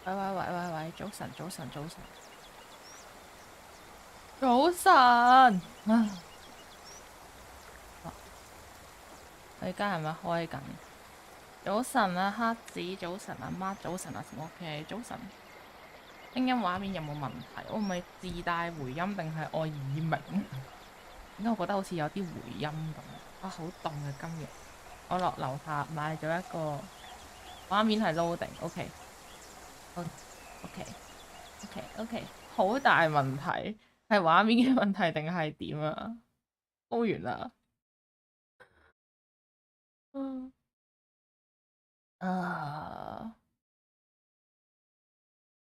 喂，早晨。早晨，你而家係咪開緊？早晨啊，黑子，早晨啊，媽，早晨啊，OK，早晨。聲音畫面有冇問題？我唔係自帶回音定係我耳鳴？因為我覺得好似有啲回音咁。啊，好凍啊今日。我落樓下買咗一個畫面係 loading，OK。OK，好大問題，係畫面嘅問題定係點啊？煲完啦。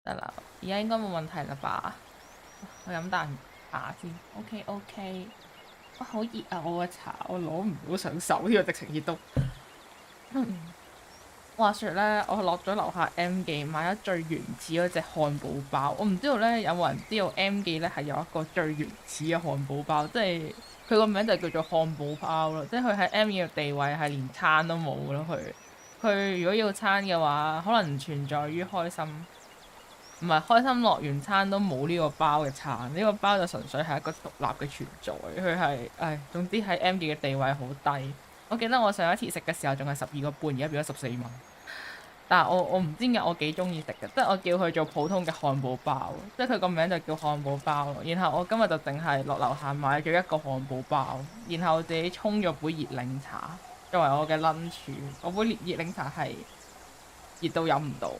得啦，而家應該冇問題啦吧？我飲啖茶先。OK。哇，好熱啊！我個茶我攞唔到上手，呢個直情熱到。話說咧，我落咗樓下 M 記買咗最原始嗰隻漢堡包。我唔知道咧，有冇人知道 M 記咧係有一個最原始嘅漢堡包，即係佢個名就叫做漢堡包咯。即係佢喺 M 記嘅地位係連餐都冇咯。佢如果要餐嘅話，可能存在於開心，唔係開心樂園餐都冇呢個包嘅餐。呢個包就純粹係一個獨立嘅存在。佢係總之喺 M 記嘅地位好低。我記得我上一次食嘅時候仲係12個半，而家變咗14蚊。但係我唔知點解我幾中意食嘅，即係我叫佢做普通嘅漢堡包，即係佢個名就叫漢堡包咯。然後我今日就淨係落樓下買咗一個漢堡包，然後自己沖咗杯熱檸茶作為我嘅 lunch。我杯熱檸茶係熱到飲唔到。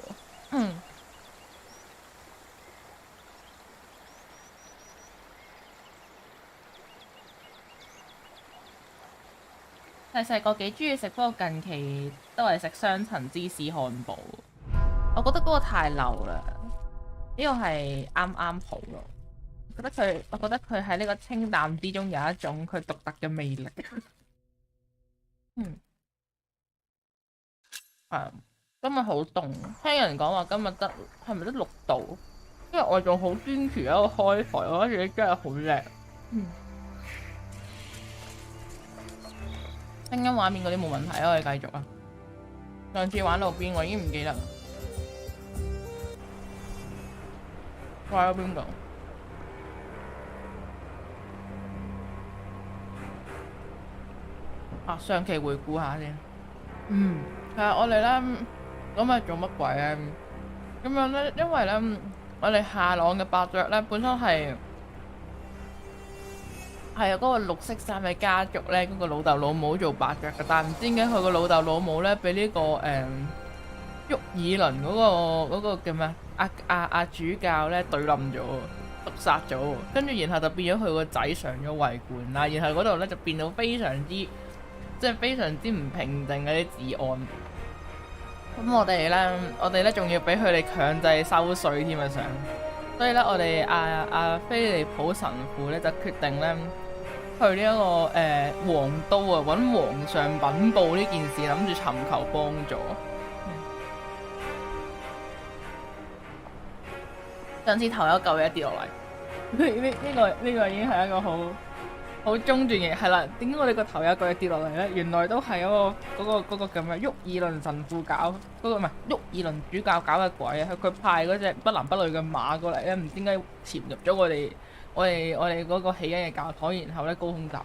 細個幾中意食，不過近期都係食雙層芝士漢堡。我覺得嗰個太流啦，呢個係啱啱好咯。我覺得佢喺呢個清淡之中有一種佢獨特嘅魅力。今日好凍，聽人講話今日係咪得6度？因為我仲好堅持喺度開台，我覺得自己真係好叻。聲音畫面嗰啲冇問題，我哋繼續啊。上次玩到邊我已經唔記得。玩到邊度？上期回顧下先。我哋咧咁係做乜鬼咧？咁樣咧，因為咧我哋夏朗嘅伯爵咧本身係嗰個綠色衫嘅家族咧，嗰個老豆老母做伯爵嘅，但係唔知點解佢個老豆老母咧俾呢個沃爾倫嗰個叫咩阿主教咧對冧咗，毒殺咗，跟住然後就變咗佢個仔上咗位冠啦，然後嗰度咧就變到非常之唔平靜嗰啲治安。咁我哋咧仲要俾佢哋強制收稅添啊上，所以咧我哋阿菲利普神父咧就決定咧去呢一個皇都啊，揾皇上稟報呢件事，諗住尋求幫助。上次頭有嚿嘢跌落嚟，呢個已經係一個好中斷嘅，係啦。點解我哋個頭有嚿嘢跌落嚟咧？原來都係嗰個咁嘅沃爾倫神父搞，嗰個唔係沃爾倫主教搞嘅鬼啊！佢派嗰隻不男不女嘅馬過嚟咧，唔知點解潛入咗我哋嗰個起緊嘅教堂，然後咧高空襲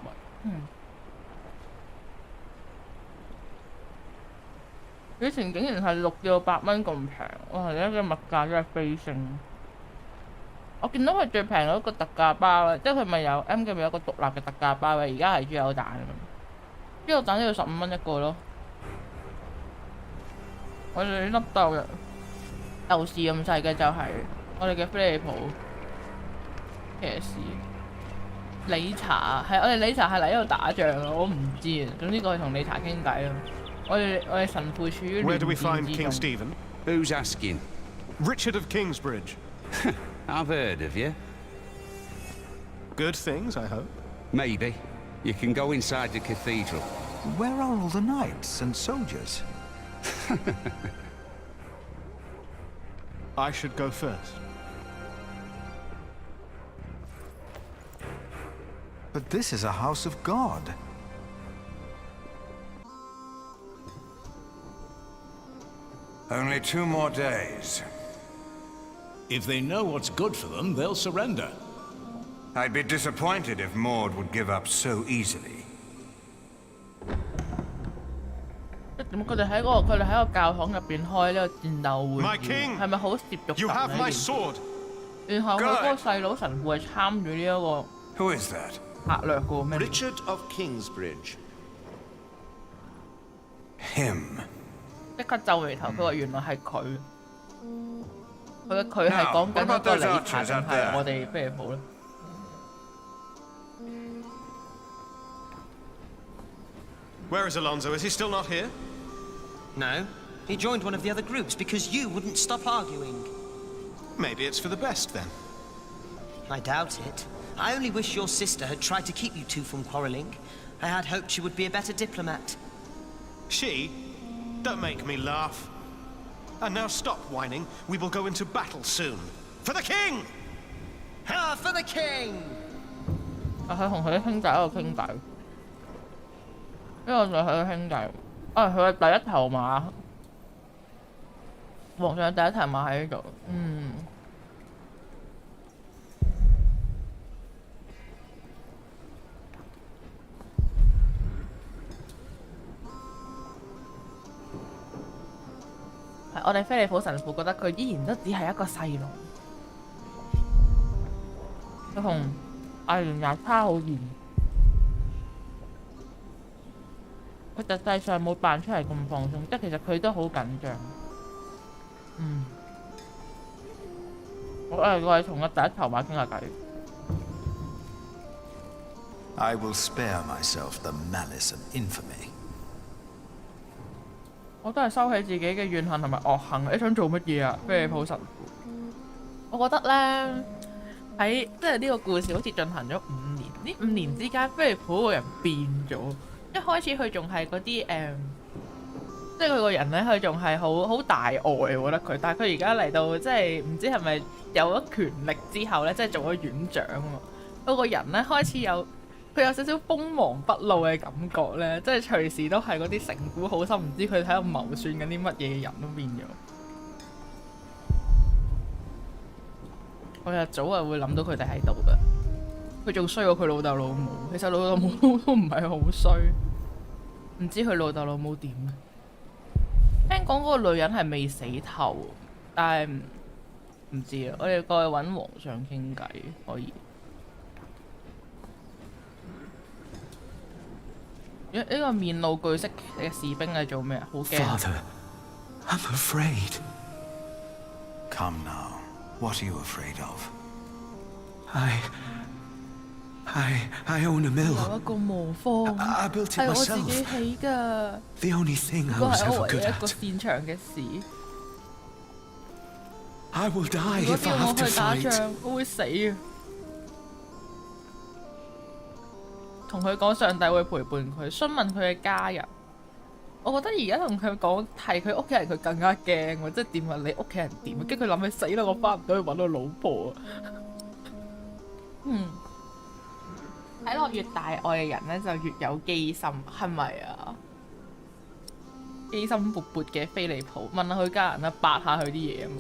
擊。以前竟然係6至8蚊咁平，哇！而家嘅物價真係飛升。我見到佢最平嗰個特價包咧，即係佢咪有 M 記咪有個獨立嘅特價包嘅，而家係豬油蛋啊嘛，豬油蛋都要15蚊一個咯。我哋呢粒豆嘅豆豉咁細嘅就係我哋嘅菲利普騎士。理查係我哋理查係嚟呢度打仗啊！我唔知啊，總之過去同理查傾偈咯。我哋神父處於亂戰之中。Who's asking? Richard of Kingsbridge. I've heard of you. Good things, I hope. Maybe. You can go inside the cathedral. Where are all the knights and soldiers? I should go first. But this is a house of God. Only 2 more days. If they know what's good for them, they'll surrender. I'd be disappointed if Maud would give up so easily. 點佢哋喺個教堂入邊開呢個戰鬥會 My 議， king! 係咪好涉足 You 感 have 呢 my 件事 sword. 然後佢嗰個細佬神父係參與呢一個 Who is that? 策略嘅咩？ Richard of Kingsbridge. Him. 即刻皺眉頭，佢話原來係佢。佢係講緊一個理查定係我哋飛利浦咧？ Where is Alonso? Is he still not here? No. He joined one of the other groups because you wouldn't stop arguing. Maybe it's for the best then. I doubt it. I only wish your sister had tried to keep you two from quarrelling. I had hoped she would be a better diplomat. She? Don't make me laugh. And now stop whining. We will go into battle soon. For the king! Ha! For the king! 佢同佢啲兄弟喺度傾偈，呢個就係佢兄弟。佢係第一頭馬，皇上第一頭馬喺呢度。我哋菲利普神父覺得佢依然都只係一個細路，佢同艾連也差好遠。佢實際上冇扮出嚟咁放鬆，即係其實佢都好緊張。我係同個第一頭馬傾下偈。I will spare myself the malice and infamy. 我都係收起自己嘅怨恨同埋惡行。你想做乜嘢啊，菲利普神父？我覺得咧喺即係呢個故事好似進行咗5年，呢5年之間，菲利普個人變咗。一開始佢仲係嗰啲即係佢個人咧，佢仲係好大愛，我覺得佢。但係佢而家嚟到即係唔知係咪有咗權力之後咧，即係做咗院長喎。佢個人咧開始佢有少少鋒芒不露嘅感覺咧，即係隨時都係嗰啲城府好深，唔知佢喺度謀算緊啲乜嘢嘅人都變咗。我日早係會諗到佢哋喺度㗎。佢仲衰過佢老豆老母，其實老豆老母都唔係好衰，唔知佢老豆老母點啊？聽講嗰個女人係未死透，但係唔知啊。我哋過去揾皇上傾偈可以。呢個面露懼色嘅士兵係做咩啊？好驚。Father, I'm afraid. Come now. What are you afraid of? I own a mill. 有一個磨坊 I built it 係我自己 myself. 起㗎， The only thing 呢 I 個 was 係 ever 我唯一 good 一個 at. 擅長嘅事。 I will die 如果 if 叫 I 我 have to 去打 fight. 仗，我會死啊！同佢講上帝會陪伴佢，詢問佢嘅家人。我覺得而家同佢講係佢屋企人，佢更加驚喎，即係點啊？你屋企人點啊？跟住佢諗起死啦，我翻唔到去揾我老婆啊！睇落越大愛嘅人咧，就越有機心，係咪啊？機心勃勃嘅菲利普問下佢家人啦，八下佢啲嘢啊嘛。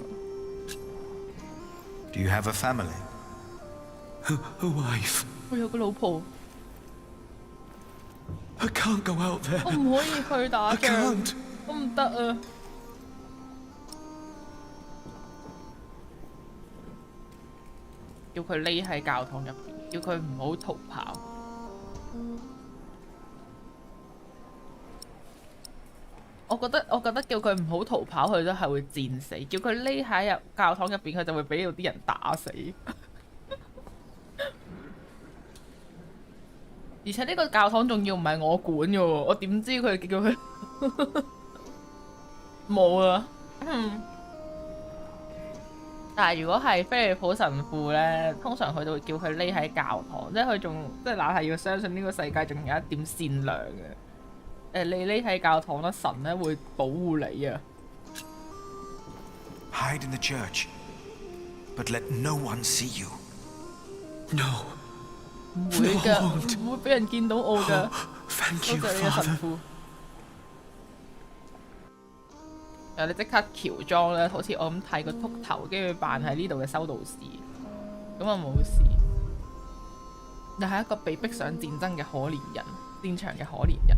Do you have a family? A wife. 我有個老婆， I can't go out there. 我唔可以去打 I 仗， can't. 我唔得啊！叫佢匿喺教堂入邊，叫佢唔好逃跑。我覺得叫佢唔好逃跑，佢都係會戰死；叫佢匿喺入教堂入邊，佢就會俾到啲人打死。而且呢個教堂仲要唔係我管嘅喎，我點知佢叫佢冇啊？但係如果係菲利普神父咧，通常佢都會叫佢匿喺教堂，即係佢仲即係硬係要相信呢個世界仲有一點善良嘅。你匿喺教堂咧，神咧會保護你啊！ Hide in the church, but let no one see you. No. 唔會㗎，唔會俾人見到我㗎。 Thank 多 you, 謝你嘅神 Father. 父。然後你即刻喬裝咧，好似我咁剃個禿頭，跟住扮喺呢度嘅修道士，咁啊冇事。又係一個被逼上戰爭嘅可憐人，戰場嘅可憐人，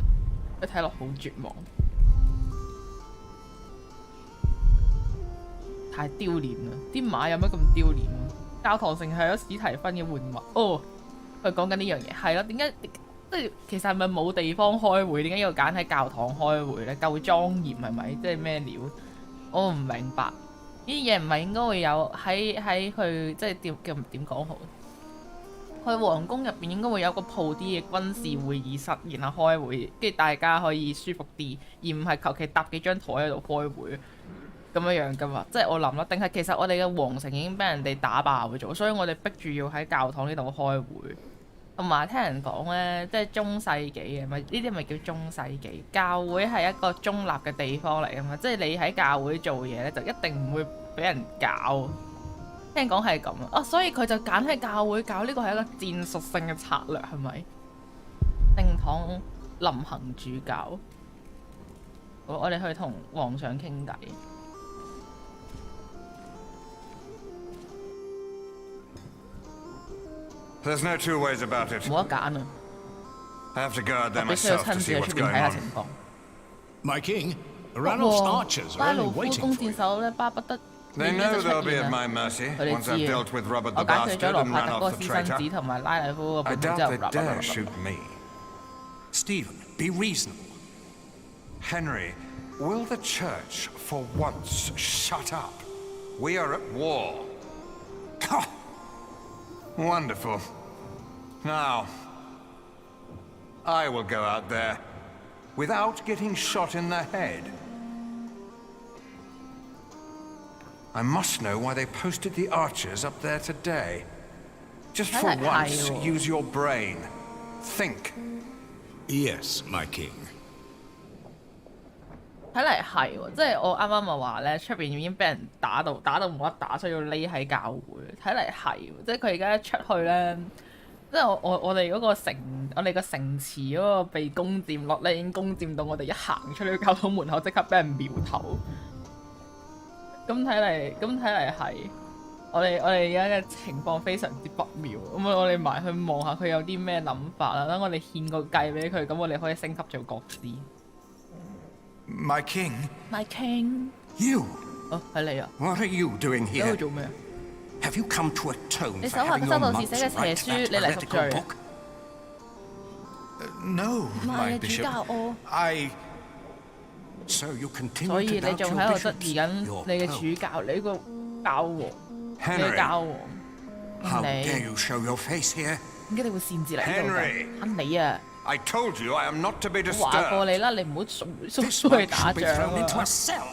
佢睇落好絕望，太丟臉啦！啲馬有乜咁丟臉啊？教堂城係咗史提芬嘅玩物。哦，佢講緊呢樣嘢係咯，點解即係其實係咪冇地方開會？點解要揀喺教堂開會咧？夠莊嚴係咪？即係咩料？我唔明白。呢啲嘢唔係應該會有喺佢即係點講好？去皇宮入邊應該會有個鋪啲嘅軍事會議室，然後開會，跟住大家可以舒服啲，而唔係求其搭幾張台喺度開會咁樣噶嘛。即係我諗啦，定係其實我哋嘅皇城已經俾人哋打爆咗，所以我哋逼住要喺教堂呢度開會。同埋聽人講呢，即係中世紀嘅，咪呢啲咪叫中世紀？教會係一個中立嘅地方嚟噶嘛，即係你喺教會做嘢呢，就一定唔會俾人搞。聽講係咁啊，所以佢就揀喺教會搞，呢個係一個戰術性嘅策略，係咪？聖堂臨行主教，我哋去同皇上傾偈。There's no two ways about it. 冇得揀啊！ I have to go out there 我必須要 myself 親 to 自 see 喺 what's 出邊 going 睇下 on. 情況。 My king, 國 Ranulph's 王 archers 拉 are 魯 only 夫 waiting 弓 for 箭 you. 手咧，巴不得 They 明日 know 就出 they'll be 現 at 啦。 my mercy 佢哋 once I've 知啊， dealt with Robert 我 the 解決咗 Bastard 羅 and 帕特 Ranulph 哥 the 私生子 traitor. 同埋拉利夫個 I 本之 doubt 後 they dare shoot me. Stephen, be reasonable. Henry, will the church for once shut up? We are at war. Wonderful. Now, I will go out there without getting shot in the head. I must know why they posted the archers up there today. Just for once, use your brain. Think. Yes, my king. 睇嚟係喎，即係我啱啱咪話咧，出邊已經俾人打到冇得打，所以要匿喺教會。睇嚟係喎，即係佢而家一出去咧，即係我哋嗰個我哋個城池嗰個被攻佔落咧，已經攻佔到我哋一行出去教堂門口，即刻俾人苗頭。咁睇嚟係我哋而家嘅情況非常之不妙。咁我哋埋去望下佢有啲咩諗法啦。等我哋獻個計俾佢，咁我哋可以升級做國師。My king? My king. You? 哦，係你啊！ What are you doing 你喺 here? 度做咩啊？ Have you come to atone 你 for 手下 having 嘅修 your 道士 monks 寫嘅 write 邪書， that 你嚟贖 heretical 罪啊！ book? No, 唔係 my 啊，主 bishop. 教我。 So you 所 continue 以 to 你 doubt 仲 your 喺度質 bishops, 疑緊 your 你嘅 pope. 主教，你個教皇，你嘅 Henry, 教皇。 How 你 dare you show your face here? 點解你會擅自嚟呢度 Henry 㗎？啱你啊！ I told you I am not to be 我話過 disturbed. 你啦，你唔好送 This 出去 monk 打 should be 仗 thrown into 啊 a！cell.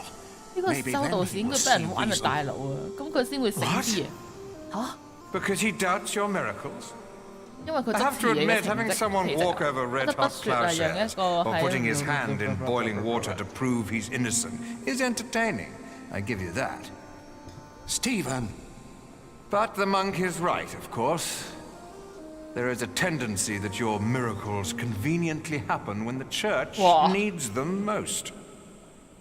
呢個修道士應該俾人玩入大牢啊！咁佢先會醒啲啊！嚇！ Because he doubts your miracles. 因為佢 I 質 have to 疑你嘅 admit, 成 having 績， someone 其 walk 實 over 不 red 得不 hot 説啊，讓一 plowshares 個 or 喺 putting his hand in boiling water to prove he's innocent is entertaining. I give you that. Stephen! But the monk is right, of course. There is a tendency that your miracles conveniently happen when the church Wow. needs them most.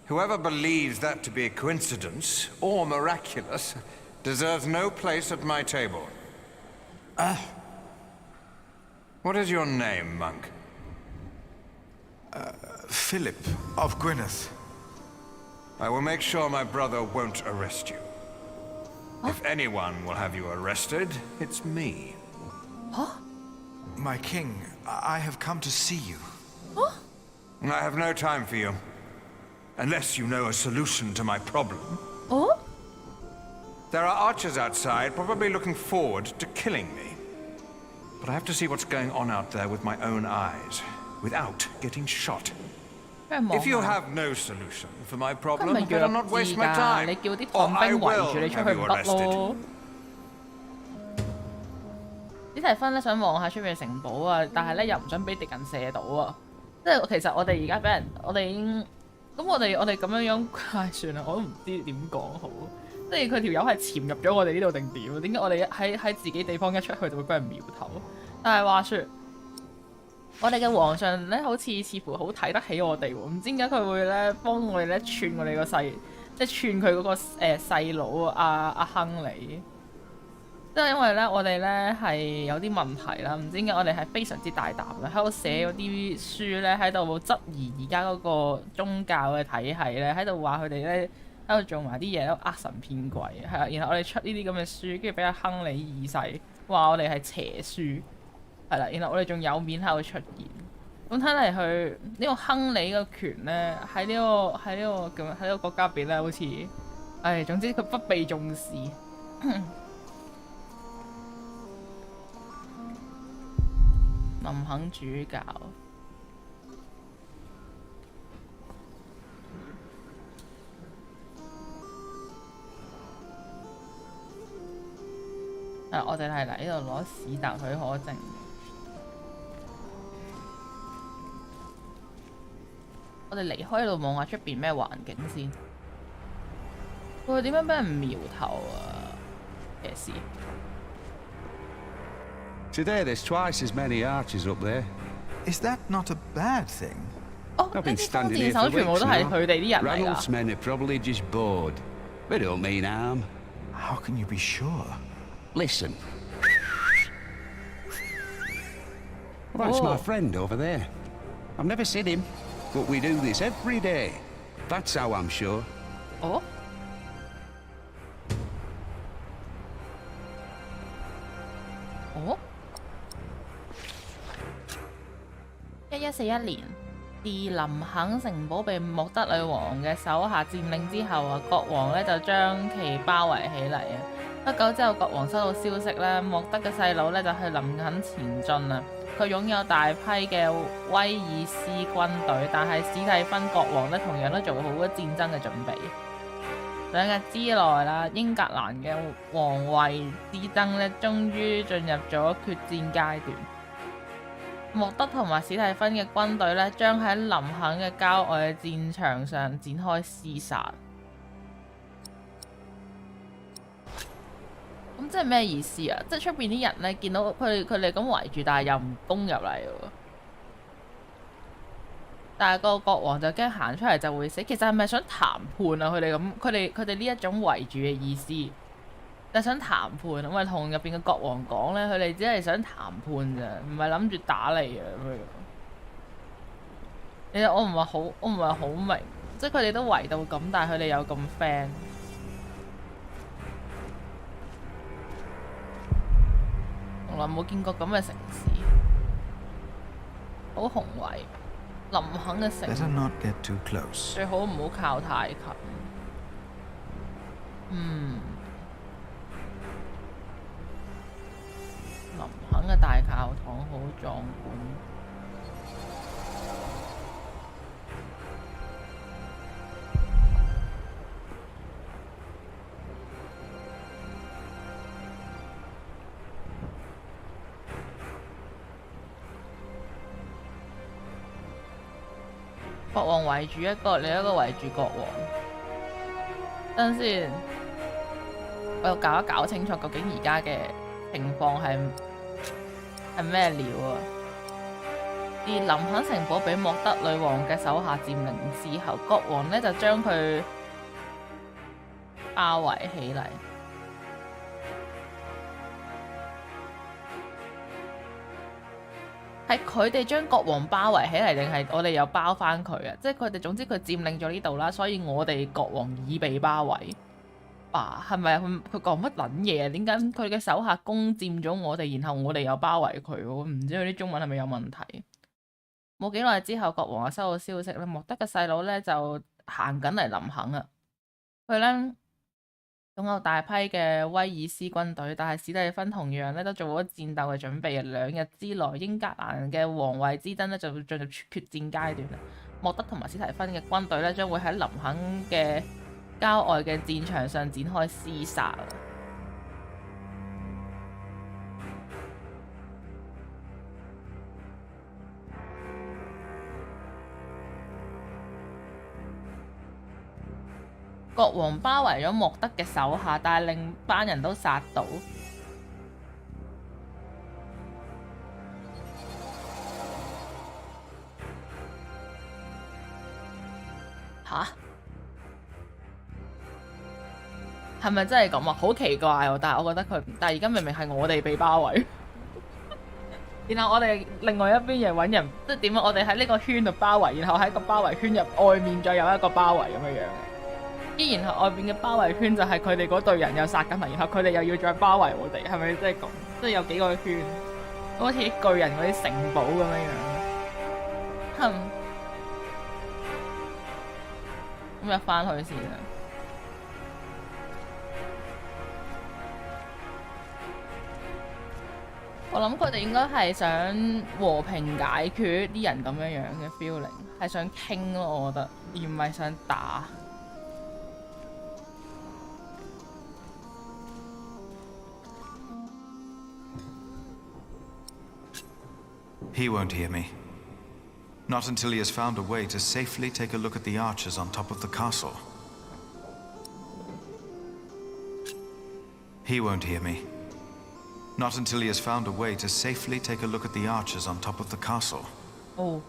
Whoever believes that to be a coincidence or miraculous deserves no place at my table. What is your name, monk? Philip of Gwynedd. I will make sure my brother won't arrest you. If anyone will have you arrested, it's me. My king, I have come to see you. I have no time for you. Unless you know a solution to my problem. 哦， There are archers outside, probably looking forward to killing me. But I have to see what's going on out there with my own eyes, without getting shot. 俾人望 If you 下。 have no solution for my 佢 problem, 咪 better 弱 not 智 waste my 㗎？ time. 你叫啲 Or 唐 I 兵圍 will 住你出 have 去 you 唔得 arrested. 咯。史提芬咧想望下出面嘅城堡啊，但係咧又唔想俾敵人射到啊。即係其實我哋而家俾人，我哋已經咁我哋咁樣，唉算啦，我都唔知點講好。即係佢條友係潛入咗我哋呢度定點？點解我哋喺自己地方一出去就會俾人苗頭？但係話說，我哋嘅皇上咧，似乎好睇得起我哋喎，唔知點解佢會咧幫我哋咧串我哋個勢，即係串佢嗰個細佬阿亨利。即係因為咧，我哋咧係有啲問題啦，唔知點解我哋係非常之大膽嘅，喺度寫嗰啲書咧，喺度質疑而家嗰個宗教嘅體系咧，喺度話佢哋咧喺度做埋啲嘢都呃神騙鬼，係啦。然後我哋出呢啲咁嘅書，跟住俾阿亨利二世話我哋係邪書，係啦。然後我哋仲有面喺度出現。咁睇嚟佢呢個亨利個權咧喺呢個國家入邊咧，好似總之佢不被重視。林肯主教，我哋係嚟呢度攞史特許可證。我哋離開呢度望下出邊咩環境先。佢點樣俾人苗頭啊？騎士。Today there's twice as many archers up there. Is that not a bad thing? 哦，呢 I've been 啲弓 standing 箭 here 手 for 全部 weeks 都係 now. 佢哋啲人嚟 Ranulph's 㗎。 men are probably just bored. They don't mean harm. How can you be sure? Listen. Well, that's Oh. my friend over there. I've never seen him, but we do this every day. That's how I'm sure. 哦。哦。1141年，自林肯城堡被莫德女王嘅手下佔領之後啊，國王咧就將其包圍起嚟啊。不久之後，國王收到消息咧，莫德嘅細佬咧就去林肯前進啦。佢擁有大批嘅威爾斯軍隊，但係史蒂芬國王咧同樣都做好咗戰爭嘅準備。2日之內啦，英格蘭嘅皇位之爭咧，終於進入咗決戰階段。莫德同埋史蒂芬嘅軍隊咧，將喺林肯嘅郊外嘅戰場上展開廝殺。咁即係咩意思啊？即係出邊啲人咧見到佢哋咁圍住，但係又唔攻入嚟喎。但係個國王就驚行出嚟就會死。其實係咪想談判啊？佢哋呢一種圍住嘅意思，就係想談判。我咪同入邊嘅國王講咧，佢哋只係想談判咋，唔係諗住打你啊咁樣。其實我唔係好明，即係佢哋都圍到咁，但係佢哋有咁 friend。從來冇見過咁嘅城市，好宏偉。林肯嘅城 Better not get too close. 最好唔好靠太近。林肯嘅大教堂好壯觀。國王圍住一個，另一個圍住國王。等陣先，我要搞一搞清楚究竟而家嘅情況係咩料啊？而林肯城堡俾莫德女王嘅手下佔領之後，國王呢就將佢包圍起嚟。係佢哋將國王包圍起嚟，定係我哋又包翻佢啊？即係佢哋總之佢佔領咗呢度啦，所以我哋國王已被包圍。係咪佢講乜撚嘢啊？點解佢嘅手下攻佔咗我哋，然後我哋又包圍佢？唔知佢啲中文係咪有問題？冇幾耐之後，國王就收到消息咧，莫德嘅細佬咧就行緊嚟林肯啊。佢咧擁有大批嘅威爾斯軍隊，但係史蒂芬同樣咧都做咗戰鬥嘅準備。2日之內，英格蘭嘅皇位之爭咧就會進入決戰階段啦。莫德同埋史蒂芬嘅軍隊咧將會喺林肯嘅郊外嘅戰場上展開廝殺。國王包圍咗莫德嘅手下，但係另班人都殺到。嚇！係咪真係咁啊？好奇怪喎！但係我覺得佢，但係而家明明係我哋被包圍，然後我哋另外一邊又揾人，即係點啊？我哋喺呢個圈度包圍，然後喺個包圍圈入外面再有一個包圍咁樣嘅，然後外邊嘅包圍圈就係佢哋嗰隊人又殺緊嚟，然後佢哋又要再包圍我哋，係咪即係咁？即係有幾個圈，好似巨人嗰啲城堡咁樣樣。咁入翻去先啦。我諗佢哋應該係想和平解決啲人咁樣樣嘅 feeling， 係想傾咯，我覺得，而唔係想打。He won't hear me. Not until he has found a way to safely take a look at the archers on top of the castle. He won't hear me. Not until he has found a way to safely take a look at the archers on top of the castle. Oh.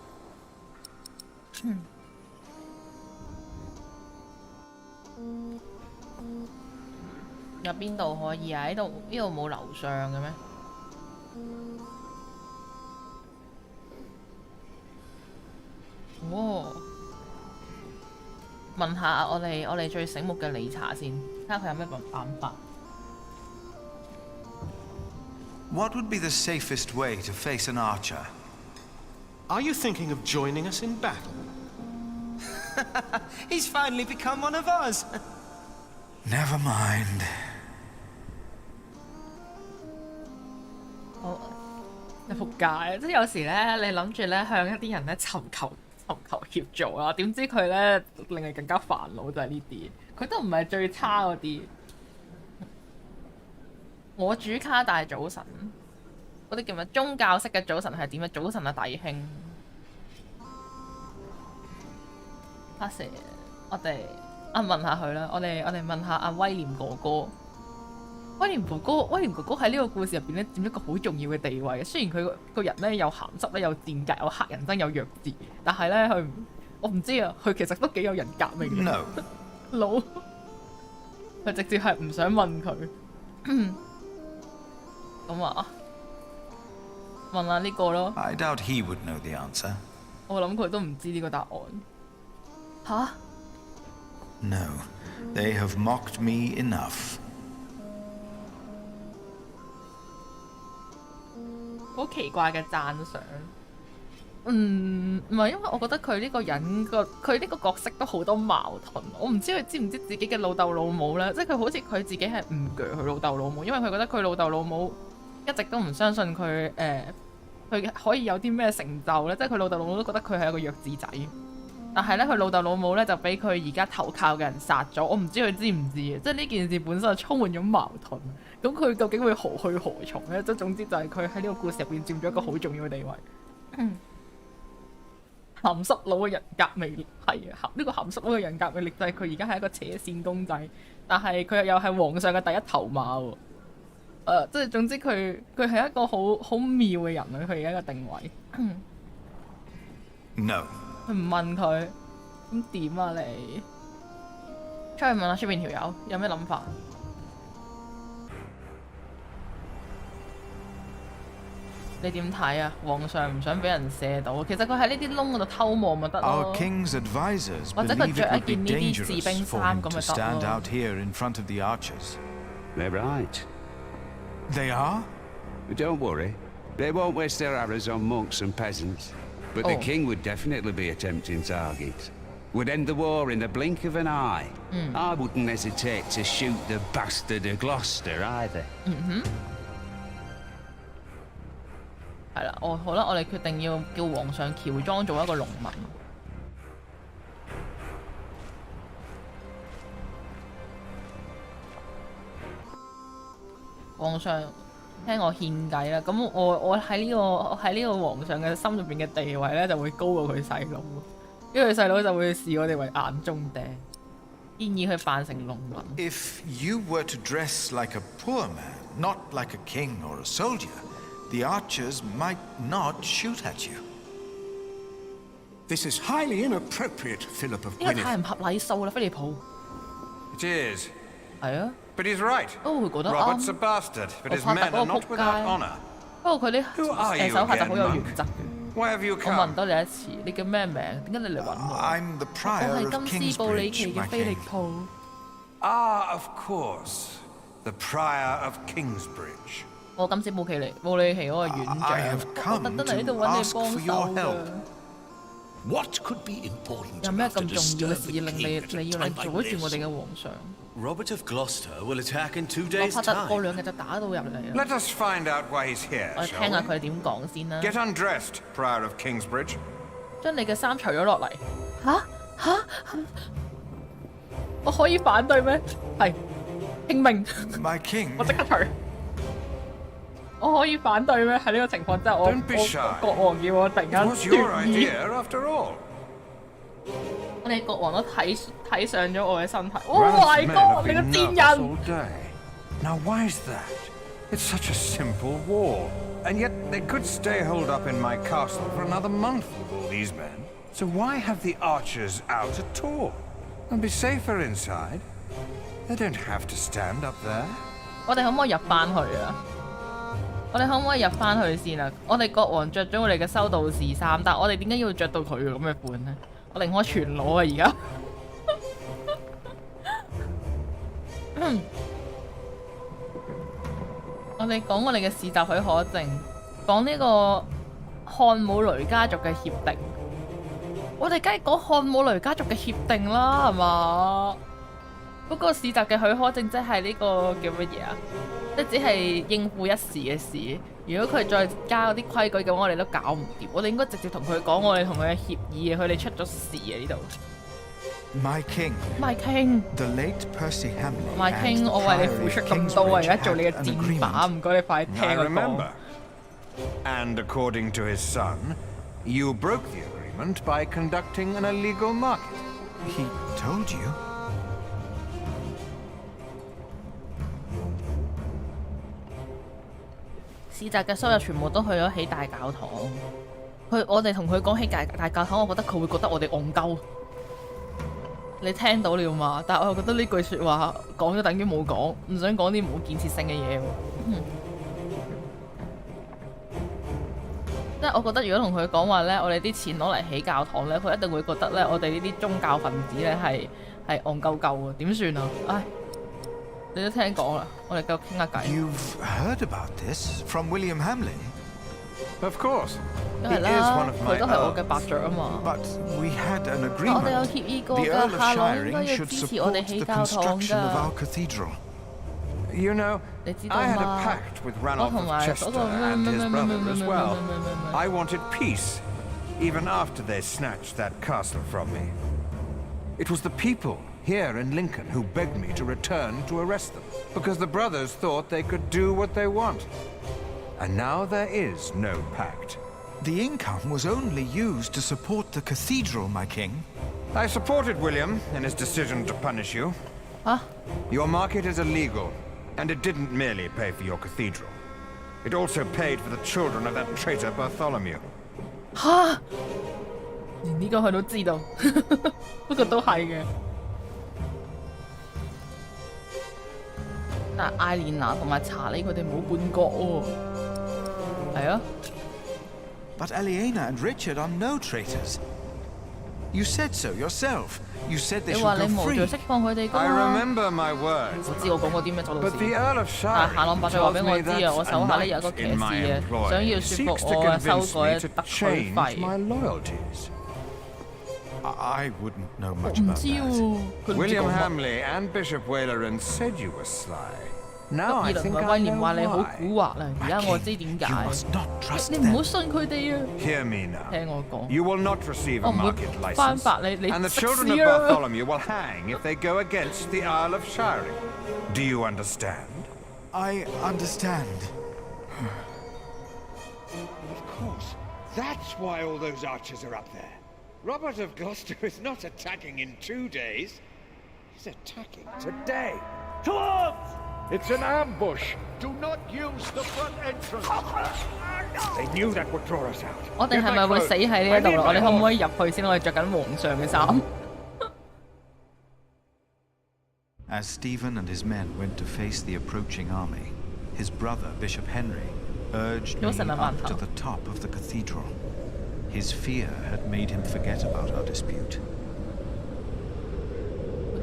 有邊度可以啊？呢度冇樓上嘅咩？哦，問下我哋最醒目嘅理查先，睇下佢有咩辦法。What would be the safest way to face an archer? Are you thinking of joining us in battle? He's finally become one of us. Never mind. 你仆街！即係有時咧，你諗住咧向一啲人咧尋求協助啦，點知佢咧令你更加煩惱就係呢啲，佢都唔係最差嗰啲。我主卡大早晨，嗰啲叫咩？宗教式嘅早晨係點啊？早晨啊，弟兄。阿蛇，我哋問下佢啦，我哋問下阿威廉哥哥。威廉哥哥喺呢個故事入邊咧佔一個好重要嘅地位。雖然佢個人咧有鹹濕咧，有賤格，有黑人憎，有弱智，但係咧我唔知啊，佢其實都幾有人格味嘅。No. 老，佢直接係唔想問佢。咁啊，問下呢個咯。I doubt he would know the answer. 我諗佢都唔知呢個答案。吓 No, they have mocked me enough. 好奇怪嘅讚賞。唔係，因為我覺得佢呢個人佢呢個角色都好多矛盾。我唔知佢知唔知自己嘅老豆老母咧，即係佢好似佢自己係唔鋸佢老豆老母，因為佢覺得佢老豆老母一直都唔相信佢佢可以有啲咩成就咧，即係佢老豆老母都覺得佢係一個弱智仔。但係咧，佢老豆老母咧就俾佢而家投靠嘅人殺咗。我唔知佢知唔知，即係呢件事本身係充滿咗矛盾。咁佢究竟會何去何從咧？即係總之就係佢喺呢個故事入邊佔咗一個好重要嘅地位。鹹濕佬嘅人格魅力係啊，呢個鹹濕佬嘅人格魅力就係佢而家係一個扯線公仔，但係佢又係皇上嘅第一頭馬喎。即係總之佢係一個好妙嘅人啊！佢而家嘅定位。No. 佢唔問佢，咁點啊你？出去問下出邊條友有咩諗法？你點睇啊？皇上唔想俾人射到，其實佢喺呢啲窿嗰度偷望咪得咯。或者佢着一件呢啲士兵衫咁咪得咯。They're right. They are? Don't worry. They won't waste their arrows on monks and peasants. But the king would definitely be a tempting target. Would end the war in the blink of an eye. I wouldn't hesitate to shoot the bastard of Gloucester either. 係啦，好啦，我哋決定要叫皇上喬裝做一個農民。皇上聽我獻計啦，咁我喺呢個皇上嘅心入邊嘅地位咧就會高過佢細佬，因為佢細佬就會視我哋為眼中釘，建議佢扮成農民。If you were to dress like a poor man, not like a king or a soldier, the archers might not shoot at you. This is highly inappropriate, Philip of 呢個太 Gwynedd. 唔合禮數啦，菲利普。 It is. 係啊。But he's right. 佢講得啱。Robert's a bastard, but his men are not without honor. 不過佢啲手下就好有原則嘅。Why have you 我 come? 問多你一次，你叫咩名？點解你嚟揾我？ I'm the 我 prior 係 of 金斯布里奇 Kingsbridge, 嘅 my 菲利 king. 普。Ah, of course. The prior of Kingsbridge. 我金斯布里奇嗰個院 I 長， have 我 come 特登嚟呢 to 度揾你 ask 幫 for 手 your 㗎 help.。What could be important 有咩 enough 咁 to 重要嘅 disturb 事 the 令 king 你要 at 嚟 a time 阻 like 住我哋 this? 嘅皇上？ Robert of Gloucester will attack in 2我 days' 怕得過 time. 2日就打到入嚟啦。 Let us find out why he's here, 我哋 shall 聽下 we? 佢哋點講先啦。 Get undressed, prior of Kingsbridge. 將你嘅衫除咗落嚟。嚇！我可以反對咩？係聽命。 My king, 我即刻除。我可以反對咩？喺呢個情況之下，我 Don't be shy. 國王叫我突然 It 間 was your 脫衣。 idea, after all. 我哋國王都睇上咗我嘅身體。Oh Ralph's my men god！ have 你個 been 賤 nervous 人！ all day. Now, why's that? It's such a simple wall, and yet they could stay holed up in my castle for another month with all these men. So why have the archers out at all? They'll be safer inside. They don't have to stand up there. 我哋可唔可以入翻去啊？我哋可唔可以入翻去先啊？我哋國王着咗我哋嘅修道士衫，但係我哋點解要着到佢咁嘅款呢？我寧可全裸啊！而家。我哋講我哋嘅市集許可證，講呢個漢姆雷家族嘅協定。我哋梗係講漢姆雷家族嘅協定啦，係嘛？嗰個市集嘅許可證即係呢個叫乜嘢啊？即只係應付一時嘅事。如果佢再加嗰啲規矩嘅話，我哋都搞唔掂。我哋應該直接同佢講，我哋同佢嘅協議，佢哋出咗事啊！呢度。my king, My King， the late Percy Hamley My King， and 我為你付出咁多啊！而家做你嘅 Kingsbridge had an 戰靶， agreement. 唔該你快啲 I 聽我 remember. 講。 And according to his son, you broke the agreement by conducting an illegal market. He told you? 市集嘅收入全部都去咗起大教堂。我哋同佢講起大教堂，我覺得佢會覺得我哋戇鳩。你聽到了嘛？但係我又覺得呢句説話講咗等於冇講，唔想講啲冇建設性嘅嘢喎。即係我覺得如果同佢講話咧，我哋啲錢攞嚟起教堂咧，佢一定會覺得咧，我哋呢啲宗教分子咧係戇鳩鳩啊！點算啊？唉，你都聽講啦，我哋繼續傾下偈。 You've heard about this from William Hamley? Of course. 梗 He 係 is 啦 one，of 佢 my 都係我嘅 earls. 伯爵啊嘛。 But we had an 我哋有 agreement. 協議過 The 㗎， Earl of 下朗應該 Shiring 要 should 支持我哋 support 起 the 教堂 construction of 㗎 our。cathedral. You know, 你知道 I had a 嘛？ pact with 我 Ranulph 同 of 埋嗰 Chester 個 and his brother as well. 咩 I wanted peace, even after they snatched that castle from me. It was the people here in Lincoln who begged me to return to arrest them, because the brothers thought they could do what they want. And now there is no pact. The income was only used to support the cathedral, my king. I supported William in his decision to punish you. 嚇？ Your market is illegal, and it didn't merely pay for your cathedral. It also paid for the children of that traitor Bartholomew. 嚇！連呢個佢都知道，不過都係嘅。但係艾蓮娜同埋查理佢哋冇叛國喎。係啊。 But Aliena and Richard are no traitors. You said so yourself. You said they 你 should 話 go 你無罪 free. 釋放佢哋㗎 I 嘛？ remember my words. 我知我講過啲咩左老 But the 師。 Earl of 但係夏朗伯爵話 Shiring 俾 tells 我 me 知啊， that 我 a 手下呢有 knight 個騎 in 士 my 啊，想要 employ 說服 seeks to 我啊收 convince 改 me to 特許 change 費。 my loyalties. I wouldn't know 我 much 唔 about 知 that. 喎，佢唔知 William 講乜。 Hamley and Bishop Waleran said you were sly. 吉 Now 爾 I 倫 think 同 I 威廉話 know 你好 why. 蠱惑啦，而 My 家我 king, 知點 you 解。 must not trust 你唔好 them. 信佢哋啊！ Hear me now. 聽我講。 You will not receive 我 a 唔會 market 翻 license, 白你 and the 食 children 屎 of 啊！ Bartholomew will hang if they go against the Earl of Shiring. Do you understand? I understand. Of course. That's why all those archers are up there. Robert of Gloucester is not attacking in 2 days. He's attacking today. To arms! It's an ambush. Do not use the front entrance. They knew that would draw us out. 我哋係咪會死喺呢一度啦？我哋可唔可以入去先？我哋着緊皇上嘅衫。As Stephen and his men went to face the approaching army, his brother, Bishop Henry, urged me up to the top of the cathedral. His fear had made him forget about our dispute.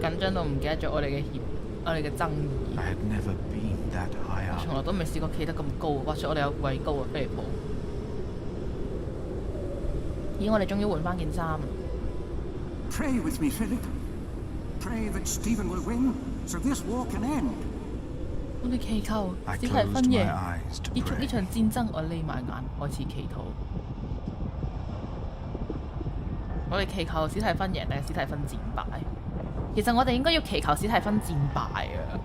緊張到唔記得咗我哋嘅爭議。I had never been that high up. 從來都未試過企得咁高，話說我哋有鬼高啊，菲利普。咦，我哋終於換翻件衫。Pray with me, Philip. Pray that Stephen will win, so this war can end. 我哋祈求史提芬贏，結束呢場戰爭。我匿埋眼開始祈禱。我哋祈求史提芬贏定係史提芬戰敗？其實我哋應該要祈求史提芬戰敗啊，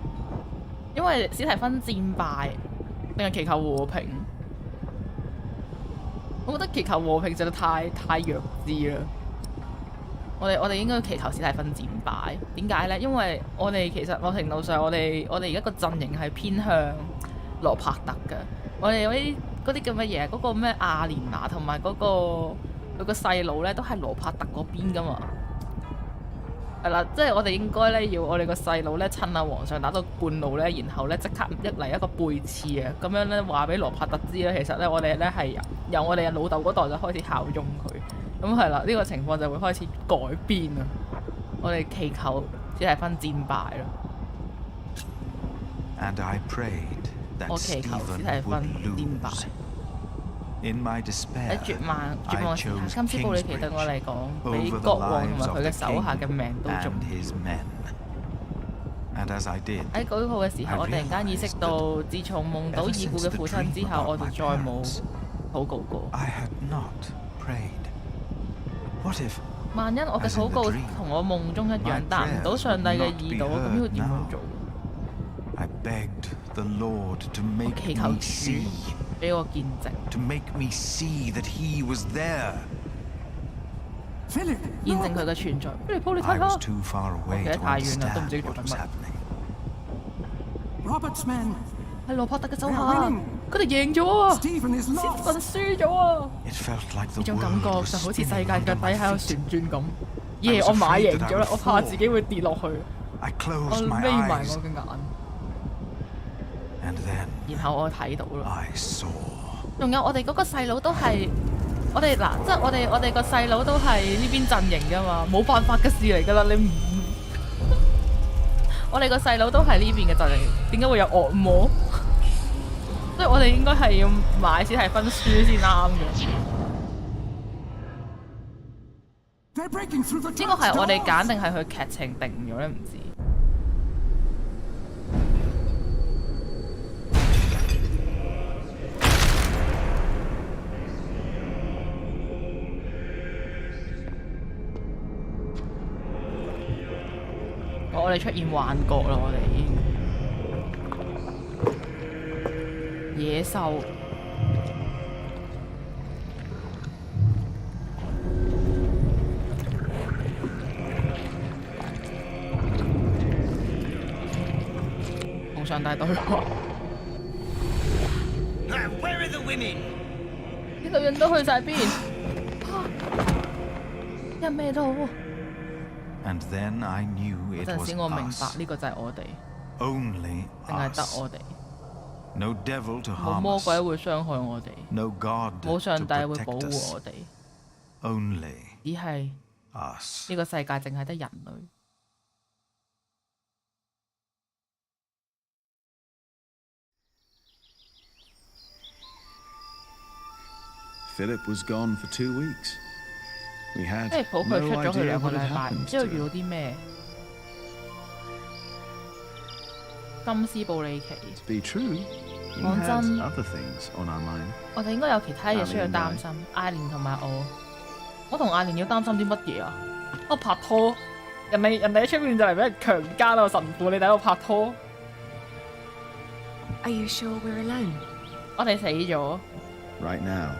因為史提芬戰敗定係祈求和平？我覺得祈求和平實在太弱智啦。我哋應該祈求史提芬戰敗。點解呢？因為我哋其實某程度上，我哋而家個陣營係偏向羅柏特嘅。我哋嗰啲叫乜嘢？嗰個咩亞蓮娜同埋嗰個佢個細佬咧，都係羅柏特嗰邊噶嘛。係啦，即係我哋應該咧要我哋個細佬咧趁阿皇上打到半路咧，然後咧即刻嚟一個背刺啊！咁樣咧話俾羅柏特知咧，其實咧我哋咧係由我哋嘅老豆嗰代就開始效忠佢。咁係啦，呢個情況就會開始改變啊！我哋祈求史提芬戰敗啦。我祈求史提芬戰敗。喺絕望時刻，金斯布里奇對我嚟講，比國王同埋佢嘅手下嘅命都重要。喺舉號嘅時候，我突然間意識到，自從夢到已故嘅父親之後，我就再冇禱告過。萬一我嘅禱告同我夢中一樣，達唔到上帝嘅意圖，咁要點樣做？我祈求主俾我見證，見證佢嘅存在。菲利普，你睇下，我企得太遠啦，都唔知做緊乜。係羅柏特嘅手下，佢哋贏咗啊！史蒂芬輸咗啊！呢種感覺就好似世界腳底喺度旋轉咁。耶！我買贏咗啦，我怕自己會跌落去。我眯埋我嘅眼。然後我睇到啦，仲有我哋嗰個細佬都係我哋嗱，即係我哋個細佬都係呢邊陣營噶嘛，冇辦法嘅事嚟噶啦，你唔我哋個細佬都係呢邊嘅陣營，點解會有惡魔？所以我哋應該係要買史提芬輸先啱嘅。呢個係我哋揀定係佢劇情定咗咧？唔知。我哋出現幻覺啦！我哋已經野獸，同上帝對話。啲女人都去晒邊？一咩都好。嗰陣時我明白呢個就係我哋，淨係得我哋，冇魔鬼會傷害我哋，冇上帝會保護我哋，只係呢個世界淨係得人類。Philip was gone for 2 weeks. We had 即係普佢出咗去2個禮拜，唔知道遇到啲咩。金斯布里奇。講真，我哋應該有其他嘢需要擔心。艾蓮同埋我同艾蓮要擔心啲乜嘢啊？我拍拖，人哋喺出面就嚟俾人強姦啦！神父，你喺度拍拖。Are you sure we're alone? 我哋死咗。Right now,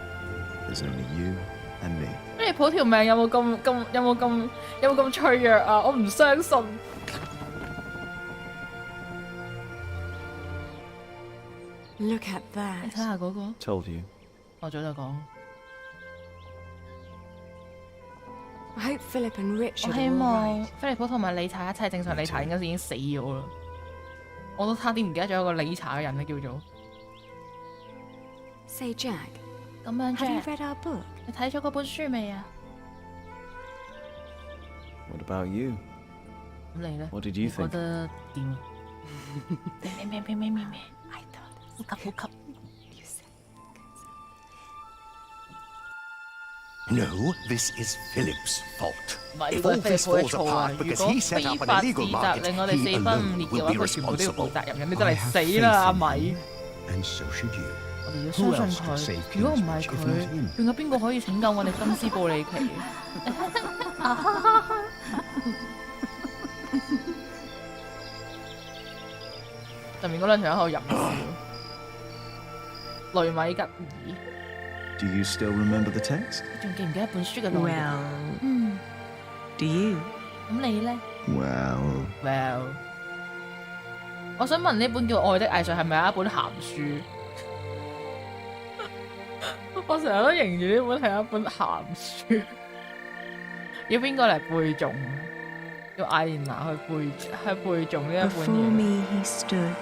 there's only you and me. 菲利普條命有冇咁脆弱啊？我唔相信。Look at that. 你睇下嗰個。Told you. 我早就講。I hope Philip and 我 Richard 希 are all 望 right. 菲利普同埋理查一切正常。理查應該已經死咗啦，我都差啲唔記得咗有個理查嘅人咧，叫做。Say, Jack, 咁樣 have you Jack， read our book? 你睇咗嗰本書未啊？ What about you? 咁你咧？ What did you 覺 think? 得點？咩？呼吸。No, this is Philip's fault. 唔係， If 都 all 係菲利 this 普嘅 falls 錯啊！ apart 如 because 果 he set 非 up 法 an 自 illegal 責 market, 令我哋 he 四分五 alone 裂嘅 will 話， be 佢全部都要負 responsible. 責任嘅。你真係死 I 啦， have 阿 faith 米！ And so should you. 我哋要 Who 相 else 信 could 佢 save。如果唔係 Kingsbridge if 佢 not him？ 仲有邊個可以拯救我哋金絲布里奇？上面嗰兩條喺度淫笑，雷米吉爾。Do you still remember the text? 仲記唔記得本書嘅內容？ Well, do you? 咁你咧 Well, 我想問呢本叫《愛的藝術》係咪有一本鹹書？我成日都認住呢本係一本鹹書，要邊個嚟背誦？要艾蓮娜去背誦呢一本 Before 嘢。 me he stood,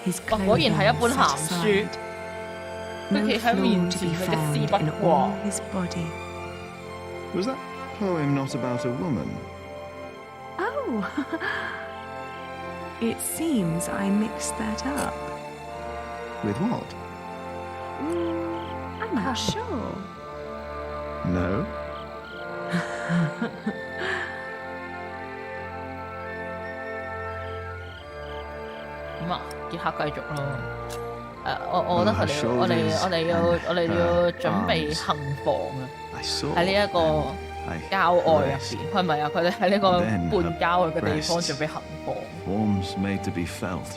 his 哇，果然 clothing 係一本 set 鹹書， aside. 佢 No 企喺 flaw 面 to 前， be 佢嘅 found 絲不 in 掛 all。his body. was that poem not about a woman? Oh, it seems I mixed that up. With what? I'm not sure. No? 咁啊，傑克繼續咯。我覺得佢哋我哋要準備行房啊！ I saw. 喺呢一個郊外入邊，係咪啊？佢哋喺呢個半郊外嘅地方準備行房。Forms made to be felt.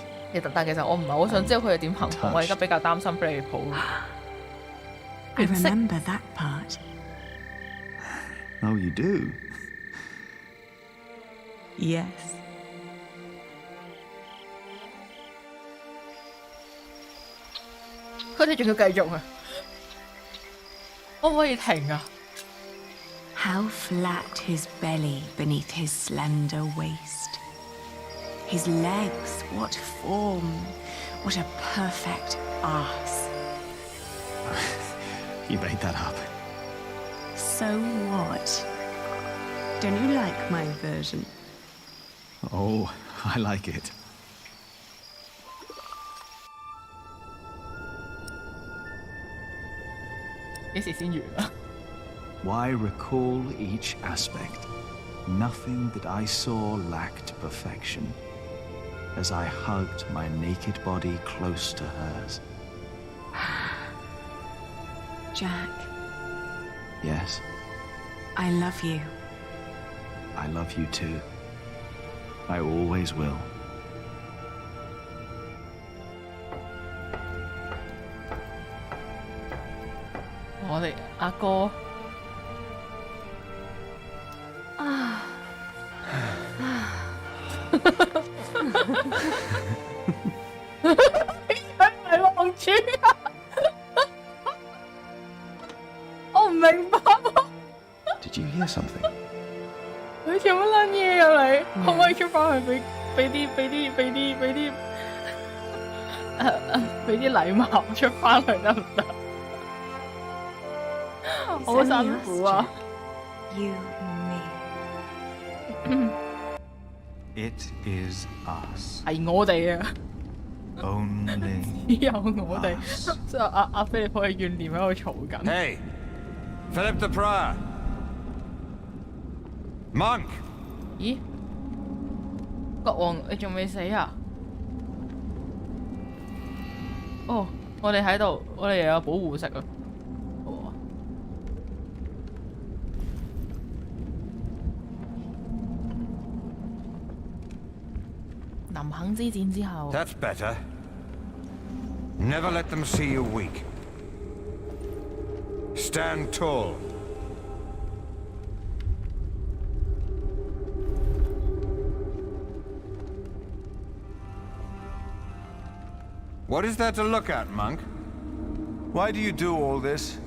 但其實我唔係好想知道佢哋點行房，我而家比較擔心菲利普。 I remember that part. Oh, you do? Yes. 佢哋仲要繼續啊！可唔可以停啊？ How flat his belly beneath his slender waist. His legs, what form, what a perfect arse. You made that up. So what? Don't you like my version? Oh, I like it. 幾時先完啊？ Why recall each aspect? Nothing that I saw lacked perfection. As I hugged my naked body close to hers. Jack, Yes, I love you. I love you too. I always will. 我哋阿哥佢係王主啊！我唔明白喎， Did you hear something? 佢做乜撚嘢入嚟？可唔可以出翻去俾啲禮貌出翻去得唔得？ It's 好 only 辛 us, 苦啊！ Jack. You and me. It is us. 係我哋啊！ Only 只有我哋，即係阿菲利普嘅怨念喺度嘈緊。 Hey, Philip the Prior. Monk. 咦？國王，你仲未死啊？哦，我哋喺度，我哋又有保護色啊！哦，林肯之戰之後， That's better. Never let them see you weak. Stand tall. What is there to look at, monk? Why do you do all this?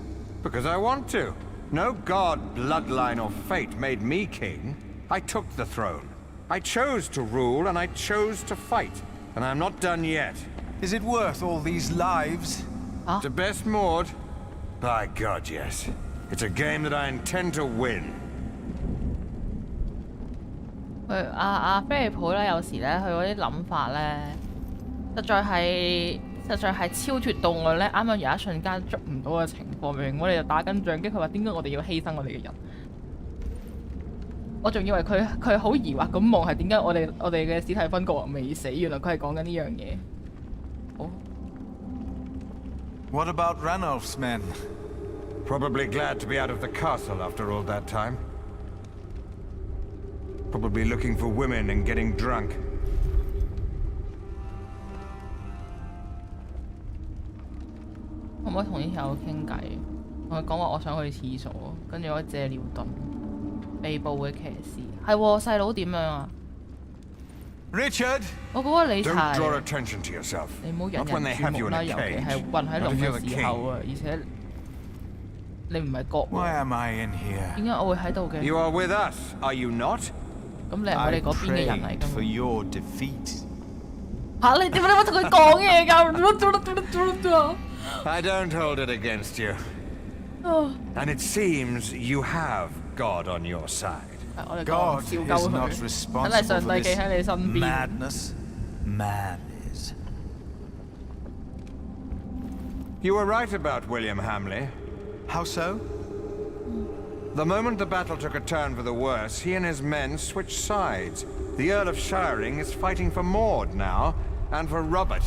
Because I want to. No god, bloodline, or fate made me king. I took the throne. I chose to rule, and I chose to fight. And I'm not done yet. Is it worth all these lives? To best Maud? By God, yes. It's a game that I intend to win. 菲利普咧，有時咧佢嗰啲諗法咧，實在係超脫到我咧，啱啱有一瞬間捉唔到嘅情況，明明我哋就打緊仗，跟住佢話點解我哋要犧牲我哋嘅人？我仲以為佢好疑惑咁望係點解我哋嘅史蒂芬國王未死，原來佢係講緊呢樣嘢。好。What about Ranulph's men? Probably glad to be out of the castle after all that time. Probably looking for women and getting drunk. 可唔可以同呢條友傾偈？同佢講話我想去廁所，跟住我借尿遁。被捕嘅騎士係喎，細佬點樣啊 ？Richard， 我覺得你係你唔好引人注目啦，尤其係混喺籠嘅時候啊，而且你唔係國王。Why am I in here？ 點解我會喺度嘅 ？You are with us, are you not？ 咁你係我哋嗰邊嘅人嚟㗎 for your defeat。嚇你點解你冇同佢講嘢㗎 ？I don't hold it against you. And it seems you have God on your side. God is not responsible for this madness. Man is. You were right about William Hamley. How so? The moment the battle took a turn for the worse, he and his men switched sides. The Earl of Shiring is fighting for Maud now, and for Robert.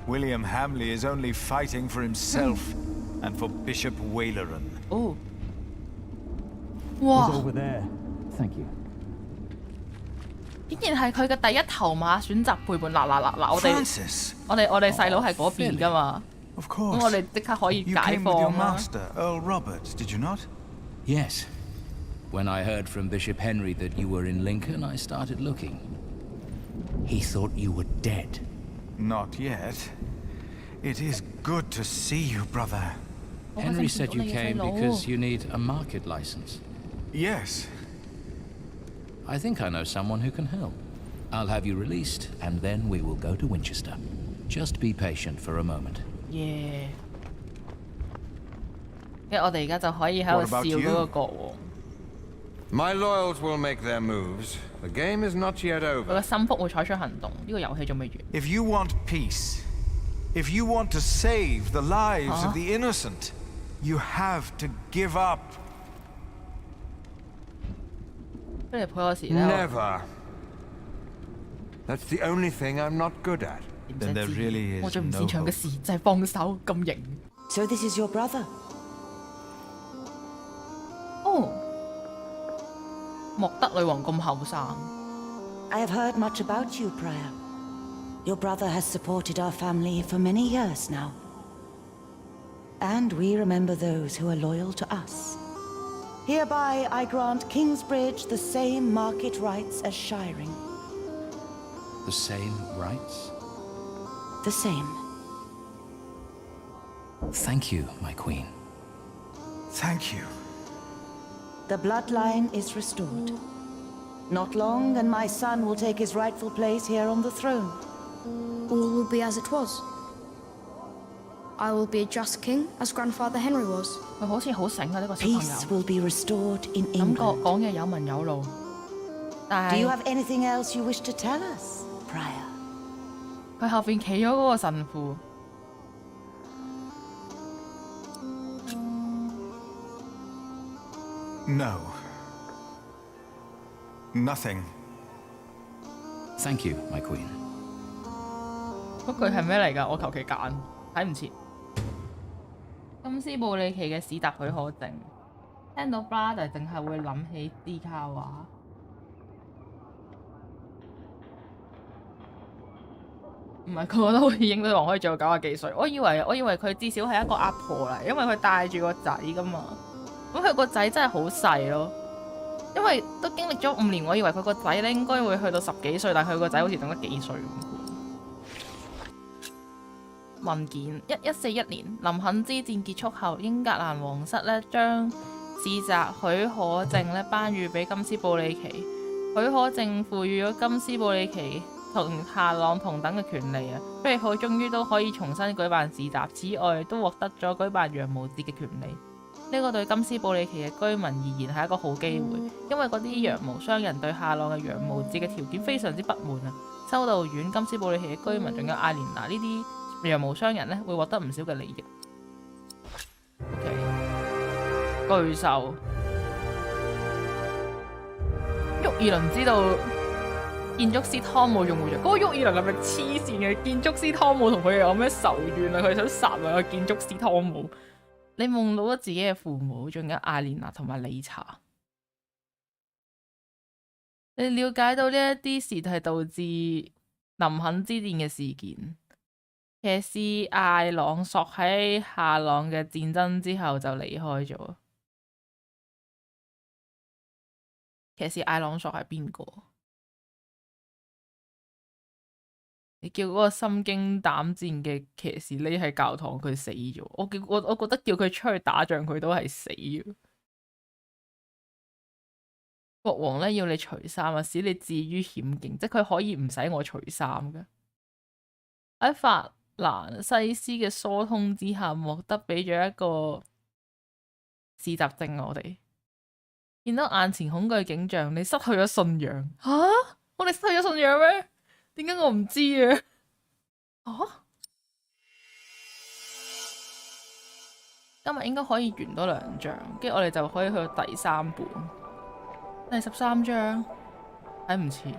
William Hamley is only fighting for himself and for Bishop Waleran. Oh. Wow. He's over there. Thank you. 竟然係佢嘅第一頭馬選擇背叛嗱，我哋細佬係嗰邊㗎嘛？ Of course. 咁我哋即刻可以解放啦。You came with your master, Earl Robert, did you not? Yes. When I heard from Bishop Henry that you were in Lincoln, I started looking. He thought you were dead. Not yet. It is good to see you, brother. Henry said you came because you need a market license. Yes. I think I know someone who can help. I'll have you released, and then we will go to Winchester. Just be patient for a moment. Yeah. 我哋而家就可以喺度笑嗰個國王。My loyals will make their moves. The game is not yet over. 佢嘅心腹會採取行動，呢個遊戲仲未完。If you want peace, if you want to save the lives of the innocent, you have to give up. Never. That's the only thing I'm not good at. Then there really is no hope. So this is your brother? Oh. 莫德女王咁後生。I have heard much about you, Prior. Your brother has supported our family for many years now. And we remember those who are loyal to us. Hereby I grant Kingsbridge the same market rights as Shiring. The same rights? The same. Thank you, my queen. Thank you. The bloodline is restored. Not long, and my son will take his rightful place here on the throne. All will be as it was. I will be a just king, as Grandfather Henry was. Peace will be restored in England. Do you have anything else you wish to tell us, Prior? 佢後邊企咗嗰個神父。No. Nothing. Thank you, my queen. 嗰句係咩嚟㗎？我求其揀，睇唔切。金斯布里奇嘅史特許可證，聽到 brother 淨係會諗起斯卡話。唔係，佢覺得好似英女王可以做到90幾歲。我以為佢至少係一個阿婆嚟，因為佢帶住個仔㗎嘛。咁佢個仔真係好細咯，因為都經歷咗5年，我以為佢個仔咧應該會去到10幾歲，但係佢個仔好似等得幾歲咁。文件1141年林肯之戰結束後，英格蘭皇室咧將市集許可證咧頒予俾金斯布里奇。許可證賦予咗金斯布里奇同夏朗同等嘅權利啊，所以佢終於都可以重新舉辦市集。此外，都獲得咗舉辦羊毛節嘅權利。呢個對金斯布里奇嘅居民而言係一個好機會，因為嗰啲羊毛商人對夏朗嘅羊毛節嘅條件非常之不滿啊。修道院、金斯布里奇嘅居民仲有艾蓮娜呢啲羊毛商人咧，會獲得唔少嘅利益。OK， 巨獸，沃爾倫知道建築師湯姆用會嗰個沃爾倫係咪黐線嘅？建築師湯姆同佢有咩仇怨啊？佢想殺埋個建築師湯姆。你夢到咗自己嘅父母，仲有艾蓮娜同埋理查。你了解到呢一啲事係導致林肯之戰嘅事件。騎士艾朗索喺夏朗嘅戰爭之後就離開咗。騎士艾朗索係邊個？你叫嗰個心驚膽戰嘅騎士匿喺教堂，佢死咗。我覺得叫佢出去打仗，佢都係死嘅。國王咧要你除衫啊，使你置於險境，即係佢可以唔使我除衫嘅。喺法蘭西斯嘅疏通之下，獲得俾咗一個市集證我哋。見到眼前恐懼景象，你失去咗信仰。吓？我哋失去咗信仰咩？點解我唔知嘅？今日應該可以完多2章，跟住我哋就可以去到第3本。第13章睇唔切。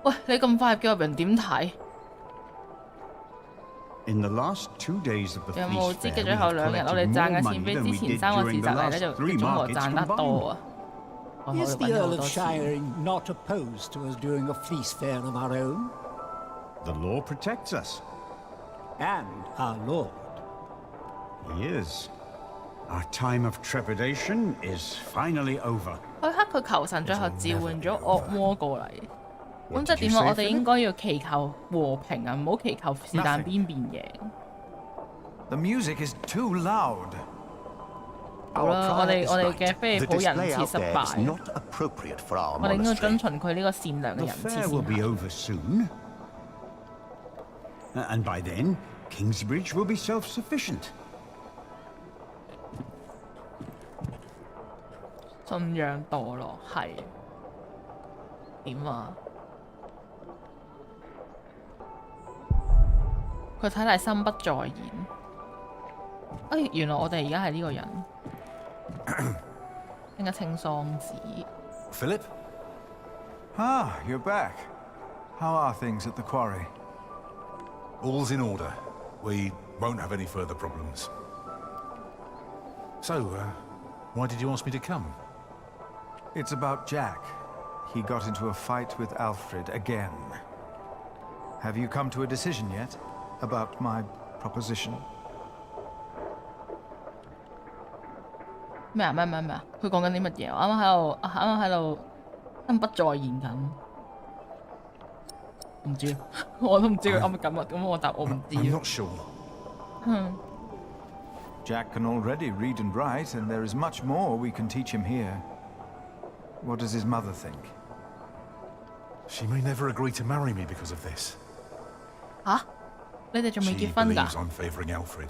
喂，你咁快叫入人點睇？羊毛節嘅最後2日，我哋賺嘅錢比之前3個市集嚟咧就中和賺得多啊！Is the Earl of Shire not opposed to us doing a fleece fair of our own? The law protects us. And our lord. He is. Our time of trepidation is finally over. 佢黑佢求神最後召喚咗惡魔過嚟，咁即係點啊？我哋應該要祈求和平啊，唔好祈求是但邊邊贏。The music is too loud. 好啦，我哋嘅菲利普人設失敗，我哋應該遵循佢呢個善良嘅人設先。And by then, Kingsbridge will be self-sufficient. 信仰墮落係點啊？佢睇嚟心不在焉。哎，原來我哋而家係呢個人。應該清桑子。Philip? Ah, you're back. How are things at the quarry? All's in order. We won't have any further problems. So, why did you ask me to come? It's about Jack. He got into a fight with Alfred again. Have you come to a decision yet about my proposition? 咩啊？佢講緊啲乜嘢？我啱啱喺度心不在焉緊。唔知，我都唔知佢啱乜緊乜，咁我答我唔知。I'm not sure. Jack can already read and write, and there is much more we can teach him here. What does his mother think? She may never agree to marry me because of this. 吓？你哋仲未結婚㗎？ She believes I'm favouring Alfred.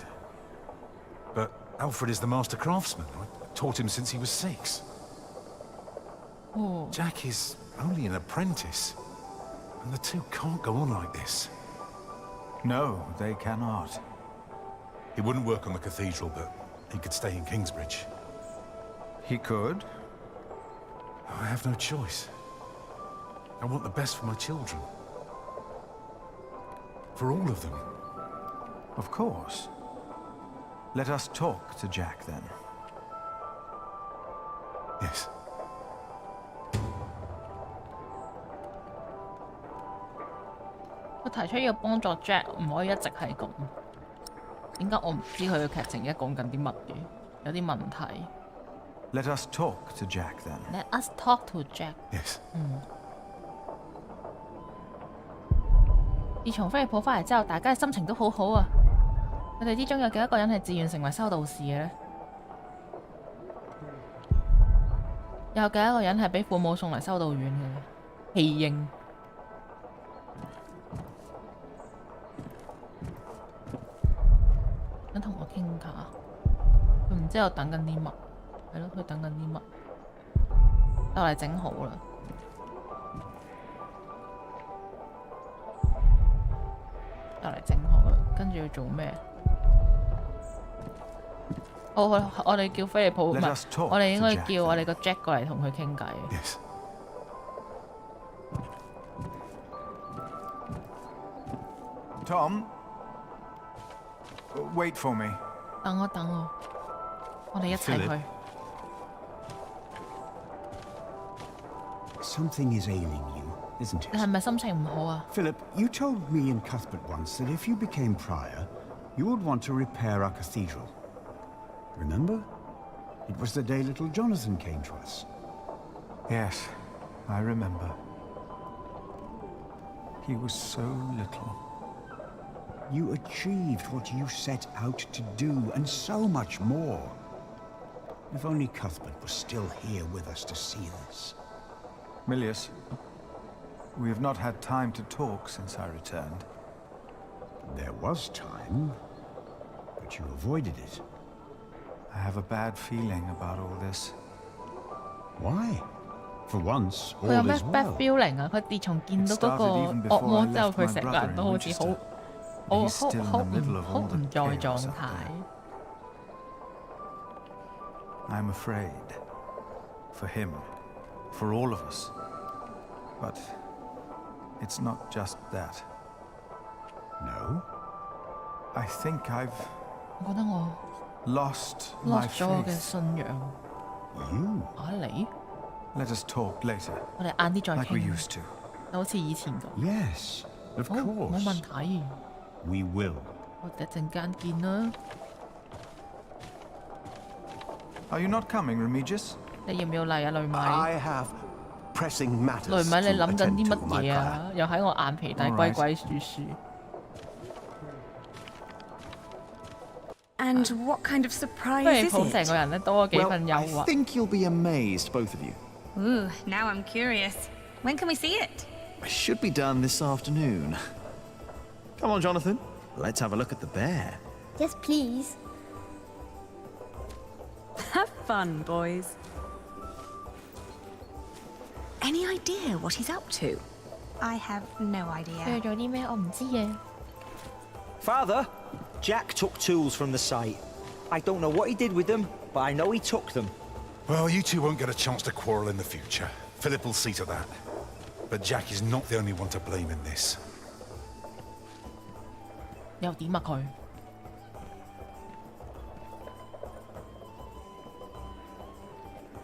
But Alfred is the master craftsman. I taught him since he was 6. Oh. Jack is only an apprentice. And the two can't go on like this. No, they cannot. He wouldn't work on the cathedral, but he could stay in Kingsbridge. He could? I have no choice. I want the best for my children. For all of them. Of course. Let us talk to Jack, then. Yes. 佢提出要幫助 Jack， 唔可以一直係咁。點解我唔知佢嘅劇情而家講緊啲乜嘢？有啲問題。Let us talk to Jack then. Let us talk to Jack. Yes. 自從菲利普翻嚟之後，大家嘅心情都好好啊。佢哋之中有幾多個人係自願成為修道士嘅呢？有幾多個人係俾父母送嚟修道院嘅？棄嬰。想同我傾下，佢唔知我等緊啲乜，係咯，佢等緊啲乜，就嚟整好啦。就嚟整好啦，跟住要做咩？我哋叫菲利普，唔係，我哋應該叫我哋個 Jack 過嚟同佢傾偈。Tom, wait for me. 等我，我哋一齊去。Something is ailing you, isn't it? 你係咪心情唔好啊 Philip, you told me and Cuthbert once that if you became prior, you would want to repair our cathedral. Remember? It was the day little Jonathan came to us. Yes, I remember. He was so little. You achieved what you set out to do, and so much more. If only Cuthbert was still here with us to see this. Milius, we have not had time to talk since I returned. There was time, but you avoided it. I have a bad feeling about all this. Why? For once, 佢有 all 咩 is bad well. feeling 啊？佢自從見到嗰個惡魔之後，佢成個人都好似好唔在狀態。I'm afraid. For him. For all of us. But it's not just that. No? I think I've 我覺得我 lost my 咗我嘅 faith. 信仰。 You? 你？ Let us talk later. 我哋晏啲再 Like we 傾， used to. 就好似以前咁。 Yes, of 好，冇 course. 問題。 We will. 我哋一陣間見啦。 Are you not coming, Remigius? 你要唔要嚟啊，雷米？ I have pressing 雷 matters 米，你 to 諗緊 attend 啲 to, 乜 my 嘢 prior. 啊？又喺我眼皮底鬼鬼祟祟。 And what kind of surprise 菲利 is 普成 it? 個人咧多咗幾份誘 I 惑。 think you'll be amazed, both of you. Ooh, now I'm curious. When can we see it? It should be done this afternoon. Come on, Jonathan. Let's have a look at the bear. Yes, please. Have fun, boys. Any idea what he's up to? I have no 佢 idea. 做啲咩？我唔知嘅。 Father, Jack took tools from the site. I don't know what he did with them, but I know he took them. Well, you two won't get a chance to quarrel in the future. Philip will see to that. But Jack is not the only one to blame in this. 又點啊佢？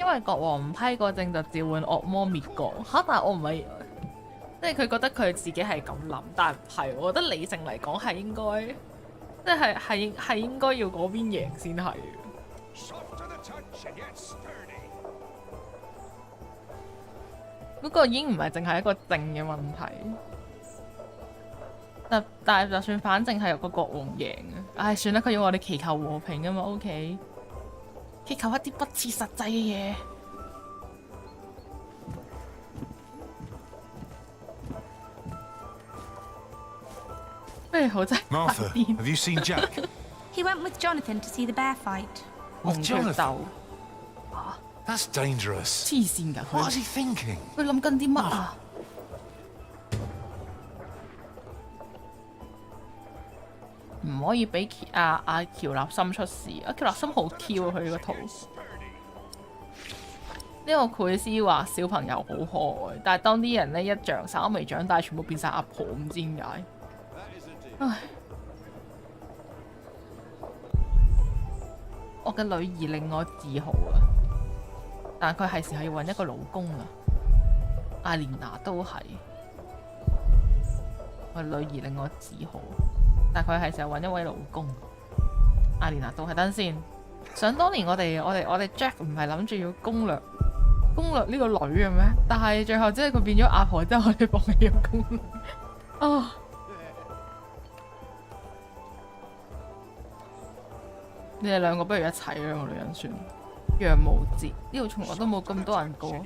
因為國王唔批個證就召喚惡魔滅國嚇，但係我唔係，即係佢覺得佢自己係咁諗，但係唔係，我覺得理性嚟講係應該，即係應該要嗰邊贏先係。嗰個已經唔係淨係一個證嘅問題。但係就算反正係有個國王贏啊，唉算啦，佢要我哋祈求和平啊嘛 ，OK， 祈求一啲不切實際嘅嘢。咩好真係 Martha, have you seen Jack? He went with Jonathan to see the bear fight. With 紅血 Jonathan? 鬥 That's dangerous. 黐線㗎， What is he thinking? 佢諗緊啲乜啊？唔可以俾阿喬納森出事。阿喬納森好 Q 啊，佢個圖。呢個繪師話小朋友好可愛，但係當啲人咧一長稍微長大，全部變晒阿婆，唔知點解。唉，我嘅女兒令我自豪啊，但佢係時候要揾一個老公啦。阿蓮娜都係，我女兒令我自豪，但佢係時候揾一位老公。阿蓮娜都係，等先。想當年我哋 Jack 唔係諗住要攻略呢個女嘅咩？但係最後即係佢變咗阿婆之後，我哋放棄咗攻略。啊！你哋兩個不如一齊兩個女人算。羊毛節呢度從來都冇咁多人過。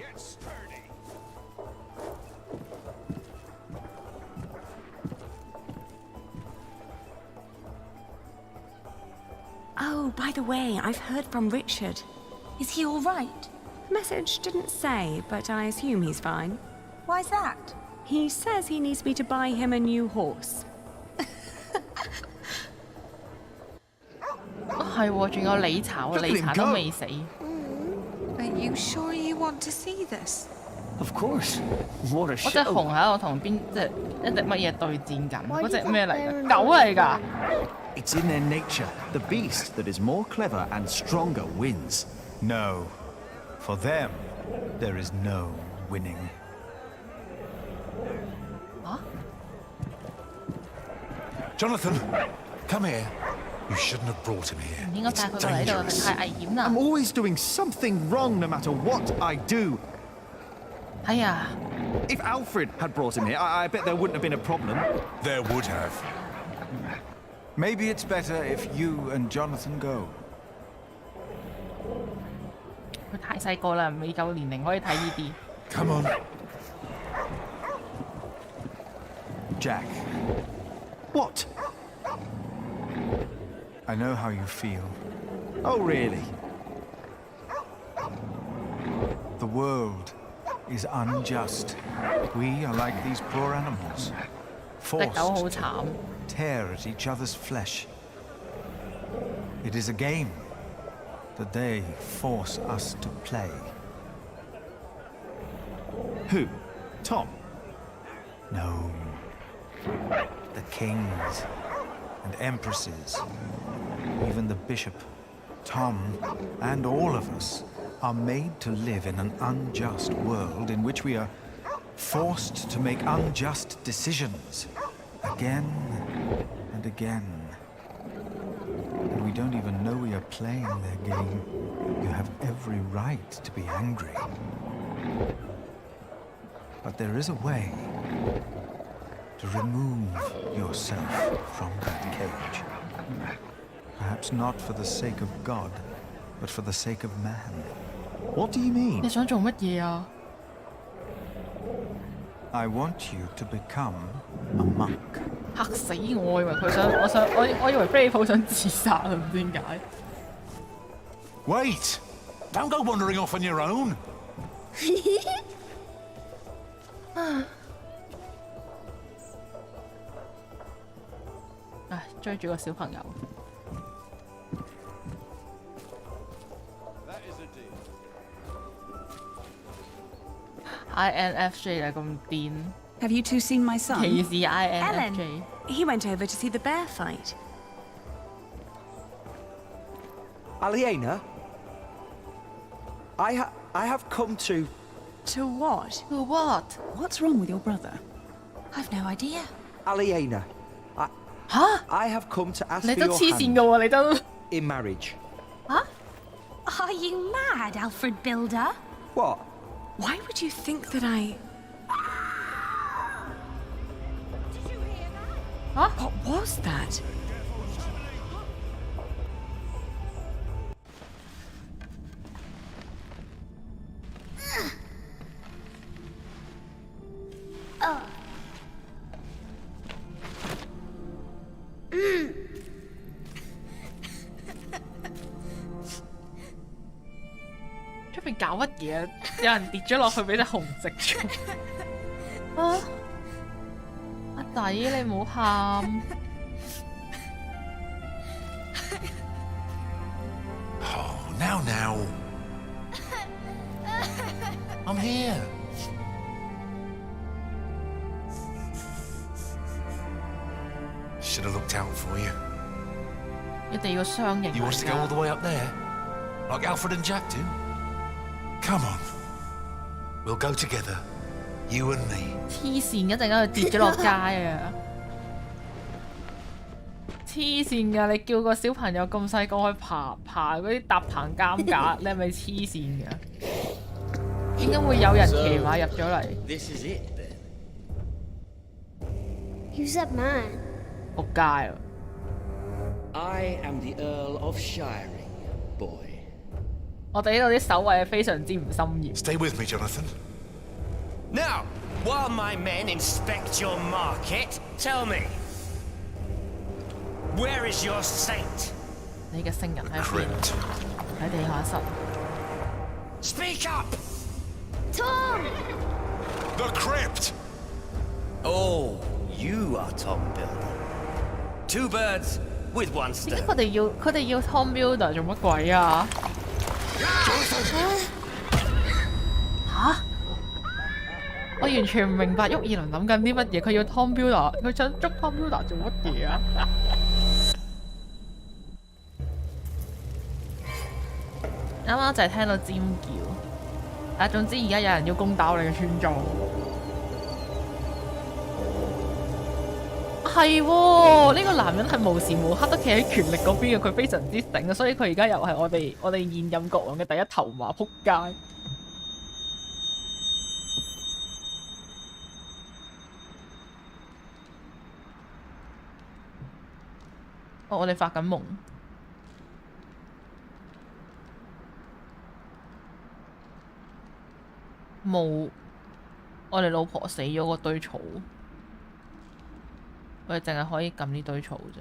Oh, by the way, I've heard from Richard. Is he all right? Message didn't say, but I assume he's fine. Why's that? He says he needs me to buy him a new horse. 係喎，仲有理查喎，理查都未死。Are you sure you want to see this? Of course. What a show. 嗰隻熊喺度同邊隻一隻乜嘢對戰緊？嗰隻咩嚟㗎？狗嚟㗎。It's in their nature. The beast that is more clever and stronger wins. No. For them, there is no winning. Huh? Jonathan, come here. You shouldn't have brought him here. 唔應該帶佢過嚟呢度，太危險啦。I'm always doing something wrong no matter what I do. 哎呀 If Alfred had brought him here, I bet there wouldn't have been a problem. There would have. Maybe it's better if you and Jonathan go. 佢太細個啦，未夠年齡可以睇呢啲。Come on. Jack. What? I know how you feel. Oh, really? The world is unjust. We are like these poor animals, forced to tear at each other's flesh. It is a game that they force us to play. Who? Tom? No. The kings and empresses, even the bishop, Tom, and all of us are made to live in an unjust world in which we are forced to make unjust decisions again and again. And we don't even know we are playing their game. You have every right to be angry. But there is a way to remove yourself from that cage. Perhaps not for the sake of God, but for the sake of man. What do you mean? 你想做乜嘢啊 I want you to become a monk. 嚇死我！我以為佢想，我以為菲利普想自殺啊，唔知點解。Wait! Don't go wandering off on your own. 唉，追住個小朋友。INFJ 啊，咁癲。Have you two seen my son? 歧視 INFJ。Ellen, he went over to see the bear fight. Aliena, I have come to... To what? To what? What's wrong with your brother? I've no idea. Aliena, I have come to ask for 你都 your 黐線㗎喎，你都。in marriage. Huh? Are you mad, Alfred Builder? What? Why would you think that I... Huh? What was that? Oh. 出邊搞乜嘢？有人跌咗落去俾隻熊食咗。啊！阿仔，你唔好喊。Oh, now. I'm here. Should have looked out for you. 一定要雙贏。 You want us to go all the way up there? Like Alfred and Jack do? Come on. We'll go together. You and me. 黐線，一陣間佢跌咗落街啊！黐線㗎！你叫個小朋友咁細個去爬嗰啲搭棚監架，你係咪黐線㗎？點解會有人騎馬入咗嚟？ This is it then. Who's that man? 仆街啊！ I am the Earl of Shiring, boy. 我哋呢度啲守衛係非常之唔心軟。Stay with me, Jonathan. Now, while my men inspect your market, tell me, where is your saint? 你嘅聖人喺邊？喺地下室。Speak up! Tom! The crypt! Oh, you are Tom Builder. Two birds with one stone. 點解佢哋要 Tom Builder 做乜鬼啊？吓？我完全唔明白沃爾倫諗緊啲乜嘢，佢要 Tom Builder， 佢想捉 Tom Builder 做乜嘢啊？啱啱就係聽到尖叫，總之而家有人要攻打我哋嘅村莊。係喎，呢個男人係無時無刻都企喺權力嗰邊嘅，佢非常之醒，所以佢而家又係我哋現任國王嘅第一頭馬，撲街！我哋發緊夢。冇，我哋老婆死咗嗰堆草，我哋淨係可以撳呢堆草啫。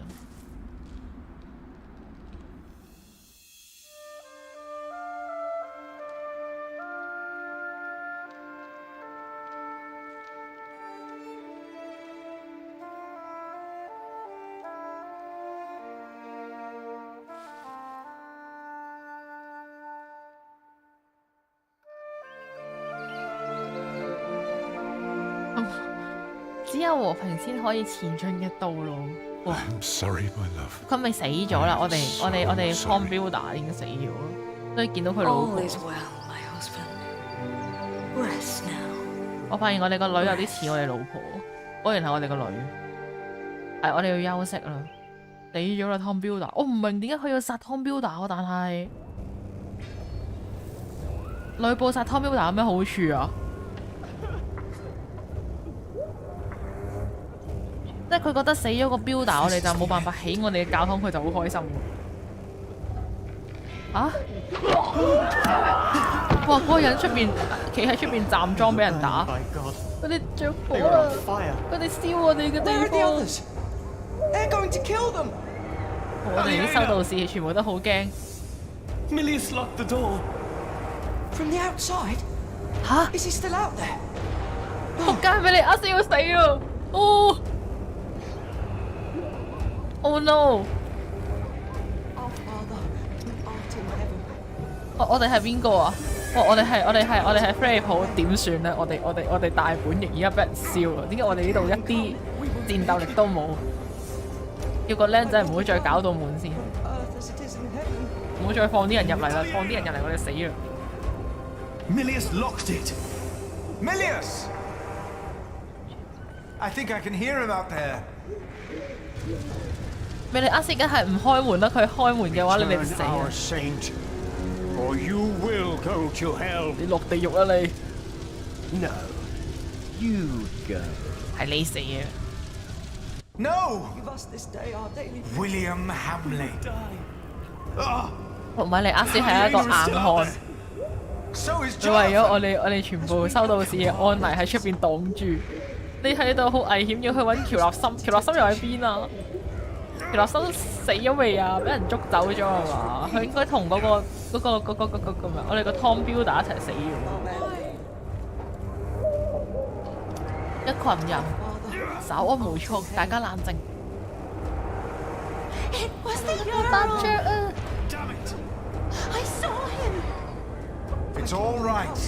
只有和平先可以前進嘅道路。哇 I'm sorry, my love. 佢咪死咗啦？我哋 Tom Builder 已經死咗，所以見到佢老婆。我發現我哋個女有啲似我哋老婆，果然係我哋個女。係我哋要休息啦，死咗啦 Tom Builder。我唔明點解佢要殺 Tom Builder，但係呂布殺 Tom Builder 有咩好處啊？即係佢覺得死咗個 builder， 我哋就冇辦法起我哋嘅教堂，佢就好開心喎。啊！哇！嗰個人出邊企喺出邊站裝俾人打，佢哋着火啦！佢哋燒我哋嘅地方。我哋啲修道士全部都好驚。Milius locked the door. From the outside? 吓 ？Is he still out there? 仆街俾你呃死要死啊！哦！ Oh no！ 我哋係邊個啊？我哋係菲利普，點算咧？我哋大本營而家俾人燒啦！點解我哋呢度一啲戰鬥力都冇？叫個僆仔唔好再搞到滿先，唔好再放啲人入嚟啦！放啲人入嚟我哋死啦 ！Milius locked it. Milius! I think I can hear him out there. 咪你啱先梗係唔開門啦！佢開門嘅話，你哋就死啦！你落地獄啦你 ！No, you go。係你死啊 ！No, William Hamley。同埋你啱先係一個硬漢，你為咗我哋全部修道士嘅安危喺出邊擋住，你喺度好危險，要去揾喬納森，喬納森又喺邊啊？ 喬納森死咗未啊？俾人捉走咗係嘛？佢應該同嗰個咩？我哋個 Tom Builder 一齊死咗。一群人稍安無躁，大家冷靜。搭著啊 I saw him. It's all right.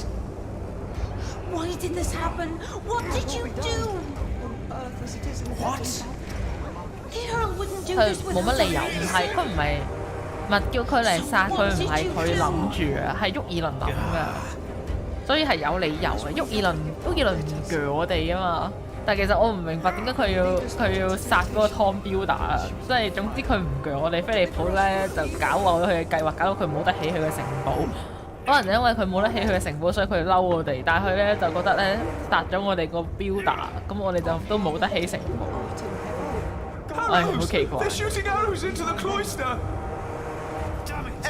Why did this happen? What did you do? What? 佢冇乜理由，唔係佢唔係咪叫佢嚟殺佢，唔係佢諗住啊，係沃爾倫諗噶，所以係有理由嘅。沃爾倫唔鋸我哋啊嘛，但係其實我唔明白點解佢要殺嗰個 Tom Builder 啊，即係總之佢唔鋸我哋，菲利普咧就搞壞咗佢嘅計劃，搞到佢冇得起佢嘅城堡。可能因為佢冇得起佢嘅城堡，所以佢嬲我哋，但係佢咧就覺得咧殺咗我哋個 Builder，咁我哋就都冇得起城堡。唉，好奇怪。They're shooting arrows into the cloister.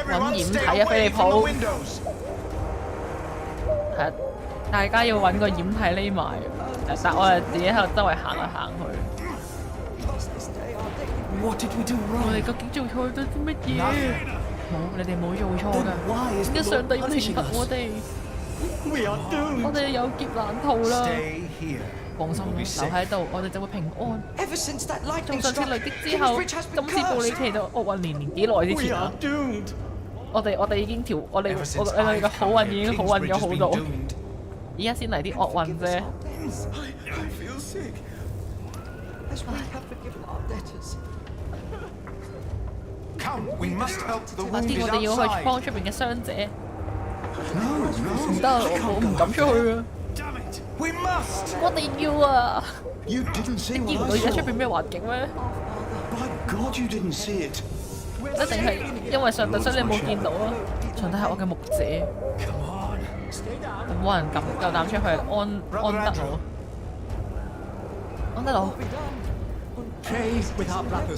揾掩體啊，飛利浦。係，大家要揾個掩體匿埋，但我哋自己喺度周圍行嚟行去。我哋究竟做錯咗啲乜嘢？冇，你哋冇做錯㗎。點解上帝要懲罰我哋？我哋有劫難逃啦！放心，留喺度，我哋就會平安。從上次雷擊之後，今次布里奇到奧運年幾耐之前啊？我哋已經我哋嘅好運已經好運咗好多，而家先嚟啲惡運啫。快啲，我哋要去幫出邊嘅傷者。唔得，我唔敢出去啊！我哋要啊！你見唔到而家出邊咩環境咩？一定係因為上帝，所以你冇見到啊！上帝係我嘅牧者，冇人夠膽出去。安德魯，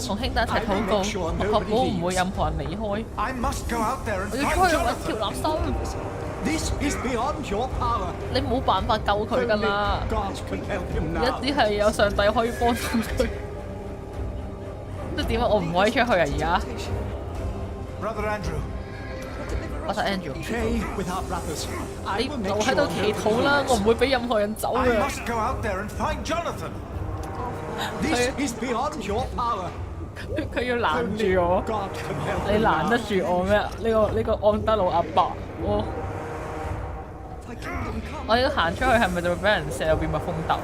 同兄弟一齊禱告，我確保唔會任何人離開。我要出去揾條垃圾。你冇辦法救佢㗎啦！而家只係有上帝可以幫到佢。即係點啊？我唔可以出去啊！而家。我係 Andrew。你留喺度祈禱啦！我唔會俾任何人走嘅。佢要攔住我，你攔得住我咩？呢個安德魯阿伯，我要行出去係咪就會俾人射入變蜜蜂竇？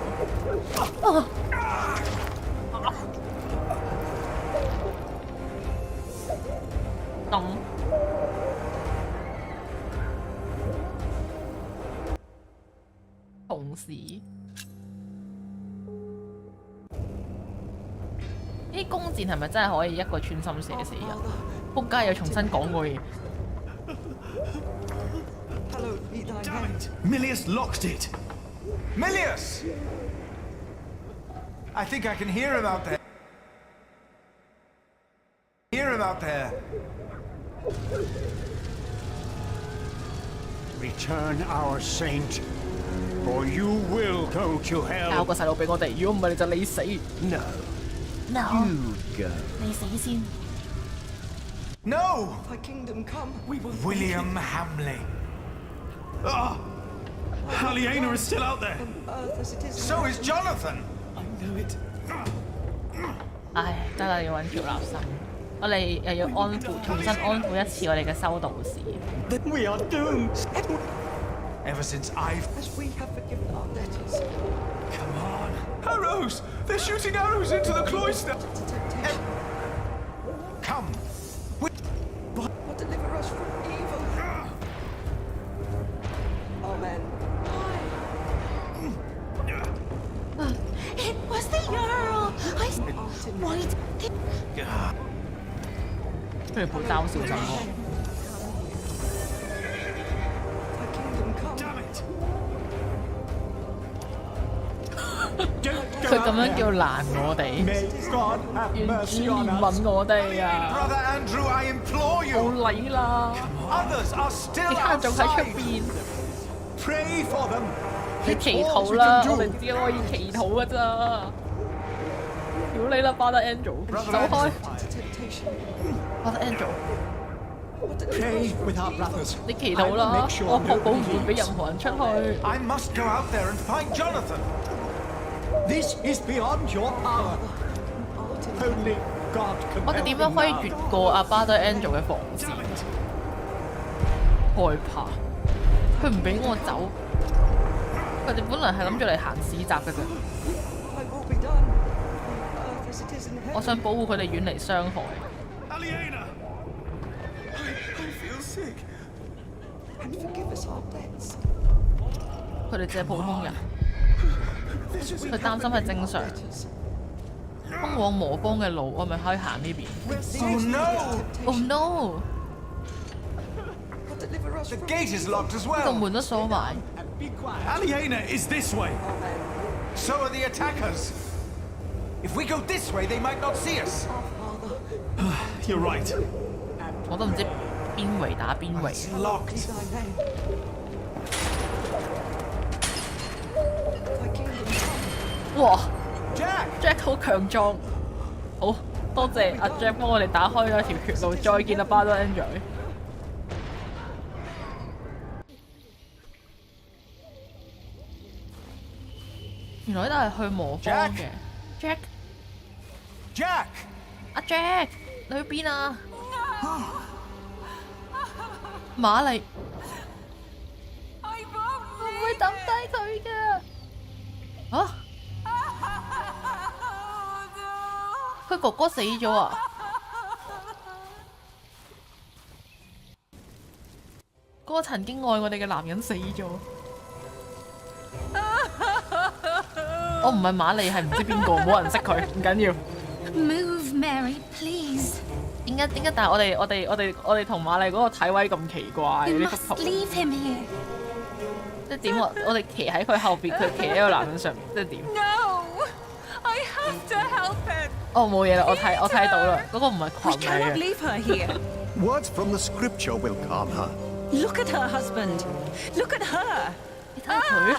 同時，呢啲弓箭係咪真係可以一個穿心射死人？仆街又重新講過嘢。Damn it! Milius locked it! Milius! I think I can hear him out there. Hear him out there. Return our saint, or you will go to hell. 教個細路俾我哋，如果唔係你就你死。No. No. You go. 你死先。No! Thy kingdom come, we will. William Hamley. Ah! Aliena is still out there. So is Jonathan. I know it. 唉，得啦，要揾條垃圾。我哋又要重新安撫一次我哋嘅修道士。We are doomed. Ever since I've. As we have forgiven our debtors. Come on. Arrows! They're shooting arrows into the cloister. Come. Deliver us from evil. Amen. It was the Earl. Why did... 佢哋好嘲笑陣我。佢咁樣叫攔我哋，願主憐憫我哋啊！冇禮啦，其他人仲喺出邊。你祈禱啦，我哋只可以祈禱㗎咋。屌你啦 ，Father Angel， 走開 ！Father Angel， 你祈禱啦，我確保唔會俾任何人出去。This is beyond your power. Only God can. 我哋點樣可以越過阿 Father Angel 嘅防線？害怕，佢唔俾我走。佢哋本來係諗住嚟行市集嘅啫。我想保護佢哋遠離傷害。Aliena! I feel sick. And forgive us our debts. 佢哋只係普通人。佢擔心係正常。通往魔邦嘅路，我咪可以行呢邊。Oh no! Oh no! The gate is locked as well. 呢個門都鎖埋。Aliena is this way. So are the attackers. If we go this way, they might not see us. You're right. 我都唔知邊圍打邊圍。Locked. 哇 ！Jack 好強壯，好多謝阿 Jack 幫我哋打開咗條血路。再見啦 ，Battle Enjoy。原來都係去磨坊嘅。Jack， 阿 Jack， 你去邊啊？瑪麗，我唔會抌低佢嘅。啊！佢哥哥死咗啊！嗰個曾經愛我哋嘅男人死咗。我唔係瑪麗，係唔知邊個，冇人識佢，唔緊要。Move, Mary, please. 點解？但係我哋同瑪麗嗰個體位咁奇怪 You 呢幅 must 圖。 leave him here. 即係點？我哋騎喺佢後邊，佢騎喺個男人上面，即係點？ No! I have to help him. 哦，冇嘢啦，我睇到啦，嗰個唔係 We 群 cannot 嚟嘅。 leave her here. Words from the scripture will calm her. Look at her husband. Look at her. 你睇下佢。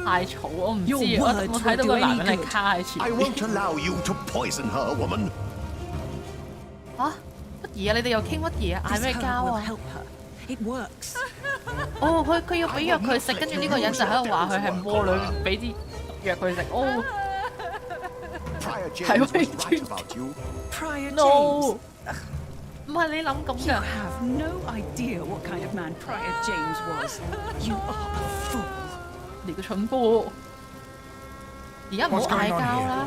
太嘈，我唔知啊！我睇到個男人係卡喺前 I 面。 won't allow you to poison her, woman. 嚇乜嘢啊？你哋又傾乜嘢啊？嗌咩交啊？ It works. 哦，佢要俾藥佢食，跟住呢個人就喺度話佢係魔女，俾啲藥佢食。哦，係喂 Prior ，no， James. 唔係你諗咁 You 㗎。 have no idea what kind of man Prior James was. You are a fool. 你個蠢貨！而家唔好嗌交啦。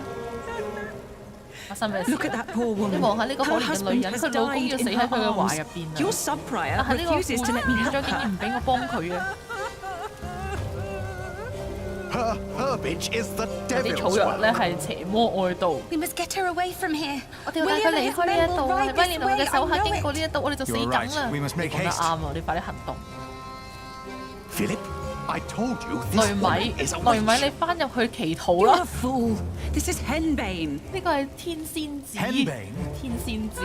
發生咩事？ Look at that poor woman. 你望下呢個可 Her 憐嘅 husband 女人， has 佢老公 died 要死 in 喺 her 佢嘅懷 arms. 入邊啊！ Your sub-prior 但係呢個 refuses to let me 院 help 長竟然 her. 唔俾我幫佢啊！ Her herbage is the 啲 devil's 草藥咧 well. 係邪魔外道。 We must get her away from here. 我哋要帶佢離開呢一度啊！係威廉同佢嘅手下經過呢一度，我哋就死梗啦！你講得啱啊！你快啲行動。 Philip, I told you 雷 this 米， woman is a 雷米， witch. 你翻入去祈禱 You're 啦 a！fool. This is henbane. 呢個係天仙子， Henbane？天仙子，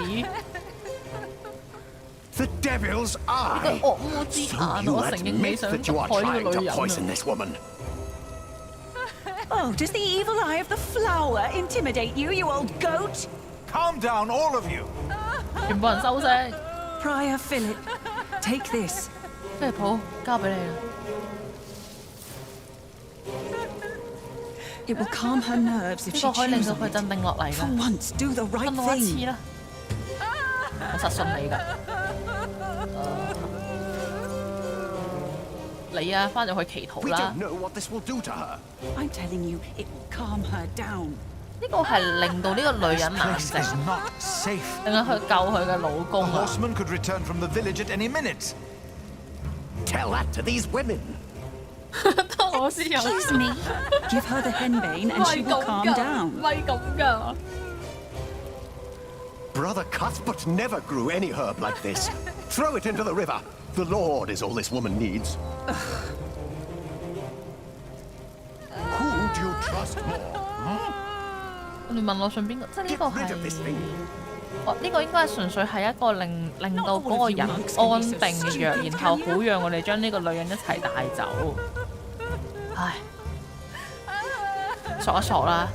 The devil's 呢 eye. 個惡魔之眼， So you 我承認你 admit 想 that you 毒 are 害呢 trying 個 to 女人 poison 啊！ this woman. Oh, does the evil eye of the flower intimidate you, you old goat? Calm down, all of you. 全部人收聲， Prior Philip, take this. 菲利普交俾你啦。 It will calm her nerves if 呢 she 個可以令 chews 到 on 佢 it. 鎮定落嚟 For 㗎。 once, do the right 信我一次 thing. 啦，我實信你㗎。你啊，翻入去祈禱 We 啦 don't。know what this will do to her. I'm telling you, it will calm her down. 呢個係令到呢個女人 This 冷 place 靜， is not safe. 令到佢救佢嘅老 A 公啊！ horseman could return from the village at any minute. Tell that to these women. 得我先有。 Excuse me. Give her the henbane 唔 and she 係 will 咁 calm 㗎， down. 唔係咁㗎。 Brother Cuthbert never grew any herb like this. Throw it into the river. The Lord is all this woman needs. Who do you trust more? 你問我信邊個？即係呢個係，呢個應該係純粹係一個令到嗰個人安定嘅藥，然後好讓我哋將呢個女人一齊帶走。唉，索一索啦，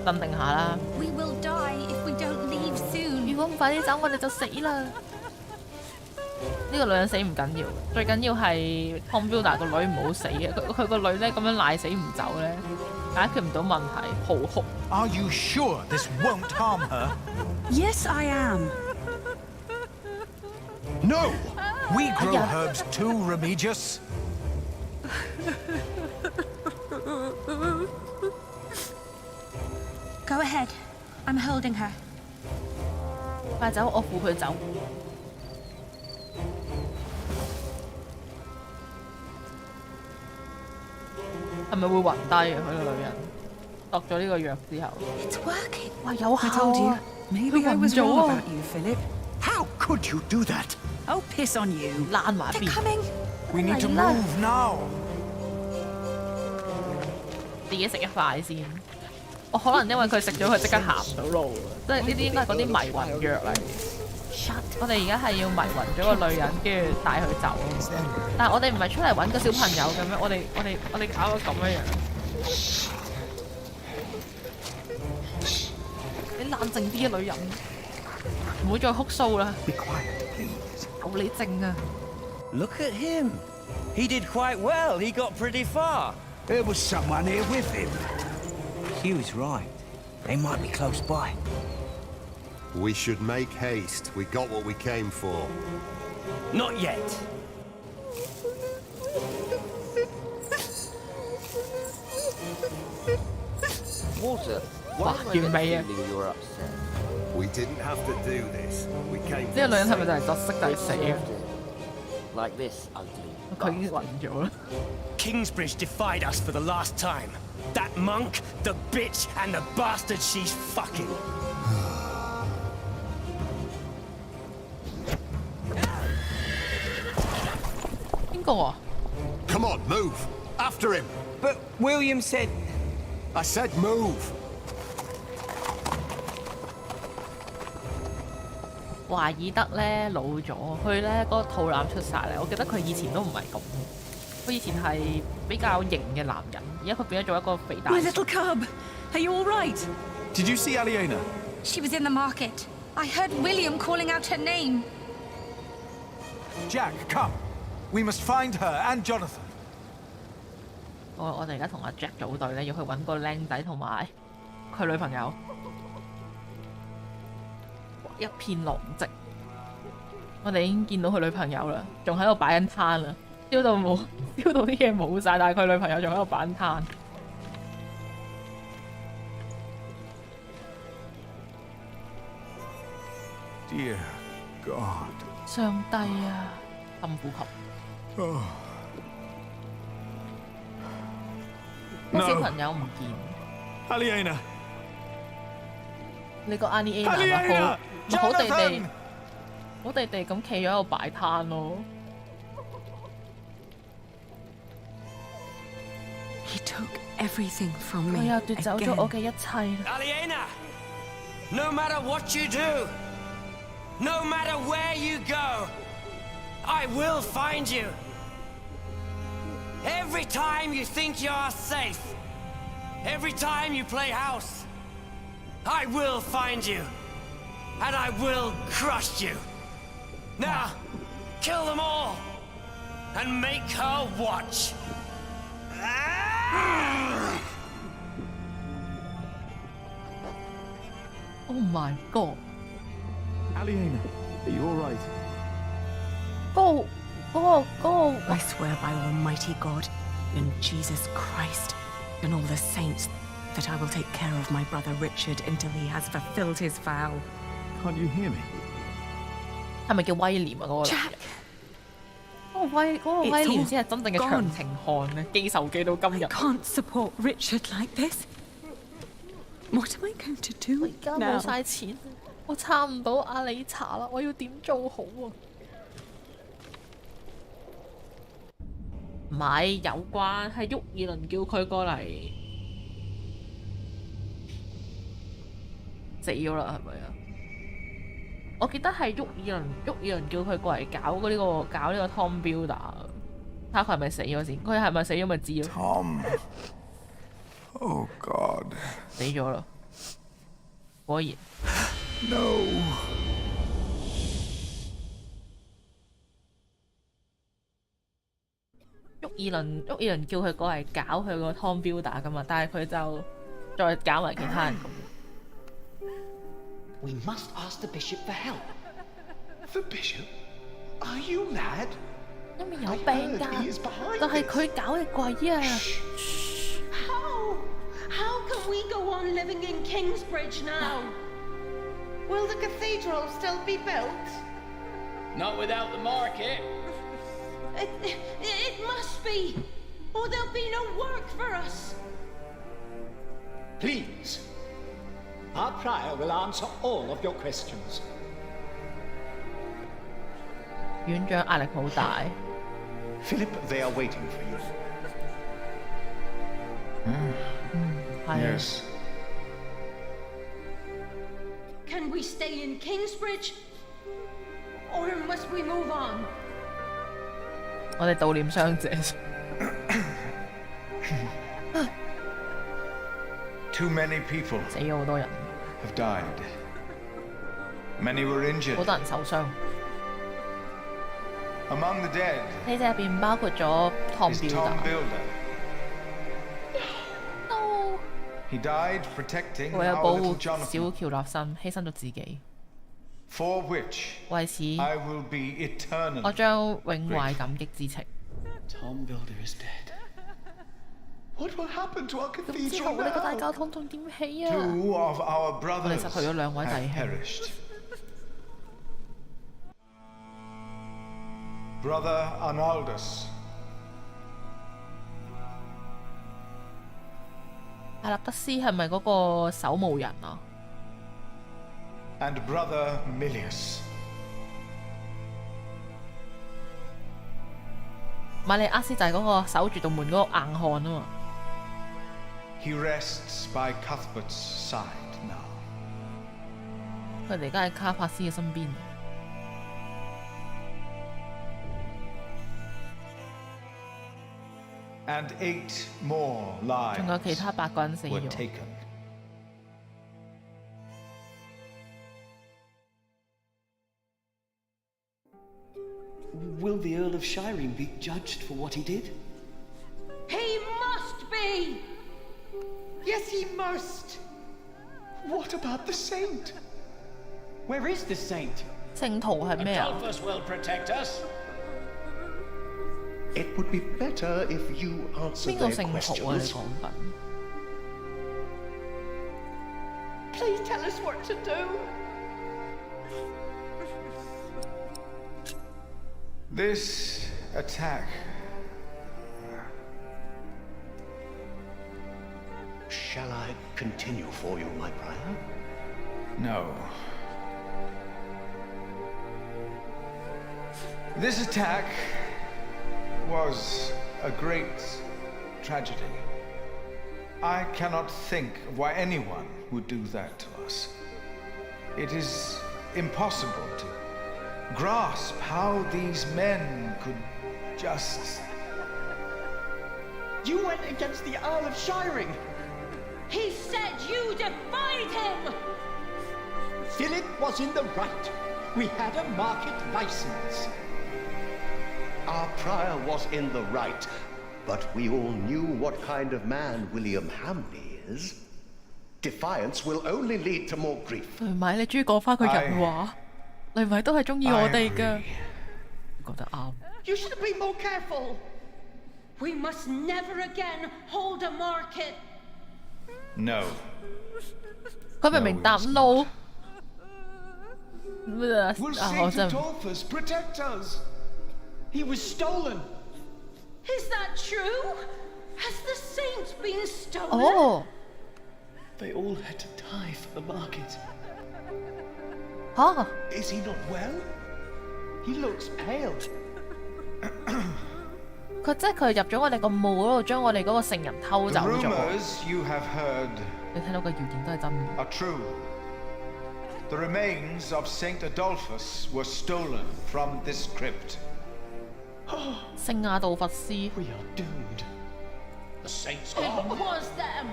鎮定下啦。 We will die if we don't leave soon. 如果唔快啲走，我哋就死啦。呢個女人死唔緊要，最緊要係 Tom Builder 個女唔好死嘅。佢個女咧咁樣賴死唔走咧，解決唔到問題，好哭。 Are you sure this won't harm her? Yes, I am. No! We grow herbs too, Remigius. Go ahead. I'm holding her. 快走，我扶佢走。係咪會暈低啊？佢個女人落咗呢個藥之後， It's working. 哇有 I 效 told you. 啊！ Maybe I was wrong about you, Philip. How could you do that? Oh, piss on you. 爛埋 They're 邊。 coming. We need to Lila. move now. 自己食一塊先。我可能因為佢食咗，佢即刻行唔到路即係呢啲應該係嗰啲迷魂藥嚟。我哋而家係要迷魂咗個女人，跟住帶佢走啊嘛。但係我哋唔係出嚟揾個小朋友嘅咩？我哋搞到咁樣。你冷靜啲啊，女人，唔好再哭訴啦。求你靜啊 Look at him. He did quite well. He got pretty far. There was someone here with him. Hugh's right. They might be close by. We should make haste. We got what we came for. Not yet. Walter, why am I getting feeling you're upset? We didn't have to do this. We came. 呢個女人係咪就係作色就係死啊 ？Like this, ugly. 佢已經暈咗啦。Kingsbridge defied us for the last time. That monk, the bitch, and the bastard she's fucking. 邊個啊 Come on, move! After him! But William said... I said move! 華爾德咧老咗，佢咧嗰個肚腩出晒嚟。我記得佢以前都唔係咁，佢以前係比較型嘅男人，而家佢變咗做一個肥大。My little cub, are you all right? Did you see Aliena? She was in the market. I heard William calling out her name. Jack, come. We must find her and Jonathan. 我哋而家同阿 Jack 組隊咧，要去揾個靚仔同埋佢女朋友。一片狼藉，我哋已經見到佢女朋友啦，仲喺度擺緊攤啦，燒到啲嘢冇晒，但係佢女朋友仲喺度擺緊攤。Dear God！ 上帝啊，深呼吸。個小朋友唔見。Aliena！ 你個 Aliena 好地咁企咗喺度擺攤咯。He took everything from me. 佢又奪走咗我嘅一切。Aliena, no matter what you do, no matter where you go, I will find you. Every time you think you're safe, every time you play house, I will find you, and I will crush you. Now, kill them all, and make her watch. Oh my God! Aliena, are you all right? Go! I swear by Almighty God, and Jesus Christ, and all the saints, that I will take care of my brother Richard until he has fulfilled his vow. Can't you hear me? 係咪叫威廉啊？嗰個男人？嗰個威廉先係真正嘅長情漢咧，記仇記到今日。I can't support Richard like this. What am I going to do 而家冇晒錢，我撐唔到阿里查啦，我要點做好啊？唔係有關，係沃爾倫叫佢過嚟，死咗啦，係咪啊？我記得係沃爾倫叫佢過嚟搞呢個 Tom Builder， 睇下佢係咪死咗先。佢係咪死咗咪知咯。Tom，Oh God， 死咗啦，果然。No。沃爾倫叫佢過嚟搞佢個 Tom Builder 噶嘛，但係佢就再搞埋其他人咁。We must ask the bishop for help. The bishop? Are you mad? 因為有病㗎，就係佢搞嘅鬼啊 How can we go on living in Kingsbridge now? Will the cathedral still be built? Not without the market. It must be, or there'll be no work for us. Please. Our prior will answer all of your questions. 院長壓力好大。Philip, they are waiting for you. Yes. Can we stay in Kingsbridge? Or must we move on? 我哋悼念傷者。Too many people 死咗好多人。have died. Many were injured. 好多人受傷。Among the dead 呢隻入邊包括咗 Tom is Tom Builder. He died protecting 為咗 our 保 little 護小 Jonathan, 喬納森，犧牲咗自己。 for which 為此， I will be 我 eternally 將永懷感激之情。 Tom Builder is dead. What will happen to our 咁之 cathedral 後我哋個大 now? 教堂仲點起啊？ Two of our 我哋 brothers 失去咗兩位弟 have 兄。 perished. Brother Arnaldus, 阿納德斯係咪嗰個守墓人啊？ and Brother Milius. 馬利亞斯就係嗰個守住道門嗰個硬漢啊嘛。 He rests by Cuthbert's side now. 佢哋而家喺卡帕斯嘅身邊。 And 8 more lives 仲有其他8個人死 were 咗。 taken. Will the Earl of Shiring be judged for what he did? He must be! Yes, he must. What about the saint? Where is the saint? 聖徒係咩啊？ Adolphus will protect us. It would be better if you answer 邊個 their 聖徒啊？你 questions. 講緊？ Please tell us what to do. This attack Shall I continue for you, my prior? No. This attack was a great tragedy. I cannot think of why anyone would do that to us. It is impossible to grasp how these men could just... You went against the Earl of Shiring! He said you defied him! Philip was in the right. We had a market license. Our prior was in the right, but we all knew what kind of man William Hamley is. Defiance will only lead to more grief. 唔係你中意講翻佢人話，你唔係都係中意我哋㗎？覺得啱。 You should be more careful. We must never again hold a market. No. 佢明明答 no。 Will 啊！我 Saint 真 Adolphus protect us? He was stolen. Is that true? Has the saint been stolen? 哦 They all had to die for the market. 嚇！ Is he not well? He looks pale. 佢即係佢入咗我哋個墓嗰度，將我哋嗰個聖人偷 The 走咗。 rumors you have heard 你睇到個謠言都係真嘅。 are true. The remains of Saint Adolphus were stolen from this crypt. 聖亞道佛斯。 We are doomed. The saints It gone. was them.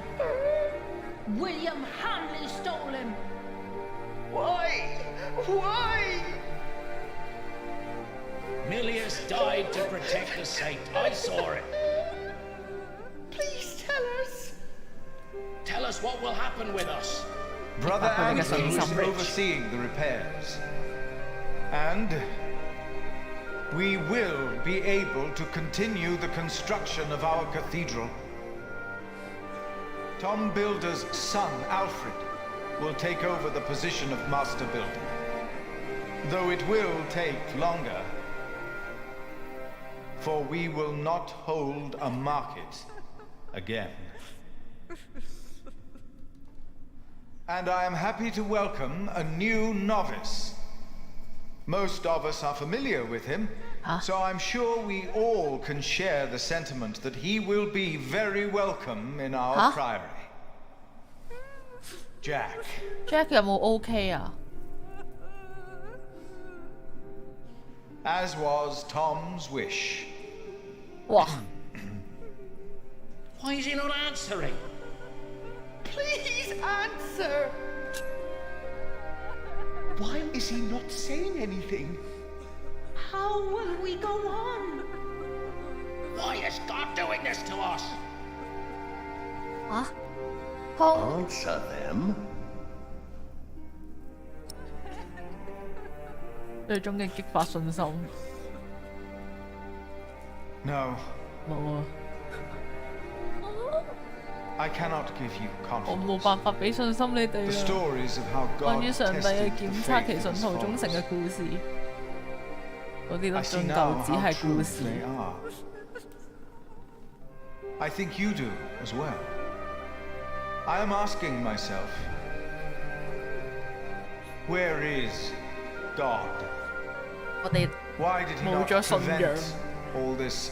William Hamley stole him. Why? Why? Milius died to protect the saint. I saw it. Please tell us. Tell us what will happen with us. Brother Papa Andrew naging is something. overseeing the repairs. And we will be able to continue the construction of our cathedral. Tom Builder's son, Alfred, will take over the position of Master Builder. Though it will take longer, for we will not hold a market again. And I am happy to welcome a new novice. Most of us are familiar with him, so I'm sure we all can share the sentiment that he will be very welcome in our priory. Jack 有冇 OK 啊 As was Tom's wish. 哇 Why is he not answering? Please answer! Why is he not saying anything? How will we go on? Why is God doing this to us? 啊 Answer them. 最終嘅激發信心 No. 冇啊 I cannot give you 我 confidence. 冇辦法俾信心你哋 The 啊 stories of how 關 God 於上帝嘅 tested the 檢測 faith 其 of 信 his 徒忠誠 followers. 嘅故事，嗰啲都 I see 終 now 究只 how 係 true 故事。 they are. I think you do as well. I am asking myself, where is God? 我哋 Why did he 冇 not 咗信仰。 prevent all this?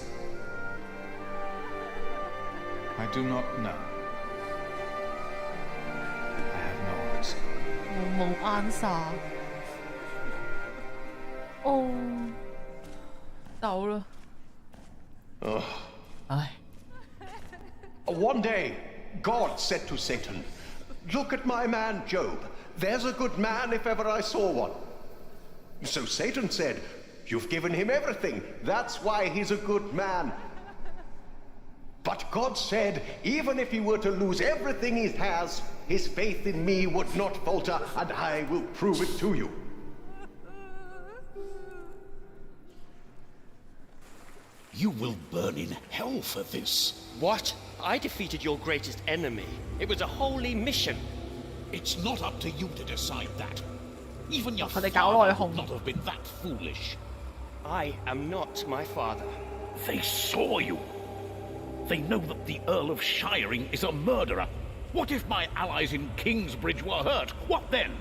I do not know. I have no answer. 我冇 answer。哦，走啦。 Ugh. 唉。 One day, God said to Satan, "Look at my man Job. There's a good man if ever I saw one." So Satan said, "You've given him everything. That's why he's a good man." But God said, even if he were to lose everything he has, his faith in me would not falter, and I will prove it to you. You will burn in hell for this. What? I defeated your greatest enemy. It was a holy mission. It's not up to you to decide that. Even your 佢哋搞內 father 訌 would not have been that foolish. I am not my father. They saw you. They know that the Earl of Shiring is a murderer. What if my allies in Kingsbridge were hurt? What then?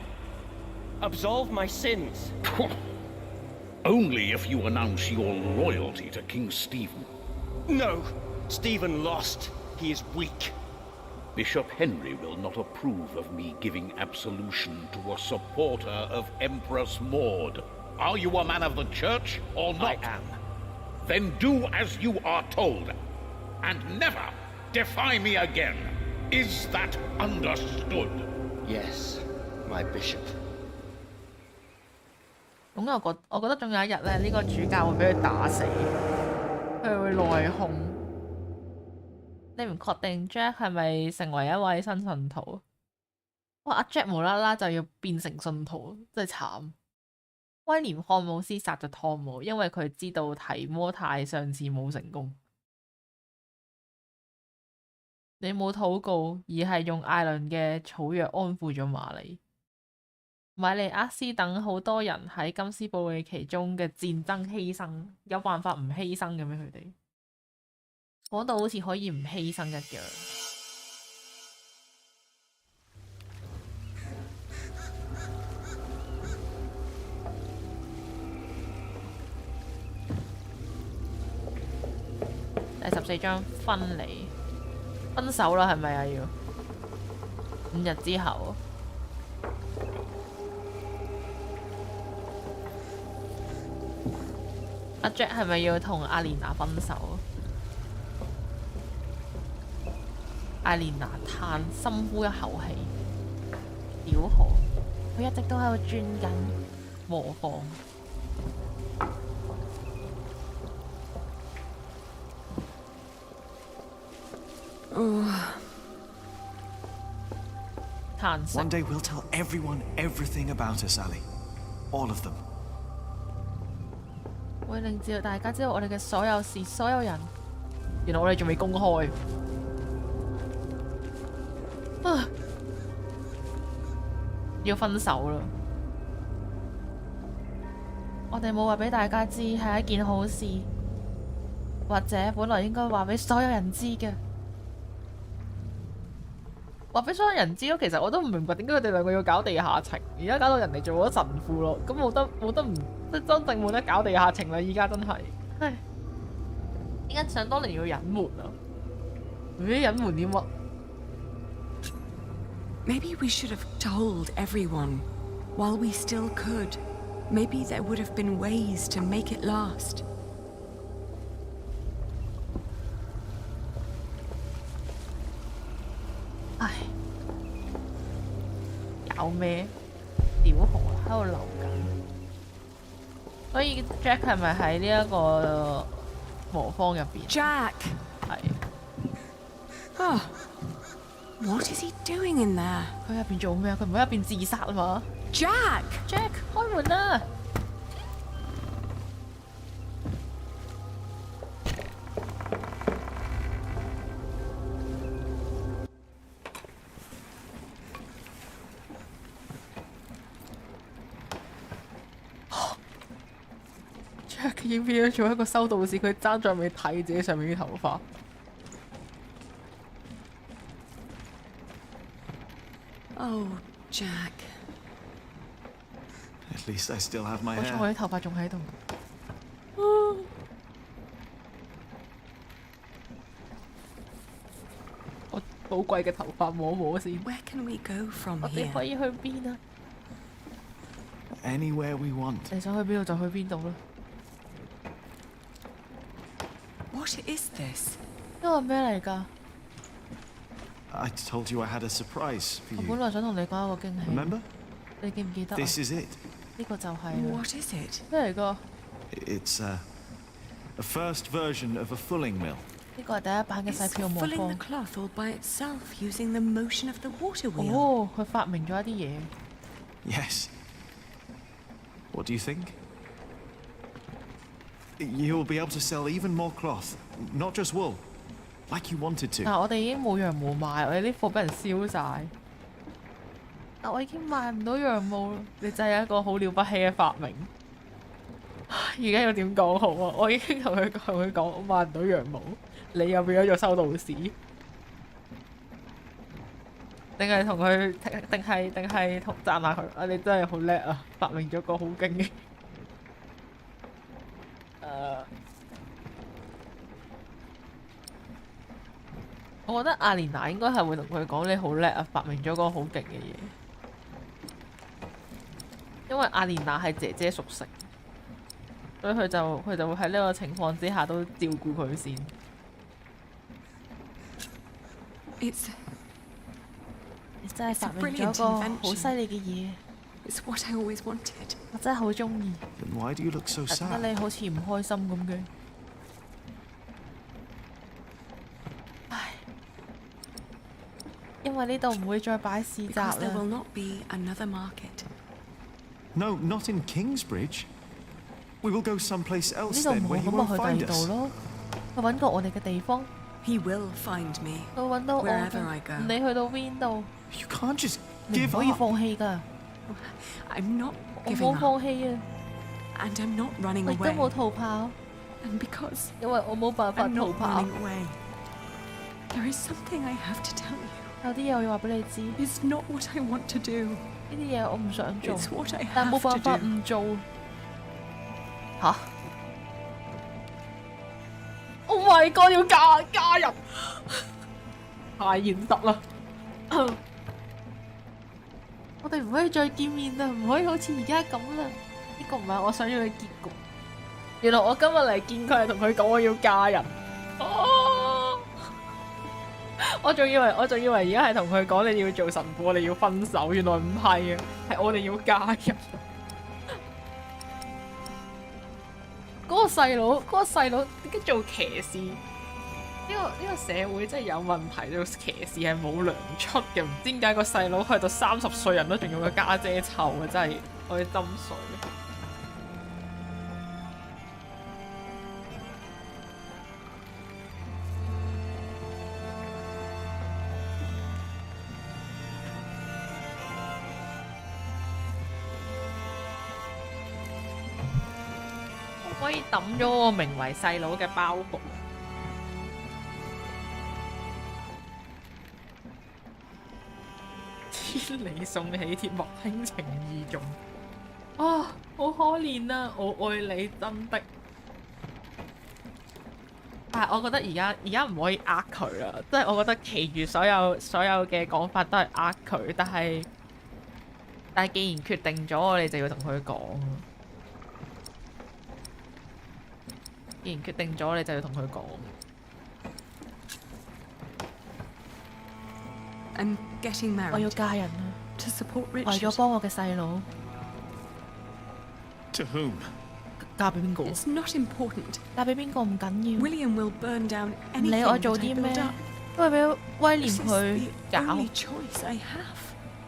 Absolve my sins. Only if you announce your loyalty to King Stephen. No! Stephen lost. He is weak. Bishop Henry will not approve of me giving absolution to a supporter of Empress Maud. Are you a man of the church or not? I am. Then do as you are told. And never defy me again. Is that understood? Yes, my bishop. 咁我覺得總有一日咧，呢個主教會俾佢打死，佢會內訌。你唔確定 Jack 係咪成為一位新信徒？哇！阿 Jack 無啦啦就要變成信徒，真係慘。威廉漢姆斯殺咗湯姆，因為佢知道提摩太上次冇成功。你冇禱告，而係用艾倫嘅草藥安撫咗瑪麗。米利厄斯等好多人喺金斯堡嘅其中嘅戰爭犧牲，有辦法唔犧牲嘅咩？佢哋講到好似可以唔犧牲一樣。第14章分離，分手啦，係咪啊？要5日之後。阿 Jack 係咪要同阿蓮娜分手？阿蓮娜嘆，深呼一口氣。屌河，佢一直都喺度轉緊，模仿。嘆息。 One day we'll tell everyone everything about us, Sally. All of them. 會令大家知道我哋嘅所有事、所有人。原來我哋仲未公開。要分手啦！我哋冇話俾大家知係一件好事，或者本來應該話俾所有人知嘅。話俾所有人知咯，其實我都唔明白點解佢哋兩個要搞地下情，而家搞到人哋做咗神父咯，咁冇得唔即係真正冇得搞地下情啦！而家真係，唉，點解想當年要隱瞞啊？唔知隱瞞啲乜？ Maybe we should have told everyone while we still could. Maybe there would have been ways to make it last. 唉，有咩？屌紅啊，喺度流緊。所以 Jack 係咪喺呢一個磨坊入邊 ？Jack 係。啊 What is he doing in there？ 佢入邊做咩啊？佢唔喺入邊自殺啊嘛 ？Jack 開門啦！Jack 已經變咗做一個修道士，佢爭在未睇自己上面啲頭髮。Oh, Jack. At least I still have my 好彩 hair. 我啲頭髮仲喺度。我寶貴嘅頭髮摸摸先。Where can we go from 我哋 here? 可以去邊啊？ Anywhere we want. 你想去邊度就去邊度啦。What is this? 呢個係咩嚟㗎？ I told you I had a surprise for 我 you. 本來想同你講一個驚喜。 Remember? 你記唔記得啊？ This is it. 呢個就係啦。 What is it? 咩嚟㗎？ It's a first version of a fulling mill. 呢個係第一版嘅 It's 細票磨 filling 坊 the。cloth all by itself using the motion of the water wheel. 哦，佢發明咗一啲嘢。Yes. What do you think? You'll be able to sell even more cloth, not just wool, like you wanted to. 但我哋已經冇羊毛賣，我哋啲貨俾人燒晒。但我已經賣唔到羊毛啦，你真係一個好了不起嘅發明。而家要點講好啊？我已經同佢講，我賣唔到羊毛，你又變咗做修道士，定係同佢定係同讚下佢啊！你真係好叻啊！發明咗個好勁嘅。我覺得阿蓮娜應該係會同佢講你好叻啊！發明咗個好勁嘅嘢，因為阿蓮娜係姐姐屬性，所以佢就會喺呢個情況之下都照顧佢先。你真係發明咗個好犀利嘅嘢。It's what I always wanted. 我真係好中意。 Then why do you look so 點 sad? 解你好似唔開心咁嘅？唉，因為呢度唔會再擺市集 Because there will 啦。 not be another market. No, not in Kingsbridge. We will go someplace 呢 else 度 then 唔好 where he 咁，咪 won't 去第 find 二度 us. 咯。去揾個我哋嘅地方。 He will find me. 去揾到我 Wherever I go. 你去到邊度？ You can't just 你唔 give 可以 up. 放棄㗎。 I'm not 我 giving 冇 up. 放棄啊！ And I'm not running 我亦都冇 away. 逃跑， And because 因為我冇辦法 I'm 逃 not 跑。 running away, there is something I have to tell you. 有啲嘢我要話俾你知，呢 It's not what I want to do. 啲嘢我唔想做 It's，what I 但冇 have 辦 to 法 do. 唔做。吓 ！Oh my god！要加入，太現實啦！我哋唔可以再見面啦，唔可以好似而家咁啦。呢個唔係我想要嘅結局。原來我今日嚟見佢係同佢講我要嫁人。哦！我仲以為而家係同佢講你要做神父，我哋要分手。原來唔係啊，係我哋要嫁人。嗰個細佬點解做騎士？呢個社會真係有問題，做騎士係冇糧出嘅。唔知點解個細佬去到30歲人都仲要個家姐湊啊！真係我要斟水。可以抌咗個名為細佬嘅包袱。天理送喜帖莫輕情意重。啊，好可憐啊！我愛你真的。但係我覺得而家唔可以呃佢啦，即係我覺得其餘所有嘅講法都係呃佢，但係既然決定咗，我哋就要同佢講。既然決定咗，你就要同佢講。I'm getting married. 我要嫁人啦 To support Richard. 為咗幫我嘅細佬。To whom? 嫁俾邊個 It's not important. 嫁俾邊個唔緊要。 William will burn down 唔 anything 理我 that 做 I 啲 build 咩 up. 都係俾威廉 This is 去 the 搞。 only choice I have.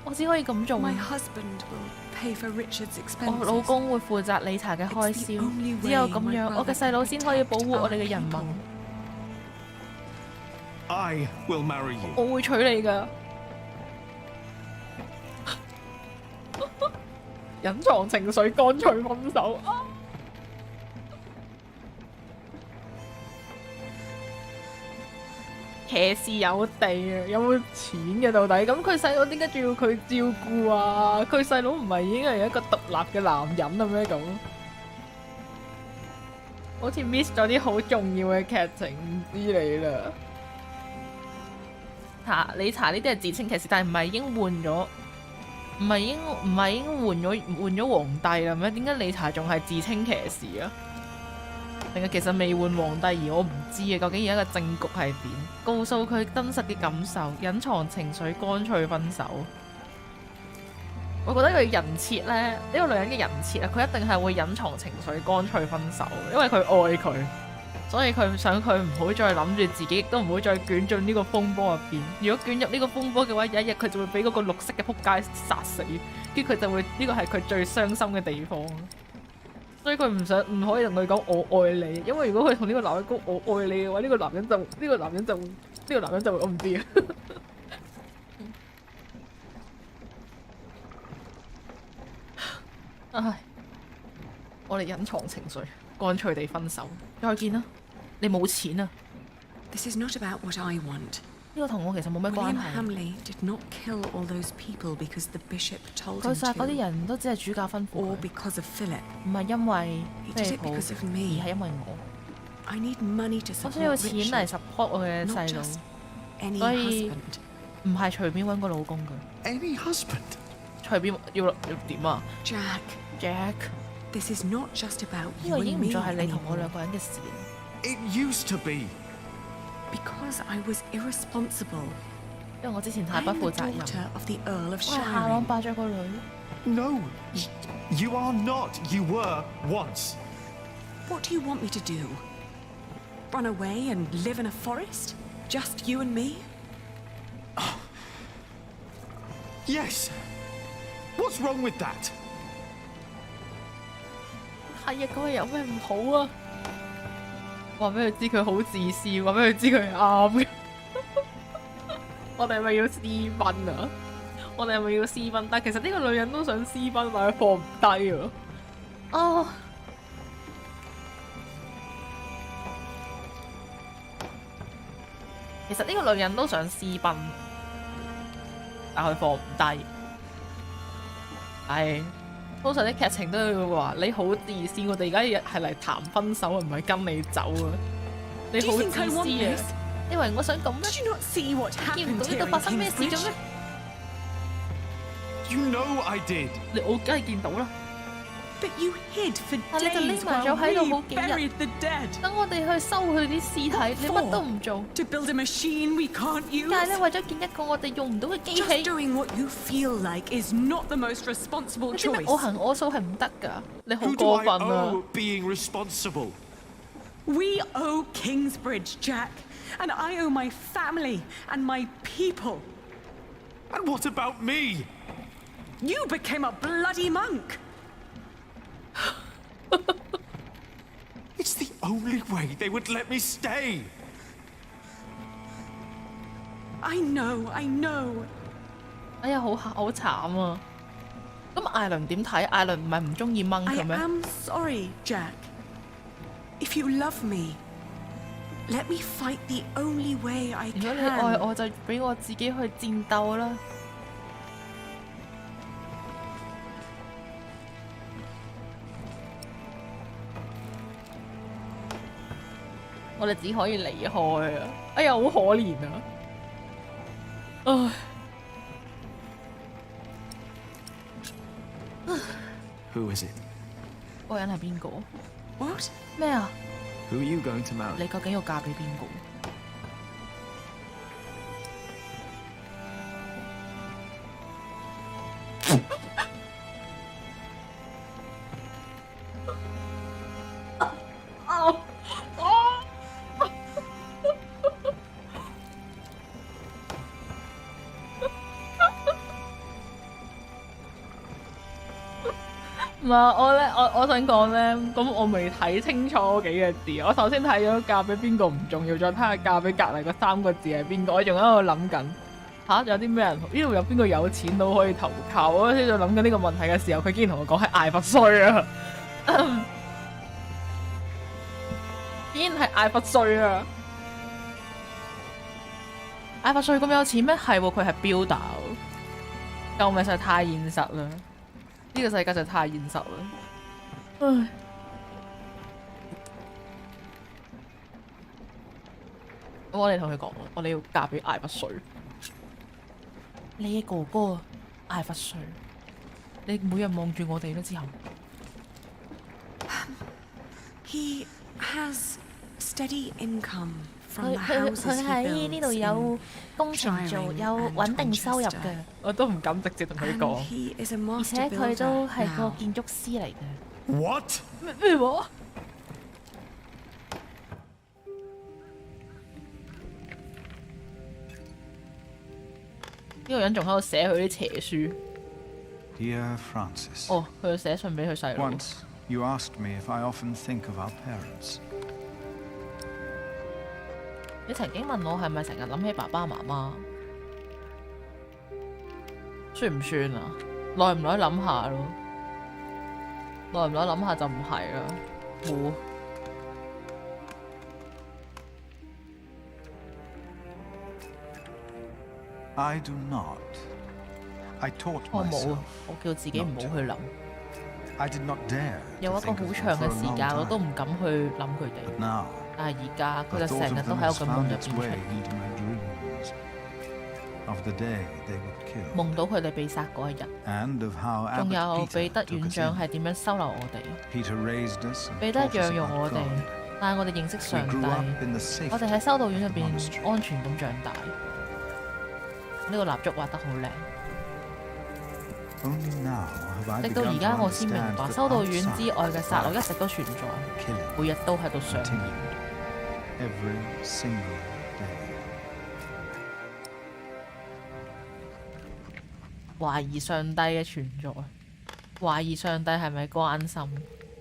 我只可以咁做。 My husband will pay for Richard's 我老 expenses. 公會負責理查嘅開銷，只有咁樣，我嘅細佬先可以保護我哋嘅人民。I will marry you. 我會娶你㗎。隱藏情緒，乾脆分手。騎士有地啊，有冇錢嘅到底？咁佢細佬點解仲要佢照顧啊？佢細佬唔係已經係一個獨立嘅男人啦咩咁？好似 miss 咗啲好重要嘅劇情，唔知你啦。你查呢啲係自稱騎士，但係唔係已經換咗？唔係已經換咗皇帝啦咩？點解理查仲係自稱騎士啊？定係其實未換皇帝而我唔知啊？究竟而家嘅政局係點？告訴佢真實嘅感受，隱藏情緒，乾脆分手。我覺得佢人設咧，呢個女人嘅人設啊，佢一定係會隱藏情緒，乾脆分手，因為佢愛佢，所以佢想佢唔好再諗住自己，亦都唔好再捲進呢個風波入邊。如果捲入呢個風波嘅話，有一日佢就會俾嗰個綠色嘅仆街殺死，跟住佢就會呢個係佢最傷心嘅地方。所以佢唔可以同佢講我愛你，因為如果佢同呢個男人講我愛你嘅話，呢個男人就會我唔知啊。唉，我哋隱藏情緒，乾脆地分手，再見啦。你冇錢啊！ This is not about what I want. 呢個同我其實冇咩關 William 係。 Hamley did not kill all those people because the bishop told 佢 him 殺嗰啲 to, 人都只係主教吩咐 or 佢， because of Philip. 唔係因為 He 菲 did 利 it 普， because of 而 me. 係因為我。 I need money to 我需要 support 錢嚟 Richard, support 我嘅 not 細佬， just any 所以 husband. 唔係隨便揾個老公嘅。 Any husband? 隨便要點啊 Jack, ？This is not just about 呢 you 個已 and 經唔 me 再係你同我 anymore. 兩個人嘅事。 It used to be. Because I was irresponsible. 因為我之前太不 I'm 負 the 責任。 daughter of the Earl of 我係夏朗 Shire. 伯爵個女。 No, you are not. You were once. What do you want me to do? Run away and live in a forest? Just you and me? Yes. What's wrong with that? 係啊，嗰個有咩唔好啊？話俾佢知佢好自私，話俾佢知佢係啱嘅。我哋係咪要私奔啊？我哋係咪要私奔？但係其實呢個女人都想私奔，但係放唔低啊！哦，其實呢個女人都想私奔，但佢放唔低。係，通常啲劇情都會話你好自私，我哋而家係嚟談分手，唔係跟你走啊！你好自私啊！因為我想咁咩？見唔到呢度發生咩事嘅咩？ You know I did. 我梗係見到啦。 But you hid for 但你就 days 匿埋 while 咗喺度 we 好幾 buried 日， the dead. 等我哋去收佢啲屍體，你乜都唔做。 To build a machine we can't use. 但係咧，為咗建一個我哋用唔到嘅機器， Just doing what you feel like is not the most responsible 你知咩？ choice. 我行我素係唔得㗎，你好 Who do 過 I 分啊！ owe being responsible? We owe Kingsbridge, Jack. And I owe my family and my people. And what about me? You became a bloody monk. It's the only way they would let me stay. I know. 哎呀，好慘啊！咁艾倫點睇？艾倫唔係唔中意掹 I 佢咩？ am sorry, Jack. If you love me, let me fight the only way I 如果你愛 can. 我，就俾我自己去戰鬥啦。我我哋只可以離開啊！哎呀，好可憐啊！唉。Who is it? 嗰個人係邊個 What? 咩啊？ Who are you going to marry? 你究竟要嫁俾邊個？唔係我想講咧，咁我未睇清楚嗰幾個字。我首先睇咗嫁俾邊個唔重要，再睇下嫁俾隔離嗰3個字係邊個。我仲喺度諗緊有啲咩人？呢度有邊個有錢佬可以投靠？我喺度諗緊呢個問題嘅時候，佢竟然同我講係艾佛瑞啊！竟然係艾佛瑞啊！艾佛瑞咁有錢咩？係喎，佢係 builder。救命！實在太現實啦！呢個世界就太現實啦，唉！我哋同佢講，我哋要嫁俾艾佛瑞。你嘅哥哥艾佛瑞，你每日望住我哋都之後。He has steady income 佢喺呢度有工程做，有穩定收入嘅。我都唔敢直接同佢講。而且佢都係個建築師嚟嘅。What？ 咩話？呢個人仲喺度寫佢啲邪書。Dear Francis。哦，佢要寫信俾佢細佬。Once you asked me if I often think of our parents。你曾經問我係咪成日諗起爸爸媽媽，算唔算啊？耐唔耐諗下咯，耐唔耐諗下就唔係啦，冇。I do not. I taught myself. 我冇，我叫自己唔好去諗。I did not dare. 有一個好長嘅時間，我都唔敢去諗佢哋。但係而家佢就成日都喺我嘅夢入邊出現，夢到佢哋被殺嗰一日，仲有彼得院長係點樣收留我哋，彼得養育我哋，帶我哋認識上帝，我哋喺修道院入邊安全咁長大。呢個蠟燭畫得好靚。直到而家我先明白，修道院之外嘅殺戮一直都存在，每日都喺度上演。懷疑上帝嘅存在，懷疑上帝係咪關心？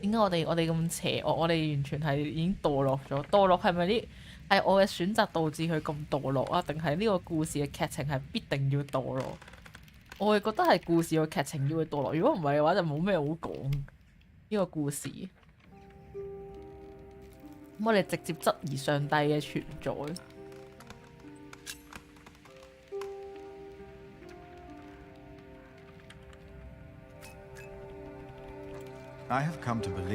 點解我哋咁邪惡？我哋完全係已經墮落咗。墮落係咪呢？係我嘅選擇導致佢咁墮落啊？定係呢個故事嘅劇情係必定要墮落？我係覺得係故事個劇情要佢墮落，如果唔係嘅話就冇咩好講呢個故事。咁我哋直接質疑上帝嘅存在。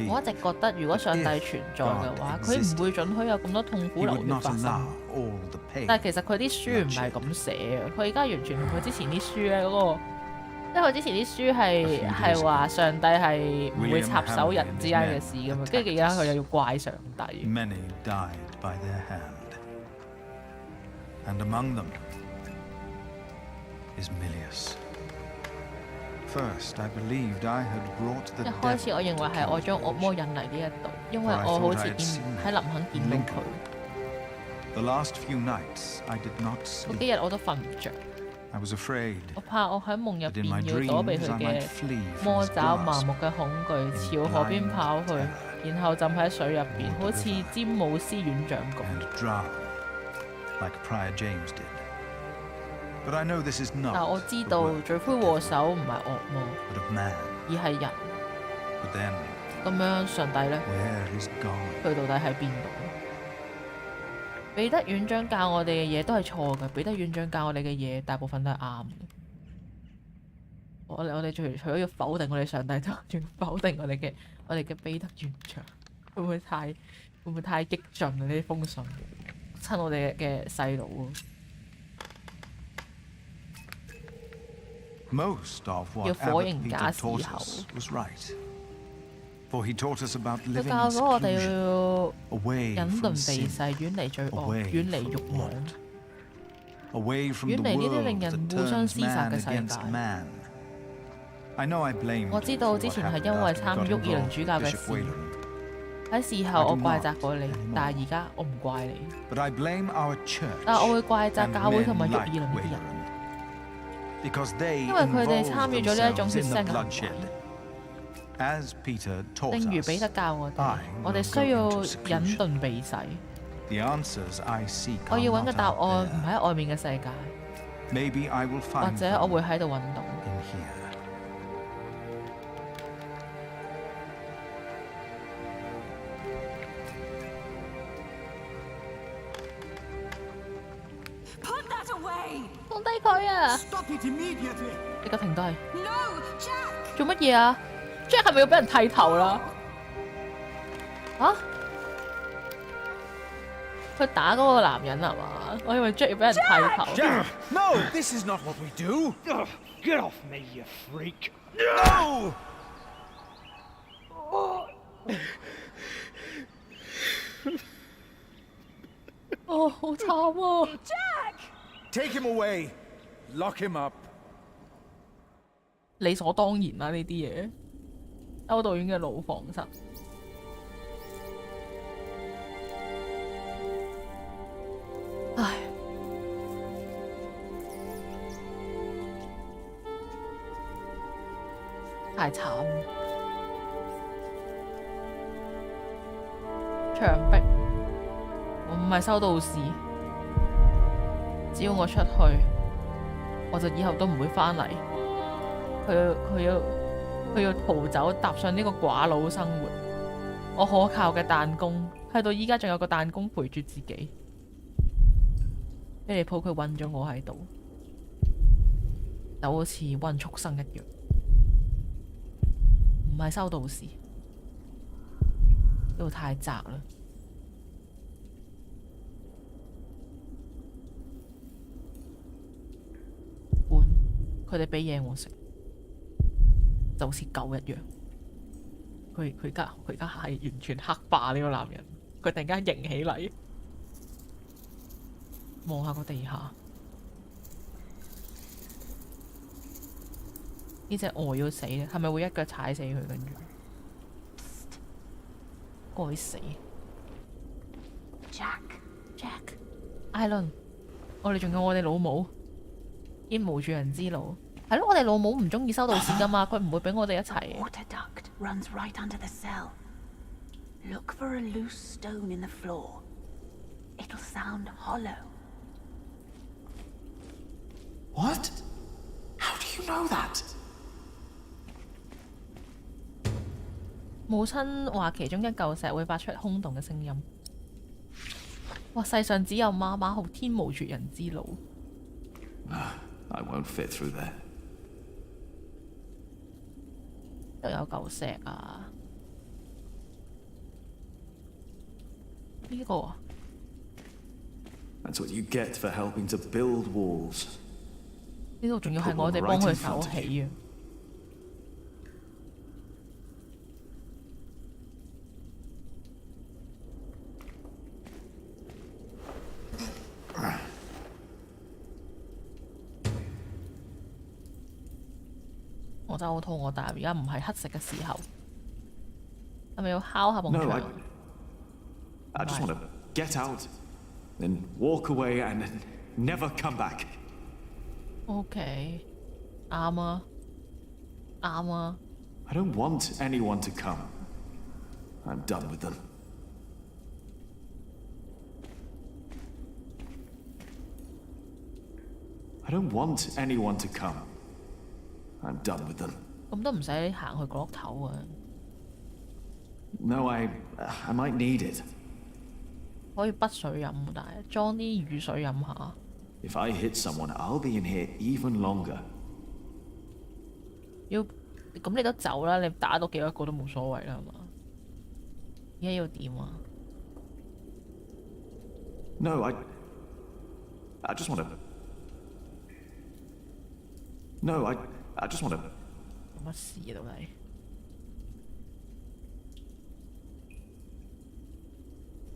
我一直覺得，如果上帝存在嘅話，佢唔會准許有咁多痛苦流血發生。但係其實佢啲書唔係咁寫啊！佢而家完全同佢之前啲書咧嗰個，因為佢之前啲書係話上帝係唔會插手人之間嘅事噶嘛，跟住而家佢又要怪上帝。一開始我認為係我將惡魔引嚟呢一度，因為我好似喺林肯見到佢。嗰幾日我都瞓唔着，我怕我喺夢入邊要躲避佢嘅魔爪，麻木嘅恐懼，朝河邊跑去，然後浸喺水入邊，好似詹姆斯院長咁。但我知道罪魁禍首唔係惡魔，而係人。咁樣上帝呢？佢到底喺邊度？彼得院長教我哋嘅嘢都係錯嘅，彼得院長教我哋嘅嘢大部分都係啱嘅。我哋除咗要否定我哋上帝，都仲要否定我哋嘅彼得院長，會唔會太會唔會太激進啊？呢啲封信親我哋嘅細佬啊！Most of what Abbot Peter taught us was right. For he taught us about living in seclusion, away from sin, away from want, away from the world that turns man against man. I know I blame 我知道之前係因為參與沃爾倫主教嘅事，喺事後我怪責過你，但係而家我唔怪你。但係我會怪責教會同埋沃爾倫呢啲人，因為佢哋參與咗呢一種血腥嘅行為。正如彼得教我哋，我哋需要隱遁避世。我要揾嘅答案唔喺外面嘅世界，或者我會喺度揾到。放低佢啊！你個停低！做乜嘢啊 ？Jack 係咪要俾人剃頭啦？啊！佢打嗰個男人係嘛？我以為 Jack 要俾人剃頭。Jack! No! This is not what we do! Get off me, you freak! No! 哦，好慘啊 ！Jack! Take him away. Lock him up. 理所當然啦，呢啲嘢。歐導演嘅老房室。唉，太慘。牆壁，我唔係修道士。只要我出去，我就以後都唔會返嚟。佢要逃走，踏上呢個寡佬生活。我可靠嘅彈弓，去到依家仲有個彈弓陪住自己。菲利普佢韞咗我喺度，就好似韞畜生一樣。唔係修道士，呢度太窄啦。佢哋俾嘢我食，就好似狗一樣。佢而家係完全黑化呢個男人，佢突然間型起嚟，望下個地下，呢隻鵝要死啦，係咪會一腳踩死佢？跟住該死 ！Jack， 艾倫，我哋仲有我哋老母。兼無住人之路，係咯，我哋老母唔中意修道士噶嘛，佢唔會俾我哋一齊。Water duct runs right under the cell. Look for a loose stone in the floor. It'll sound hollow. What? How do you know that? 母親話其中一嚿石會發出空洞嘅聲音。哇！世上只有媽媽好，天無絕人之路。I won't fit through there. 都有嚿石啊！呢個啊 That's what you get for helping to build walls. 呢度仲要係我哋幫佢手起啊！我真係好肚餓，但係而家唔係乞食嘅時候，係咪要敲下埲牆 No, I just want to get out, then walk away and never come back. OK， 啱啊，啱啊。I don't want anyone to come. I'm done with them. I don't want anyone to come. I'm done with them. 咁都唔使行去角落頭啊。No, I might need it. 可以筆水飲，但係裝啲雨水飲下。If I hit someone, I'll be in here even longer. 咁你都走啦，你打到幾多個都冇所謂啦，係嘛？而家要點啊？ No, I just want to. No, I just want to. 乜事啊？到底？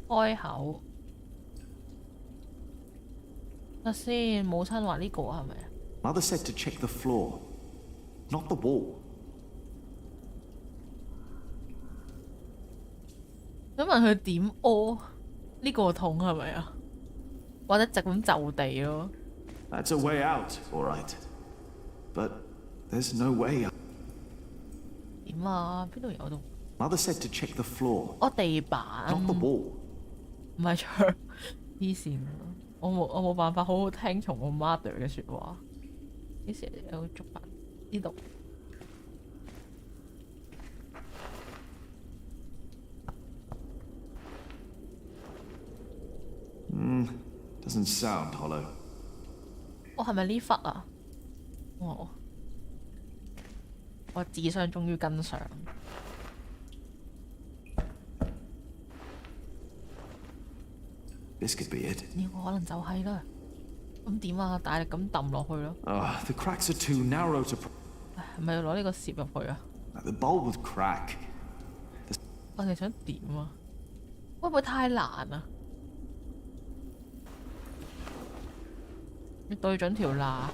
開口。睇先，母親話呢個係咪啊 Mother said to check the floor, not the wall. 想問佢點屙？呢個桶係咪啊？或者直咁就地咯？That's a way out, all right. But there's no way. 點啊？邊度有度 ？Mother said to check the floor. 哦，地板。Not the wall. 唔係牆，黐線啊！我冇辦法好好聽從我 mother 嘅説話。幾時有個竹板？呢度。Doesn't sound hollow. 我係咪呢忽啊？我智商終於跟上。This could be it. 呢個可能就係啦。咁點啊？大力咁揼落去咯。The cracks are too narrow to. 係咪要攞呢個攝入去啊 The bulb would crack. 我哋想點啊？會唔會太難啊？要對準條罅，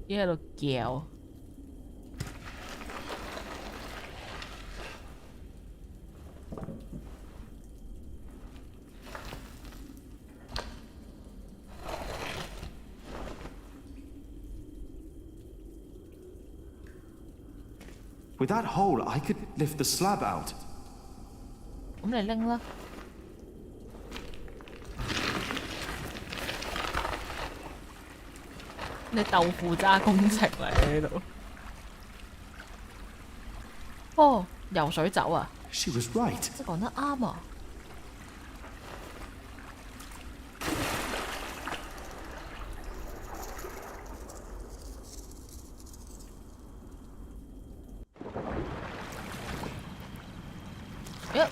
依喺度撬。With that hole, I could lift the slab out. 咁你拎啦。你豆腐渣工程嚟呢度。哦，游水走啊 She was right. 即係講得啱啊！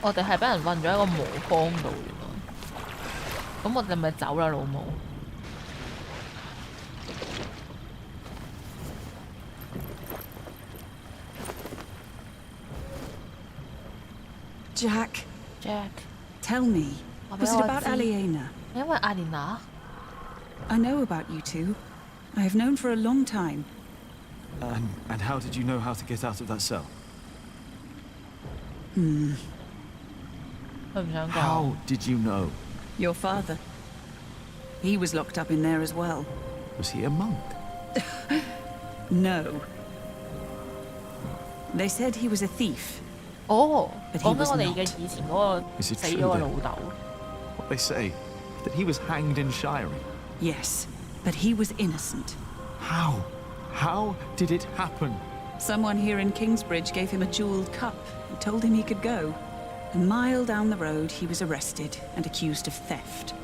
我哋係俾人韞咗喺個磨坊度，原來。咁我哋咪走啦，老母。Jack. Tell me, was it about Aliena? 因為阿蓮娜。I know about you two. I have known for a long time. And how did you know how to get out of that cell? How did you know? Your father. He was locked up in there as well. Was he a monk? No. They said he was a thief. 哦， But 講 he 緊 was 我哋 not. 嘅以前嗰個 Is it 死 true 咗嘅 then? 老豆。What they say, that he was hanged in Shiring. Yes, but he was innocent. How? How did it happen? Someone here in Kingsbridge gave him a jeweled cup and told him he could go. A mile down the road, he was arrested and accused of theft.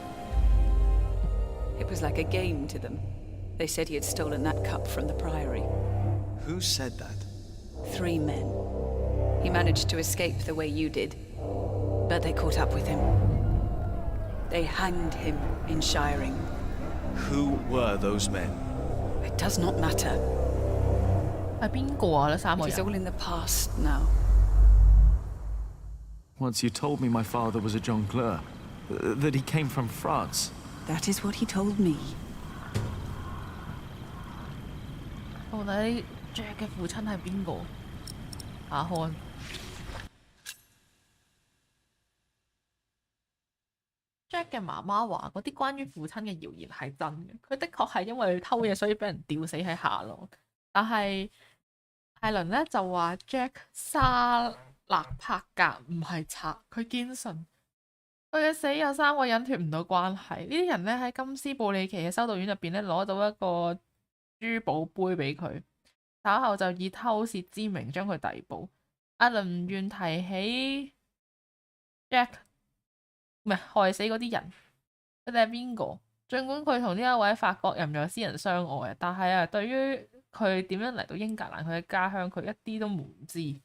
It was like a game to them. They said he had stolen that cup from the priory. Who said that? 3 men. He managed to escape the way you did, but they caught up with him. They hanged him in Shiring. Who were those men? It does not matter. 係邊個啊？呢3個 It is 人。 all in the past now. Once you told me my father was a jongleur, that he came from France. That is what he told me. 到底 Jack 嘅父親係邊個？下看。Jack 嘅媽媽話：嗰啲關於父親嘅謠言係真嘅，佢的確係因為偷嘢，所以俾人吊死喺下落。但係艾倫咧就話 Jack 沙勒帕格唔係賊，佢堅信佢嘅死有3個人脫唔到關係。呢啲人咧喺金斯布里奇嘅修道院入邊咧攞到一個珠寶杯俾佢，稍後就以偷竊之名將佢逮捕。艾倫唔願提起 Jack。唔係害死嗰啲人，佢哋係邊個？儘管佢同呢一位法國人有私人相愛，但係啊，對於佢點樣嚟到英格蘭佢嘅家鄉，佢一啲都唔知。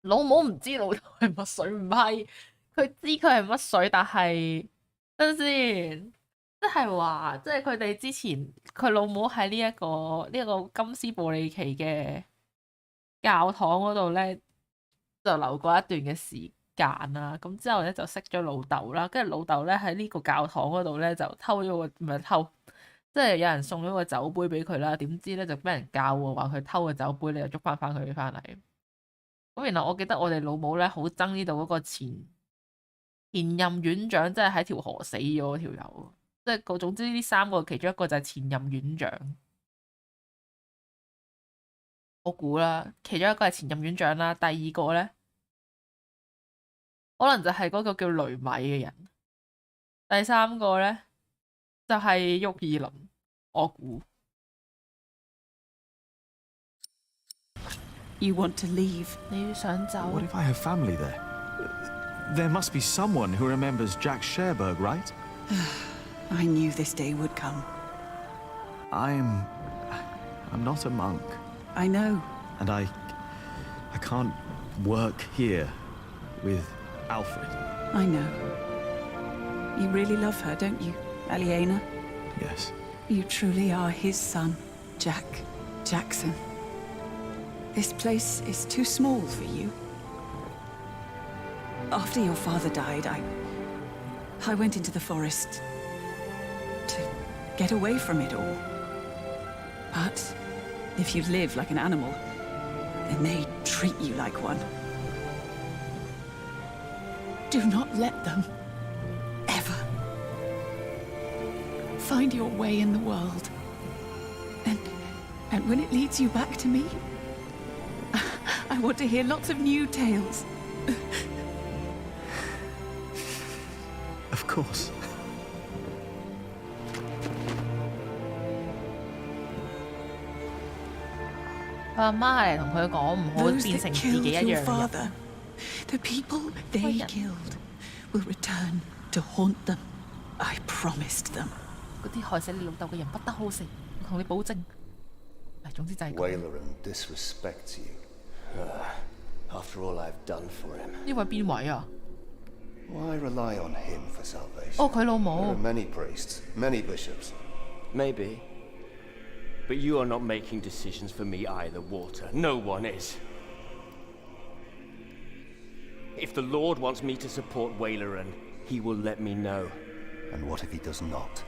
老母唔知老豆係墨水，唔係佢知佢係乜水，但係等陣先，即係話，即係佢哋之前佢老母喺呢一個金斯布里奇嘅教堂嗰度咧，就留過一段嘅時間啦。咁之後咧就識咗老豆啦，跟住老豆咧喺呢個教堂嗰度咧就偷咗個唔係偷，即係有人送咗個酒杯俾佢啦。點知咧就俾人教喎，話佢偷個酒杯，你就捉翻佢翻嚟。咁原來我記得我哋老母咧好憎呢度嗰個前任院長，即係喺條河死咗嗰條友，即係總之呢3個其中一個就係前任院長。我估啦，其中一個係前任院長啦，第二個咧可能就係嗰個叫雷米嘅人，第3個咧就係沃爾倫，我估。You want to leave? 你想走 What if I have family there? There must be someone who remembers Jack Sherberg, right? I knew this day would come. I'm not a monk. I know. And I can't work here with Alfred. I know. You really love her, don't you, Aliena? Yes. You truly are his son, Jack Jackson. This place is too small for you. After your father died, I went into the forest to get away from it all. But if you live like an animal, then they treat you like one. Do not let them ever find your way in the world. And when it leads you back to me, I want to hear lots of new tales. Of course. 佢阿媽嚟同佢講唔好變成自己一樣嘅人。 The people they killed will return to haunt them. I promised them. 嗰啲害死你老豆嘅人不得好死，我同你保證。總之就係咁。 Waileran disrespects you. After all I've done for him. 呢位邊位啊？ Why rely on him for salvation? 哦，佢老母。 There are many priests, many bishops. Maybe. But you are not making decisions for me either, Walter. No one is. If the Lord wants me to support Waileran, he will let me know. And what if he does not?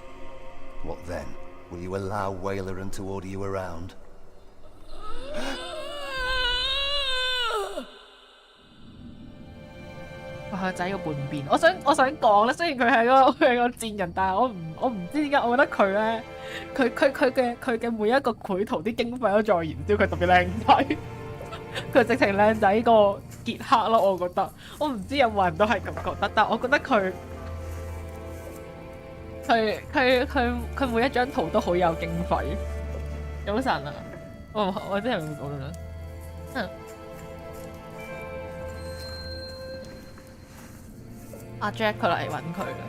What then? Will you allow Waileran to order you around? 哇！個仔個叛變，我想講咧，雖然佢係個賤人，但係我唔知點解，我覺得佢咧，佢嘅每一個繪圖啲經費都在燃燒，佢特別靚仔，佢直情靚仔過傑克咯，我覺得。我唔知有冇人都係咁覺得，但我覺得佢每一張圖都好有經費。早晨啊，我真係會講啦。阿 Jack 佢嚟揾佢啦。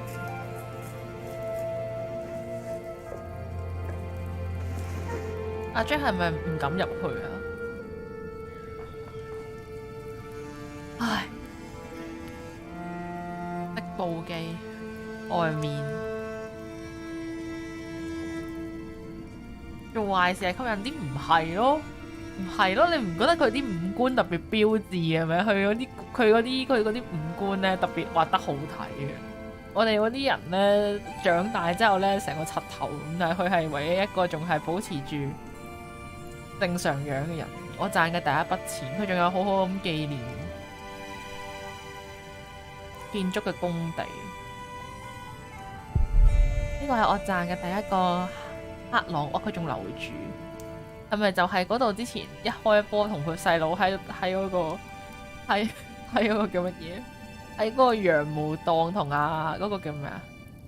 阿 Jack 係咪唔敢入去啊？唉，的布機外面做壞事係吸引啲，唔係咯，唔係咯，你唔覺得佢啲五官特別標緻嘅咩？佢嗰啲五官咧特別畫得好睇嘅。我哋嗰啲人咧長大之後咧成個柒頭咁，但係佢係唯一一個仲係保持住正常樣嘅人。我賺嘅第一筆錢，佢仲有好好咁紀念建築嘅工地。呢個係我賺嘅第一個黑狼屋，佢仲留住。係咪就係嗰度之前一開波同佢細佬喺嗰個叫乜嘢？喺嗰個羊毛檔同嗰個叫咩啊？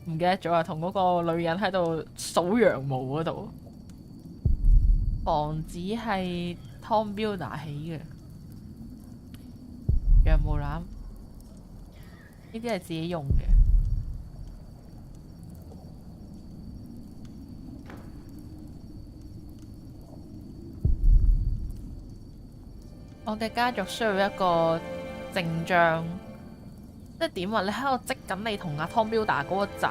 唔記得咗啊！同嗰個女人喺度數羊毛嗰度。房子係 Tom Builder 起嘅，羊毛籃呢啲係自己用嘅。我嘅家族需要一個正章，即係點啊？你喺度積緊你同阿 Tom Builder 嗰個仔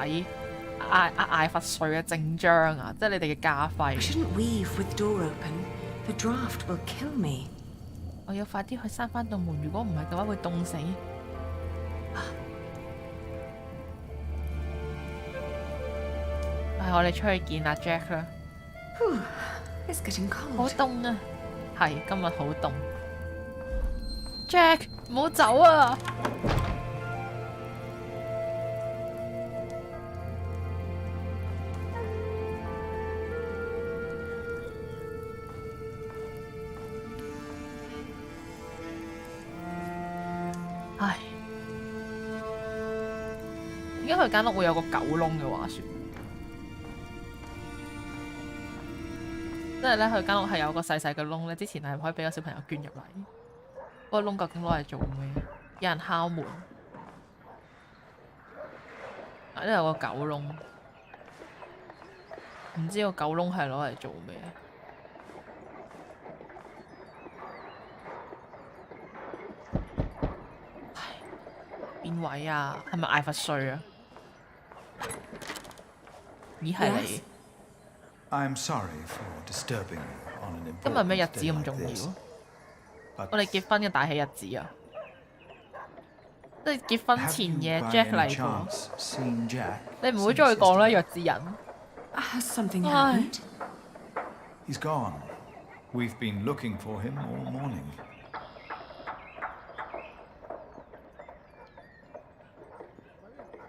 艾佛瑞嘅證章啊！即係你哋嘅家費。I shouldn't weave with door open. The draft will kill me. 我要快啲去閂翻道門，如果唔係嘅話會凍死。我哋出去見阿 Jack 啦。It's getting cold. 好凍啊！係今日好凍。Jack， 唔好走啊！唉，點解佢間屋會有個狗窿嘅話説？即係咧，佢間屋係有個細細嘅窿咧。之前係可以俾個小朋友捐入嚟。嗰個窿究竟攞嚟做咩？有人敲門。呢度有個狗窿，唔知個狗窿係攞嚟做咩？邊位啊？係咪艾佛瑞啊？咦，係你？ I'm sorry for disturbing you on an 今日 important 咩日子 day 咁 like 重 this. 要？我哋結婚嘅大喜日子啊！即係結婚前夜 Have you Jack by any 嚟過。 chance seen Jack 你唔好再講啦，弱智人。Has something happened? He's gone. We've been looking for him all morning.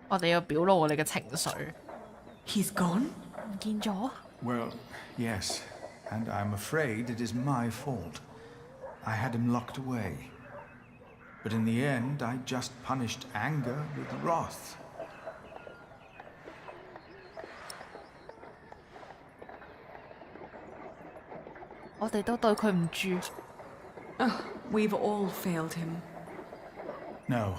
我哋要表露我哋嘅情緒。He's gone? 唔見咗。 Well, yes, and I'm afraid it is my fault. I had him locked away. But in the end, I just punished anger with wrath. 我哋都對佢唔住。We've all failed him. No,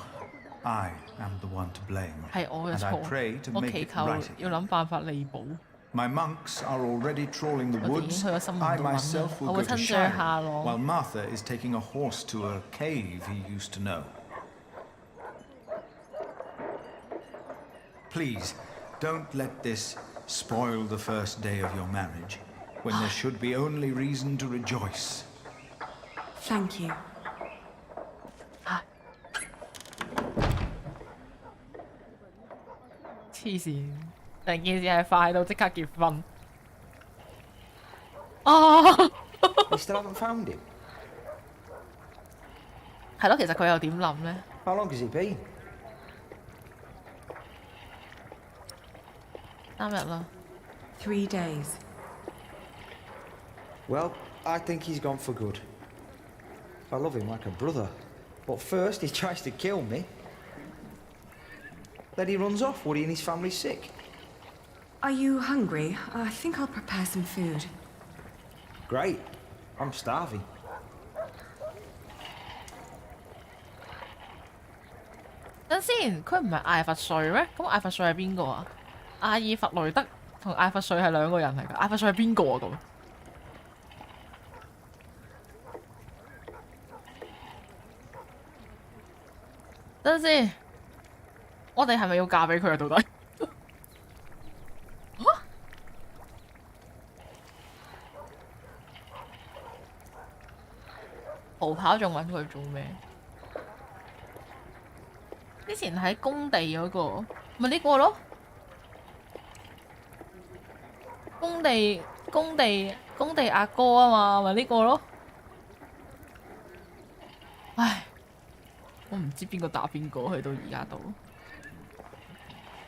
I am the one to blame. 係我嘅 And I 錯。 pray to 我 make 祈 it 求 right 要諗辦法彌補。 My monks are already trawling the 我哋已 woods. 經去咗森林 I 度揾啦 myself 我 will 會 go to 親自去下 Shire, 咯。 while Martha is taking a horse to a cave he used to know. Please, don't let this spoil the first day of your marriage, when there should be only reason to rejoice. Thank you. 黐線，成件事係快到即刻結婚。哦 You still haven't found him? 係咯，其實佢又點諗呢？ How long has he been? 3日啦。 3 days. Well, I think he's gone for good. I love him like a brother. But first he tries to kill me. Then he runs off, worrying his family's sick. Are you hungry? I think I'll prepare some food. Great. I'm starving. 等先，佢唔係艾佛瑞咩？咁艾佛瑞係邊個啊？阿爾弗雷德同艾佛瑞係兩個人嚟㗎。艾佛瑞係邊個啊？咁？等陣先，我哋係咪要嫁俾佢啊？到底？逃跑仲揾佢做咩？之前喺工地嗰個，咪呢個咯？工地阿哥啊嘛，咪呢個咯？唉，我唔知邊個打邊個，去到而家度。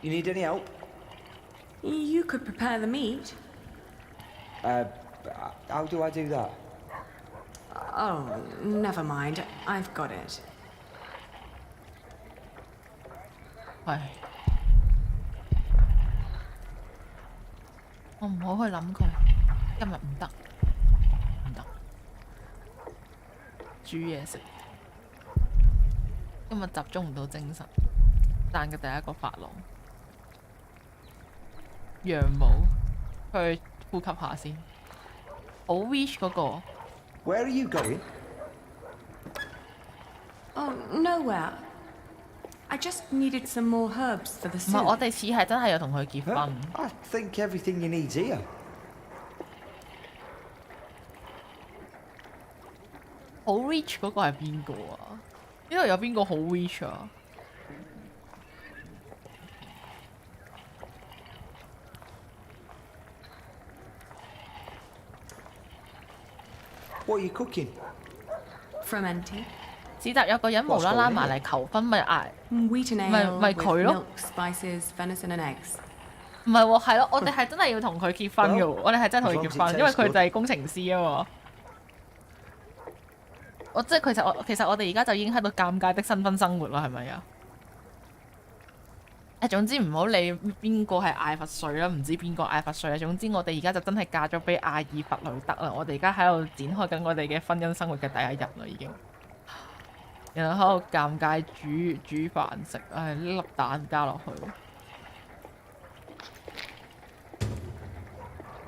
You need any help? You could prepare the meat. How do I do that? Oh, never mind. I've got it. 唉，我唔好去諗佢，今日唔得，唔得，煮嘢食，今日集中唔到精神，彈嘅第一個髮廊，羊毛，去呼吸下先，好 wish 嗰個。Where are you going? Oh, nowhere. I just needed some more herbs for the 唔係， soup. 我哋似係真係要同佢結婚。I think everything you need's here. 好 rich 嗰個係邊個啊？呢度有邊個好 rich 啊？ What are you cooking? Fermenting. 市集有個人無啦啦埋嚟求婚，咪嗌 Wheat and 咪 ale 咪 with 佢咯。 milk, spices, venison and eggs. 唔係喎，係咯，我哋係真係要同佢結婚嘅喎，我哋係真係同佢結婚， as long as it 因為 tastes 佢就係工程師啊嘛。我即係其實我哋而家就已經喺度尷尬的新婚生活啦，係咪啊？總之唔好理邊個係艾佛瑞啦，唔知邊個艾佛瑞啦。總之我哋而家就真係嫁咗俾阿爾弗雷德啦。我哋而家喺度展開緊我哋嘅婚姻生活嘅第一日啦，已經。然後喺度尷尬煮飯食，呢粒蛋加落去。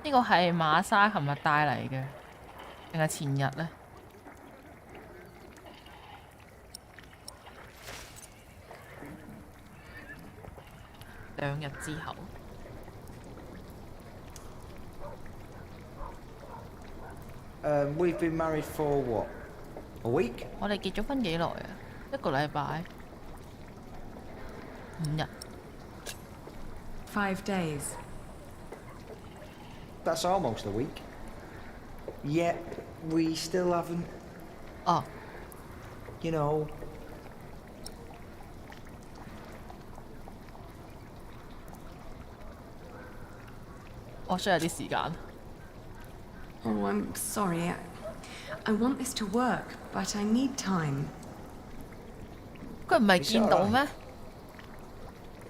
呢個係馬莎琴日帶嚟嘅，定係前日呢？2日之後。We've been married for what? A week? 我哋結咗婚幾耐啊？1個禮拜。5日。5 days. That's almost a week. Yet we still haven't. Oh. You know. 我需要啲時間。Oh, I'm sorry. I want this to work, but I need time. 佢唔係見到咩？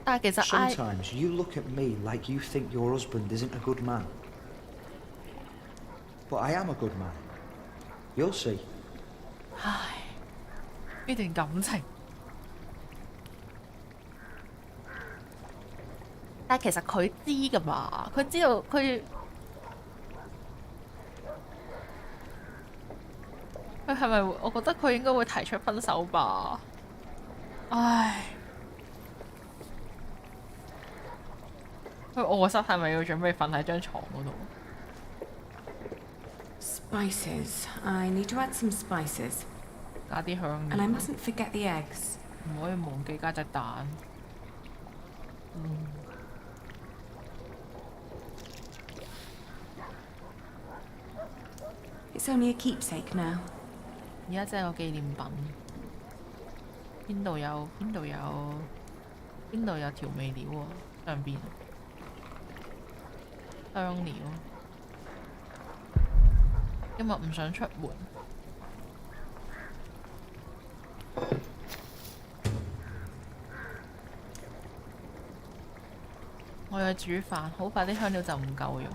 但係其實 Sometimes you look at me like you think your husband isn't a good man. But I am a good man. You'll see. 唉，呢段感情。但係其實佢知㗎嘛，佢知道佢係咪？我覺得佢應該會提出分手吧。唉，佢臥室係咪要準備瞓喺張床嗰度 ？Spices. I need to add some spices. 加啲香料。And I mustn't forget the eggs. 唔可以忘記加隻蛋。It's only a keepsake now. 而家真係個紀念品。邊度有調味料喎？上邊香料。今日唔想出門。我要煮飯，好快啲香料就唔夠用。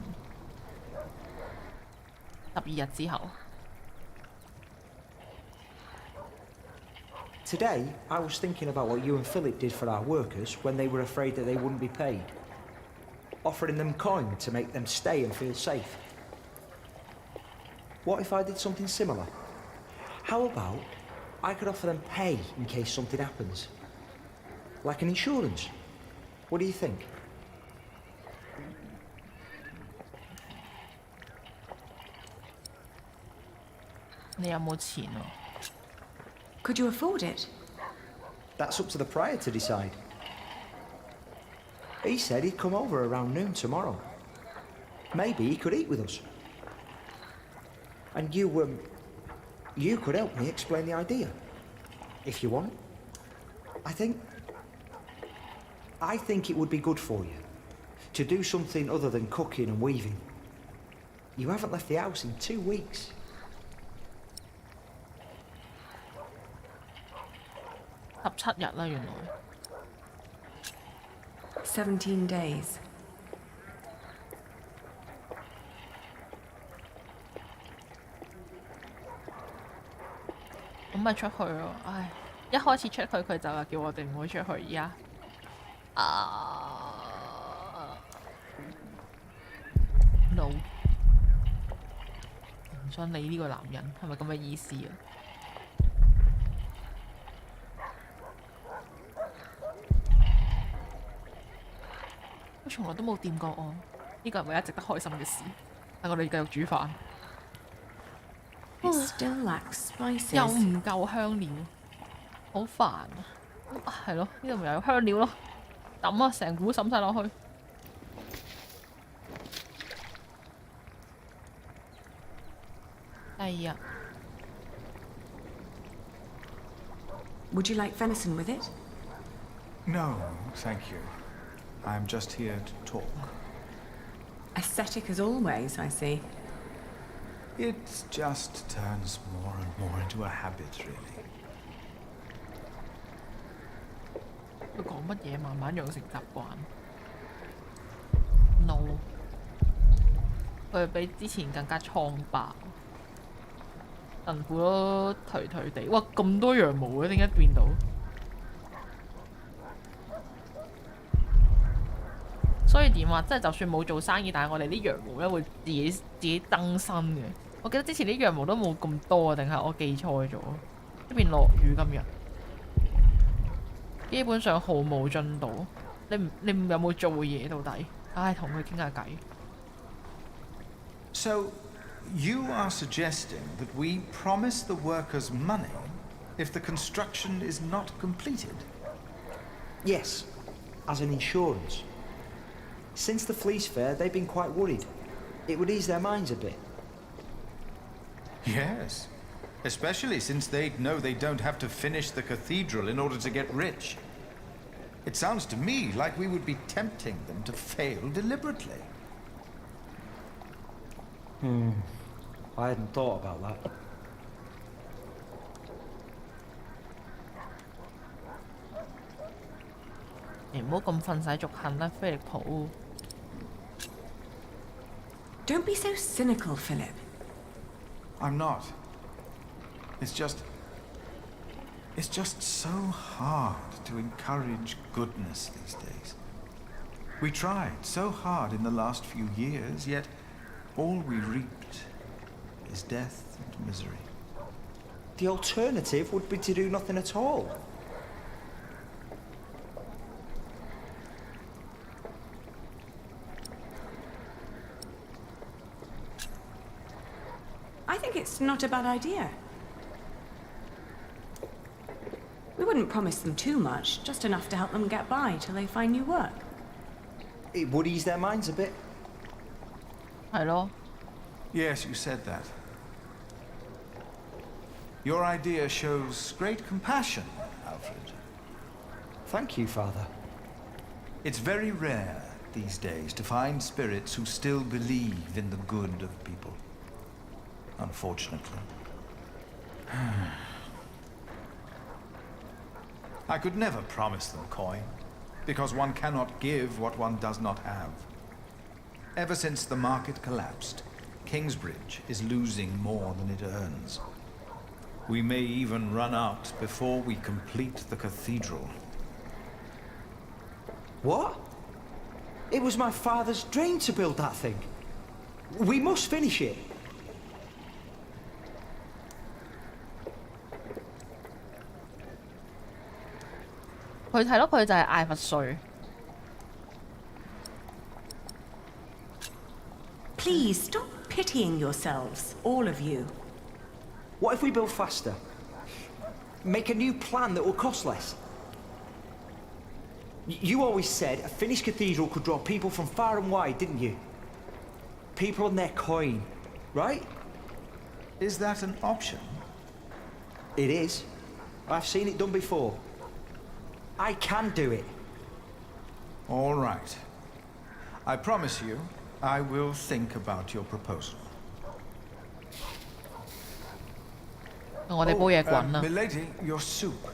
12日之後。Today, I was thinking about what you and Philip did for our workers when they were afraid that they wouldn't be paid. Offering them coin to make them stay and feel safe. What if I did something similar? How about I could offer them pay in case something happens? Like an insurance. What do you think? Could you afford it? That's up to the prior to decide. He said he'd come over around noon tomorrow. Maybe he could eat with us. And you could help me explain the idea, if you want. I think it would be good for you to do something other than cooking and weaving. You haven't left the house in 2 weeks. 17日啦，原來。17 days. 咁咪出去咯，唉！一開始出去佢就話叫我哋唔好出去，而家no， 唔想理呢個男人，係咪咁嘅意思啊？我從來都冇掂過我，呢個係唯一值得開心嘅事。等我哋繼續煮飯。It still lacks spices. 又唔夠香料，好煩啊！係咯，呢度咪有香料咯，抌啊，成股抌晒落去。第二日。Would you like venison with it? No, thank you. I'm just here to talk. Ascetic as always, I see. It just turns more and more into a habit, really. 佢講乜嘢？慢慢養成習慣。No， 佢比之前更加蒼白，神父都頹頹地。哇！咁多羊毛嘅，點解變到？所以點啊？即係就算冇做生意，但係我哋啲羊毛咧會自己增生嘅。我記得之前啲羊毛都冇咁多啊，定係我記錯咗？呢邊落雨今日，基本上毫無進度。你有冇做嘢到底？唉，同佢傾下偈。So, you are suggesting that we promise the workers money if the construction is not completed? Yes, as an insurance. Since the Fleece Fair, they've been quite worried. It would ease their minds a bit. Yes, especially since they'd know they don't have to finish the cathedral in order to get rich. It sounds to me like we would be tempting them to fail deliberately. I hadn't thought about that. Don't be so cynical, Philip. I'm not. It's just so hard to encourage goodness these days. We tried so hard in the last few years, yet all we reaped is death and misery. The alternative would be to do nothing at all. I think it's not a bad idea. We wouldn't promise them too much, just enough to help them get by till they find new work. It would ease their minds a bit. Hello? Yes, you said that. Your idea shows great compassion, Alfred. Thank you, Father. It's very rare these days to find spirits who still believe in the good of people. Unfortunately. I could never promise them coin, because one cannot give what one does not have. Ever since the market collapsed, Kingsbridge is losing more than it earns. We may even run out before we complete the cathedral. What? It was my father's dream to build that thing. We must finish it. Please stop pitying yourselves, all of you. What if we build faster? Make a new plan that will cost less? You always said a finished cathedral could draw people from far and wide, didn't you? People and their coin, right? Is that an option? It is. I've seen it done before. I can do it. All right. I promise you, I will think about your proposal. Milady, your soup.〜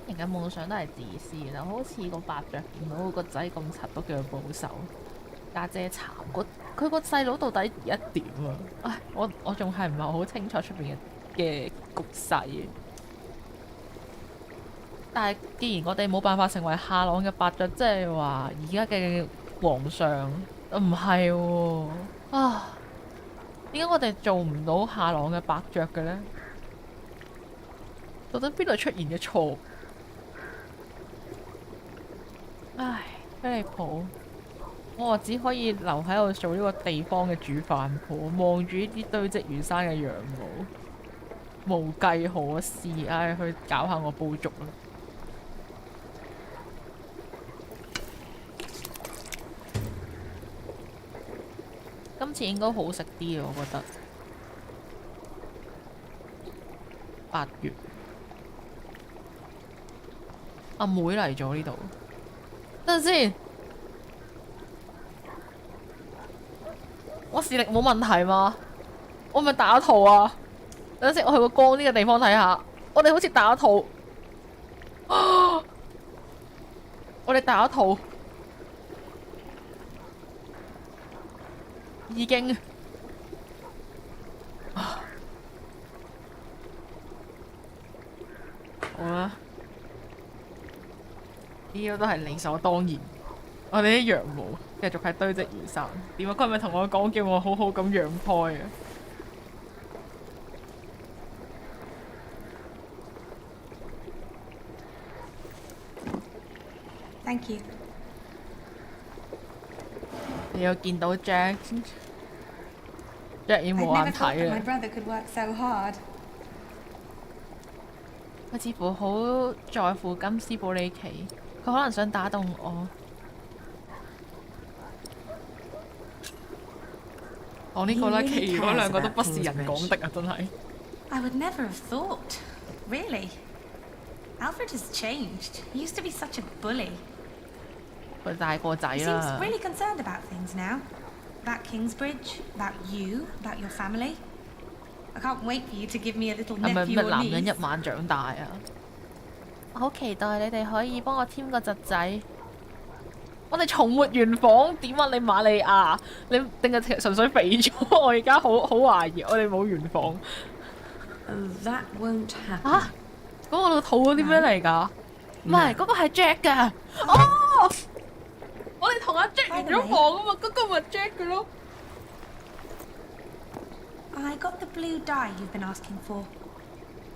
人嘅夢想都係自私嘅，就好似個伯爵見到個仔咁柒都叫佢報仇，家姐慘，佢個細佬到底而家點啊？唉，我仲係唔係好清楚出邊嘅局勢嘅。但係既然我哋冇辦法成為夏朗嘅伯爵，即係話而家嘅皇上唔係喎啊！點解我哋做唔到夏朗嘅伯爵嘅呢？到底邊度出現嘅錯？唉，飛利浦，我只可以留喺度做呢個地方嘅煮飯婆，望住呢啲堆積如山嘅羊毛，無計可施。唉，去搞下我煲粥啦。今次應該好食啲啊，我覺得。8月，阿妹嚟咗呢度，等陣先。我視力冇問題嘛？我咪打圖啊！等陣先，我去個光啲嘅地方睇下。我哋好似打圖，我哋打圖。已經好啦，呢個都係理所當然。我哋啲羊毛繼續係堆積如山。點解佢咪同我講叫我好好咁養胎啊？Thank you。你有見到 Jack 已經冇眼睇啦。佢似乎好在乎金斯堡里奇，佢可能想打動我。講呢個啦，其餘嗰兩個都不是人講的啊！真係。I would never have thought. Really? Alfred has changed. He used to be such a bully. 佢大個仔 He 啦。 seems really concerned about things now. About Kingsbridge, about you, about your family. I can't wait for you to give me a little 係咪 nephew 咩 or 男人 niece. 一晚長大啊？我好期待你哋可以幫我添個侄仔。我哋重沒圓房點啊？你瑪利亞，你定係純粹肥咗？我而家好懷疑，我哋冇圓房。That won't happen. 啊！嗰個老土嗰啲咩嚟㗎？唔係，嗰個係 Jack 㗎。哦！我哋同阿 Jack 完咗房啊嘛，嗰個咪 Jack 嘅咯。I got the blue dye you've been asking for.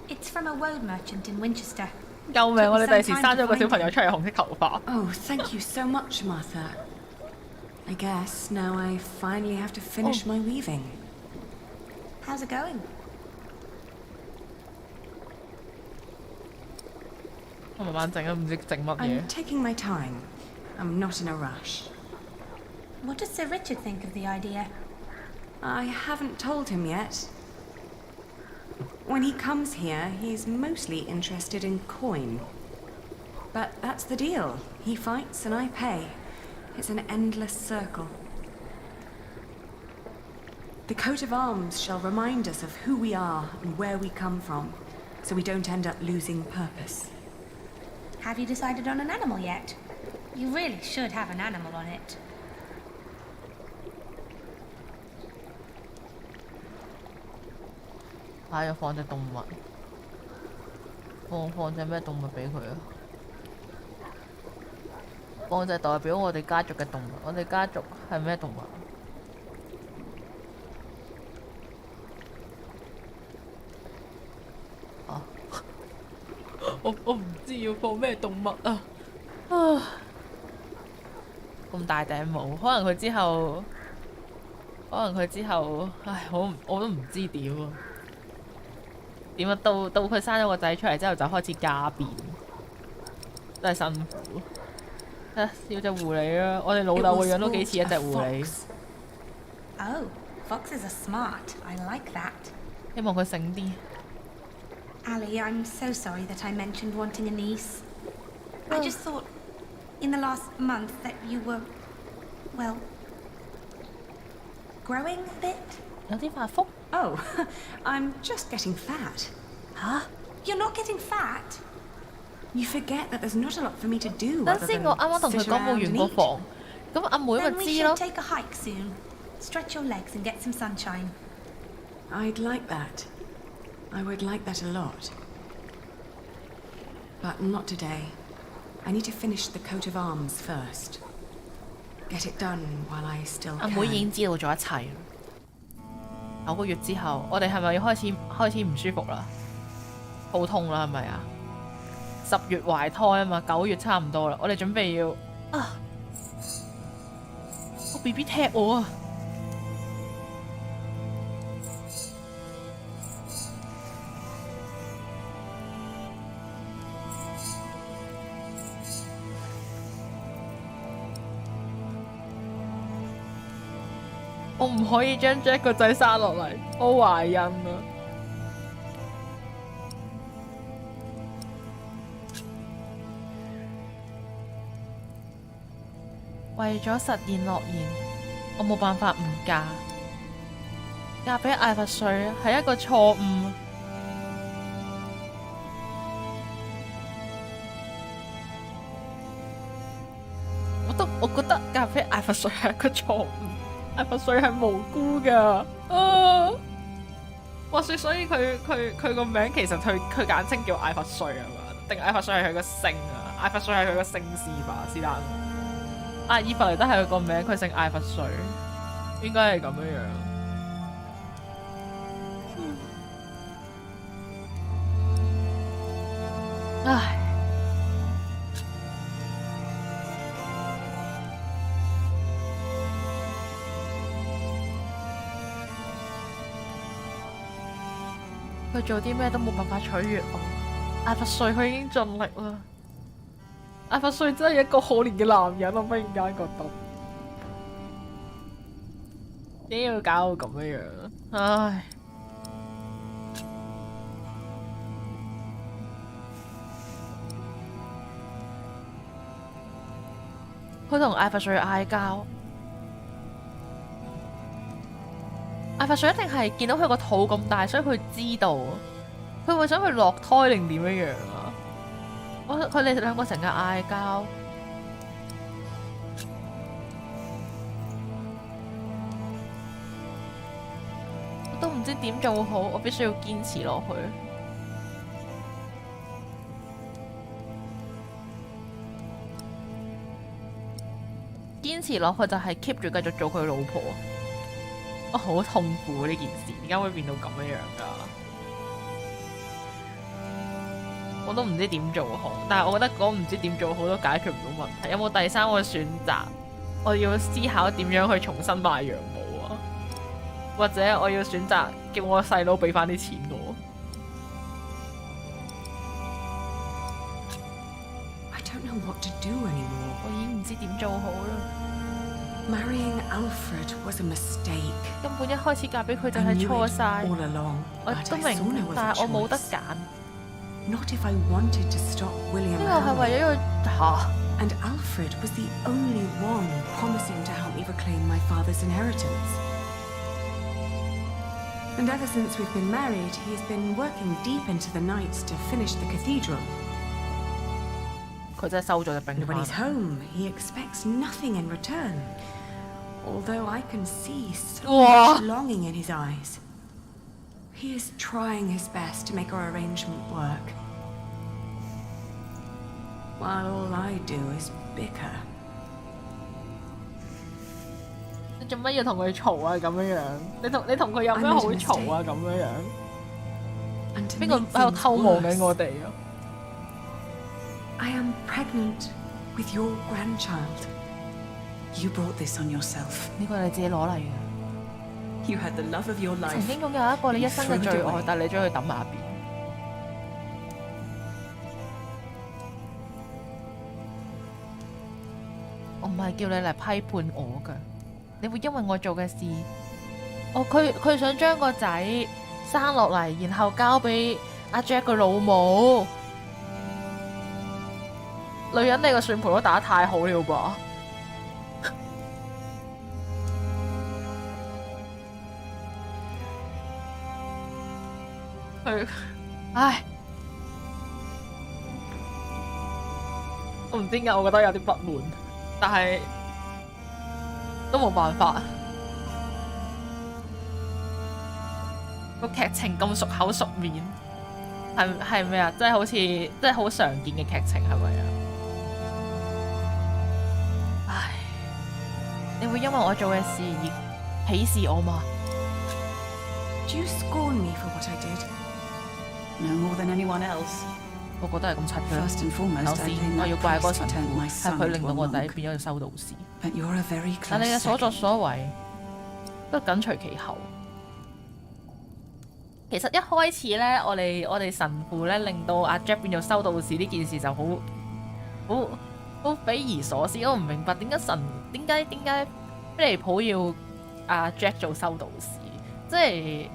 It's from a woad merchant in Winchester. 救命！我哋第時生咗個小朋友出嚟紅色頭髮。Oh, thank you so much, Martha. I guess now I finally have to finish my weaving. How's it going? 我慢慢整啊，唔知整乜嘢。 I'm taking my time. I'm not in a rush. What does Sir Richard think of the idea? I haven't told him yet. When he comes here, he's mostly interested in coin. But that's the deal. He fights and I pay. It's an endless circle. The coat of arms shall remind us of who we are and where we come from, so we don't end up losing purpose. Have you decided on an animal yet? You really should have an animal on it. 係啊，放隻動物，放隻咩動物俾佢啊？放隻代表我哋家族嘅動物。我哋家族係咩動物？啊！我唔知要放咩動物啊！咁大頂帽，可能佢之後，唉，我都唔知點啊！點啊？到佢生咗個仔出嚟之後，就開始家變，真係辛苦。啊，要隻狐狸啦！我哋老豆個樣都幾似一隻狐狸。Oh, foxes are smart. I like that. 希望佢醒啲。Ali, I'm so sorry that I mentioned wanting a niece. I just thought, in the last month, that you were, well, growing a bit. 有啲發福。Oh, I'm just getting fat. Huh? You're not getting fat? You forget that there's not a lot for me to do 等 other 先， than 我啱啱同佢 sit 講冇 around 完 and 個 eat. 房，咁阿妹咪 Then we 知 should 咯。 take a hike soon. Stretch your legs and get some sunshine. I'd like that. I would like that a lot. But not today. I need to finish the coat of arms first. Get it done while I still can. 阿妹已經知道咗一切。9個月之後，我哋係咪要開始唔舒服啦？肚痛啦，係咪啊？10月懷胎啊嘛，9月差唔多啦，我哋準備要啊！我 BB 踢我啊！我唔可以將 Jack 個仔生落嚟，我懷孕啊！為咗實現諾言，我冇辦法唔嫁。嫁俾艾弗瑞係一個錯誤。我覺得嫁俾艾弗瑞係一個錯誤。艾弗瑞係無辜㗎。話說，所以佢個名其實佢簡稱叫艾弗瑞係嘛？定艾弗瑞係佢個姓啊？艾弗瑞係佢個姓氏吧？是但。阿爾弗雷德係佢個名，佢姓艾弗瑞，應該係咁樣。唉。佢做啲咩都冇辦法取悅我。艾弗瑞佢已經盡力啦。艾弗瑞真係一個可憐嘅男人，我忽然間覺得點要搞到咁樣？唉！佢同艾弗瑞嗌交，艾弗瑞一定係見到佢個肚咁大，所以佢知道，佢會想佢落胎定點樣啊？佢哋兩個成日嗌交，我都唔知點做好，我必須要堅持落去。堅持落去就係 keep 住繼續做佢老婆。我好痛苦呢件事，點解會變到咁樣㗎？我都唔知點做好，但係我覺得講唔知點做好都解決唔到問題。有冇第三個選擇？我要思考點樣去重新賣羊毛啊，或者我要選擇叫我細佬俾翻啲錢我。I don't know what to do anymore. 我已經唔知點做好啦。Marrying Alfred was a mistake. 根本一開始嫁俾佢就係錯晒。我都明，但係我冇得揀。Not if I wanted to stop William. 呢個係為咗要嚇。And Alfred was the only one promising to help me reclaim my father's inheritance. And ever since we've been married, he's been working deep into the nights to finish the cathedral. 佢真係收咗隻兵 When he's home, he expects nothing in return. Although I can see so much longing in his eyes. He is trying his best to make our arrangement work. While all I do is bicker. 你做乜要同佢嘈啊？咁樣樣，你同佢有咩好嘈啊？咁樣樣，邊個喺度偷望緊我哋啊？ I am pregnant with your grandchild. You brought this on yourself. 呢個係你自己攞嚟嘅。You had the love of your life. 曾經擁有一個你一生嘅最愛，但係你將佢抌埋一邊。我唔係叫你嚟批判我㗎，你會因為我做嘅事，佢想將個仔生落嚟，然後交俾阿 Jack 個老母。女人你個算盤都打得太好了噃！佢，唉，我唔知點解，我覺得有啲不滿，但係都冇辦法。個劇情咁熟口熟面，係咩啊？即係好似即係好常見嘅劇情係咪啊？唉，你會因為我做嘅事而鄙視我嗎 Do you scorn me for what I did? No more than anyone else. 我覺得係咁柒嘅。First and foremost, 首先，我要怪嗰個神父，係佢令到我仔變咗個修道士。But you're a very close 但你嘅所作所為都緊隨其後。其實一開始咧，我哋神父咧令到阿 Jack 變做修道士呢件事就好匪夷所思，我唔明白點解菲利普要阿 Jack 做修道士，即係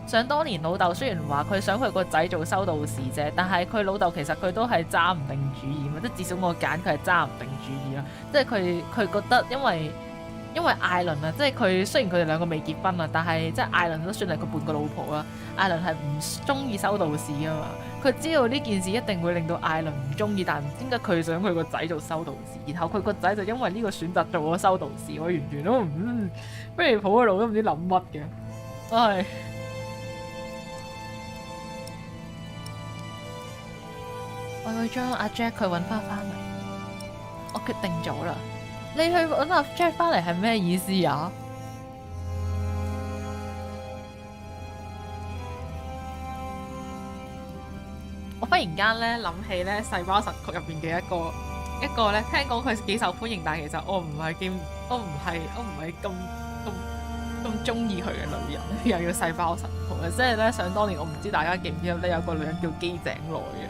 想當年老豆雖然話佢想佢個仔做修道士啫，但係佢老豆其實佢都係揸唔定主意嘛，即係至少我揀佢係揸唔定主意啦，即係佢覺得因為艾倫啊，即係佢雖然佢哋兩個未結婚啊，但係即係艾倫都算係佢半個老婆啦。艾倫係唔中意修道士啊嘛，佢知道呢件事一定會令到艾倫唔中意，但唔知點解佢想佢個仔做修道士，然後佢個仔就因為呢個選擇做咗修道士，我完全都唔菲利普嘅腦都唔知諗乜嘅，唉。我要將阿 Jack 佢揾翻嚟，我決定咗啦。你去揾阿 Jack 翻嚟係咩意思啊？我忽然間咧諗起咧細胞神曲入邊嘅一個咧，聽講佢幾受歡迎，但係其實我唔係咁中意佢嘅女人，又要細胞神曲啊！即係咧，想當年我唔知大家記唔記得咧，有個女人叫基井來嘅，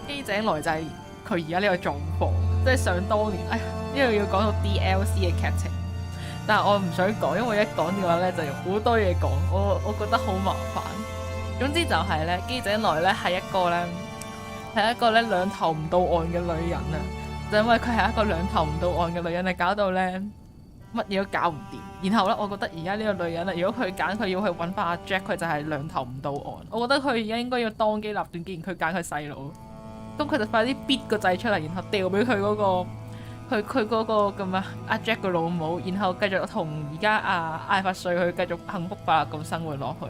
基井來就係佢而家呢個狀況，即係想當年，哎呀〜呢度要講到 DLC 嘅劇情，但係我唔想講，因為一講嘅話咧就有好多嘢講，我覺得好麻煩。總之就係咧，基井來咧係一個咧兩頭唔到岸嘅女人啊！就因為佢係一個兩頭唔到岸嘅女人，係搞到咧乜嘢都搞唔掂。然後咧，我覺得而家呢個女人啊，如果佢揀佢要去揾翻阿 Jack， 佢就係兩頭唔到岸。我覺得佢而家應該要當機立斷，既然佢揀佢細佬，咁佢就快啲逼個仔出嚟，然後掉俾佢嗰個。佢嗰個咁啊，阿 Jack 個老母，然後繼續同而家阿艾弗瑞去繼續幸福快樂咁生活落去，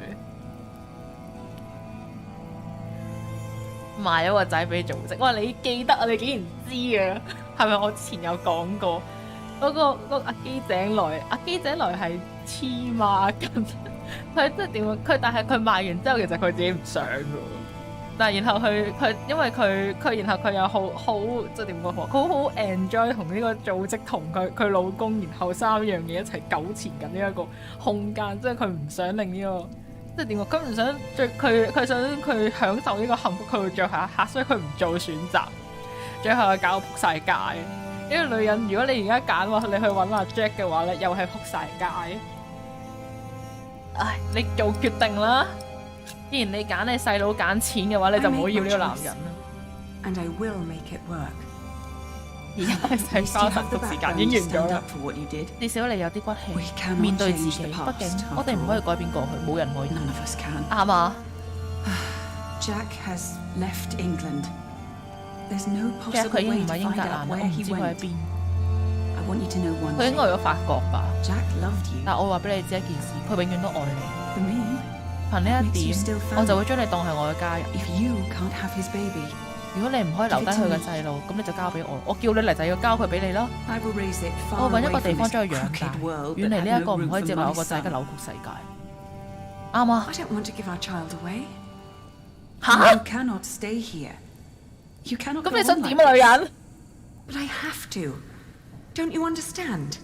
賣咗個仔俾組織。哇！你記得啊？你竟然知啊？係咪我之前有講過嗰個阿基井來？阿基井來係黐孖筋，佢即係點？佢但係佢賣完之後，其實佢自己唔想㗎。但係然後佢因為佢然後佢又好即係點講？佢好 enjoy 同呢個組織同佢老公，然後三樣嘢一齊糾纏緊呢一個空間，即係佢唔想令呢個即係點講？佢唔想佢想佢享受呢個幸福，佢會最後一刻，所以佢唔做選擇，最後又搞到撲晒街。呢個女人，如果你而家揀話你去揾阿 Jack 嘅話咧，又係撲晒街。唉，你做決定啦！既然你揀你細佬揀錢嘅話，你就唔好要呢個男人啦。And I will make it work. 而家係細胞神曲時間已經完咗啦。至少你有啲骨氣面對自己，畢竟我哋唔可以改變過去，冇人可以。啱啊。Jack has left England. There's no Jack possible 佢已經 way 唔 to 喺英 find 格蘭 out 啦，我 where 唔 he 知佢喺 went. 邊。I want you to know one 佢應該去咗法國吧。Jack loved you. 但我話俾你知一件事，佢永遠都愛你。 For me, 憑呢一點，我就會將你當係我嘅家人。if you can't have his baby, 如果你唔可以留低佢嘅細路，咁你就交俾我。我叫你嚟就要交佢俾你咯。 I will raise it 我 far 會揾 away 一個地 from 方 this 將佢養大， crooked world 遠離 that 呢 had 一個 no 唔 room 可以 for 接納我個 my 仔嘅 son. 扭曲世界。啱啊！ I don't want to give our child away. 嚇 You cannot stay here. You cannot 咁 go 你想 on 點 like 啊，女 this. 人？ But I have to. Don't you understand?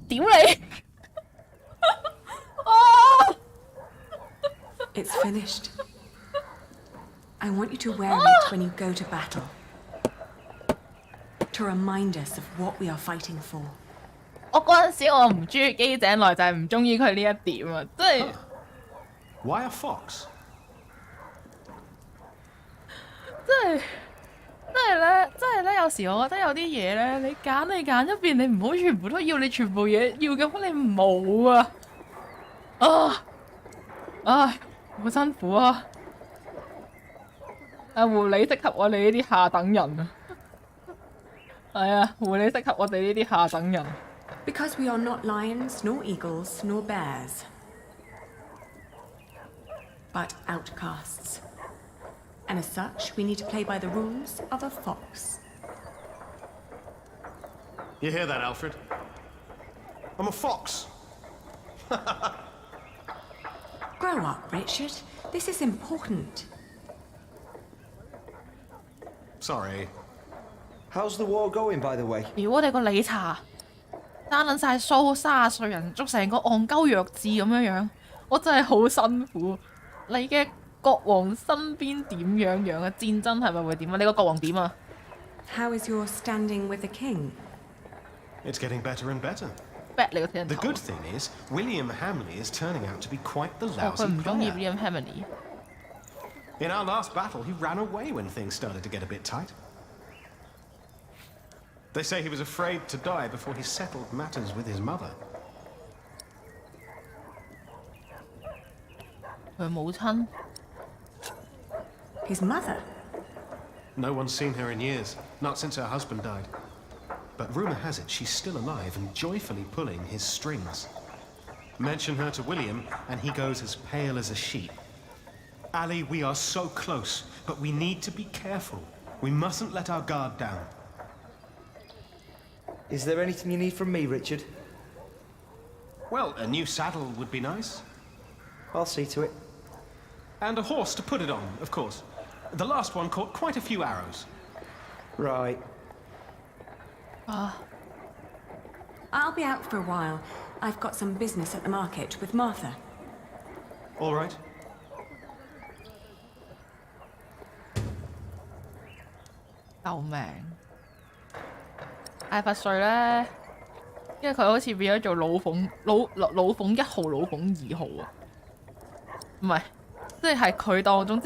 屌你！哦 It's finished. I want you to wear it when you go to battle. To remind us of what we are fighting for. 我嗰陣時我唔中意基井來，就係唔中意佢呢一點啊！即係 Why a fox? 即係咧，有時我覺得有啲嘢咧，你揀一邊，你唔好全部都要，你全部嘢要嘅話，你冇啊！唉，好辛苦啊！狐狸適合我哋呢啲下等人啊！係啊，狐狸適合我哋呢啲下等人。Because we are not lions, nor eagles, nor bears. but outcasts. And as such, we need to play by the rules of a fox. You hear that, Alfred? I'm a fox. Grow up, Richard. This is important. Sorry. How's the war going, by the way? 如果你個理查生撚晒鬚，30歲人捉成個戇鳩弱智咁樣，我真係好辛苦。你嘅國王身邊點樣啊？戰爭係咪會點啊？你個國王點啊 How is your standing with the king? It's getting better and better. ？bet 你個天 The 頭。good thing is, William Hamley is turning out to be quite the 佢 lousy 唔中意 player. William Hamley。In our last battle, he ran away when things started to get a bit tight. They say he was afraid to die before he settled matters with his mother. 佢母親 His mother? No one's seen her in years, not since her husband died. But rumor has it she's still alive and joyfully pulling his strings. Mention her to William, and he goes as pale as a sheep. Ali, we are so close, but we need to be careful. We mustn't let our guard down. Is there anything you need from me, Richard? Well, a new saddle would be nice. I'll see to it. And a horse to put it on, of course. The last one caught quite a few arrows. Right. I'll be out for a while. I've got some business at the market with Martha. All right. 救命！艾佛瑞咧，因為佢好似變咗做老鳳1號、老鳳2號啊，唔係，即係佢當總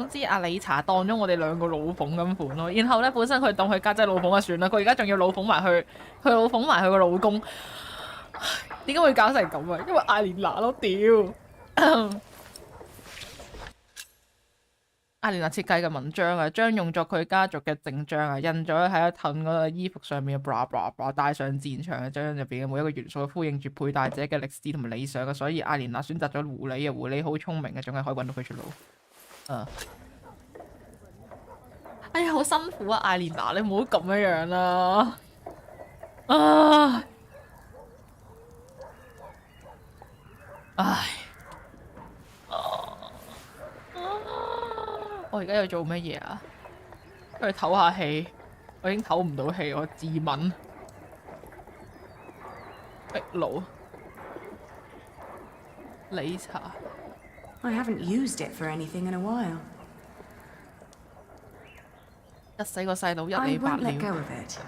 之阿理查當咗我哋兩個老鳳咁款咯。然後咧本身佢當佢家姐老鳳就算啦，佢而家仲要老鳳埋佢老鳳埋佢個老公，點解會搞成咁啊？因為艾蓮娜咯，屌！艾蓮娜設計嘅文章啊，將用作佢家族嘅證章啊，印咗喺一襯嗰個衣服上面嘅 blah blah blah 帶上戰場嘅章入邊嘅每一個元素，呼應住佩戴者嘅歷史同埋理想嘅，所以艾蓮娜選擇咗狐狸啊，狐狸好聰明嘅，總係可以揾到佢出路。哎呀，好辛苦啊，艾蓮娜，你唔好咁樣啦。唉。我而家要做乜嘢啊？出去唞下氣，我已經唞唔到氣，我自刎。壁爐，理查。I haven't used it for anything in a while. 一死個細佬一 I 理百 won't let go 了。 of it.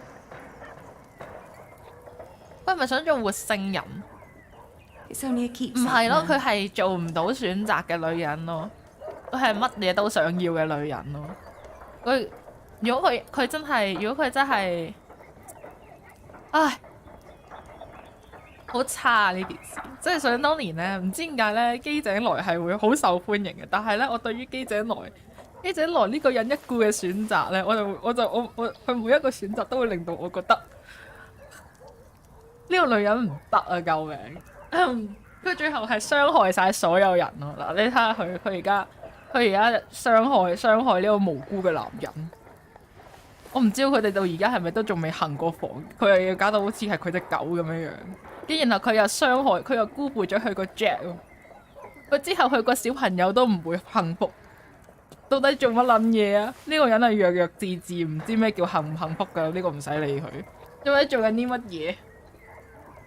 佢係咪想做活聖人？ It's only a keepsake. 唔係咯， now. 佢係做唔到選擇嘅女人咯。佢係乜嘢都想要嘅女人咯。如果佢真係，唉，好差啊！呢件事，即係想當年咧，唔知點解咧，機井來係會好受歡迎嘅。但係咧，我對於機井來呢個人一顧嘅選擇咧，我佢每一個選擇都會令到我覺得呢個女人唔得啊！救命！佢最後係傷害晒所有人咯。嗱，你睇下佢而家傷害呢個無辜嘅男人。我唔知道佢哋到而家係咪都仲未行過房，佢又要搞到好似係佢隻狗咁樣樣。然後佢又傷害，佢又辜負咗佢個 Jack。佢之後佢個小朋友都唔會幸福。到底做乜撚嘢啊？呢個人係弱弱自治，唔知咩叫幸唔幸福㗎。呢個唔使理佢。到底做緊啲乜嘢？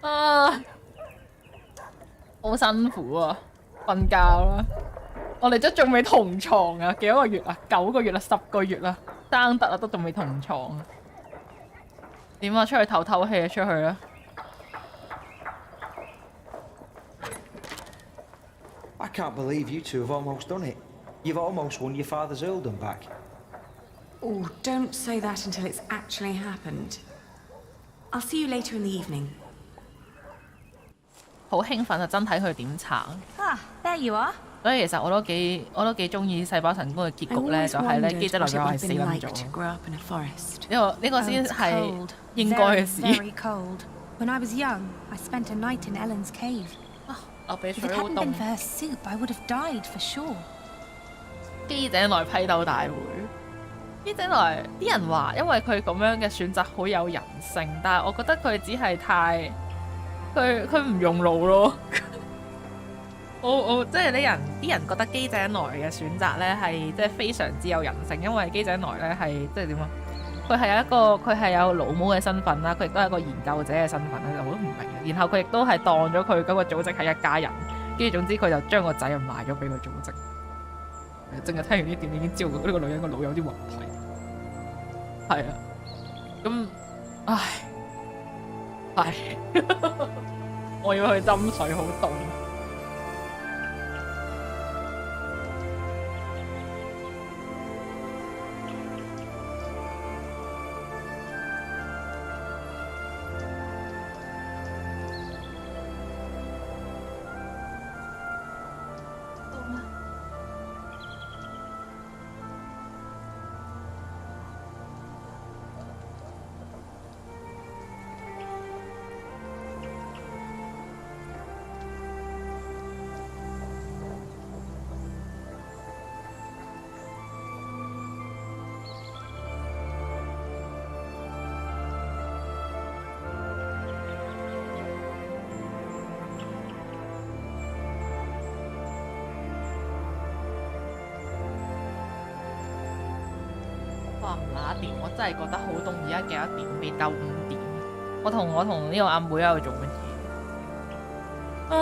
啊！好辛苦啊！瞓覺啦。我哋都仲未同床啊，幾多個月啊？9個月啦，10個月啦，生得啦都仲未同床啊！點啊？出去透透氣啊！出去啦！ I can't believe you two have almost done it. You've almost won your father's earldom back. Oh, don't say that until it's actually happened. I'll see you later in the evening. 好興奮啊！真睇佢點撐。Ah, there you are. 所以其實我都幾中意細胞神官嘅結局咧，就係咧機仔來咗係死撚咗。呢個先係應該嘅事。 Very cold. When I was young, I spent a night in Ellen's cave. 我俾 If 水 it 好 hadn't 凍。 been for her soup, I would have died for sure. 機井內批鬥大會，機井內啲人話，因為佢咁樣嘅選擇好有人性，但係我覺得佢只係太佢唔用腦咯。我即係啲人覺得機井內嘅選擇咧係即係非常之有人性，因為機井內咧係即係點啊？佢係有老母嘅身份啦，佢亦都係一個研究者嘅身份啦，我都唔明嘅。然後佢亦都係當咗佢嗰個組織係一家人，跟住總之佢就將個仔又賣咗俾個組織。淨係聽完呢點已經知道呢個女人個腦有啲問題。係啊，咁唉，我要去斟水，好凍。唔乸掂，我真係覺得好凍。而家幾多點？未夠5點。我同呢個阿妹喺度做乜嘢？唉，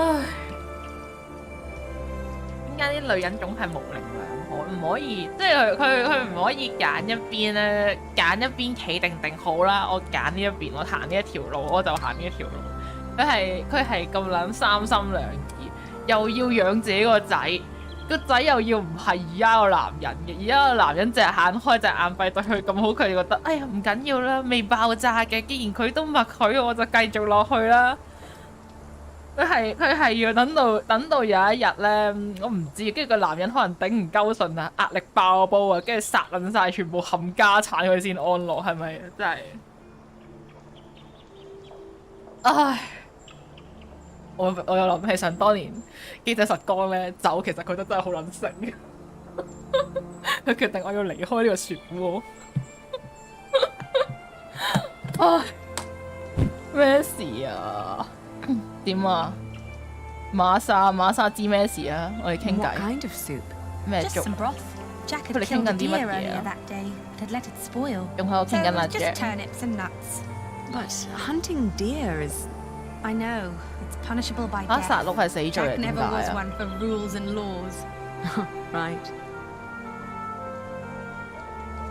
點解啲女人總係模棱兩可？唔可以，即係佢唔可以揀一邊咧，揀一邊企定好啦。我揀呢一邊，我行呢一條路，我就行呢一條路。佢係咁撚三心兩意，又要養自己個仔。個仔又要唔係而家個男人嘅，而家個男人隻眼開隻眼閉對佢咁好，佢哋覺得哎呀唔緊要啦，未爆炸嘅，既然佢都默許，我就繼續落去啦。佢係要等到有一日咧，我唔知，跟住個男人可能頂唔鳩順啊，壓力爆煲啊，跟住殺撚晒全部冚家產佢先安樂，係咪真係？唉！我又諗起想當年機仔實光咧走，其實佢都真係好撚醒。佢決定我要離開呢個漩渦。唉，咩事啊？點啊？馬莎知咩事啊？我哋傾偈。咩粥？佢哋傾緊啲乜嘢啊？仲喺度傾緊阿 Jack。But hunting deer is... I know. It's punishable by 殺 death. 鹿係死罪嚟， Jack 點 never 解 was 啊 one for rules and laws. Right.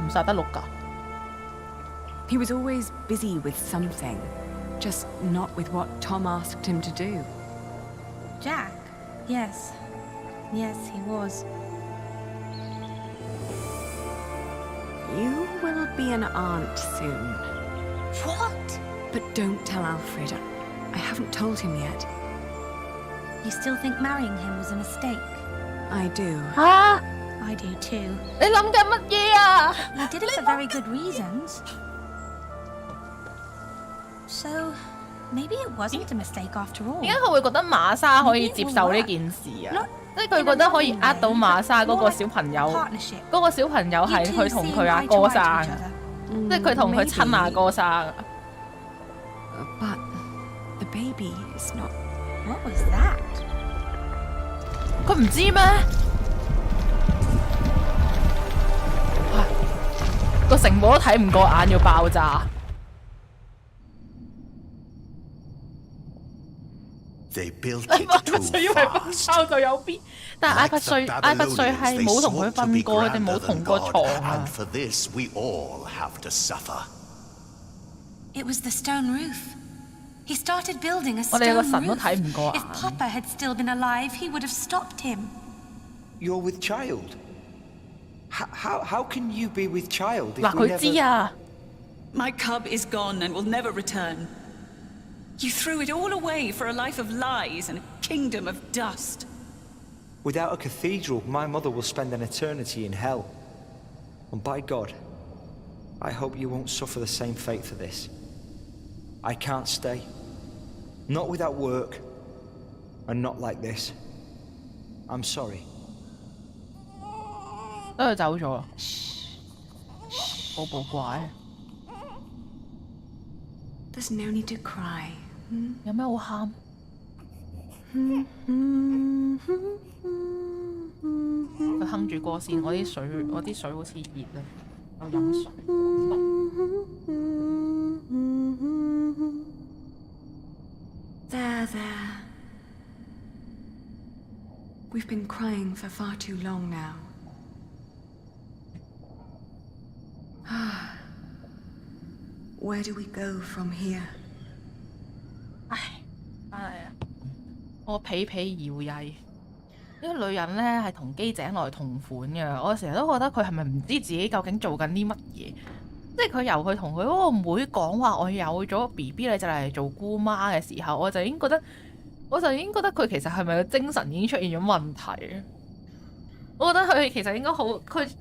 唔殺得鹿㗎。He was always busy with something, just not with what Tom asked him to do. Jack? Yes. Yes, he was. You will be an aunt soon. What? But don't tell Alfred. I haven't told him yet. You still think marrying him was a mistake? I do. 嚇！ I do too. 你諗緊乜嘢啊？ You did it for very good reasons. So, maybe it wasn't a mistake after all. 點解佢會覺得馬莎可以接受呢件事啊？即係佢覺得可以呃到馬莎嗰個小朋友，嗰個小朋友係佢同佢阿哥生啊，即係佢同佢親阿哥生啊。But the baby is not. What was that? 佢唔知咩？個城堡都睇唔過眼，要爆炸。They built 艾 it 弗 too 瑞以為瞓覺就有邊，但係艾弗瑞係冇同佢瞓過，佢哋冇同過床啊。 And for this, we all have to suffer. It was the stone roof. He started building a 我哋 stone 個神都 roof. 睇唔過 If 眼。 Papa had still been alive, he would have stopped him. You're with child? How can you be with child if 嗱， we 佢 never... 知啊。 My cub is gone and will never return. You threw it all away for a life of lies and a kingdom of dust. Without a cathedral, my mother will spend an eternity in hell. And by God, I hope you won't suffer the same fate for this. I can't stay. Not without work. And not like this. I'm sorry. 都佢走咗啦，好怪。There's no need to cry. 有咩好喊？佢哼住歌先，我啲水好似熱啊，我飲水。There. We've been crying for far too long now. Where do we go from here? 唉，翻嚟啊！我皮搖曳。呢個女人咧係同機井來同款嘅，我成日都覺得佢係咪唔知自己究竟做緊啲乜嘢？即係佢由佢同佢嗰個妹講話，我有咗 BB 你就嚟做姑媽嘅時候，我就已經覺得佢其實係咪個精神已經出現咗問題？我覺得佢其實應該好，佢即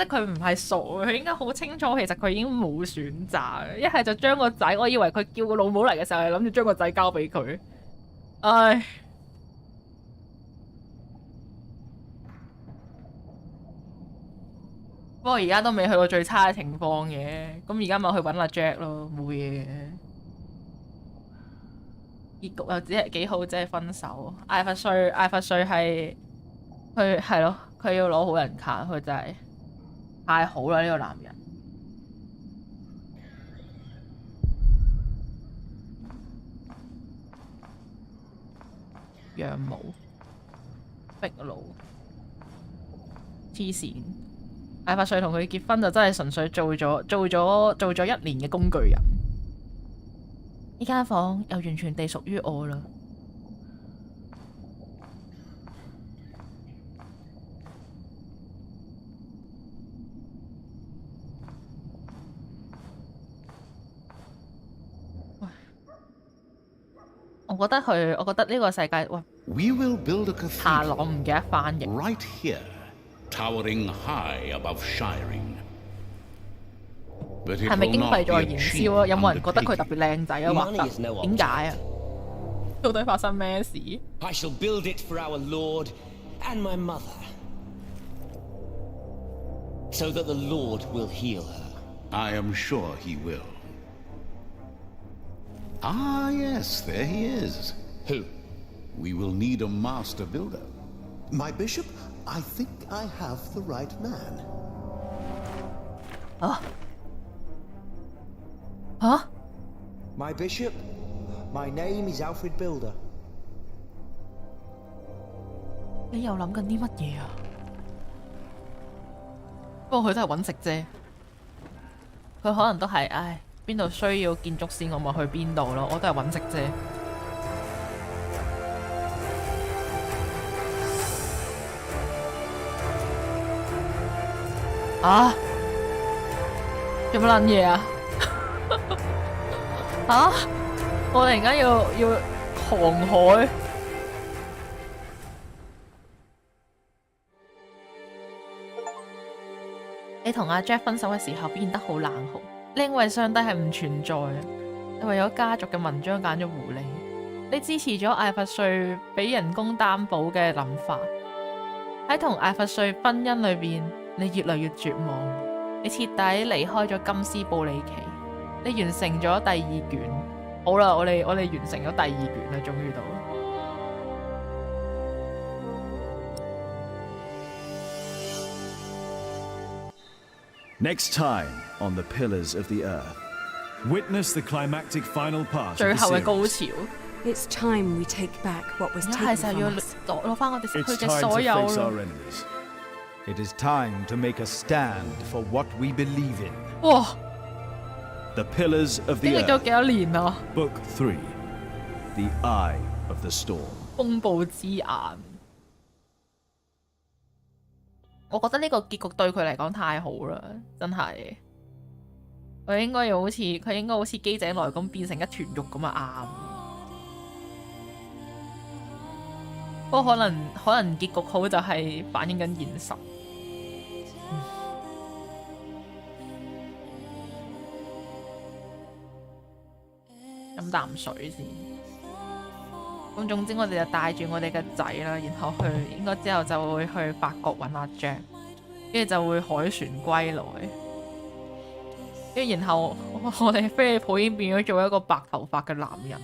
係佢唔係傻嘅，佢應該好清楚其實佢已經冇選擇，一係就將個仔，我以為佢叫個老母嚟嘅時候係諗住將個仔交俾佢，唉。不過而家都未去到最差嘅情況嘅，咁而家咪去揾阿 Jack 咯，冇嘢嘅。結局又只係幾好，即係分手。艾弗瑞係佢係咯，佢要攞好人卡，佢真係太好啦！呢個男人。羊毛、壁爐、黐線。艾弗瑞同佢結婚就真係純粹做咗1年嘅工具人。呢間房又完全地屬於我啦。我覺得呢個世界下朗唔記得翻譯。Right here, towering high above Shiring. 係咪經費在燃燒啊？有冇人覺得佢特別靚仔啊？畫得點解啊？到底發生咩事 I shall build it for our Lord and my mother, so that the Lord will heal her. I am sure he will. Ah, yes, there he is. Who? We will need a master builder. My bishop, I think I have the right man. My bishop, my name is Alfred Builder. 你又諗緊啲乜嘢啊？不過佢都係揾食啫，佢可能都係唉。邊度需要建築師，我咪去邊度咯。我都係揾食啫。啊！做乜撚嘢啊？啊！我突然間要航海。你同阿 Jack 分手嘅時候變得好冷酷。你認為上帝係唔存在啊？你為咗家族嘅文章揀咗狐狸，你支持咗艾弗瑞俾人工擔保嘅諗法。喺同艾弗瑞婚姻裏邊，你越嚟越絕望，你徹底離開咗金斯布里奇，你完成咗第2卷。好啦，我哋完成咗第2卷啦，終於到。Next time on the Pillars of the Earth, witness the climactic final part. 最後嘅高潮。It's time we take back what was taken from us. 攞翻我哋失去嘅 It's time 所 to 有 face 啦。 our enemies. It is time to make a stand for what we believe in. 哇！ The Pillars of the 經歷咗 Earth. 幾多年啊？ Book 3. The Eye of the Storm. 風暴之眼。我覺得呢個結局對佢嚟講太好啦，真係。佢應該好似機井來咁變成一團肉咁啊啱。不過可能結局好就係反映緊現實。飲啖水先。咁總之我哋就帶住我哋嘅仔啦，然後應該之後就會去法國揾阿 Jack， 跟住就會凱旋歸來。跟住然後我哋菲利普已經變咗做一個白頭髮嘅男人。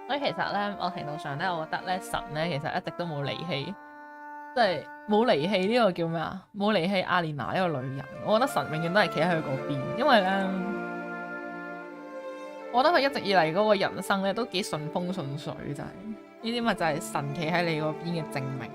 所以其實咧，我程度上咧，我覺得咧，神咧其實一直都冇離棄，即係冇離棄呢個叫咩啊？冇離棄阿蓮娜呢個女人。我覺得神永遠都係企喺佢嗰邊，因為咧，我覺得佢一直以嚟嗰個人生咧都幾順風順水，就係呢啲咪就係神企喺你嗰邊嘅證明。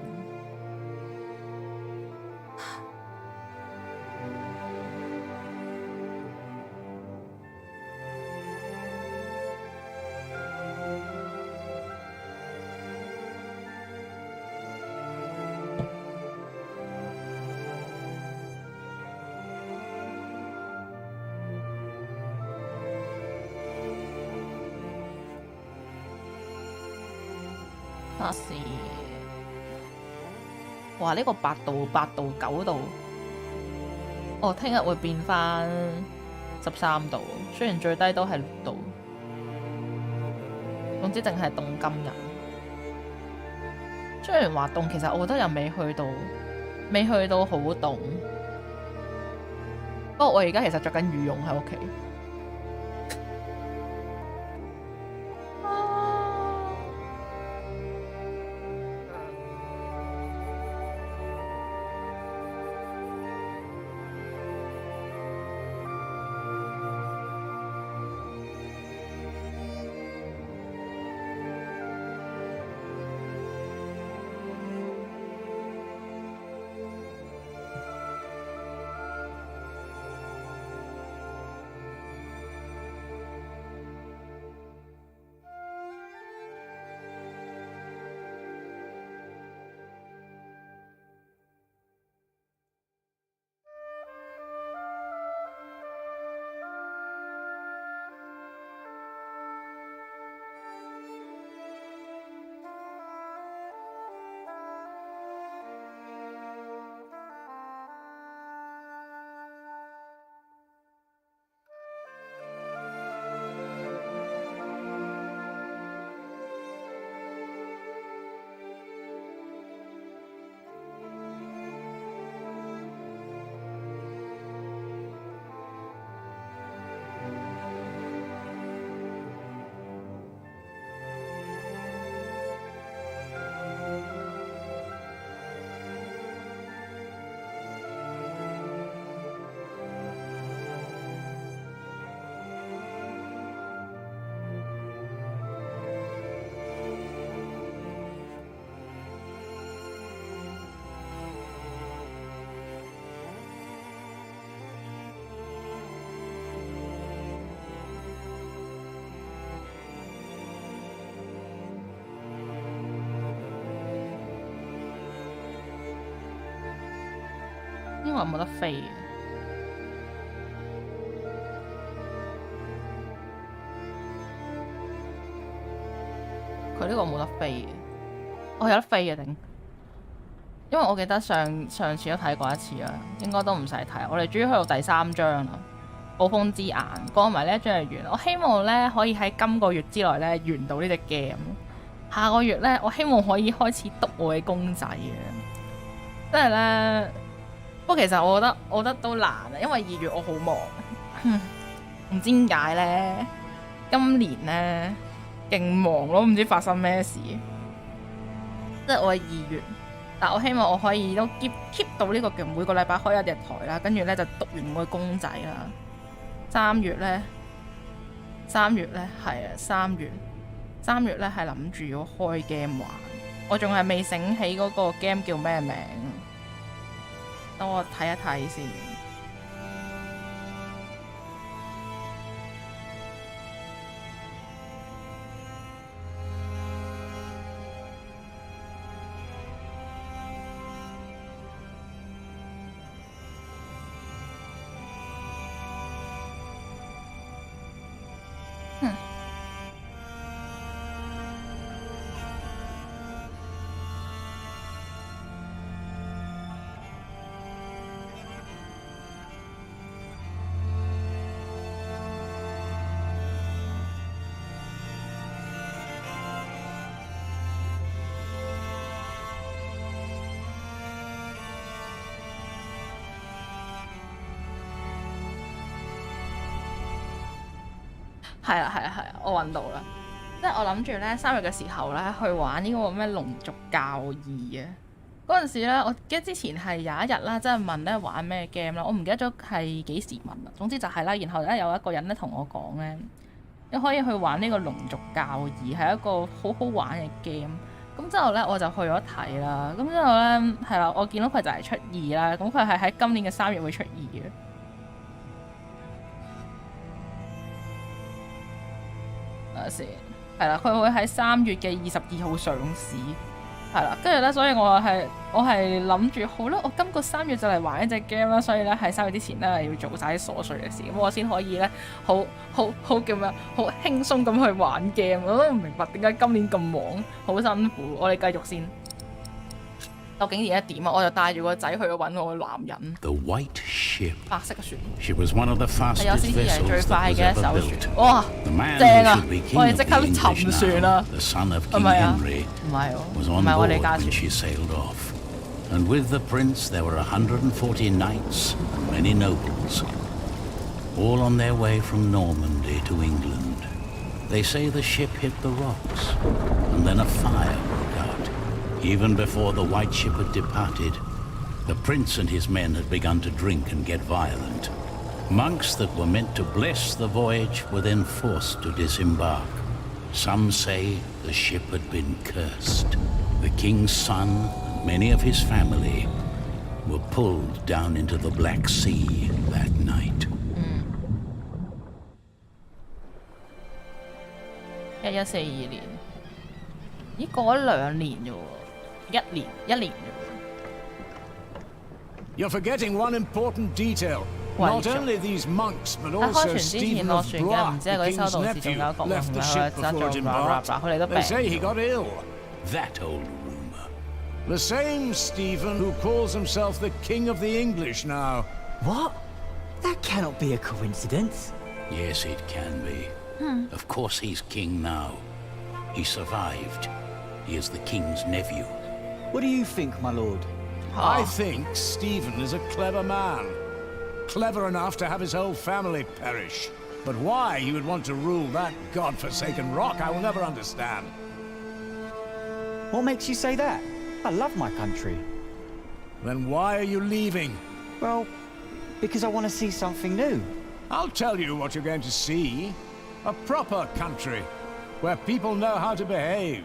哇！呢個8度、9度，哦，聽日會變翻13度，雖然最低都係6度，總之淨係凍今日。雖然話凍，其實我覺得又未去到好凍。不過我而家其實着緊羽絨喺屋企。因為冇得飛嘅，佢呢個冇得飛嘅，我有得飛嘅頂，因為我記得上次都睇過一次啦，應該都唔使睇。我哋終於去到第3章啦，暴風之眼，講埋呢一章就完。我希望咧可以喺今個月之內咧完到呢隻 game，下個月咧我希望可以開始篤我嘅公仔嘅，即係咧。不過其實我覺得都難啊，因為2月我好忙，唔知點解咧，今年咧勁忙咯，唔知發生咩事。即係我係2月，但我希望我可以都 keep 到呢個嘅每個禮拜開1日台啦，跟住咧就讀完我嘅公仔啦。3月咧係啊，3月咧係諗住要開 game 玩，我仲係未醒起嗰個 game 叫咩名，等我睇一睇先。係啊，我揾到啦。即係我諗住咧3月嘅時候咧去玩呢個咩龍族教義啊。嗰陣時咧，我記得之前係有一日啦，即係問咧玩咩 game 啦，我唔記得咗係幾時問啦。總之就係啦，然後咧有一個人咧同我講咧，你可以去玩呢個龍族教義，係一個好好玩嘅 game。咁之後咧我就去咗睇啦。咁之後咧係啦，我見到佢就係出2啦。咁佢係喺今年嘅3月會出2嘅。係啦，佢會喺3月嘅22號上市，係啦，跟住咧，所以我係諗住好啦，我今個3月就嚟玩一隻 game 啦，所以咧喺3月之前咧要做晒啲瑣碎嘅事，咁我先可以咧好叫咩，好輕鬆咁去玩 game。我都唔明白點解今年咁忙，好辛苦。我哋繼續先。究竟而家點啊？我就帶住個仔去揾我個男人。The white ship. 白色嘅船。She was one of the fastest vessels that was ever built. 哇， The man 正 who 啊！ should be king 我哋 of 即 the 刻 English 沉船啦！ now, the son of 係 King 咪啊？ Henry, 唔係喎， was 唔 on 係我 board 哋架 when 船。 she sailed off. And with the prince there were 140 knights and many nobles, all on their way from Normandy to England. They say the ship hit the rocks, and then a fire broke out. Even before the white ship had departed, the prince and his men had begun to drink and get violent. Monks that were meant to bless the voyage were then forced to disembark. Some say the ship had been cursed. The king's son and many of his family were pulled down into the Black Sea that night. 1142年，咦過咗2年啫喎，一年啫喎。 You're forgetting one important detail. Not only these monks, but also Stephen of Blois, the king's nephew, left the ship before it embarked. They say he got ill. That old rumor. The same Stephen who calls himself the King of the English now. What? That cannot be a coincidence. Yes, it can be. Of course he's king now. He survived. He is the king's nephew. What do you think, my lord? I think Stephen is a clever man. Clever enough to have his whole family perish. But why he would want to rule that god-forsaken rock, I will never understand. What makes you say that? I love my country. Then why are you leaving? Well, because I want to see something new. I'll tell you what you're going to see. A proper country, where people know how to behave.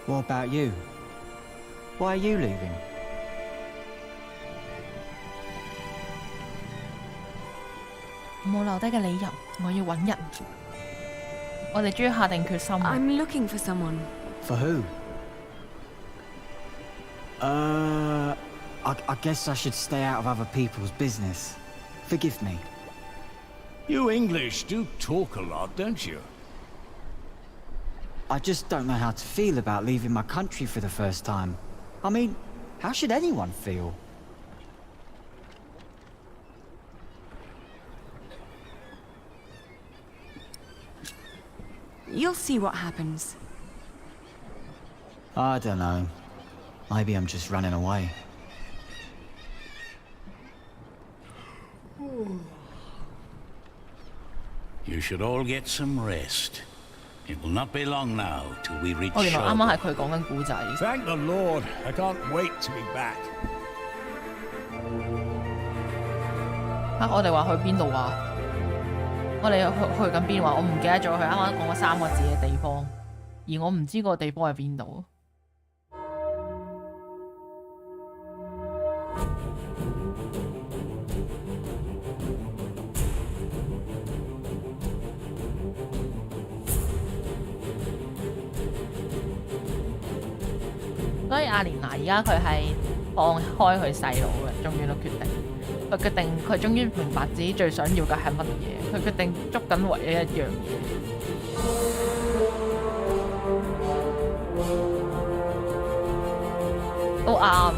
What about you? Why are you leaving? 冇留低嘅理由，我要揾人。我哋終於下定決心。I'm looking for someone. For who? I guess I should stay out of other people's business. Forgive me. You English do talk a lot, don't you? I just don't know how to feel about leaving my country for the first time. I mean, how should anyone feel? You'll see what happens. I don't know. Maybe I'm just running away. You should all get some rest. It will not be long now till we reach 原來啱啱係 shore. 佢講緊故仔。 Thank the Lord. I can't wait to be back. 我哋話去邊度啊？我哋去緊邊話？我唔記得咗佢啱啱講嗰3個字嘅地方，而我唔知個地方係邊度。所以阿蓮娜而家佢係放開佢細佬嘅，終於都決定，佢終於明白自己最想要嘅係乜嘢，佢決定捉緊唯一一樣嘢。都啱，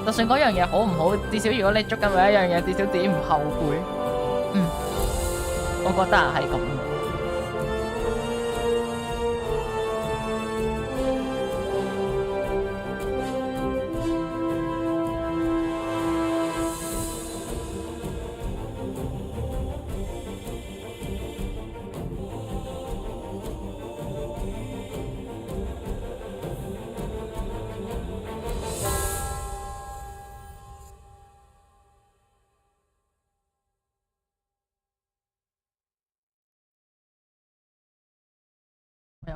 就算嗰樣嘢好唔好，至少如果你捉緊唯一一樣嘢，至少自己唔後悔。我覺得係咁。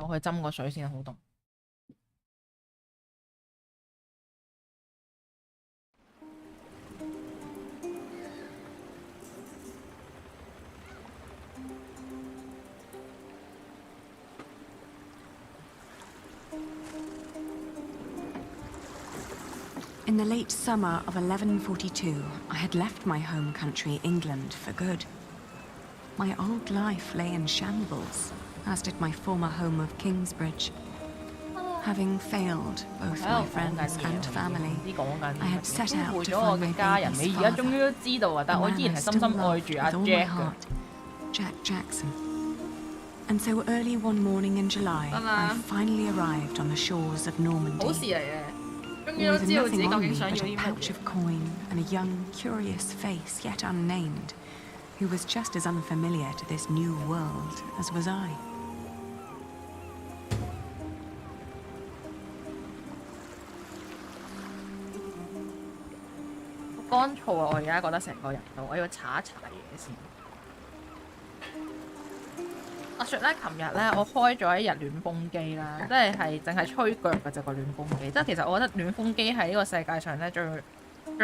我去斟個水先，好凍。In the late summer of 1142, I had left my home country, England, for good. My old life lay in shambles, as did my former home of Kingsbridge. Having failed both my friends and family, I had set out to find my baby's father, a man I still loved with all my heart, Jack Jackson. And so early one morning in July, I finally arrived on the shores of Normandy. With nothing on me but a pouch of coin and a young, curious face yet unnamed, who was just as unfamiliar to this new world as was I.乾燥啊！我而家覺得成個人都，我要搽一搽嘢先。話説咧，琴日咧我開咗一日暖風機啦，即係淨係吹腳嘅啫個暖風機。即係其實我覺得暖風機係呢個世界上咧最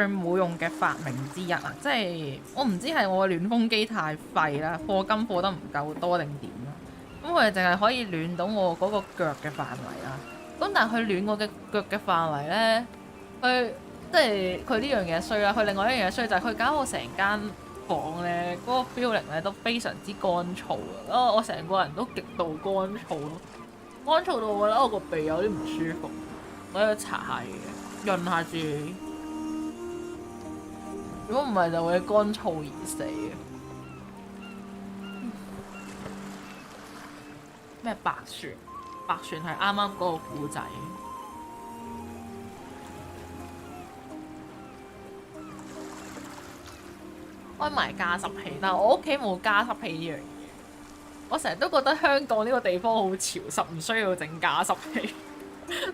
冇用嘅發明之一啊！即係我唔知係我嘅暖風機太廢啦，課金課得唔夠多定點啦。咁佢淨係可以暖到我嗰個腳嘅範圍啦。咁但係佢暖我嘅腳嘅範圍咧，佢即係佢呢樣嘢衰啦。佢另外一樣嘢衰就係佢搞到成間房咧嗰個 feeling 咧都非常之乾燥啊！我成個人都極度乾燥咯，乾燥到我覺得我個鼻有啲唔舒服，我要搽下嘢潤下住。如果唔係就會乾燥而死嘅。咩白船？白船係啱啱嗰個故仔。開埋加濕器，但係我屋企冇加濕器呢樣嘢。我成日都覺得香港呢個地方好潮濕，唔需要整加濕器，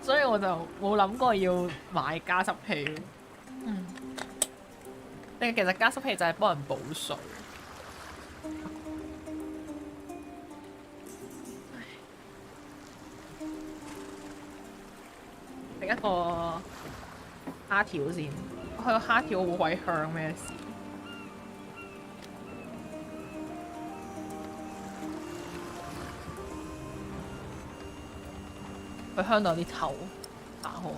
所以我就冇諗過要買加濕器。其實加濕器就係幫人補水。食一個蝦條先，佢個蝦條好鬼香，咩事？佢香到有啲臭，打汗。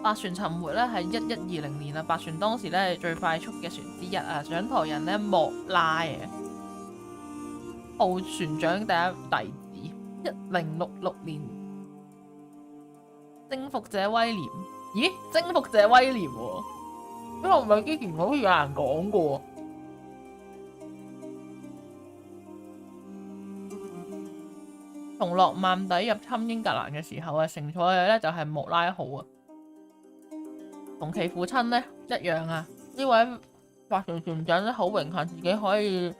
白船沉沒咧係1120年啊！白船當時咧係最快速嘅船之一啊！掌舵人咧莫拉啊，號船長第一弟子。1066年，征服者威廉，咦？征服者威廉喎，呢個唔係之前好似有人講過。從諾曼底入侵英格蘭嘅時候啊，乘坐嘅咧就係莫拉號啊。同其父親咧一樣啊，呢位白船船長咧好榮幸自己可以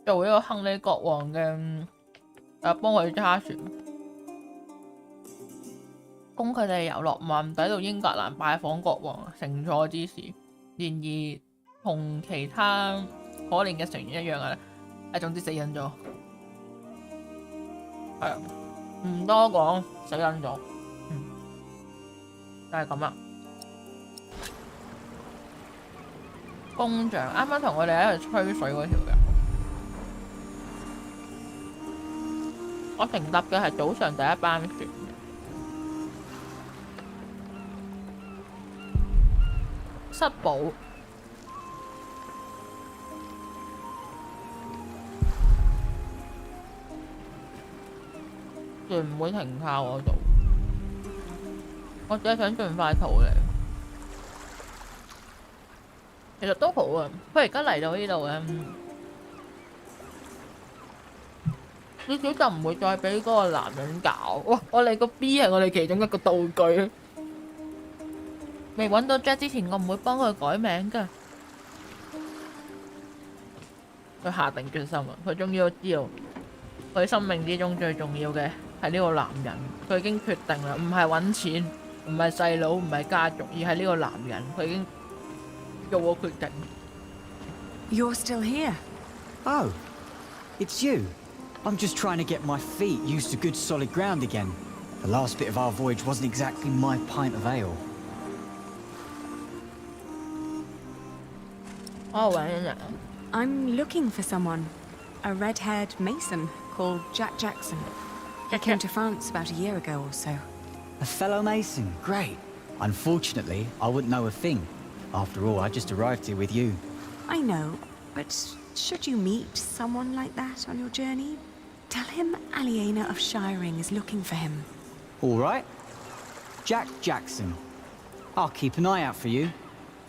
做一個亨利國王嘅幫佢揸船，供佢哋由諾曼底到英格蘭拜訪國王乘坐之時。然而同其他可憐嘅成員一樣嘅咧，總之死忍咗，係唔多講，死忍咗，就係咁啦。工匠啱啱同我哋喺度吹水嗰條嘅，我乘搭嘅係早上第一班船，失寶。佢唔會停靠我度，我只係想盡快逃離。其實都好啊，佢而家嚟到呢度咧，至少就唔會再俾嗰個男人搞。哇！我哋個 B 係我哋其中一個道具。未揾到 Jack 之前，我唔會幫佢改名㗎。佢下定決心啊！佢終於都知道，佢生命之中最重要嘅係呢個男人。佢已經決定啦，唔係揾錢，唔係細佬，唔係家族，而係呢個男人。佢已經做咗決定。You're still here? Oh, it's you. I'm just trying to get my feet used to good solid ground again. The last bit of our voyage wasn't exactly my pint of ale. 我揾人。I'm looking for someone. A red-haired mason called Jack Jackson. He came to France about a year ago or so. A fellow mason? Great. Unfortunately, I wouldn't know a thing. After all, I just arrived here with you. I know, but should you meet someone like that on your journey, tell him Aliena of Shiring is looking for him. All right. Jack Jackson. I'll keep an eye out for you.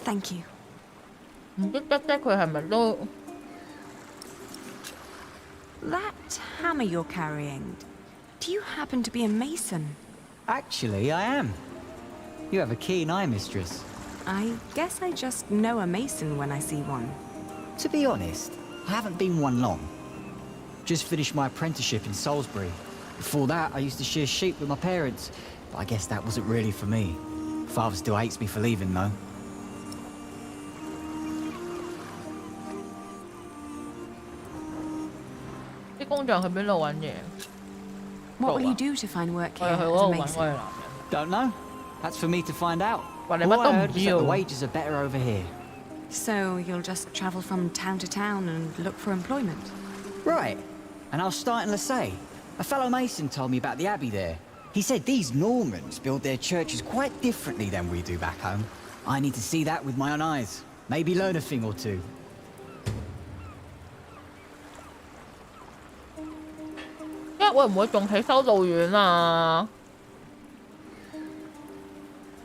Thank you. 唔知得佢係咪都 That hammer you're carrying, do you happen to be a mason? Actually, I am. You have a keen eye, mistress. I guess I just know a mason when I see one. To be honest, I haven't been one long. Just finished my apprenticeship in Salisbury. Before that, I used to shear sheep with my parents, but I guess that wasn't really for me. Father still hates me for leaving, though. What will you do to find work here as a mason? Don't know. That's for me to find out. All I heard was that the wages are better over here. So you'll just travel from town to town and look for employment? Right. And I'll start in Lassay. A fellow mason told me about the abbey there. He said these Normans build their churches quite differently than we do back home. I need to see that with my own eyes. Maybe learn a thing or two. 會唔會仲起修道院啊？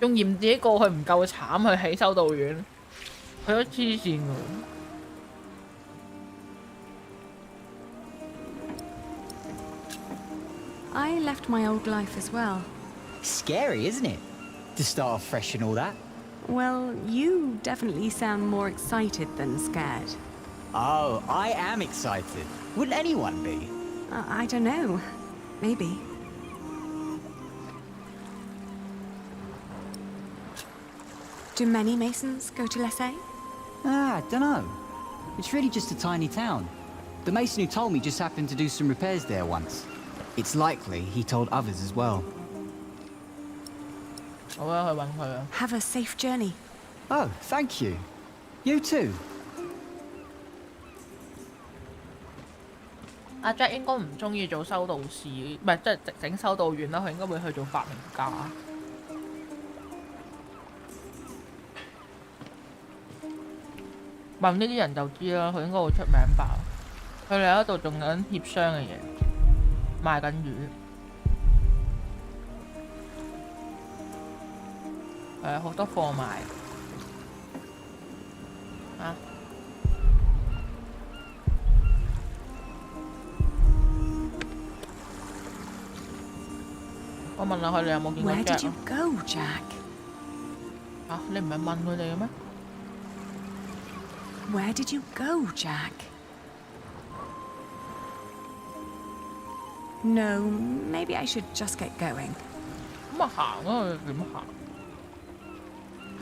仲嫌自己過去唔夠慘去起修道院，佢都黐線㗎。I left my old life as well. Scary, isn't it? To start off fresh and all that. Well, you definitely sound more excited than scared. Oh, I am excited. Wouldn't anyone be? I don't know. Maybe. Do many masons go to Lassay? I don't know. It's really just a tiny town. The mason who told me just happened to do some repairs there once. It's likely he told others as well. Have a safe journey. Oh, thank you. You too. 阿 Jack 應該唔中意做修道士，唔係即係整修道院啦，佢應該會去做發明家。問呢啲人就知啦，佢應該會出名吧。佢哋喺度做緊協商嘅嘢，賣緊魚。係好多貨賣。啊！我問下佢哋有冇見過 Jack。Where did you go, Jack? 啊，你唔係問佢哋嘅咩 ？Where did you go, Jack? No, maybe I should just get going. 咁啊行啊，點行？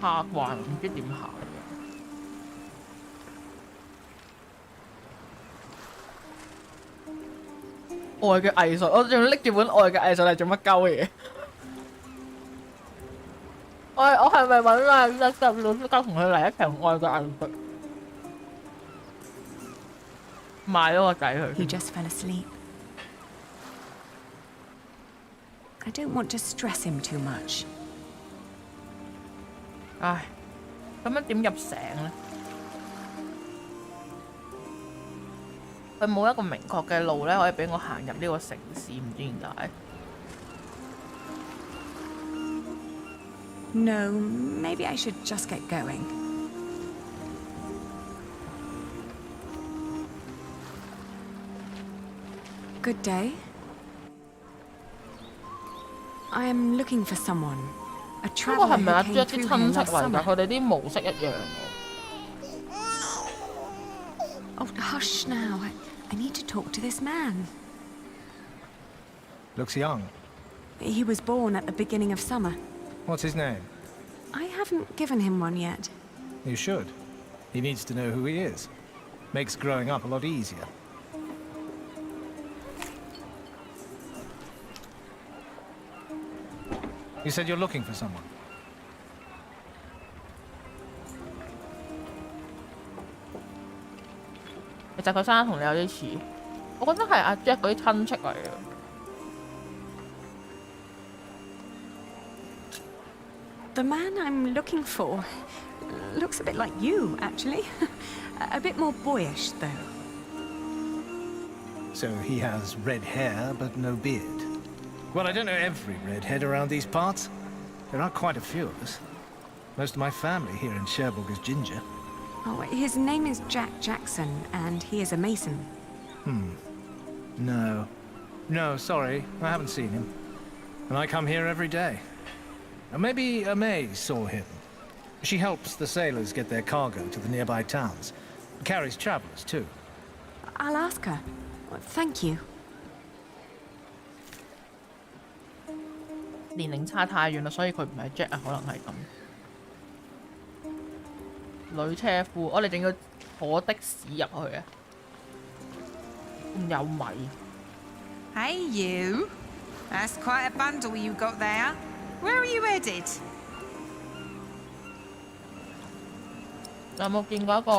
下環唔知點行。愛嘅藝術，我仲拎住本愛嘅藝術嚟做乜鳩嘢？我係咪揾啊老師教同佢嚟一場愛嘅藝術？賣咗個仔佢。He just fell asleep. I don't want to stress him too much. 唉，咁樣點入城咧？佢冇一個明確嘅路咧，可以俾我行入呢個城市，唔知點解。No, maybe I should just get going. Good day. I am looking for someone. A 呢個係 traveler 咪阿 who Jack came 啲 through here 親戚 last 嚟㗎？ summer. 佢哋啲模式一樣喎。Oh, hush now. I need to talk to this man. Looks young. He was born at the beginning of summer. What's his name? I haven't given him one yet. You should. He needs to know who he is. Makes growing up a lot easier. You said you're looking for someone.其實佢生得同你有啲似，我覺得係阿 Jack 嗰啲親戚嚟嘅。The man I'm looking for looks a bit like you, actually. A bit more boyish, though. So he has red hair, but no beard. Well, I don't know every redhead around these parts. There are quite a few of us. Most of my family here in Cherbourg is ginger. Oh, his name is Jack Jackson, and he is a mason. No. No, sorry. I haven't seen him. And I come here every day. Maybe May saw him. She helps the sailors get their cargo to the nearby towns. Carries travelers, too. I'll ask her. Thank you. 年齡差太遠啦，所以佢唔係 Jack 啊，可能係咁。女車夫，我哋仲要坐的士入去啊！咁有米。Hey you! That's quite a bundle you got there. Where are you headed? 有冇見過一個？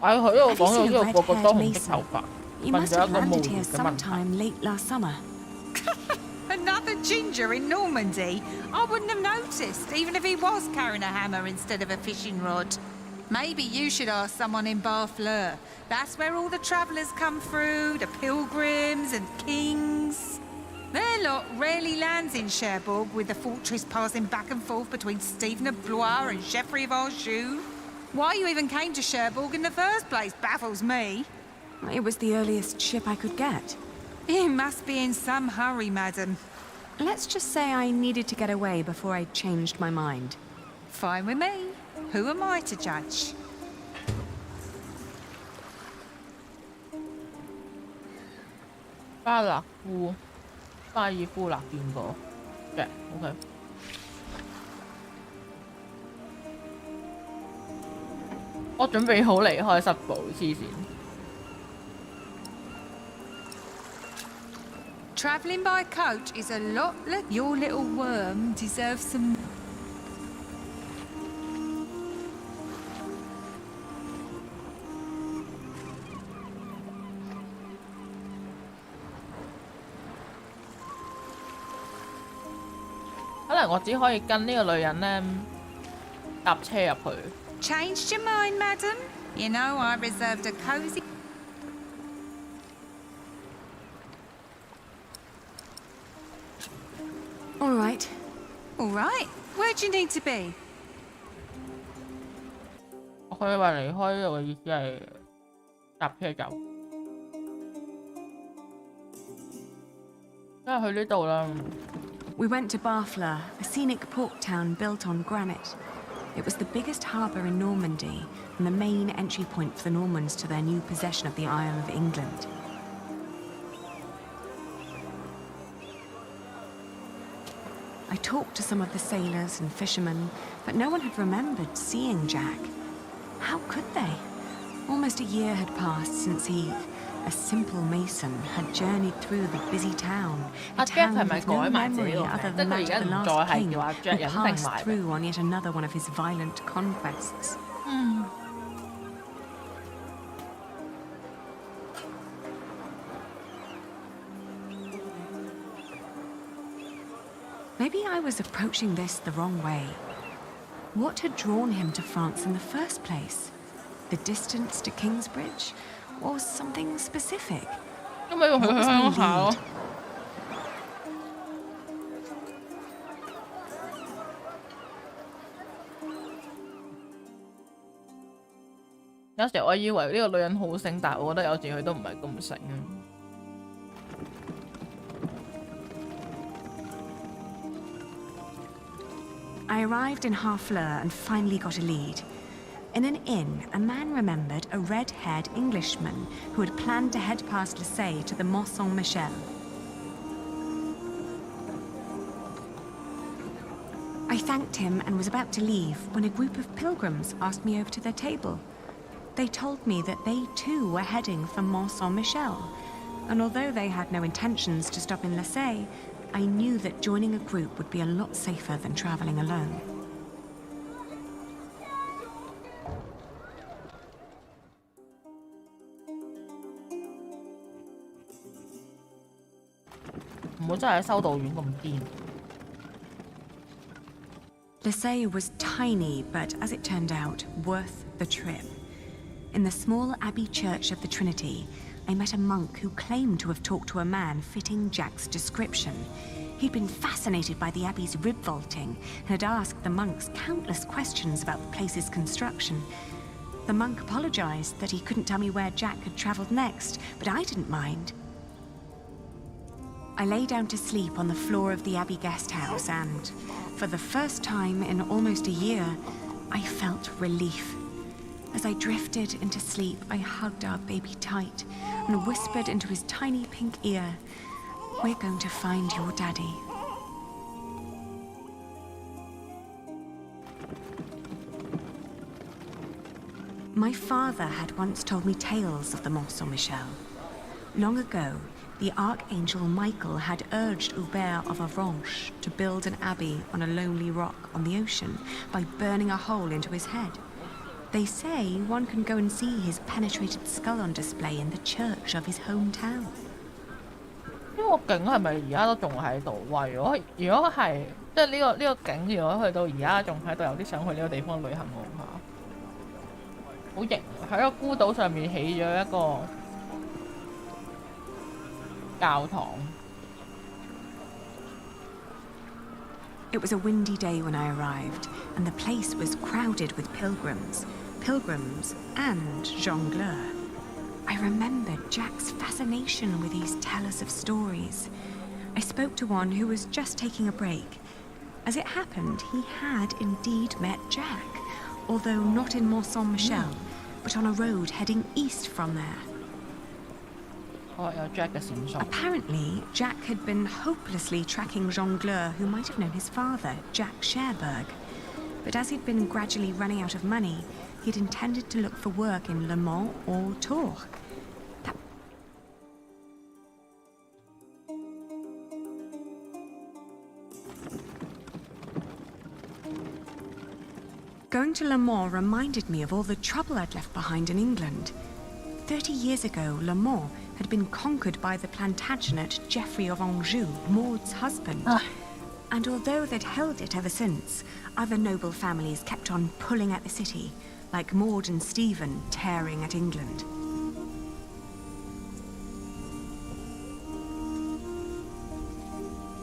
喺佢呢度講到呢度個個都紅色頭髮，問咗一個無聊嘅問題。 late last summer. Another ginger in Normandy? I wouldn't have noticed, even if he was carrying a hammer instead of a fishing rod. Maybe you should ask someone in Barfleur. That's where all the travellers come through, the pilgrims and kings. Their lot rarely lands in Cherbourg, with the fortress passing back and forth between Stephen of Blois and Geoffrey of Anjou. Why you even came to Cherbourg in the first place baffles me. It was the earliest ship I could get. You must be in some hurry, madam. Let's just say I needed to get away before I changed my mind. Fine with me. Who am I to judge? 巴爾夫勒見過嘅 ，OK。我準備好離開室堡，黐線。Travelling by coach is a lot like your little worm deserves some.我只可以跟呢個女人咧搭車入去。Changed your mind, madam? You know I reserved a cosy. All right. All right. Where do you need to be? 我以為離開呢度嘅意思係搭車走，梗係去呢度啦。 We went to Barfleur, a scenic port town built on granite. It was the biggest harbour in Normandy and the main entry point for the Normans to their new possession of the Isle of England. I talked to some of the sailors and fishermen, but no one had remembered seeing Jack. How could they? Almost a year had passed since he a simple mason, had journeyed through the busy town, a Jack town 係咪 with no 改埋自己 memory 個 other 名？即係 than 佢而 that 家 of the 唔再 last 係 king 叫阿 Jack， who 人定 passed 埋。through on yet another one of his violent conquests. Maybe I was approaching this the wrong way. What had drawn him to France in the first place? The distance to Kingsbridge? Or something specific? 因為佢去鄉下咯。有時我以為呢個女人好醒，但係我覺得有時佢都唔係咁醒。I arrived in Harfleur and finally got a lead. In an inn, a man remembered a red-haired Englishman who had planned to head past Marseille to the Mont Saint-Michel. I thanked him and was about to leave when a group of pilgrims asked me over to their table. They told me that they too were heading for Mont Saint-Michel, and although they had no intentions to stop in Marseille, I knew that joining a group would be a lot safer than traveling alone. Marseille was tiny, but as it turned out, worth the trip. In the small abbey church of the Trinity, I met a monk who claimed to have talked to a man fitting Jack's description. He'd been fascinated by the abbey's rib vaulting and had asked the monks countless questions about the place's construction. The monk apologized that he couldn't tell me where Jack had traveled next, but I didn't mind. I lay down to sleep on the floor of the abbey guest house and, for the first time in almost a year, I felt relief. As I drifted into sleep, I hugged our baby tight and whispered into his tiny pink ear, "We're going to find your daddy." My father had once told me tales of the Mont Saint-Michel. Long ago, the Archangel Michael had urged Hubert of Avranches to build an abbey on a lonely rock on the ocean by burning a hole into his head. They say one can go and see his penetrated skull on display in the church of his hometown. 呢個景係咪而家都仲喺度？哇！如果係即係呢個景，如果去到而家仲喺度，有啲想去呢個地方旅行喎嚇，好型！喺個孤島上面起咗一個教堂。It was a windy day when I arrived, and the place was crowded with pilgrims and jongleurs. I remembered Jack's fascination with these tellers of stories. I spoke to one who was just taking a break. As it happened, he had indeed met Jack, although not in Mont Saint-Michel, but on a road heading east from there. Apparently, Jack had been hopelessly tracking jongleur who might have known his father, Jack Cherbourg. But as he'd been gradually running out of money, he'd intended to look for work in Le Mans or Tours. Going to Le Mans reminded me of all the trouble I'd left behind in England. 30 years ago, Le Mans had been conquered by the Plantagenet Geoffrey of Anjou, Maud's husband. And although they'd held it ever since, other noble families kept on pulling at the city, like Maud and Stephen tearing at England.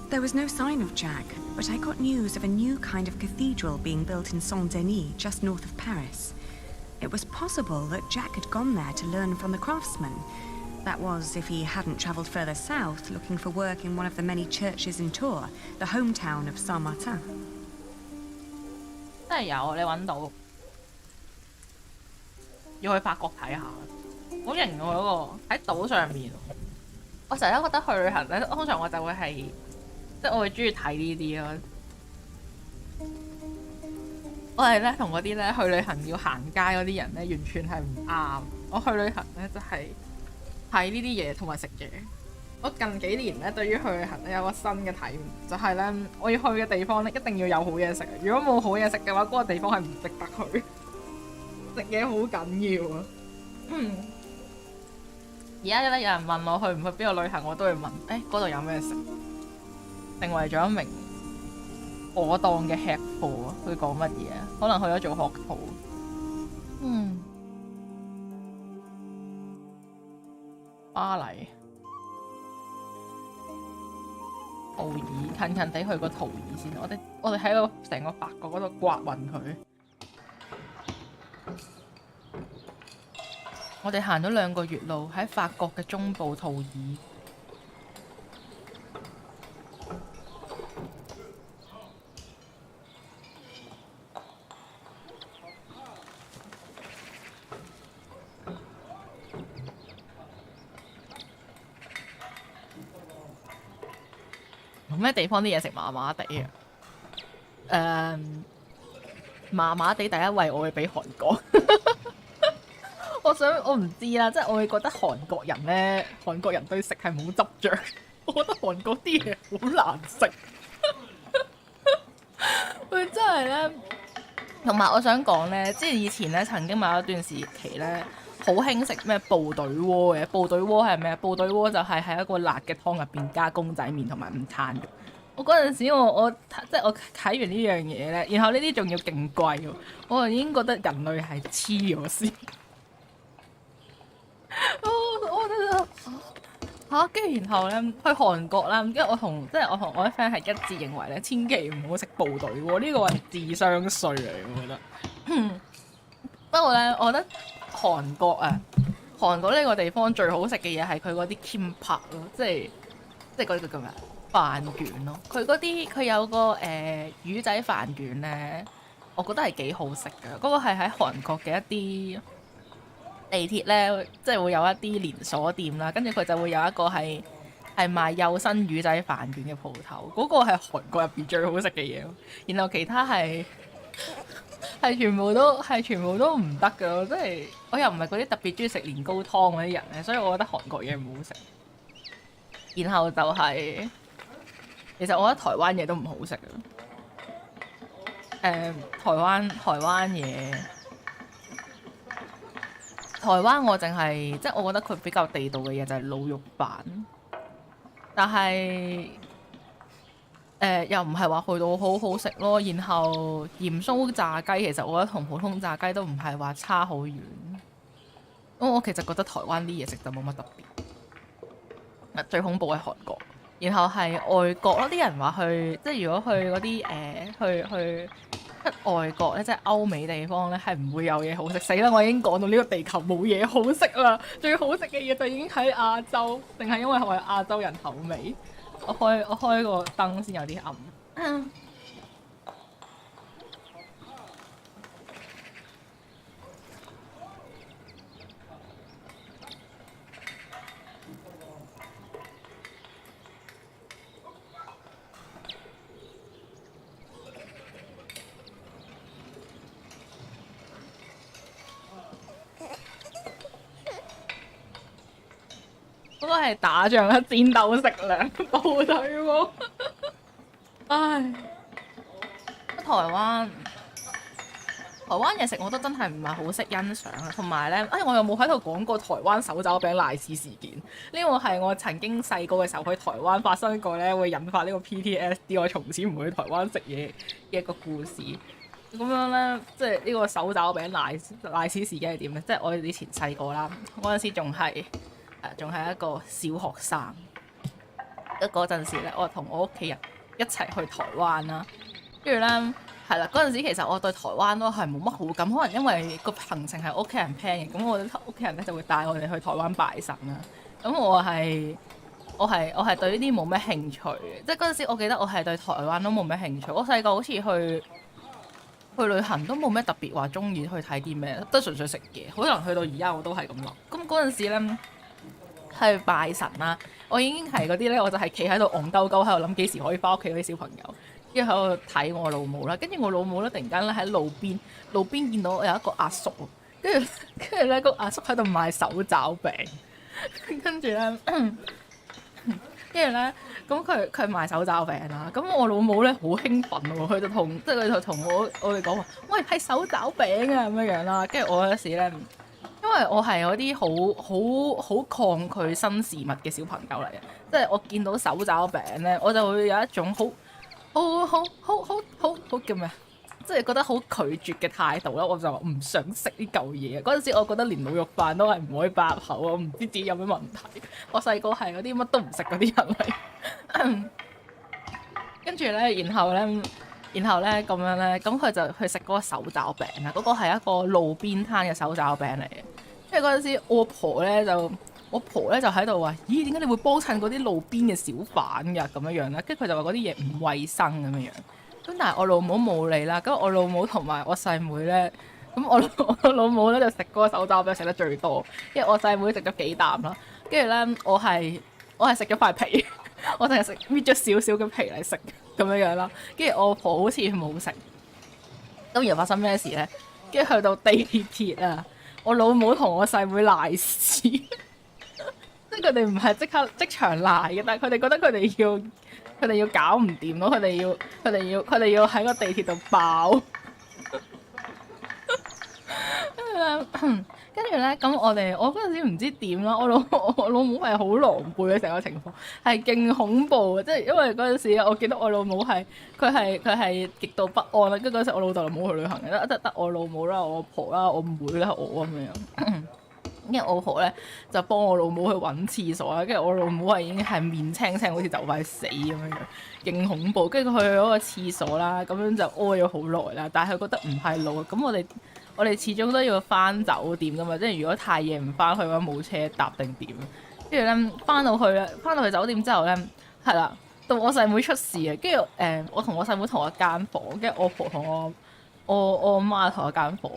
There was no sign of Jack, but I got news of a new kind of cathedral being built in Saint-Denis, just north of Paris. It was possible that Jack had gone there to learn from the craftsmen. That was, if he hadn't travelled further south, looking for work in one of the many churches in Tours, the hometown of Saint-Martin. 真係有，你揾到，要去法國睇下，好型喎嗰個喺島上面。我成日都覺得去旅行咧，通常我就會係，即係我會中意睇呢啲咯。我係咧同嗰啲咧去旅行要行街嗰啲人咧，完全係唔啱。我去旅行咧就係睇呢啲嘢同埋食嘢。我近幾年咧，對於去旅行咧有個新嘅體驗，就係咧我要去嘅地方咧一定要有好嘢食。如果冇好嘢食嘅話，嗰個地方係唔值得去。食嘢好緊要啊！而家咧有人問我去唔去邊個旅行，我都會問：嗰度有咩食？成為咗一名妥當嘅吃貨啊！佢講乜嘢啊？可能去咗做學徒。巴黎。圖爾近近地去個圖爾先，我哋喺個成個法國嗰度刮勻佢。我哋行咗2個月路，喺法國嘅中部圖爾。咩地方啲嘢食麻麻地啊？麻麻地第一位我會俾韓國。我唔知啦，即係我會覺得韓國人對食係冇執着。我覺得韓國啲嘢好難食。佢真係咧，同埋我想講咧，即係以前咧曾經某一段時期咧，好興食咩部隊鍋嘅。部隊鍋係咩？部隊鍋就係喺一個辣嘅湯入邊加公仔麵同埋午餐嘅。我嗰陣時我即係我睇完呢樣嘢咧，然後呢啲仲要勁貴喎，我已經覺得人類係黐咗線。我覺得跟住然後咧去韓國啦，跟住我同我啲 friend 係一致認為咧，千祈唔好食部隊喎，呢個係智商稅嚟，我覺得。不過咧，我覺得韓國呢個地方最好食嘅嘢係佢嗰啲 kimbap 咯，即係嗰啲叫咩飯卷咯。佢有個魚仔飯卷咧，我覺得係幾好食嘅。嗰個係喺韓國嘅一啲地鐵咧，即係會有一啲連鎖店啦，跟住佢就會有一個係賣幼身魚仔飯卷嘅鋪頭，嗰個係韓國入邊最好食嘅嘢。然後其他係全部都唔得㗎咯，即係我又唔係嗰啲特別中意食年糕湯嗰啲人咧，所以我覺得韓國嘢唔好食。然後就係其實我覺得台灣嘢都唔好食嘅。台灣嘢。台灣我淨係即係我覺得佢比較地道嘅嘢就係滷肉飯，但係又唔係話去到好好食咯。然後鹽酥炸雞其實我覺得同普通炸雞都唔係話差好遠。我其實覺得台灣啲嘢食就冇乜特別。最恐怖係韓國，然後係外國咯。啲人話去即係如果去嗰啲去外國咧，即係歐美地方咧，係唔會有嘢好食。死啦！我已經講到呢個地球冇嘢好食啦，最好食嘅嘢就已經喺亞洲，定係因為我係亞洲人口味？我開個燈先有啲暗。嗰個係打仗啦，戰鬥食糧部隊喎。唉，台灣嘢食我都真係唔係好識欣賞啊，同埋咧，我又冇喺度講過台灣手抓餅賴屎事件。呢個係我曾經細個嘅時候去台灣發生過咧，會引發呢個 PTSD， 我從此唔會去台灣食嘢嘅一個故事。咁樣咧，即係呢個手抓餅賴屎事件係點咧？即係我以前細個啦，嗰陣時仲係一個小學生。嗰陣時咧，我同我屋企人一齊去台灣啦，跟住咧係啦，嗰陣時其實我對台灣都係冇乜好感，可能因為個行程係屋企人 plan 嘅，咁我屋企人咧就會帶我哋去台灣拜神啦。咁我係對呢啲冇咩興趣嘅，即係嗰陣時我記得我係對台灣都冇咩興趣。我細個好似去旅行都冇咩特別話中意去睇啲咩，都純粹食嘢。可能去到而家我都係咁諗。咁嗰陣時咧係拜神啦，我已經係嗰啲咧，我就係企喺度戇鳩鳩喺度諗幾時可以翻屋企嗰啲小朋友，跟住喺度睇我老母啦。跟住我老母咧突然間咧喺路邊見到有一個阿叔，跟住咧個阿叔喺度賣手抓餅，跟住咧，跟住咧，咁佢賣手抓餅啦。咁我老母咧好興奮喎，佢就同我哋講話，喂係手抓餅啊咁樣啦。跟住我嗰時咧，因為我係嗰啲好抗拒新事物嘅小朋友嚟嘅，即係我見到手抓餅咧，我就會有一種好叫咩？即係覺得好拒絕嘅態度啦，我就唔想食呢嚿嘢。嗰陣時我覺得連滷肉飯都係唔可以擺入口，我唔知自己有咩問題。我細個係嗰啲乜都唔食嗰啲人嚟。跟住咧，然後咧咁樣咧，咁佢就去食嗰個手抓餅啦。嗰個係一個路邊攤嘅手抓餅嚟嘅。因為嗰陣時我婆咧就喺度話：咦，點解你會幫襯嗰啲路邊嘅小販㗎？咁樣啦，跟住佢就話嗰啲嘢唔衞生咁樣。咁但係我老母冇理啦，咁我老母同埋我細妹咧，咁我老母咧就食嗰個手抓餅食得最多，因為我細妹食咗幾啖啦，跟住咧我係食咗塊皮，我淨係搣咗少少嘅皮嚟食咁樣啦，跟住我婆好似冇食，咁然後發生咩事咧？跟住去到地鐵啊，我老母同我細妹賴屎，即係佢哋唔係即場賴嘅，但係佢哋覺得佢哋要搞唔掂咯，佢哋要喺個地鐵度爆。跟住咧，咁我嗰陣時唔知點啦，我老母係好狼狽嘅成個情況，係勁恐怖嘅，即係因為嗰陣時我記得我老母佢係極度不安啦，跟住嗰陣時我老豆就冇去旅行嘅，得我老母啦、我婆啦、我妹啦、我咁樣。因為我婆咧就幫我老母去揾廁所啦，跟住我老母已經係面青青，好似就快死咁樣樣，勁恐怖。跟住佢去嗰個廁所啦，咁樣就屙咗好耐啦。但係佢覺得唔係路，咁我哋始終都要翻酒店噶嘛，即係如果太夜唔翻去嘅話，冇車搭定點。跟住咧翻到去酒店之後咧，係啦，到我細妹出事啊。跟住我同我細妹同一間房，跟住我婆同我媽同一間房。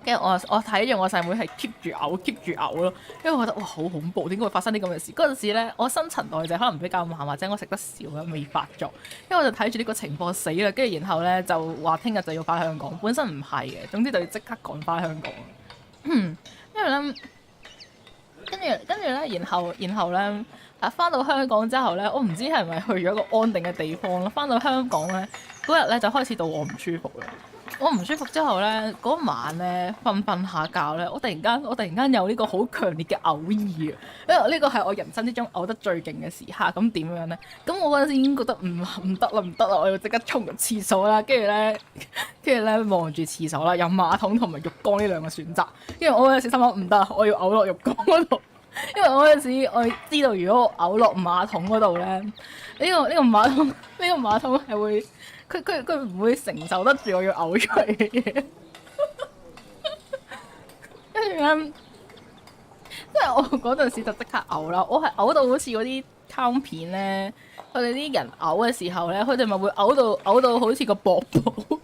跟住我睇住我細妹係 keep 住嘔咯，因為我覺得哇好恐怖，點解會發生啲咁嘅事？嗰陣時咧，我新陳代謝可能比較慢，或者我食得少啦，未發作。因為我就睇住呢個情況死啦，跟住然後咧就話聽日就要翻香港，本身唔係嘅，總之就要即刻趕翻香港。因為咧，跟住咧，然後咧，翻到香港之後咧，我唔知係咪去咗一個安定嘅地方咯。翻到香港咧，嗰日咧就開始到我唔舒服啦。我唔舒服之後咧，嗰晚咧瞓下覺咧，我突然間有呢個好強烈嘅嘔意啊！因為呢個係我人生之中嘔得最勁嘅時刻。咁點樣咧？咁我嗰陣時已經覺得唔得啦，我要即刻衝入廁所啦。跟住咧望住廁所啦，有馬桶同埋浴缸呢兩個選擇。跟住我嗰陣時心諗唔得，我要嘔落浴缸嗰度。因為我嗰陣時我知道，如果我嘔落馬桶嗰度咧，呢個馬桶係會。佢唔會承受得住我要嘔出嚟嘅嘢，跟住咧，即係我嗰陣時就即刻嘔啦。我係嘔到好似嗰啲卡通片咧，佢哋啲人嘔嘅時候咧，佢哋咪會嘔到好似個薄布，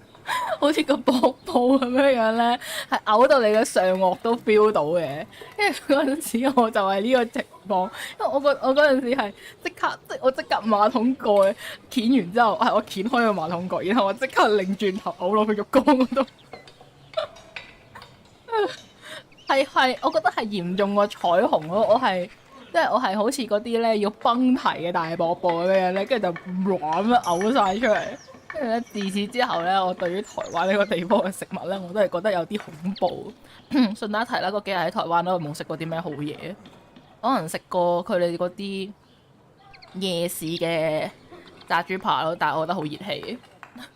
好似個薄布咁樣咧，係嘔到你嘅上顎都 feel 到嘅。跟住嗰陣時我就係呢個情況，因為我嗰陣時係我即刻馬桶蓋掀完之後，我掀開個馬桶蓋，然後我即刻擰轉頭嘔落去浴缸嗰度。係，我覺得係嚴重過彩虹咯。我係好似嗰啲咧要崩堤嘅大瀑布咁樣咧，跟住就咁樣嘔晒出嚟。跟住咧，自此之後咧，我對於台灣呢個地方嘅食物咧，我都係覺得有啲恐怖。順帶一提啦，嗰幾日喺台灣都冇食過啲咩好嘢，可能食過佢哋嗰啲夜市嘅炸豬扒咯，但係我覺得好熱氣。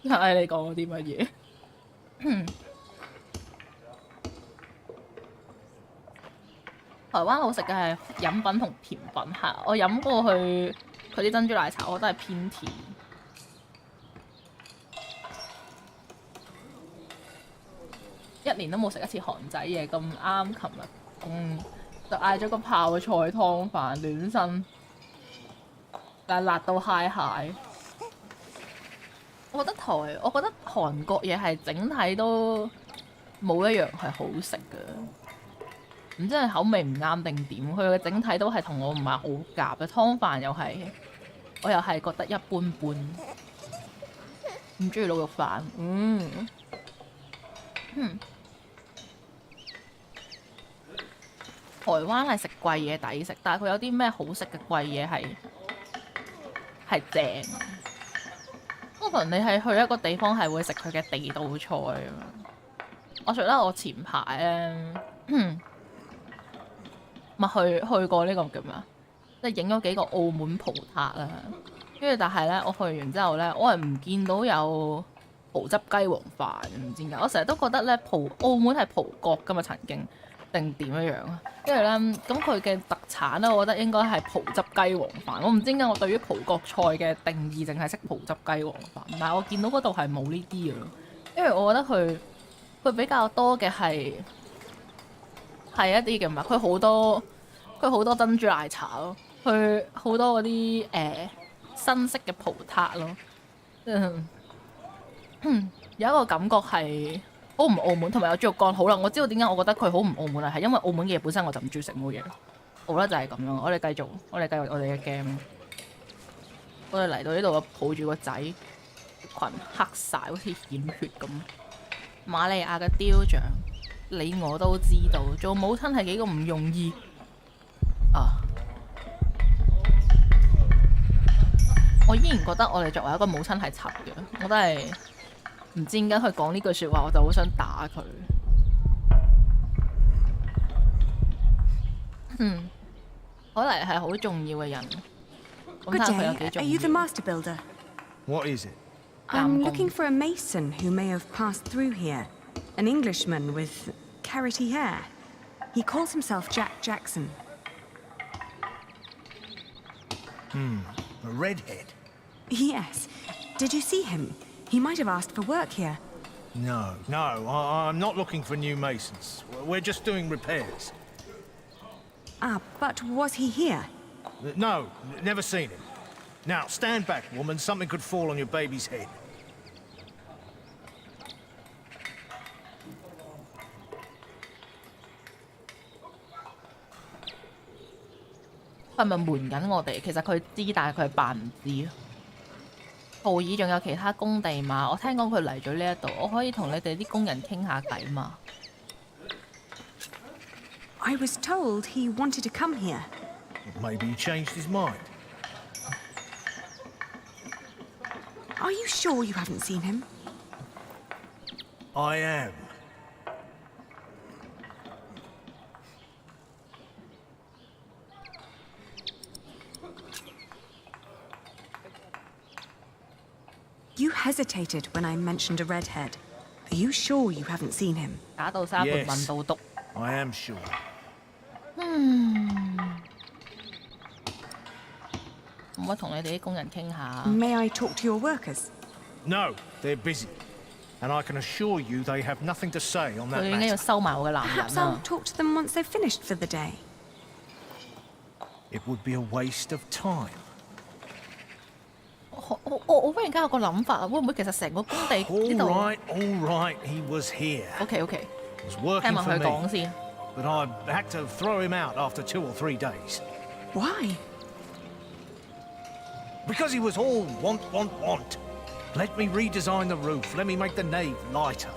睇下你講嗰啲乜嘢？台灣好食嘅係飲品同甜品嚇，我飲過佢啲珍珠奶茶，我覺得係偏甜。一年都冇食一次韓仔嘢，咁啱琴日就嗌咗個泡菜湯飯暖身，但係辣到嗨蟹。我覺得韓國嘢係整體都冇一樣係好食嘅，唔知係口味唔啱定點。佢嘅整體都係同我唔係好夾嘅，湯飯我又係覺得一般般，唔中意滷肉飯。台灣係食貴嘢抵食，但係佢有啲咩好食嘅貴嘢係正。通常你係去一個地方係會食佢嘅地道菜咁樣。我覺得我前排咧，咪去過呢個叫咩啊？即係影咗幾個澳門葡撻啦。跟住但係咧，我去完之後咧，我係唔見到有葡汁雞皇飯，唔知點解。我成日都覺得咧，澳門係葡國㗎嘛，曾經定點樣啊？跟住咧，咁佢嘅特產咧，我覺得應該係葡汁雞皇飯。我唔知點解我對於葡國菜嘅定義淨係識葡汁雞皇飯，但係我見到嗰度係冇呢啲嘅咯。因為我覺得佢比較多嘅係一啲嘅嘛，佢好多珍珠奶茶咯，佢好多嗰啲新式嘅葡撻咯。有一個感覺係好唔澳門，同埋有豬肉乾。好啦，我知道點解我覺得佢好唔澳門啦，係因為澳門嘅嘢本身我就唔中意食冇嘢。好啦，就係咁樣。我哋繼續我哋嘅 game。我哋嚟到呢度抱住個仔，裙黑晒，好似染血咁。瑪利亞嘅雕像，你我都知道，做母親係幾咁唔容易啊！我依然覺得我哋作為一個母親係柒嘅，我都係唔知點解佢講呢句説話，我就好想打佢。可能係好重要嘅人。咁睇下佢有幾重要。 Are you the master builder? What is it? I'm looking for a mason who may have passed through here. An Englishman with carroty hair. He calls himself Jack Jackson. A redhead? Yes. Did you see him? He might have asked for work here. No, I'm not looking for new masons. We're just doing repairs. But was he here? No, never seen him. Now, stand back, woman. Something could fall on your baby's head. 係咪瞞緊我哋？其實佢知，但係佢係扮唔知。豪爾仲有其他工地嘛？我聽講佢嚟咗呢一度，我可以同你哋啲工人傾下偈嘛？ I was told he wanted to come here. Maybe he changed his mind. Are you sure you haven't seen him? I am. You hesitated when I mentioned a redhead. Are you sure you haven't seen him? Yes, I am sure. 可唔可以同你哋啲工人傾下？ May I talk to your workers? No, they're busy. And I can assure you they have nothing to say on that 佢應該要 matter. 收埋我嘅男人 Perhaps I'll 啊！ talk to them once they've finished for the day. It would be a waste of time. 我忽然間有個諗法啊，會唔會其實成個工地呢度 All right, he was here. OK， Was working 聽埋 for 佢講 me. 先。 But I had to throw him out after 2 or 3 days. Why? Because he was all want. Let me redesign the roof. Let me make the nave lighter.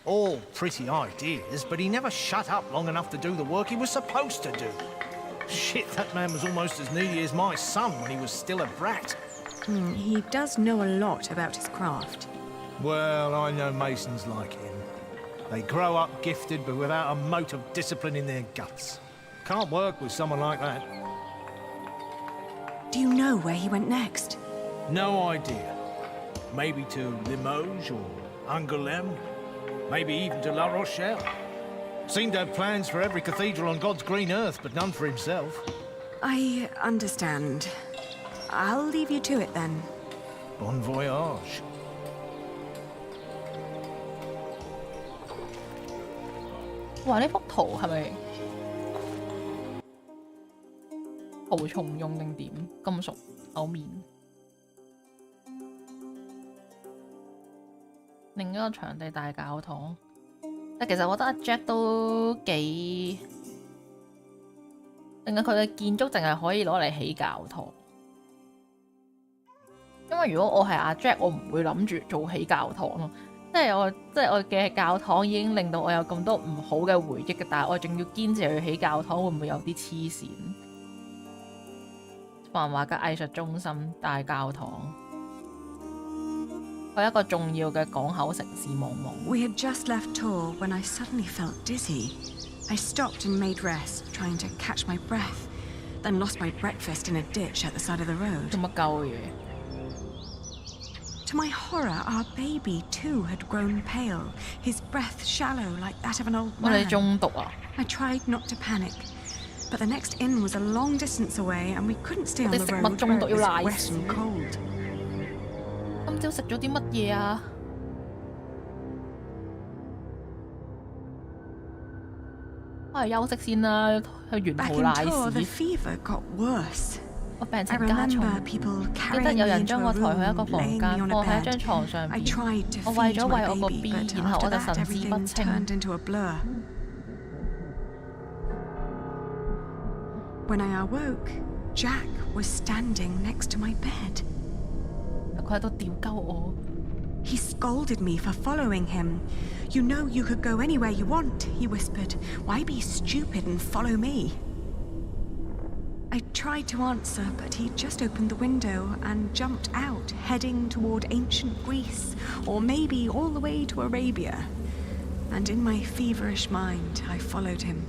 All pretty ideas, but he never shut up long enough to do the work he was supposed to do. Shit, that man was almost as needy as my son when he was still a brat. He does know a lot about his craft. Well, I know masons like him. They grow up gifted, but without a mote of discipline in their guts. Can't work with someone like that. Do you know where he went next? No idea. Maybe to Limoges or Angoulême. Maybe even to La Rochelle. Seemed to have plans for every cathedral on God's green earth, but none for himself. I understand. I'll leave you to it then. Bon voyage. 哇！呢幅圖係咪圖重用定點？金屬口面。另一個場地大教堂，但其實我覺得阿 Jack 都幾，定係佢嘅建築淨係可以攞嚟起教堂。因為如果我係阿 Jack，我唔會諗住做起教堂咯。即係我嘅教堂已經令到我有咁多唔好嘅回憶嘅，但係我仲要堅持去起教堂，會唔會有啲黐線？繁華嘅藝術中心大教堂，去一個重要嘅港口城市望望。We had just left Tor when I suddenly felt dizzy. I stopped and made rest, trying to catch my breath, then lost my breakfast in a ditch at the side of the road. 做乜鳩嘢？ To my horror, our baby too had grown pale, his breath shallow like that of an old man. 我哋中毒啊！ I tried not to panic, but the next inn was a long distance away, and we couldn't stay on the road where it was wet and cold. 今朝食咗啲乜嘢啊？翻嚟休息先啦，去沿途賴屎。我病情加重，記得有人將我抬去一個房間，放喺一張床上邊。我為咗餵我個 B， 然後我就神志不清。When I awoke, Jack was standing next to my bed. 佢喺度吊鳩我。 He scolded me for following him. You know you could go anywhere you want, he whispered. Why be stupid and follow me? I tried to answer, but he just opened the window and jumped out, heading toward ancient Greece, or maybe all the way to Arabia. And in my feverish mind, I followed him.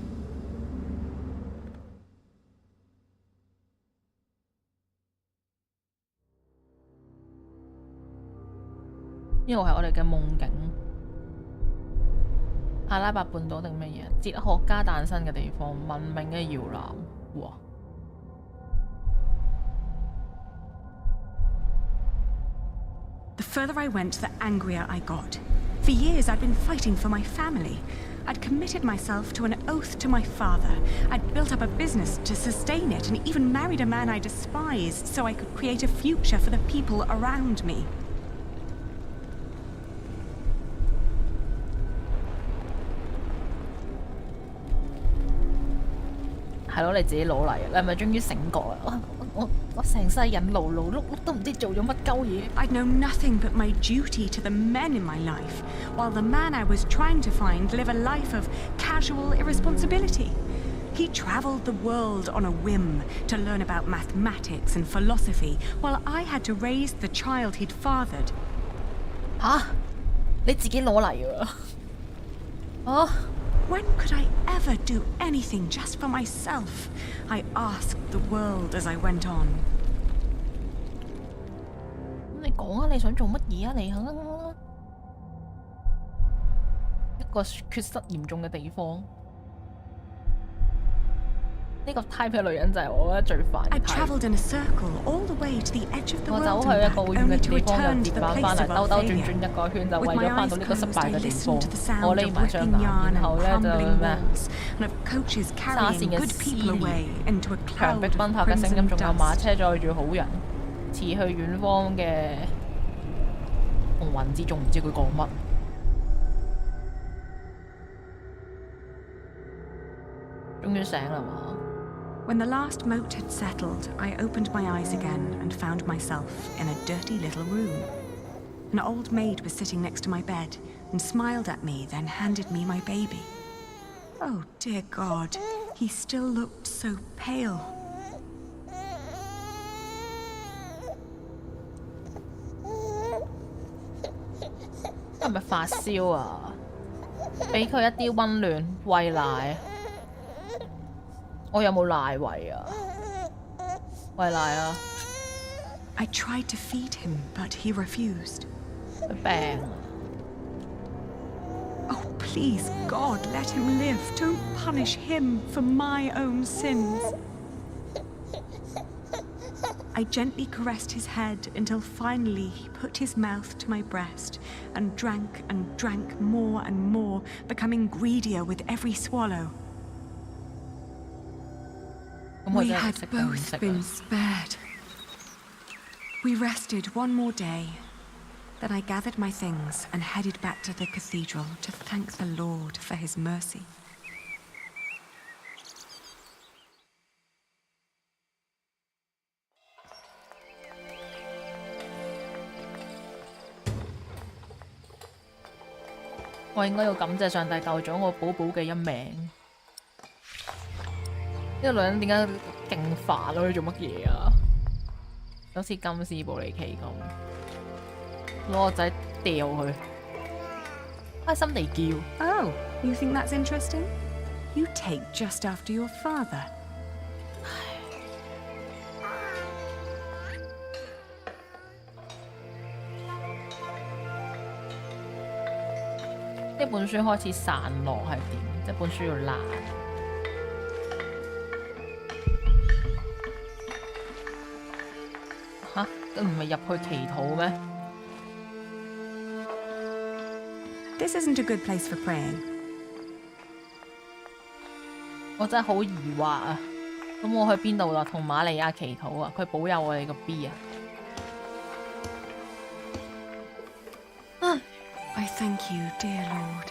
呢個係我哋嘅夢境，阿拉伯半島定乜嘢？哲學家誕生嘅地方，文明嘅搖籃。哇！ The further I went, the angrier I got. For years, I'd been fighting for my family. I'd committed myself to an oath to my father. I'd built up a business to sustain it, and even married a man I despised so I could create a future for the people around me. 係咯，你自己攞嚟，你係咪終於醒覺啦？我成世人勞勞碌碌都唔知做咗乜鳩嘢。I'd known nothing but my duty to the men in my life, while the man I was trying to find lived a life of casual irresponsibility. He travelled the world on a whim to learn about mathematics and philosophy, while I had to raise the child he'd fathered. 嚇！你自己攞嚟㗎？啊！ When could I ever do anything just for myself? I asked the world as I went on. 你講啊，你想做乜嘢啊？你一個缺失嚴重嘅地方。呢個 type 嘅女人就係我覺得最煩嘅 I travelled in a circle all the way to the edge of the 我 world 走去一個好遠嘅地方，又 to 跌 the 翻 place 嚟， of 兜兜轉 Alphavia. 轉一個圈，就為 With 咗 my 翻 eyes 到呢個失 closed, 敗 I 嘅地 listened 方。 to the sound 我 of 匿埋雙 ripping 眼， yarn 然後 and 咧就 crumbling 咩 walls, and of coaches 沙線 carrying 嘅 good 撕 people 裂 away into a 牆 cloud 壁 of 崩塌嘅聲音， crimson 仲有馬 dust. 車載住好人，馳去遠方嘅紅雲之中，唔知佢講乜。終於醒啦嘛！ When the last moat had settled, I opened my eyes again and found myself in a dirty little room. An old maid was sitting next to my bed and smiled at me, then handed me my baby. Oh, dear God, he still looked so pale. 係咪發燒啊？俾佢一啲溫暖餵奶。我有冇奶餵啊？餵奶啊！ I tried to feed him, but he refused. 佢病啊！ Oh, please, God, let him live. Don't punish him for my own sins. I gently caressed his head until finally he put his mouth to my breast and drank more and more, becoming greedier with every swallow. We had both been spared. We rested one more day. Then I gathered my things and headed back to the cathedral to thank the Lord for his mercy. 我應該要感謝上帝救咗我寶寶嘅一命。呢個女人點解勁煩咯？佢做乜嘢啊？好似金絲布利奇咁，攞個仔掉佢，開心地叫。Oh, you think that's interesting? You take just after your father. 呢本書開始散落係點？即係本書要爛。吓？佢唔係入去祈禱咩 This isn't a good place for praying. 我真係好疑惑啊！咁我去邊度啦？同瑪利亞祈禱啊！佢保佑我哋個 B 啊！ I thank you, dear Lord.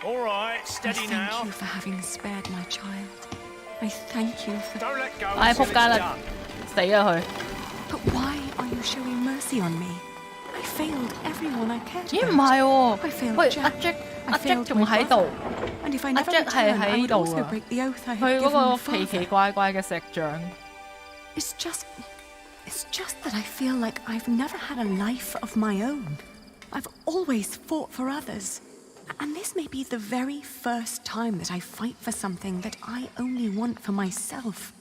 All right, steady I now. thank you for having spared my child. I thank you for... Don't let go 唉，仆 until 街 it's 啦！ done. 死啊佢！ But why are you showing mercy on me? I failed everyone I cared 咦 about. 唔係喎， I failed 喂 Jack. 阿 Jack 阿 I Jack failed 仲 my 喺度， And if I 阿 never Jack 係 return, I 喺 would 度 also 啊！ break the oath I 佢 had 嗰 given 個 my 奇奇 father. 怪怪嘅石像。It's just that I feel like I've never had a life of my own. I've always fought for others. And this may be the very first time that I fight for something that I only want for myself.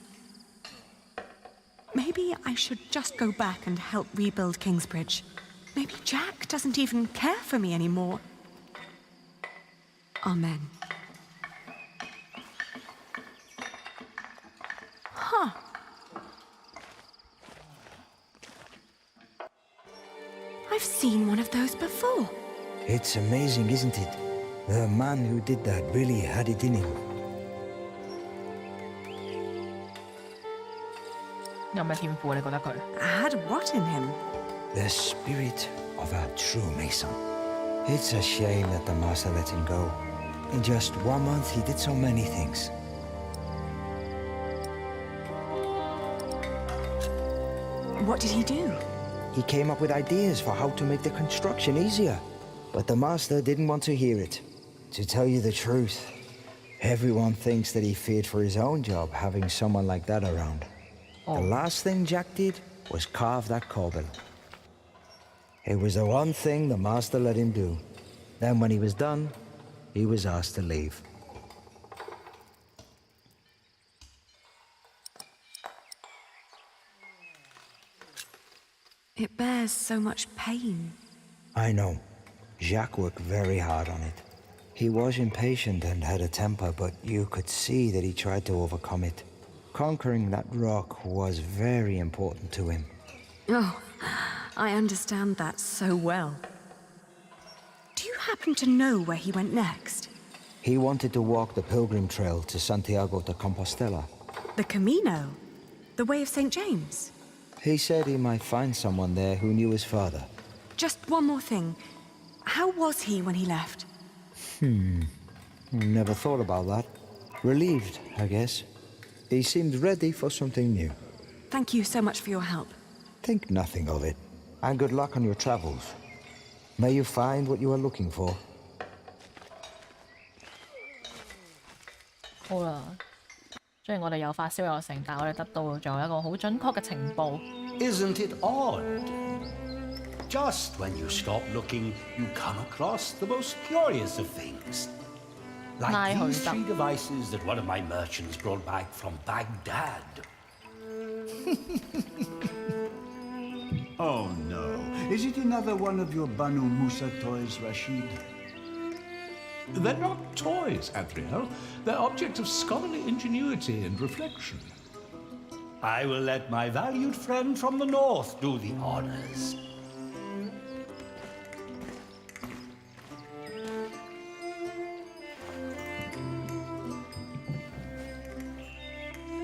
Maybe I should just go back and help rebuild Kingsbridge. Maybe Jack doesn't even care for me anymore. Amen. Huh. I've seen one of those before. It's amazing, isn't it? The man who did that really had it in him. 有咩天賦？你覺得佢？ Had what in him? The spirit of a true mason. It's a shame that the master let him go. In just 1 month, he did so many things. What did he do? He came up with ideas for how to make the construction easier. But the master didn't want to hear it. To tell you the truth, everyone thinks that he feared for his own job having someone like that around. The last thing Jack did was carve that corbel. It was the one thing the master let him do. Then when he was done, he was asked to leave. It bears so much pain. I know. Jacques worked very hard on it. He was impatient and had a temper, but you could see that he tried to overcome it. Conquering that rock was very important to him. Oh, I understand that so well. Do you happen to know where he went next? He wanted to walk the pilgrim trail to Santiago de Compostela. The Camino? The Way of St. James? He said he might find someone there who knew his father. Just one more thing. How was he when he left? Never thought about that. Relieved, I guess. He seemed ready for something new. Thank you so much for your help. Think nothing of it. And good luck on your travels. May you find what you are looking for. 好啦，雖然我哋有發燒有成，但我哋得到咗一個好準確嘅情報。 Isn't it odd? Just when you stop looking, you come across the most curious of things. Like these 3 devices that one of my merchants brought back from Baghdad. Oh no. Is it another one of your Banu Musa toys, Rashid? They're not toys, Adriel. They're objects of scholarly ingenuity and reflection. I will let my valued friend from the north do the honors.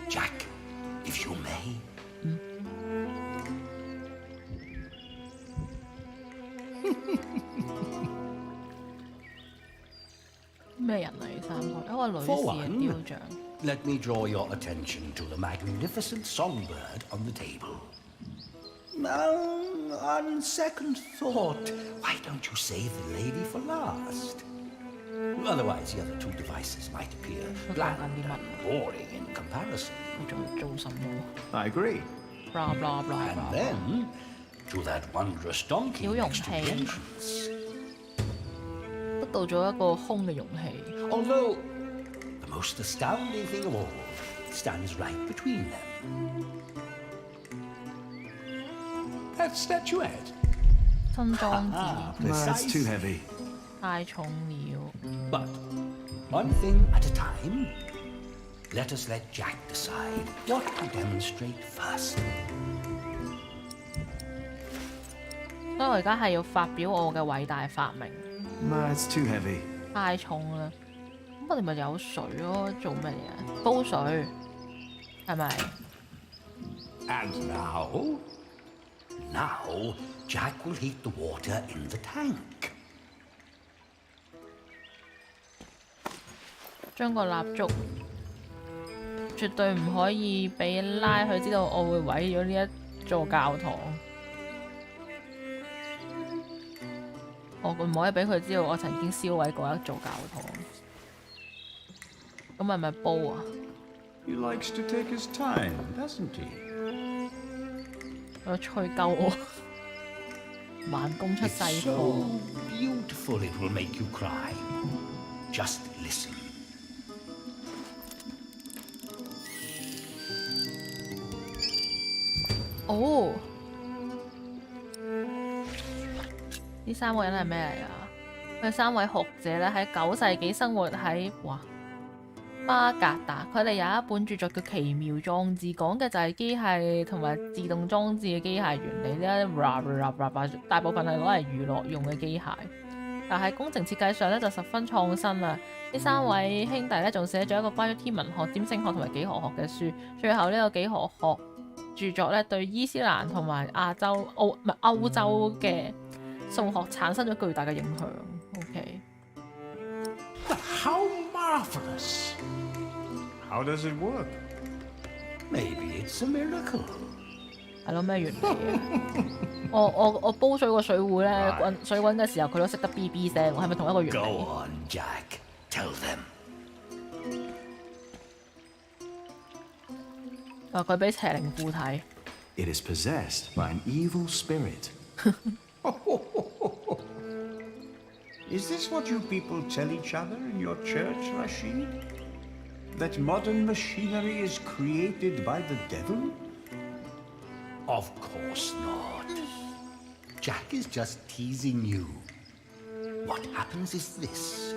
Jack, if you may. 咩人嚟？3個，一個女士 For 嘅 one, 雕像。 let me draw your attention to the magnificent songbird on the table. On second thought, why don't you save the lady for last? Otherwise, the other two devices might appear bland and boring in comparison. I agree. Blah blah blah. And then, to that wondrous donkey next to the entrance. 得到咗一個空嘅勇氣。Although, the most astounding thing of all stands right between them. That statuette. 新裝置。That's too heavy. 太重了。But one thing at a time. Let us let Jack decide what to demonstrate first. 所以我而家係要發表我嘅偉大發明。That's too heavy. 太重啦。咁我哋咪有水咯，做乜嘢？煲水係咪 And now, Jack will heat the water in the tank. 將個蠟燭絕對唔可以俾拉佢知道我會毀咗呢一座教堂。我唔可以俾佢知道我曾經燒毀過一座教堂。咁係咪煲啊 He likes to take his time, doesn't he? 我吹鳩我，慢工出細貨。So beautiful it will make you cry. Just listen. 哦，呢三個人係咩嚟㗎？佢三位學者咧喺9世紀生活喺巴格達，佢哋有一本著作叫《奇妙裝置》，講嘅就係機械同埋自動裝置嘅機械原理咧，大部分係攞嚟娛樂用嘅機械，但係工程設計上咧就十分創新啦。呢三位兄弟咧仲寫咗一個關於天文學、占星學同埋幾何學嘅書，最後呢個幾何學著作咧對伊斯蘭同埋歐洲嘅數學產生咗巨大嘅影響。OK。How marvelous! How does it work? Maybe it's a miracle. 係咯，咩原理啊？我煲水個水壺咧，水滾嘅時候佢都識得 BB 聲，係咪同一個原理 ？Go on, Jack. Tell them. 佢俾邪靈附體。It is possessed by an evil spirit. Is this what you people tell each other in your church, Rashid? That modern machinery is created by the devil? Of course not. Jack is just teasing you. What happens is this.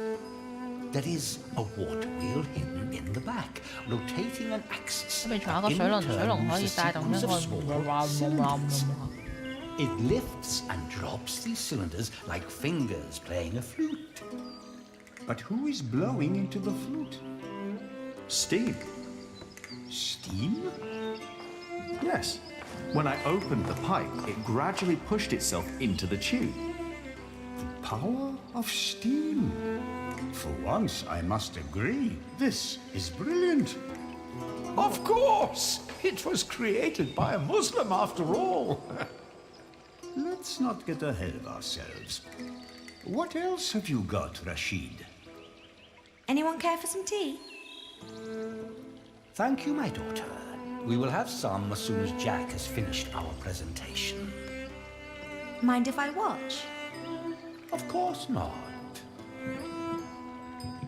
There is a water wheel hidden in the back, rotating an axis. In turns of small cylinders. It lifts and drops these cylinders like fingers playing a flute. But who is blowing into the flute? Steam. Steam? Yes. When I opened the pipe, it gradually pushed itself into the tube. The power of steam. For once, I must agree. This is brilliant. Of course! It was created by a Muslim after all. Let's not get ahead of ourselves. What else have you got, Rashid? Anyone care for some tea? Thank you, my daughter. We will have some as soon as Jack has finished our presentation. Mind if I watch? Of course not.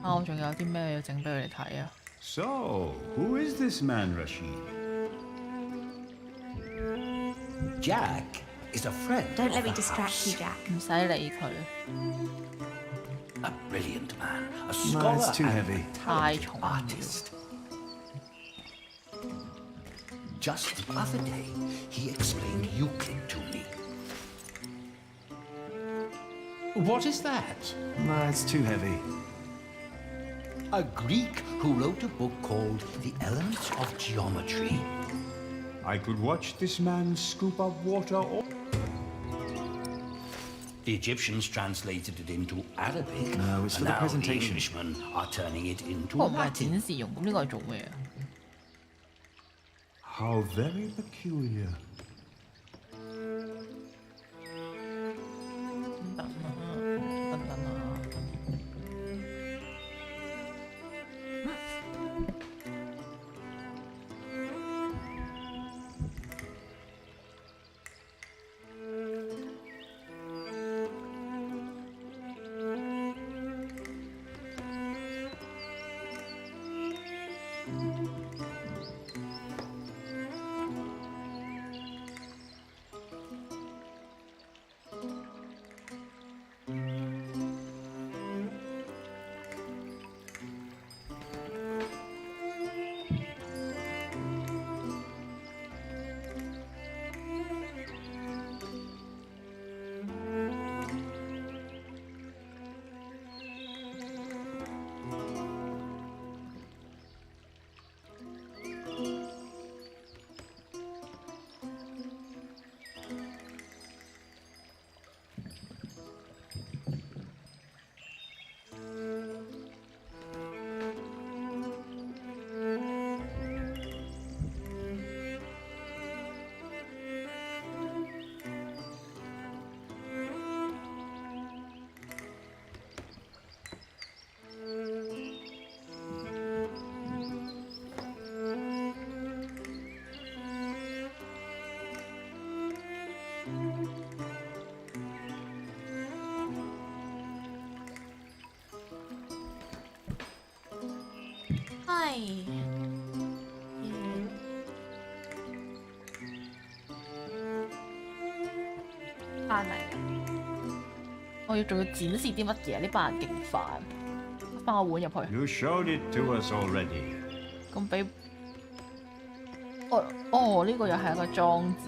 我仲有啲咩要整俾佢哋睇啊 So, who is this man, Rashid? Jack is a friend. Don't let me distract you, Jack. 唔使理佢。 A brilliant man, a scholar it's too and heavy. a talented artist. Just the other day, he explained Euclid to me. What is that? It's too heavy. A Greek who wrote a book called The Elements of Geometry. I could watch this man scoop up water. The Egyptians translated it into Arabic. No, it's for and the now presentation. The Englishmen are turning it into 不過唔係 Latin. 展示用，咁呢個係做咩啊？ How very peculiar. 係。翻嚟，我要仲要展示啲乜嘢？呢班人勁煩，翻個碗入去。You showed it to us already. 咁俾呢個又係一個裝置，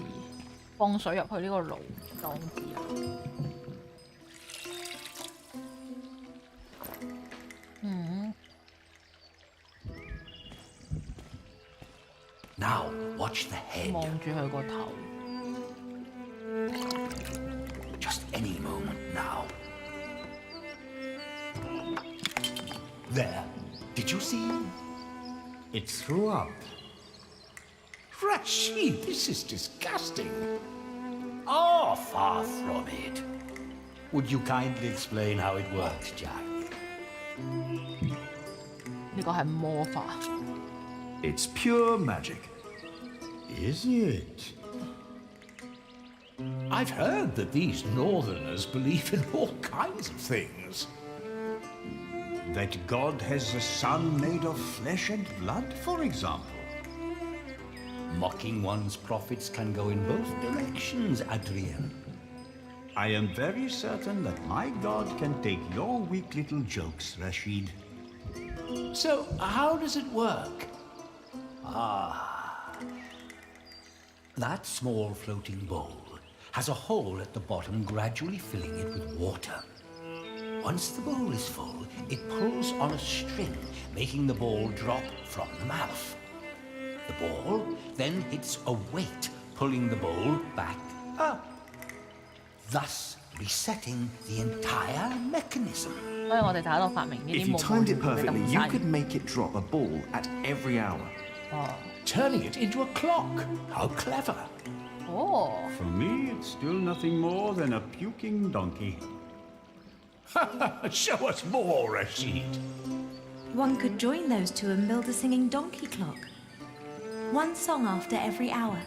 放水入去呢個爐裝置啊。Now watch the head. 望住佢個頭。Just any moment now. There. Did you see? It threw up. Rashid, this is disgusting. Oh, far from it. Would you kindly explain how it works, Jack? 呢個係魔法。It's pure magic. Is it? I've heard that these northerners believe in all kinds of things. That God has a son made of flesh and blood, for example. Mocking one's prophets can go in both directions, Adrien. I am very certain that my God can take your weak little jokes, Rashid. So, how does it work? That small floating bowl has a hole at the bottom, gradually filling it with water. Once the bowl is full, it pulls on a string, making the ball drop from the mouth. The ball then hits a weight, pulling the bowl back up, thus resetting the entire mechanism. If you timed it perfectly, you could make it drop a ball at every hour. Turning it into a clock. How clever. For me, it's still nothing more than a puking donkey. Show us more, Rashid. One could join those two and build a singing donkey clock. One song after every hour.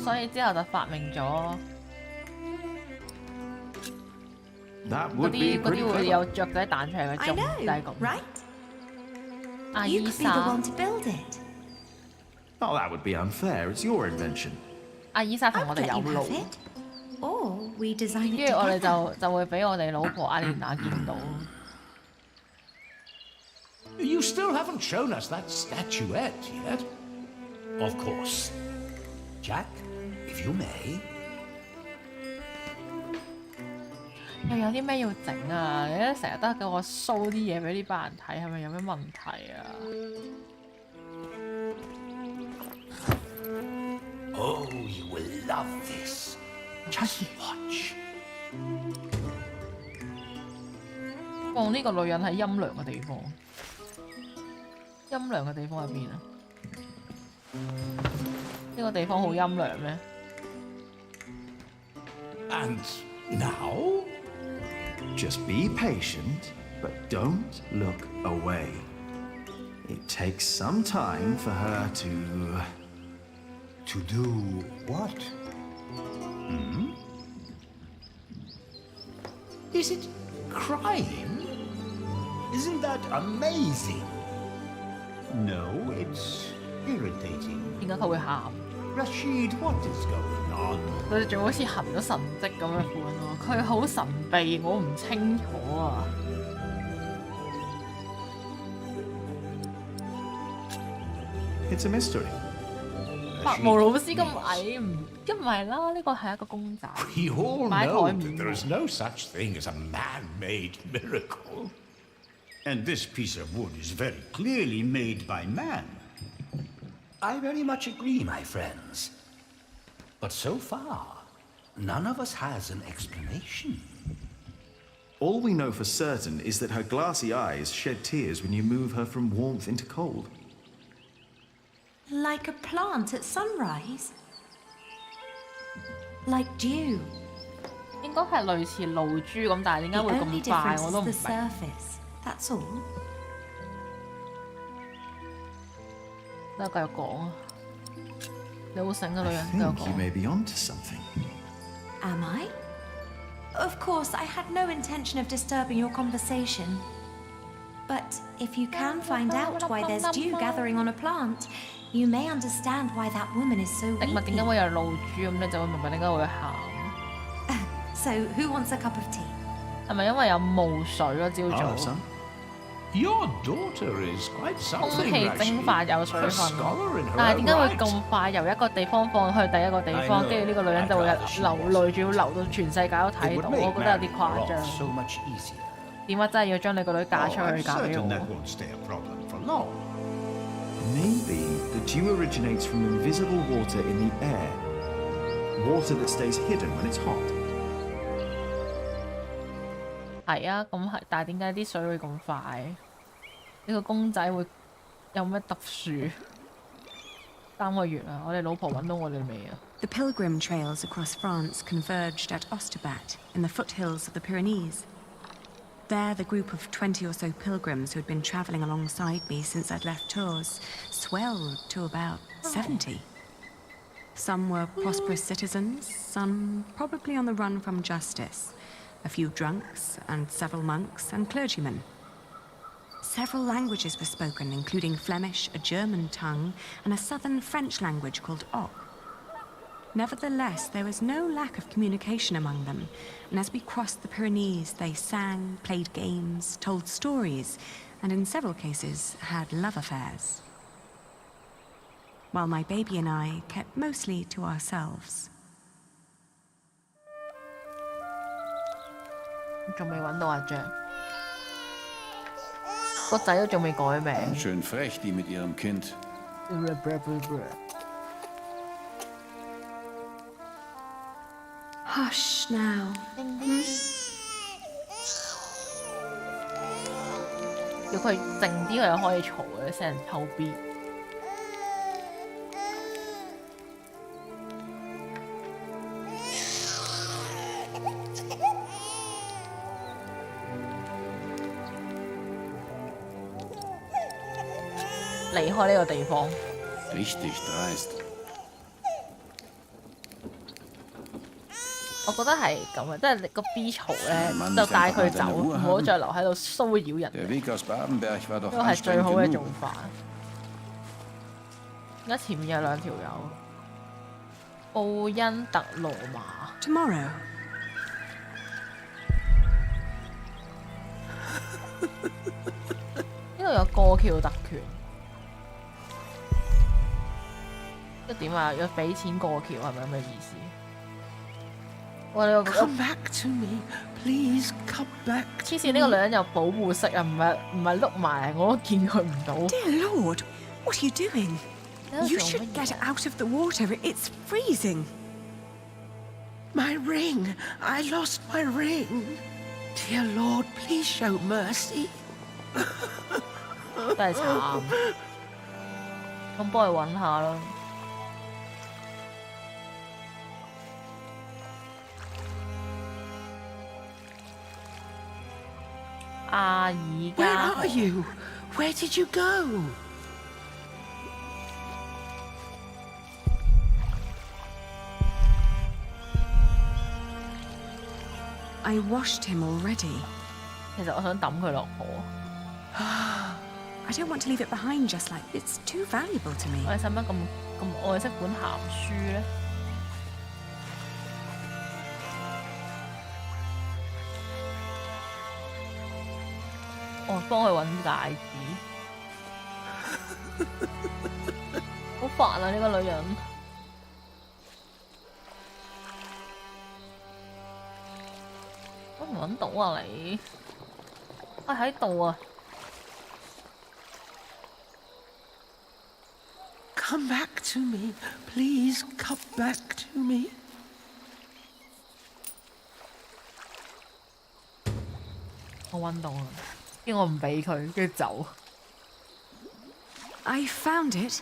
所以之後就發明咗 嗰啲會有雀仔彈出嚟嘅鐘，就係咁。阿伊莎。Oh, that would be unfair. It's your invention. 阿伊莎同我哋有路，跟住我哋就會俾我哋老婆阿蓮娜見到。You still haven't shown us that statuette yet. Of course. Jack, if you may. 又有啲咩要整啊？你成日都叫我 show 啲嘢俾呢班人睇，係咪有咩問題啊？ Oh, you will love this. Just watch. 放呢個女人喺陰涼嘅地方。陰涼嘅地方喺邊啊？呢個地方好陰涼咩 And now? Just be patient, but don't look away. It takes some time for her to... To do what? Is it crying? Isn't that amazing? No, it's irritating. 點解佢會喊 Rashid, what is going on? 佢仲好似行咗神蹟咁嘅款喎，佢好神秘，我唔清楚啊。It's a mystery. 白毛老師咁矮唔係啦，呢個係一個公仔。We all know that there is no such thing as a man-made miracle. And this piece of wood is very clearly made by man. I very much agree, my friends. But so far, none of us has an explanation. All we know for certain is that her glassy eyes shed tears when you move her from warmth into cold. Like a plant at sunrise? Like dew? 應該係類似露珠咁，但係點解會咁快我都唔明。That's all. 等我繼續講啊！你好醒嘅女人，繼 I 續 think 講。 you may be onto something. Am I? Of course, I had no intention of disturbing your conversation. But if you can find out why there's dew gathering on a plant, you may understand why that woman is so 植物點解會有露珠咁，你就會明白點解會喊。So who wants a cup of tea？ 係咪因為有霧水咯？朝早。Your daughter is quite 空 something. 氣蒸發有水分，但係點解會咁快由一個地方放去第一個地方，跟住呢個女人就會流淚，仲要流到全世界都睇到，我覺得有啲誇張。點解真係要將你個女嫁出去嫁俾我 ？Maybe the dew originates from invisible water in the air, water that stays hidden when it's hot. 係啊，咁係，但係點解啲水會咁快？呢個公仔會有咩特殊？3個月啊，我哋老婆揾到我哋未啊 The pilgrim trails across France converged at Osterbat in the foothills of the Pyrenees. There, the group of 20 or so pilgrims who had been travelling alongside me since I'd left Tours swelled to about 70. Some were prosperous citizens, some probably on the run from justice, a few drunks, and several monks and clergymen. Several languages were spoken, including Flemish, a German tongue, and a southern French language called Oc. Nevertheless, there was no lack of communication among them, and as we crossed the Pyrenees, they sang, played games, told stories, and in several cases had love affairs. While my baby and I kept mostly to ourselves. 仲未揾到阿張，個仔都仲未改名。 Schön frech, die mit ihrem Kind. Hush now. 叫佢靜啲，佢又可以嘈嘅，成人偷 B。離開呢個地方。Richtig dreist。我覺得係咁嘅，即係你個 B 嘈咧，就帶佢走，唔好再留喺度騷擾人哋。呢個係最好嘅做法。而家前面有2條友，奧恩特羅馬。Tomorrow. 呢度有過橋特權。即係點啊？要俾錢過橋係咪咁嘅意思？哇！你個 Come back to me, please come back. 黐線，呢個女人有保護色啊，唔係碌埋，我都見佢唔到。Dear Lord, what are you doing? You should get out of the water. It's freezing. My ring. I lost my ring. Dear Lord, please show mercy. 真係慘。咁幫佢揾下啦。阿爾加。Where are you? Where did you go? I washed him already. 其實我想抌佢落河。I don't want to leave it behind just like it's too valuable to me. 我哋使乜咁愛惜本鹹書咧？我幫佢揾戒指，好煩啊！呢個女人，我唔揾到啊你，啊喺度啊！ Come back to me, please. Come back to me. 我揾到啦，跟住我唔俾佢，跟住走。I found it.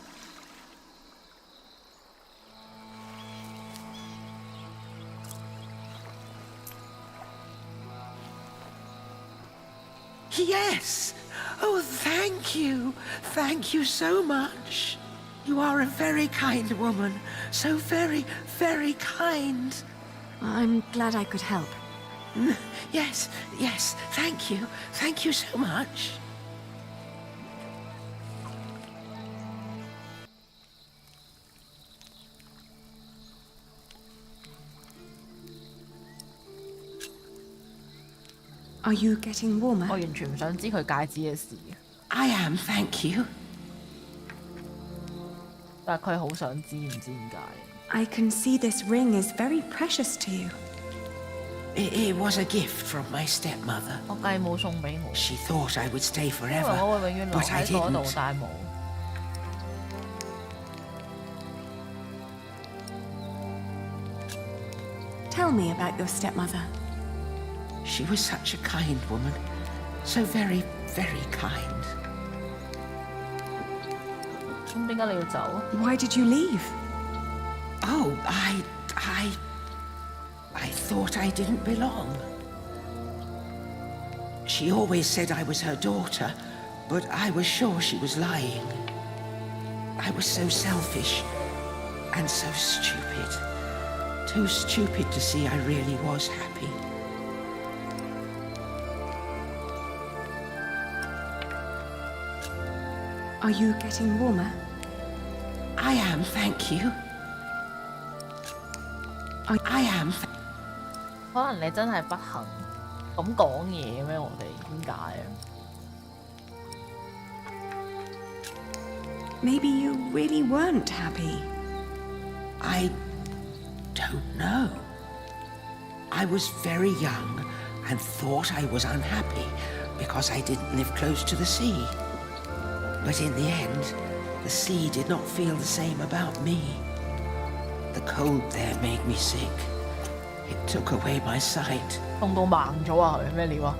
Yes. Oh, thank you. Thank you so much. You are a very kind woman. So very, very kind. I'm glad I could help. Yes, yes. Thank you. Thank you so much. Are you getting warmer? 我完全唔想知佢戒指嘅事。I am, thank you. 但係佢好想知，唔知點解。I can see this ring is very precious to you. It was a gift from my stepmother. 我繼母送俾我。She thought I would stay 因為 forever, 我會永遠留 but I 喺嗰度， didn't. 但係冇。Tell me about your stepmother. She was such a kind woman. So very, very kind. 咁點解你要走啊？ Why did you leave? Oh, I thought I didn't belong. She always said I was her daughter, but I was sure she was lying. I was so selfish and so stupid. Too stupid to see I really was happy. Are you getting warmer? I am, thank you. I am. 可能你真係不幸咁講嘢咩？我哋點解啊？ Maybe you really weren't happy. I don't know. I was very young and thought I was unhappy because I didn't live close to the sea. But in the end, the sea did not feel the same about me. The cold there made me sick. It took away my sight. 凍到盲咗啊！佢咩料啊？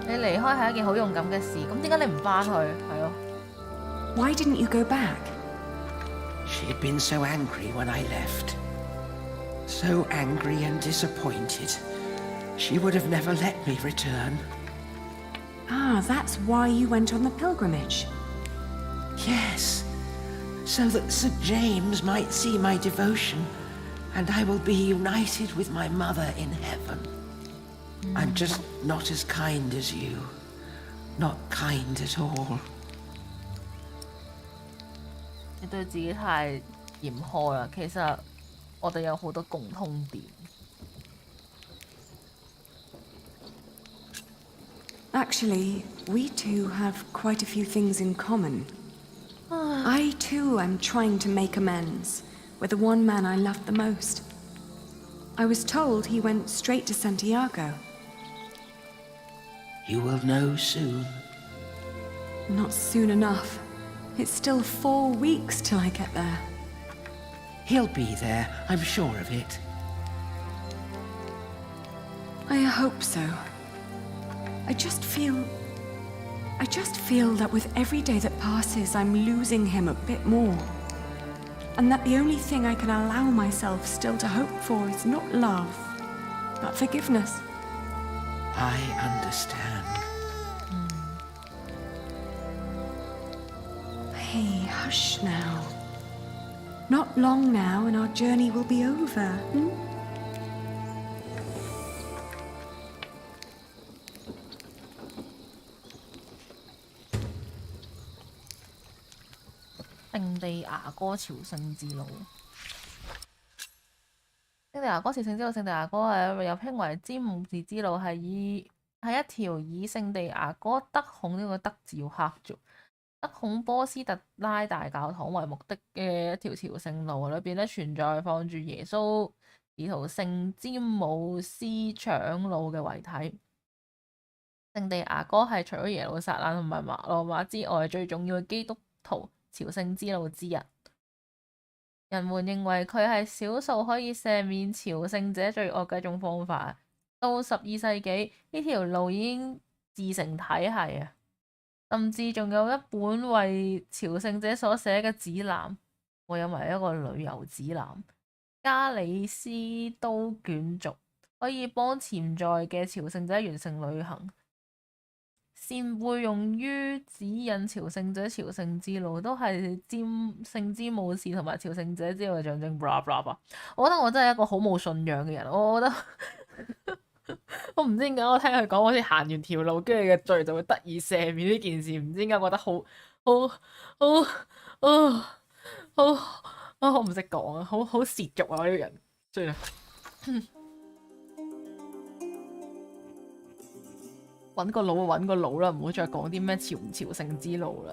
你離開係一件好勇敢嘅事，咁點解你唔翻去？係咯。 Why didn't you go back? She had been so angry when I left. So angry and disappointed. She would have never let me return. Ah, that's why you went on the pilgrimage. Yes, so that St. James might see my devotion, and I will be united with my mother in heaven. I'm just not as kind as you. Not kind at all. 你對自己太嚴苛啦，其實我哋有好多共通點。 Actually, we two have quite a few things in common. I too am trying to make amends with the one man I loved the most. I was told he went straight to Santiago. You will know soon. Not soon enough. It's still 4 weeks till I get there. He'll be there, I'm sure of it. I hope so. I just feel that with every day that passes, I'm losing him a bit more. And that the only thing I can allow myself still to hope for is not love, but forgiveness. I understand. Hey, hush now. Not long now and our journey will be over. 聖地牙哥朝聖之路，聖地牙哥朝聖之路，聖地牙哥係又稱為詹姆士之路，係一條以聖地牙哥德孔呢個德字要刻住德孔波斯特拉大教堂為目的嘅一條朝聖路，裏邊存在放住耶穌使徒聖詹姆斯長老嘅遺體。聖地牙哥係除咗耶路撒冷同埋羅馬之外最重要嘅基督徒朝聖之路之一，人們認為佢係少數可以赦免朝聖者罪惡嘅一種方法。到12世紀，呢條路已經自成體系啊，甚至仲有一本為朝聖者所寫嘅指南，我有埋一個旅遊指南，加里斯都卷軸，可以幫潛在嘅朝聖者完成旅行。善會用於指引朝聖者朝聖之路，都係聖詹姆士同埋朝聖者之路嘅象徵。blah blah blah。我覺得我真係一個好冇信仰嘅人，我覺得我唔知點解我聽佢講好似行完條路，跟住嘅罪就會得以赦免呢件事，唔知點解覺得好我唔識講啊，好褻瀆啊呢個人，算啦。揾個佬啦，唔好再講啲咩朝唔朝聖之路啦。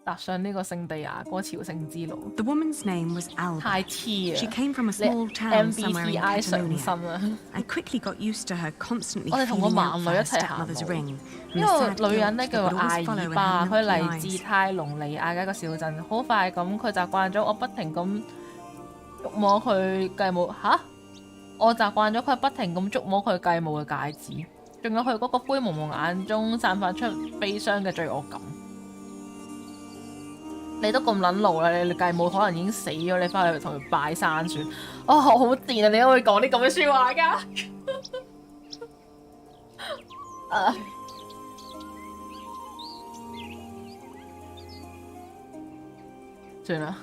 踏上呢個聖地牙哥朝聖之路。 The woman's name was Alba. 太 T 啊！ She came from a small town somewhere in MBTI 上 Catalonia. 身啊！ I quickly got used to her constantly 我哋同個 feeling 盲 out 女 for 一 her 齊行 stepmother's 路。 ring. 呢個女人咧 that 叫 would 艾 always 爾 follow her 巴，佢 in 嚟 her 自 eyes. 泰隆尼亞嘅一個小鎮。好快咁，佢習慣咗我不停咁觸摸佢繼母吓，我習慣咗佢不停咁觸摸佢繼母嘅戒指，仲有佢嗰個灰蒙蒙眼中散發出悲傷嘅罪惡感。你都咁撚路啦，你繼母可能已經死咗，你翻去同佢拜山算。哦，好賤啊！你都會講啲咁嘅説話㗎？算啦。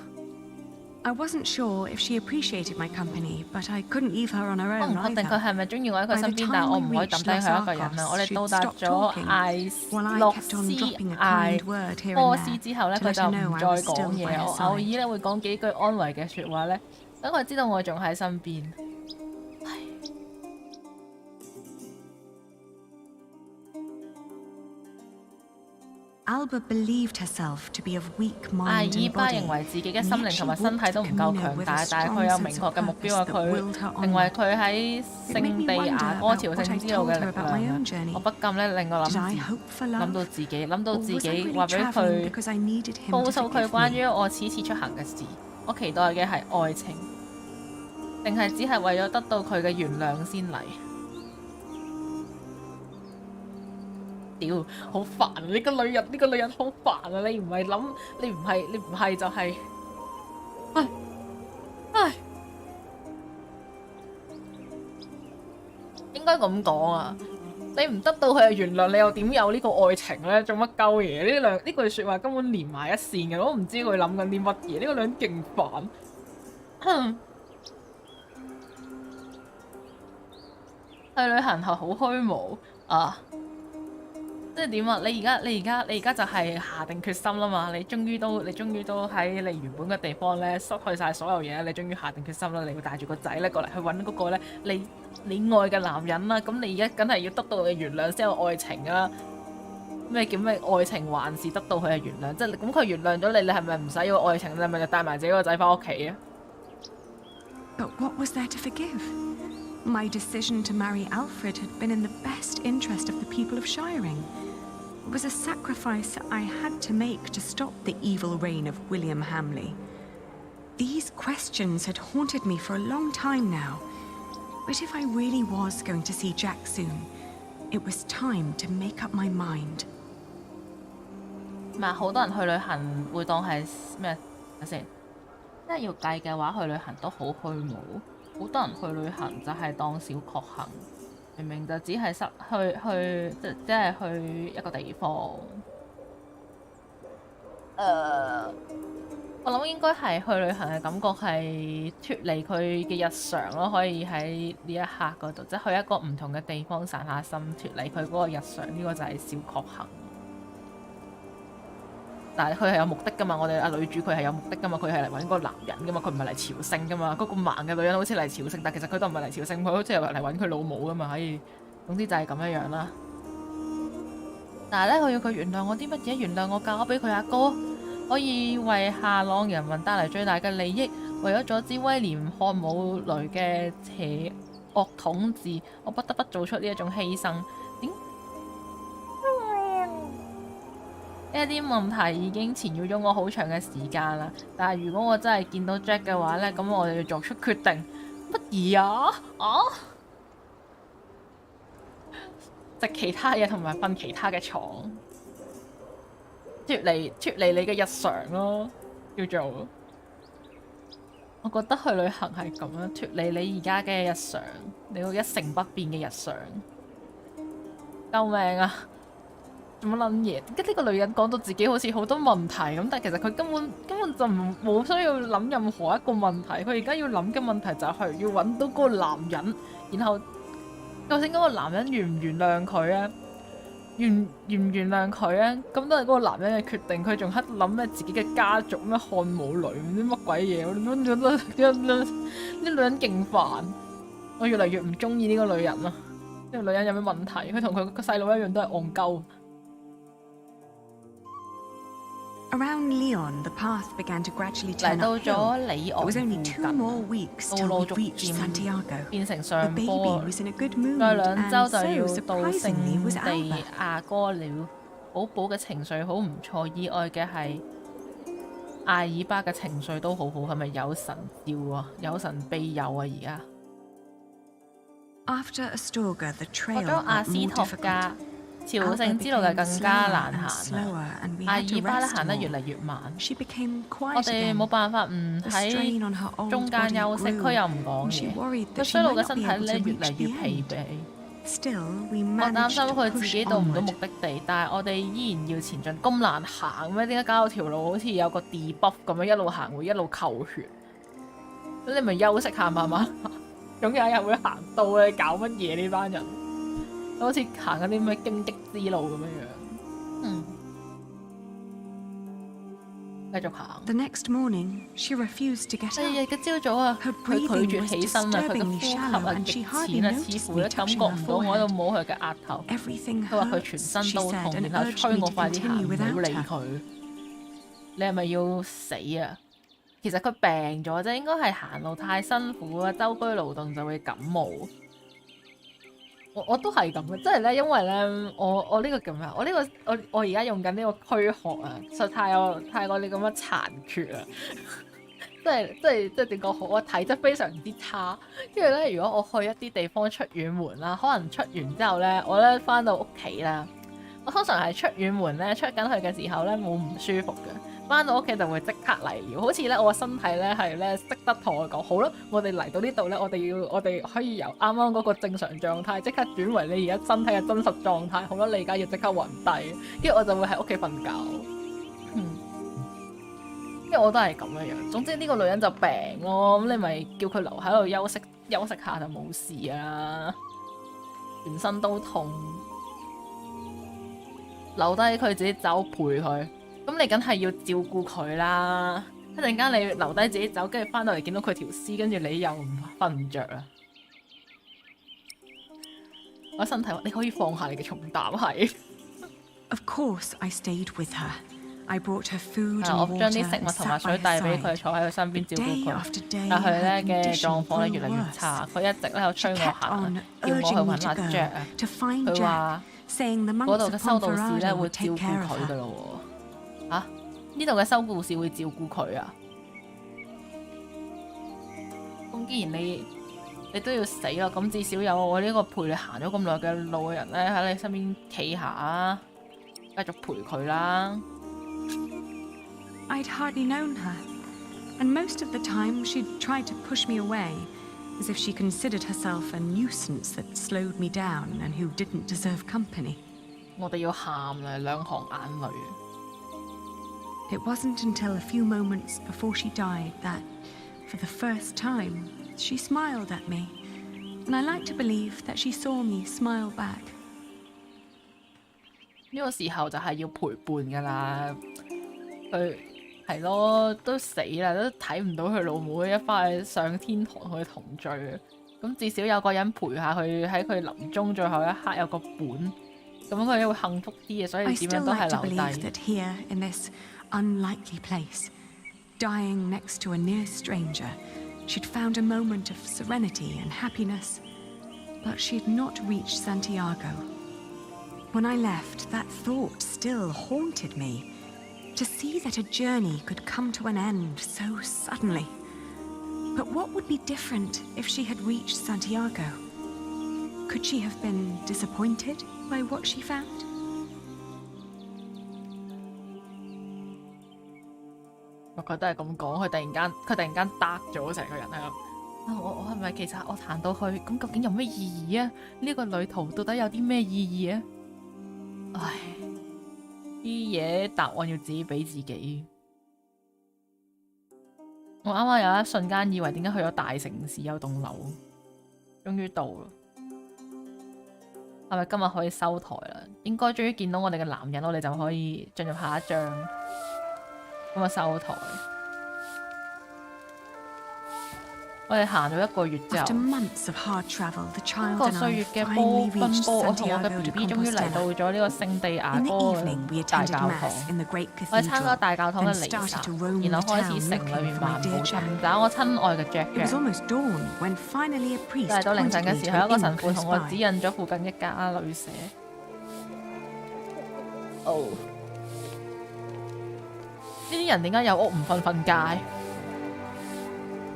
I wasn't sure if she appreciated my company, but I couldn't leave her on her 我 own 唔確定佢 either. 係咪中意我喺佢身邊，但係我唔可以抌低佢一個人啊！我哋到達咗艾洛斯艾波斯之後咧，佢就唔再講嘢。我偶爾咧會講幾句安慰嘅説話咧，等佢知道我仲喺身邊。 Alba believed herself to be of weak 艾 mind 爾 and 巴 body. 認為自己嘅心靈同埋身體都唔夠強大，但係佢有明確嘅目標啊！佢認為佢喺聖地牙哥朝聖之路嘅力量。我不禁咧令我諗到自己話俾佢報訴佢關於我此次出行嘅事。我期待嘅係愛情，定係只係為咗得到佢嘅原諒先嚟？ 屌，好煩啊！呢個女人好煩啊！你唔係諗，你唔係就係，唉，應該咁講啊！你唔得到佢嘅原諒，你又點有呢個愛情咧？做乜鳩嘢？呢句説話根本連埋一線嘅，我都唔知佢諗緊啲乜嘢。呢個女人勁煩。去旅行係好虛無啊！ 即係點啊？你而家就係下定決心啦嘛！你終於都喺你原本嘅地方咧失去晒所有嘢，你終於下定決心啦！你要帶住個仔咧過嚟去揾嗰個咧你愛嘅男人啦！咁你而家梗係要得到佢嘅原諒先有愛情啊！咩叫咩愛情還是得到佢嘅原諒？即係咁佢原諒咗你，你係咪唔使要愛情？你係咪就帶埋自己個仔翻屋企啊？ But what was there to forgive? My decision to marry Alfred had been in the best interest of the people of Shiring. It was a sacrifice I had to make to stop the evil reign of William Hamley. These questions had haunted me for a long time now. But if I really was going to see Jack soon, it was time to make up my mind. 好多人去旅行會當係咩？睇先，即係要計嘅話，去旅行都好虛無。好多人去旅行就係當小確幸，明明就只係即係去一個地方。我諗應該係去旅行嘅感覺係脫離佢嘅日常咯，可以喺呢一刻嗰度，即係去一個唔同嘅地方散下心，脫離佢嗰個日常，呢個就係小確幸。但係佢係有目的㗎嘛，我哋女主佢係有目的㗎嘛，佢係嚟揾嗰個男人㗎嘛，佢唔係嚟朝聖㗎嘛。嗰個盲嘅女人好似嚟朝聖，但其實佢都唔係嚟朝聖，佢好似係嚟揾佢老母㗎嘛。可以，總之就係咁樣啦。但係咧，佢要佢原諒我啲乜嘢？原諒我嫁咗俾佢阿哥，可以為下朗人民帶嚟最大嘅利益，為咗阻止威廉漢姆雷嘅邪惡統治，我不得不做出呢一種犧牲。呢一啲問題已經纏繞咗我好長嘅時間啦，但係如果我真係見到 Jack 嘅話咧，咁我就要作出決定。乜嘢啊？食其他嘢同埋瞓其他嘅床，脫離你嘅日常咯，叫做。我覺得去旅行係咁樣，脫離你而家嘅日常，你要一成不變嘅日常。救命啊！做乜撚嘢？呢個女人講到自己好似好多問題咁，但係其實佢根本就冇需要諗任何一個問題。佢而家要諗嘅問題就係要揾到嗰個男人，然後究竟嗰個男人原唔原諒佢啊？原唔原諒佢啊？咁都係嗰個男人嘅決定。佢仲喺度諗咩自己嘅家族咩漢姆雷唔知乜鬼嘢？呢女人勁煩，我越嚟越唔中意呢個女人啦。呢個女人有咩問題？佢同佢個細佬一樣都係戇鳩。Around Lyon, the path began to gradually turn 嚟到 uphill. 咗里 It 昂 was 附 only 近， 2 more weeks 道 till 路 we 逐 reached 漸 Santiago. 變成 The 上 baby 坡， was in a good mood, 再兩週 and 就 so 要到聖 surprisingly was 地 Alba. 亞哥了。寶寶嘅情緒好唔錯，意外嘅係艾爾巴嘅情緒都好好，係咪有神照啊？有神庇佑啊！而家 After Astorga, the 過 trail 咗阿 got 斯 more 托 difficult. 加，朝 Alba 聖之路就 became 更加 slower 難 and 行啦。 slower, and we 艾 had to 爾巴咧 rest 行得越 more. 嚟越慢， She became 我 quiet 哋 again. 冇辦法唔 The strain on her 喺 old 中間 body 休息， grew, 佢又唔講 and she 嘢， worried 佢 that she 衰老 might 嘅 not 身 be 體 able 咧 to 越 reach 嚟越 the 疲 end. 憊。 Still, we 我擔 managed 心 to 佢自 push 己到唔到 onward. 目的地，但係我哋依然要前進。咁難行咩？點解搞到條路好似有個 debuff 咁樣一路行會一路扣血？咁你咪休息下慢慢行，總有一日會行到咧。搞乜嘢呢班人？好似行嗰啲咩荊棘之路咁樣樣。繼續行。 The next morning, she refused to get 第二日 up. 嘅朝早啊， Her 佢 breathing 拒絕 was 起身啊，佢嘅 disturbingly 呼吸 shallow, 啊 and 極 she hardly 淺啊， noticed 似乎 me 咧感覺 touching 唔 her 到我喺 forehead. 度摸佢嘅額頭。 Everything 佢話佢 hurt, 全身 she 都 said, 痛， and 然後 urged 催 me 我 to 快啲行， continue 唔好 without 理 her. 佢。你係咪要死啊？其實佢病咗啫，應該係行路太辛苦啊，周居勞動就會感冒。我都係咁嘅，即係咧，因為咧，我呢個叫咩啊？我而家用緊呢個軀殼啊，實在太過你咁樣殘缺啊！即係點講好？我體質非常之差，跟住咧，如果我去一啲地方出遠門啦，可能出完之後咧，我咧翻到屋企啦，我通常係出遠門咧，出緊去嘅時候咧冇唔舒服嘅，翻到屋企就會即刻嚟療，好似咧我個身體咧係咧識得同我講，好啦，我哋嚟到呢度咧，我哋可以由啱啱嗰個正常狀態即刻轉為你而家身體嘅真實狀態，好啦，你而家要即刻暈低，跟住我就會喺屋企瞓覺。因為我都係咁樣樣。總之呢個女人就病咯，咁你咪叫佢留喺度休息下就冇事啦。全身都痛，留低佢自己走陪佢。咁你梗係要照顧佢啦。一陣間你留低自己走，跟住翻到嚟見到佢條屍，跟住你又瞓唔着啊！我身體話你可以放下你嘅重擔係。Of course, I stayed with her. I brought her food 我 and 將 water 啲食物 and 同埋 sat 水 by 帶 her 俾佢， side. 坐喺佢身邊照顧 Day 佢 after。day, 但係 her 咧嘅 condition 狀況咧 grew 越嚟越 worse. 差，佢一直咧有催我 She kept 行 on，要我去 urging me 揾阿 to Jack go 啊。 to find 佢 Jack, 話 saying the 嗰 monks 度 of 嘅修道士咧 Ponferrada 會 would 照 take 顧 care of 佢噶 her. 咯喎。嚇？呢度嘅修道士會照顧佢啊？咁既然你都要死啦，咁至少有我呢個陪你行咗咁耐嘅路嘅人咧喺你身邊企下啊，繼續陪佢啦。I'd hardly known her, and most of the time she'd tried to push me away, as if she considered herself a nuisance that slowed me down and who didn't deserve company. 我哋要喊啦，兩行眼淚。It wasn't until a few moments before she died that, for the first time, she smiled at me, and I like to believe that she saw me smile back. 呢個時候就係要陪伴噶啦，佢係咯，都死啦，都睇唔到佢老母一翻去上天堂同佢同聚啊！咁至少有個人陪下佢喺佢臨終最後一刻有個伴，咁佢會幸福啲嘅，所以 I 點 still 樣都 like 係 to 留 believe 低。 that here, in this unlikely place, dying next to a near stranger, she'd found a moment of serenity and happiness, but she'd not reached Santiago. When I left, that thought still haunted me. To see that a journey could come to an end so suddenly. But what would be different if she had reached Santiago? Could she have been disappointed by what she found? 佢都係咁講，佢突然間得咗成個人喺度。我係咪其實我行到去咁究竟有咩意義啊？呢個旅途到底有啲咩意義啊？唉，啲嘢答案要自己俾自己。我啱啱有一瞬間以為點解去咗大城市有棟樓，終於到啦。係咪今日可以收台啦？應該終於見到我哋嘅男人，我哋就可以進入下一章。咁啊收台。我哋行咗1個月之後，1個歲月嘅奔波，我同我嘅 BB 終於嚟到咗呢個聖地亞哥大教堂。我哋參加大教堂嘅彌撒，然後開始城裏面漫步尋找我親愛嘅 Jack。嚟到凌晨嘅時候，一個神父同我指引咗附近一家旅社。哦，呢啲人點解有屋唔瞓街？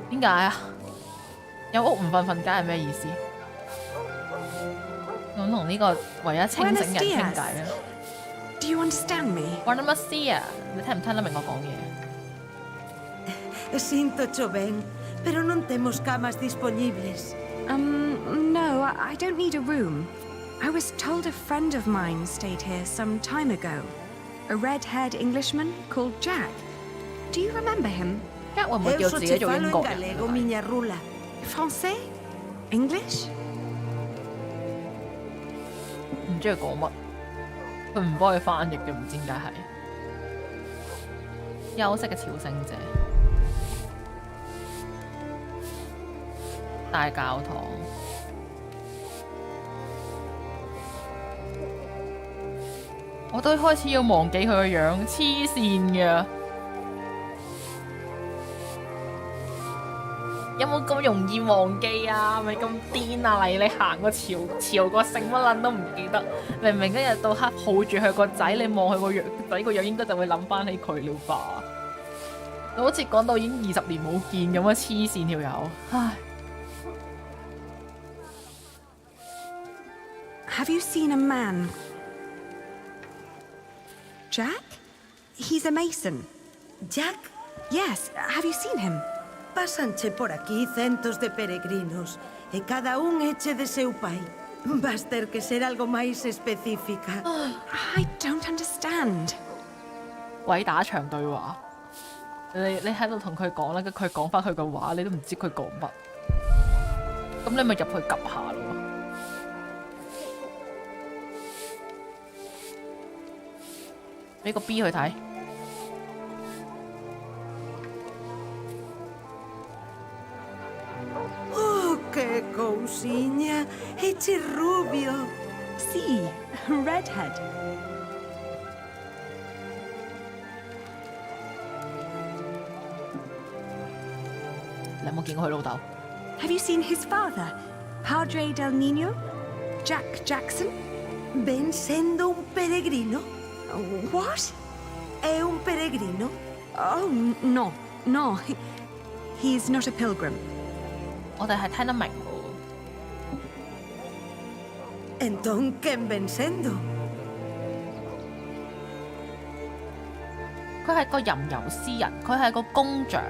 點解啊？有屋唔瞓街係咩意思？咁同呢個唯一清醒人傾偈啊 Do you understand me? Buenos días，你聽唔聽得明我講嘢 ？Siento Joven, pero no tenemos camas disponibles. No, I don't need a room. I was told a friend of mine stayed here some time ago. A red-haired Englishman called Jack. Do you remember him? Jack 會唔會叫自己做英國人 ？Français? English? 唔知佢講乜，佢唔幫佢翻譯嘅，唔知點解係。休息嘅朝聖者，大教堂。我都開始要忘記佢個樣，黐線嘅。有冇咁容易忘記啊？咪咁癲啊！你行個潮個聖乜撚都唔記得，明明一日到黑抱住佢個仔，你望佢個仔個樣，應該就會諗翻起佢了吧？你好似講到已經20年冇見咁啊！黐線條友，唉。Have you seen a man? Jack? He's a mason. Jack? Yes. Have you seen him? Pásanche por aquí centos de peregrinos, e cada un eche de seu pai. Vas ter que ser algo máis específica. I don't understand. 鬼打牆對話，你喺度同佢講啦，佢講翻佢嘅話，你都唔知佢講乜，咁你咪入去 𥄫 下咯。俾個 B 去睇。¡Qué cousiña! ¡Eche rubio! Sí, redhead. Have you seen his father, Padre del Niño? Jack Jackson? Ven sendo un peregrino? What? ¿Es un peregrino? Oh, no. He's not a pilgrim. 我哋係聽得明喎。Entonces, ¿quién ven sendo? 佢係個吟遊詩人，佢係個工匠，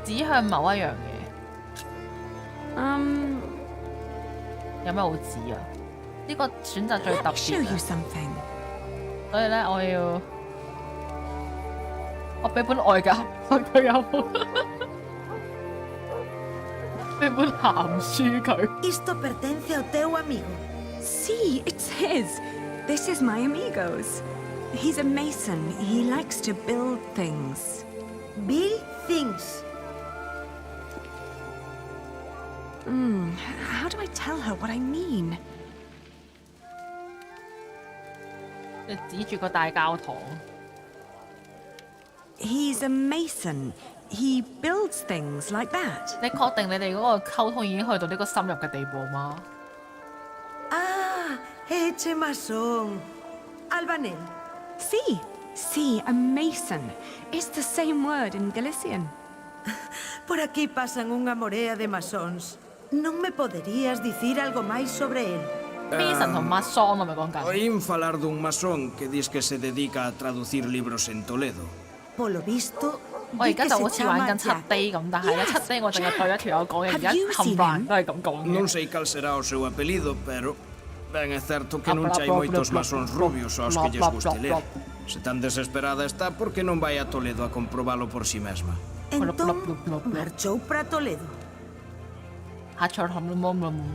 指向某一樣嘢。有咩好指啊？呢個選擇最特別啊！所以咧，我俾本外教佢有冇？俾本鹹書佢。Esto pertenece ao teu amigo. Sí, it's his. This is my amigo's. He's a mason. He likes to build things. Build things. How do I tell her what I mean? 你指住個大教堂。He's a mason. He builds things like that. 你確定你哋嗰個溝通已經去到呢個深入嘅地步嗎？ eche masón. Albanel. Sí, a mason. It's the same word in Galician. Por aquí pasan unha morea de masóns. Non me poderías dicir algo máis sobre él? Mason 同 masón 係咪講緊？ Oín falar dun masón que dis que se dedica a traducir libros en Toledo. Polo visto, 我而家就好似玩緊7 day 咁，但係咧7 day 我淨係對一條友講嘢，而家冚唪唥都係咁講嘅。 Non sei cal será o seu apelido, pero ben é certo que non hai moitos masóns rubios aos que lles guste ler. Se tan desesperada está, por que non vai a Toledo a comprobalo por si mesma? Entón, marchou para Toledo. 下場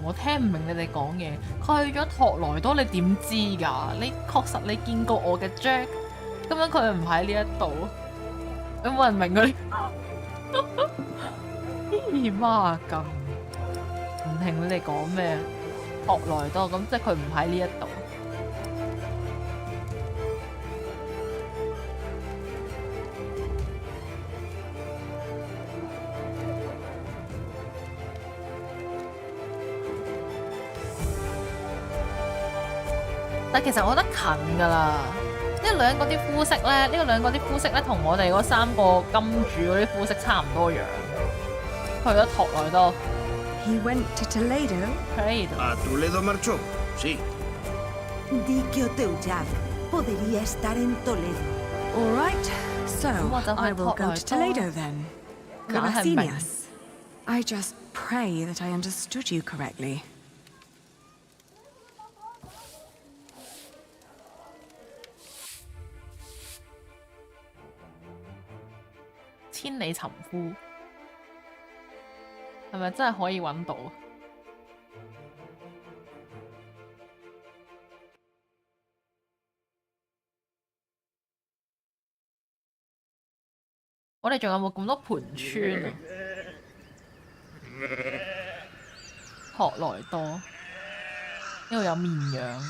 我聽唔明你哋講嘢。佢去咗托萊多，你點知㗎？你確實你見過我嘅 Jack， 咁樣佢唔喺呢一度，有冇人明佢？咦孖筋，唔聽你哋講咩？學來多咁，即係佢唔喺呢一度。但其實我覺得近㗎啦，呢個女人嗰啲膚色咧，同我哋嗰3個金主嗰啲膚色差唔多樣。去咗托萊多。He went to Toledo. A Toledo marchó, sí. Di que o teu llave podría estar en Toledo. All right, so I will go to Toledo then. Gracias. I just pray that I understood you correctly. 千里尋夫，係咪真係可以揾到？我哋仲有冇咁多盤村啊？學來多，呢度有綿羊。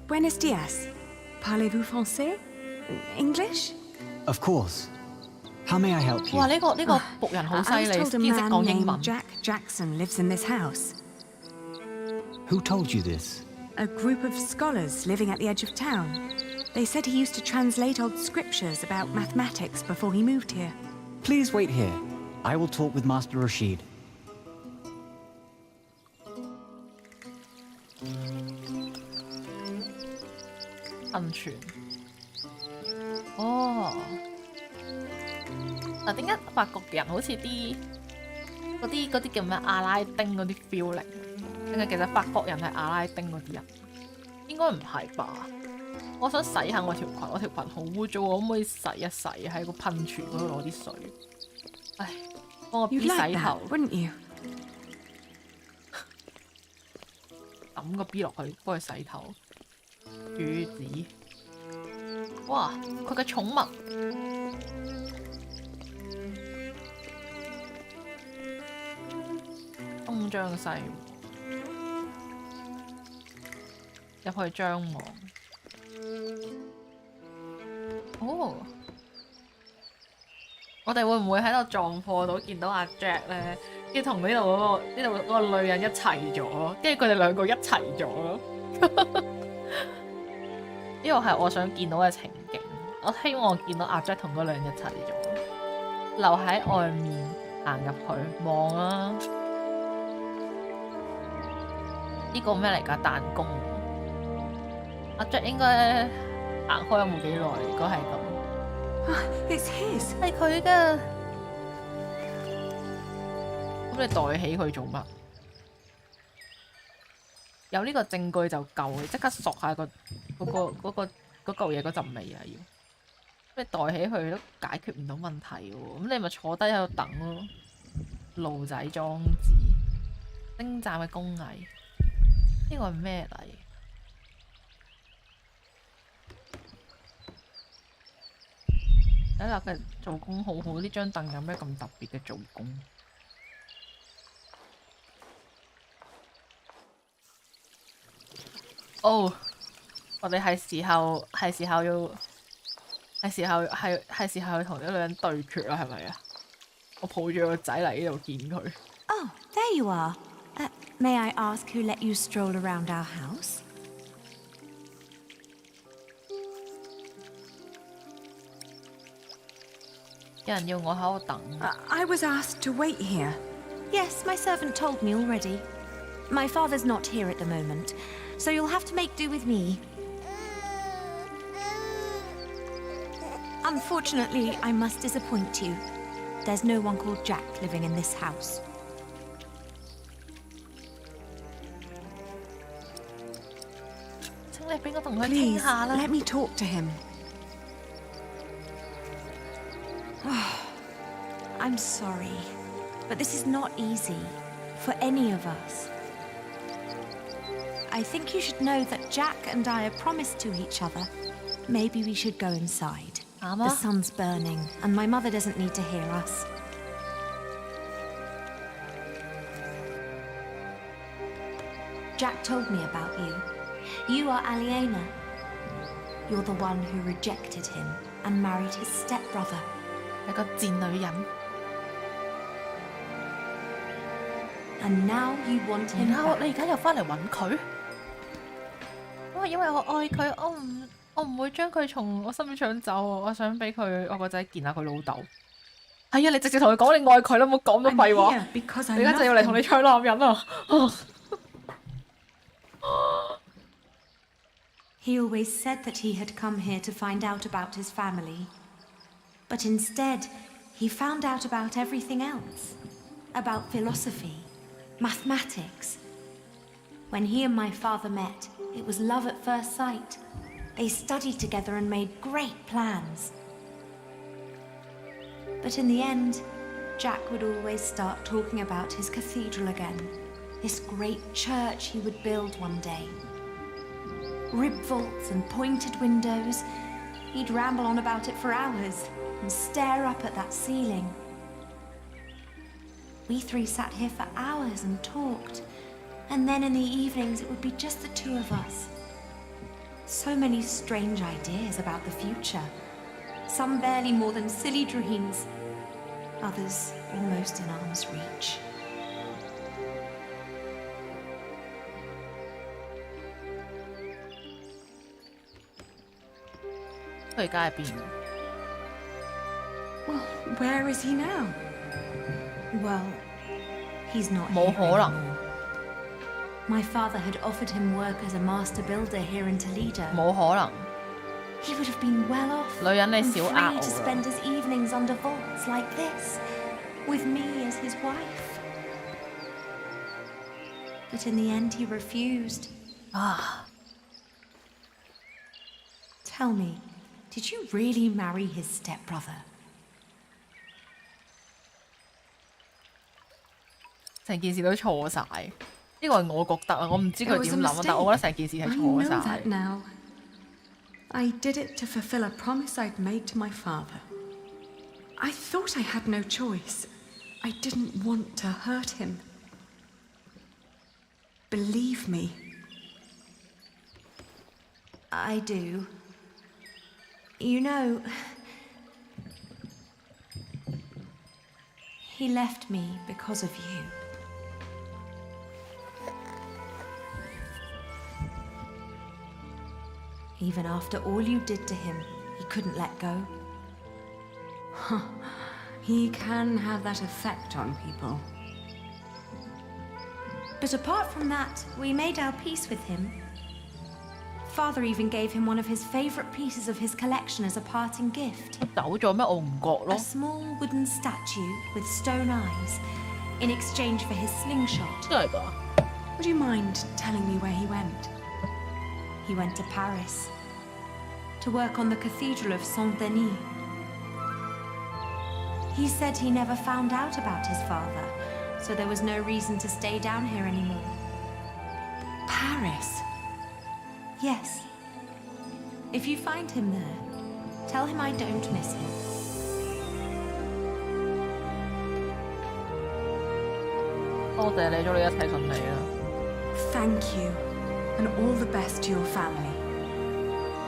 Buenos dias. Parlez-vous français? English? Of course. How may I help you? 哇！呢個僕人好犀利，先識講英文。Jack Jackson lives in this house. Who told you this? A group of scholars living at the edge of town. They said he used to translate old scriptures about mathematics before he moved here. Please wait here. I will talk with Master Rashid.安全。哦。嗱，點解法國人好似嗰啲叫咩阿拉丁嗰啲 feeling？定係其實法國人係阿拉丁嗰啲人？應該唔係吧？我想洗下我條裙，我條裙好污糟，我可唔可以洗一洗喺個噴泉嗰度攞啲水？唉，幫我 B 洗頭。抌個 B 落去，幫佢洗頭。主子，哇！佢嘅寵物。東張西入去張望。哦，我哋會唔會喺度撞破到見到阿 Jack 咧？跟住同呢度嗰個女人一齊咗，跟住佢哋兩個一齊咗咯。呢個係我想見到嘅情景。我希望我見到阿 Jack 同嗰兩人一齊咗，留喺外面行入去望啦。呢個咩嚟㗎？彈弓。阿 Jack 應該行開有冇幾耐？如果係咁，It's his， 係佢㗎。咁你袋起佢做乜？有呢個證據就夠，你即刻索下嗰嚿嘢嗰陣味啊！要你袋起佢都解決唔到問題喎。咁你咪坐低喺度等咯。路仔裝置，精湛嘅工藝。呢個係咩嚟？睇下佢做工好好，呢張凳有咩咁特別嘅做工？哦，我哋係時候要同呢兩人對決啦，係咪啊？我抱住個仔嚟呢度見佢。Oh, there you are. May I ask who let you stroll around our house? 有人要我喺度等。I was asked to wait here. Yes, my servant told me already. My father's not here at the moment, so you'll have to make do with me. Unfortunately, I must disappoint you. There's no one called Jack living in this house. Please, let me talk to him. I'm sorry, but this is not easy for any of us. I think you should know that Jack and I are promised to each other. Maybe we should go inside. The sun's burning, and my mother doesn't need to hear us. Jack told me about you. You are Aliena. You're the one who rejected him and married his stepbrother. 係個賤女人。And now you want him 然後 back. 你而家又翻嚟揾佢？因為我愛佢，我唔會將佢從我心裏搶走啊！我想俾佢我個仔見下佢老豆。係啊，你直接同佢講你愛佢啦，唔好講咁多廢話。你而家就要嚟同你搶男人啊！ He always said that he had come here to find out about his family. But instead, he found out about everything else. About philosophy, mathematics. When he and my father met, it was love at first sight. They studied together and made great plans. But in the end, Jack would always start talking about his cathedral again. This great church he would build one day. Rib vaults and pointed windows. He'd ramble on about it for hours and stare up at that ceiling. We three sat here for hours and talked, and then in the evenings it would be just the two of us. So many strange ideas about the future. Some barely more than silly dreams, others almost in arm's reach. Well, where is he now? Well, he's not More here anymore. My father had offered him work as a master builder here in Toledo. 冇可能。 He would have been well off 女人你 and 少 free 呃 to 我 spend 啦。 his evenings under vaults like this, with me as his wife. But in the end, he refused. Tell me, did you really marry his stepbrother? 成件事都錯晒，呢個係我覺得啊，我唔知佢 It was 點 a 諗啊，但我覺得成件事係 I 錯 know 晒 that。now. I did it to fulfill a promise I'd made to my father. I thought I had no choice. I didn't want to hurt him. Believe me. I do. You know, he left me because of you. Even after all you did to him, he couldn't let go. He can have that effect on people. But apart from that, we made our peace with him. Father even gave him one of his favorite pieces of his collection as a parting gift. 走咗咩？我唔覺 A 咯。 small wooden statue with stone eyes, in exchange for his slingshot. 真係㗎？ Would you mind telling me where he went? He went to Paris to work on the Cathedral of Saint-Denis. He said he never found out about his father, so there was no reason to stay down here anymore. Paris? Yes. If you find him there, tell him I don't miss him. 多謝你，祝你一切順利啊！ Thank you, and all the best to your family.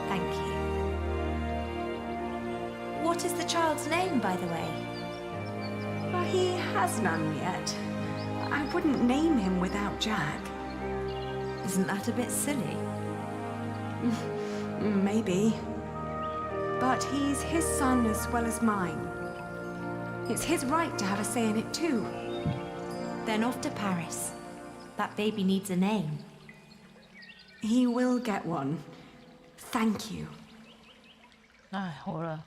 Thank you. What is the child's name, by the way? Well, he has none yet. I wouldn't name him without Jack. Isn't that a bit silly? Maybe. But he's his son as well as mine. It's his right to have a say in it too. Then off to Paris. That baby needs a name. He will get one. Thank you. 唉，好啦，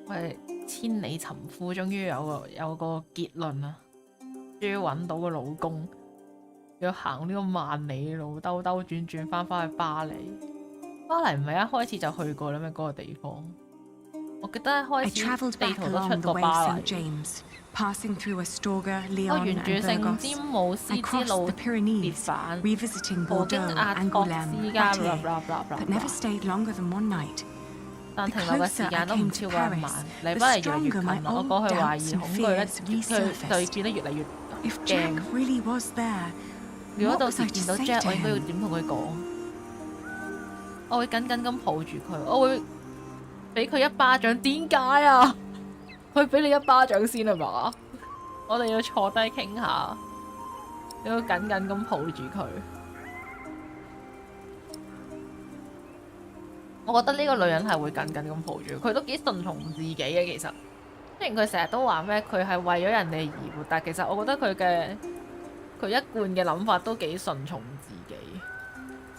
喂，千里尋夫終於有個結論啦，終於揾到個老公，要行呢個萬里路，兜兜轉轉翻去巴黎。巴黎唔係一開始就去過啦咩？嗰個地方我記得一開 I 始 travelled 地 back 圖都出 along the 過 way 巴 St. 黎。 James, passing through Astorga, 我 Lyon 沿 and 住聖 Burgos. 詹姆斯 I 之 crossed 路 the 別 Pyrenees, 版， revisiting 途經 Bordeaux, 阿托斯 Angoulême, 加 Poitiers, blah blah blah blah but blah never stayed longer than one night. 但 The 停留嘅 closer 時 I 間都唔 came 超 to 過一 Paris, 晚，離 the 不嚟越嚟越 stronger 近 my 啦。我 old 過去懷 doubts 疑 and 恐懼咧， fears 佢對 resurfaced. 變得越嚟越 If Jack 驚。 really was there, 如果 what 到 was 時 I 見 to 到 say Jack， to 我應該要 him? 點同佢講？我會緊緊咁抱住佢，我會俾佢一巴掌。點解啊？佢俾你一巴掌先係嘛？我哋要坐低傾下，你要緊緊咁抱住佢。我覺得呢個女人係會緊緊咁抱住佢，都幾順從自己嘅。其實，雖然佢成日都話咩佢係為咗人哋而活，但其實我覺得佢一貫嘅諗法都幾順從自己。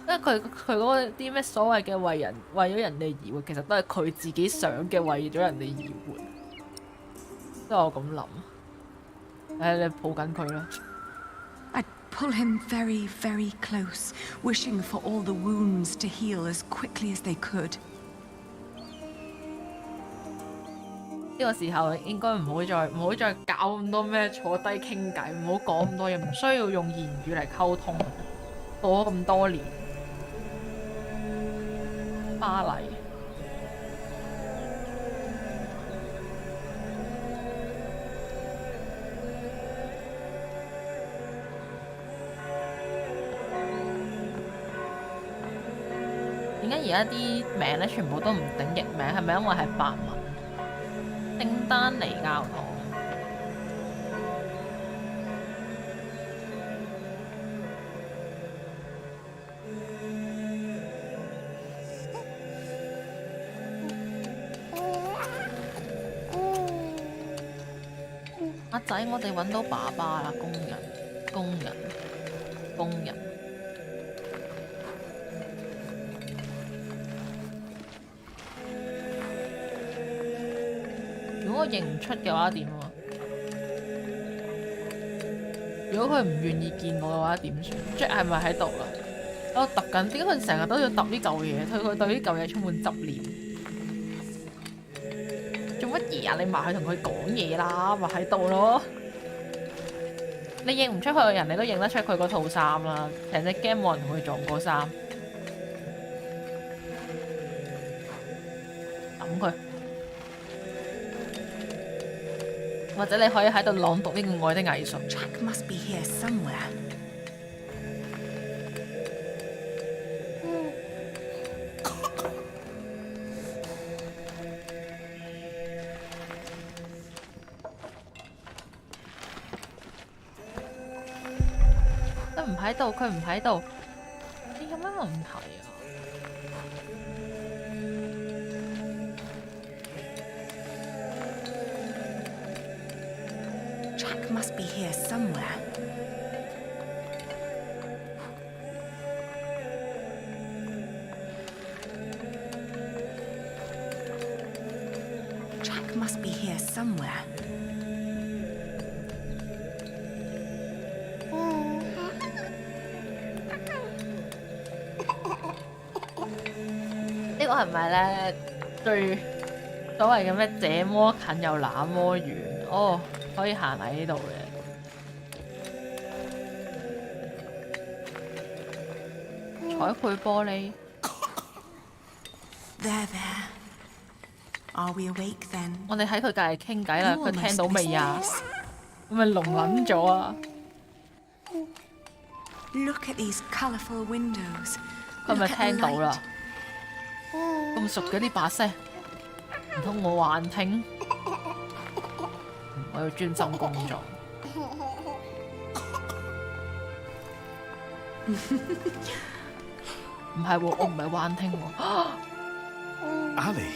因為佢嗰個啲咩所謂嘅為咗人哋而活，其實都係佢自己想嘅為咗人哋而活。都係我咁諗。你抱緊佢啦。I'd pull him very, very close, wishing for all the wounds to heal as quickly as they could. 呢個時候應該唔好再搞咁多咩坐低傾偈，唔好講咁多嘢，唔需要用言語嚟溝通。過咗咁多年，巴黎。點解而家啲名咧全部都唔頂譯名？係咪因為係法文？聖丹尼教堂。阿仔，我哋揾到爸爸啦！工人。如果我認唔出嘅話點啊？如果佢唔願意見我嘅話點算 ？Jack 係咪喺度啊？我揼緊，點解佢成日都要揼呢嚿嘢？佢對呢嚿嘢充滿執念。做乜嘢啊？你埋去同佢講嘢啦，咪喺度咯。你認唔出佢個人，你都認得出佢嗰套衫啦。成隻 game 冇人同佢撞過衫。揼佢。或者你可以喺度朗讀呢個愛的藝術。Jack must be here somewhere. 佢唔喺度，你有咩問題啊？ Jack must be here somewhere. Jack must be here somewhere. 呢個係咪咧最所謂嘅咩？這麼近又那麼遠，哦，可以行喺呢度嘅。彩繪玻璃。There. Are we awake then? 我哋喺佢隔離傾偈啦，佢聽到未啊？係咪聾撚咗啊？ Look at these colourful windows. 佢咪聽到啦？咁熟嘅呢把聲，唔通我幻聽？我要專心工作。唔係喎，我唔係幻聽喎。Ali.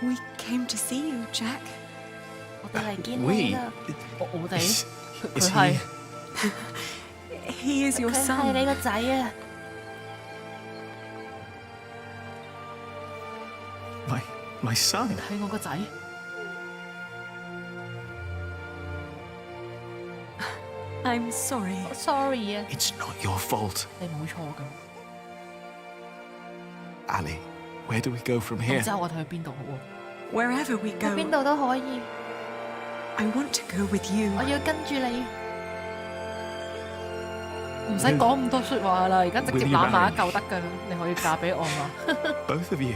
We came to see you, Jack. 我哋嚟見你啦。我哋佢係 He is your 佢 son. 係你個仔啊！ My son. 係我個仔。I'm sorry. Sorry 啊。 It's not your fault. 你冇錯㗎。 Ali, Where do we go from 唔 here? 知我哋去邊度好喎？ Wherever we 去 go, 邊度都可以。 I want to go with you. 我要跟住你。唔使講咁多説話啦，而家直接攬埋一嚿得㗎啦。你可以嫁俾我嘛？ Both of you.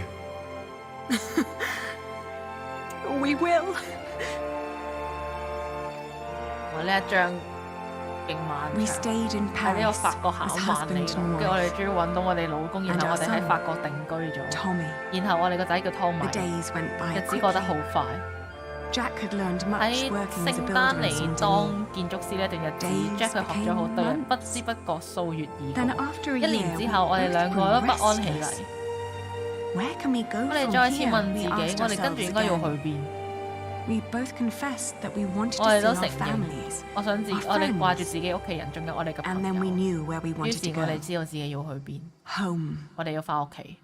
We will. 我呢一張勁漫 We 長， stayed in 喺呢個 Paris 法國考 as 萬里 husband 路， and 跟住我 wife. 哋終於揾到我哋老公，然 And 後 our 我哋喺 son, 法國定居咗。 Tommy. 然後我哋個仔叫 Tommy， The days went by 日子過得好 quickly. 快。 Jack had learned much 喺 working as a 聖 builder 丹 in 尼 Saint 當建築師呢段日子 Days ，Jack 佢學咗好多嘢， became 不知不覺數月已 Then 過。 after a 一年 year, 之 we 後，我哋 both 兩個都不安起 grew 嚟。 restless. Where can we go 我哋 from 再次 here? 問自 We 己， asked 我哋跟住 ourselves 應該要去 again. 邊？ We both confessed that we wanted 我 to 哋 see 都 our 承認， families, 我想自 our 我哋掛住 friends. 自己屋企人，仲有我哋嘅 And 朋 then we 友。 knew where we 於 wanted 是 to 我哋 go. 知道自己要去邊， Home, 我哋要翻屋企。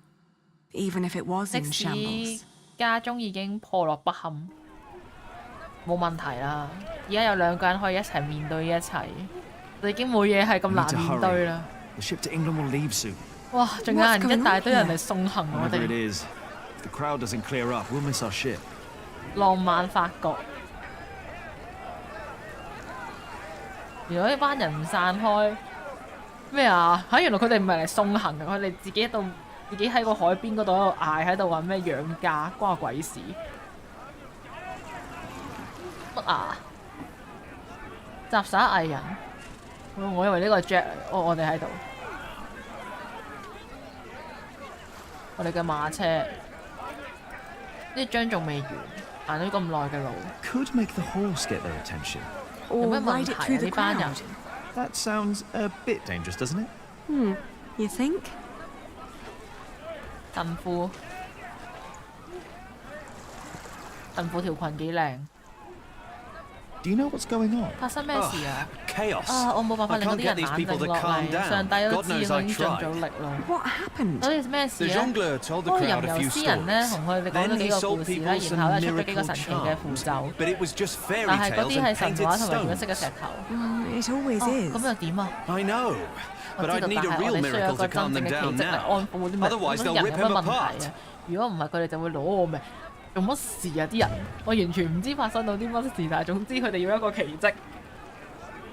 even if it was 即 in shambles. 使家中已經破落不堪，冇問題啦。而家有兩個人可以一齊面對呢一切，就已經冇嘢係咁 We need 難 to 面對 hurry. 啦。 The ship to England will leave soon. 哇！仲有人一大堆人嚟送行我 Whatever it 哋， is, if the crowd doesn't clear up, we'll miss our ship. 浪漫法國。如果呢班人唔散開，咩啊？原來佢哋唔係嚟送行嘅，佢哋自己喺個海邊嗰度喺度嗌，喺度話咩養家，關我鬼事。乜啊？雜耍藝人，我以為呢個係 Jack， 我哋喺度，我哋嘅馬車，呢張仲未完，行咗咁耐嘅路， Could make the horse get their attention. 有 Or 咩問 ride 題 it 啊？ through the 呢班人 crowd. That sounds a bit dangerous, doesn't it? You think? 神父條裙幾靚。 Do you know what's going on? 發生咩事啊？ Chaos. 啊！我冇辦法 I 令嗰 can't 啲 get 人 these 冷 people 靜 to 落 calm 嚟。 down. 上帝都 God 知 knows 我 I 已經盡咗 tried. 力啦。 What happened? 到底咩事 The 咧？ jongleur told the 嗰個 crowd 吟 a 遊 few 詩人咧， stories. 同佢哋講 Then 咗 he 幾個 sold 故事啦， people 然 some 後咧出咗幾 miracle 個神奇嘅符 charms. 咒， But it was just fairy 但係嗰 tales 啲 and 係神 painted 話同埋原 stones. 色嘅石頭。 It always 咁 is. 又點啊？ I know. 我 But 知道， I'd 但 need a 係我 real 哋需要一 miracle 個 to 真 calm 正 them 嘅奇 down 蹟嚟 now. 安撫啲咩 Otherwise 啲 they'll 人 rip 有咩 him 問題 apart. 啊？如果唔係，佢哋就會攞我命。做乜事啊？啲人我完全唔知發生到啲乜事，但係總之佢哋要一個奇蹟，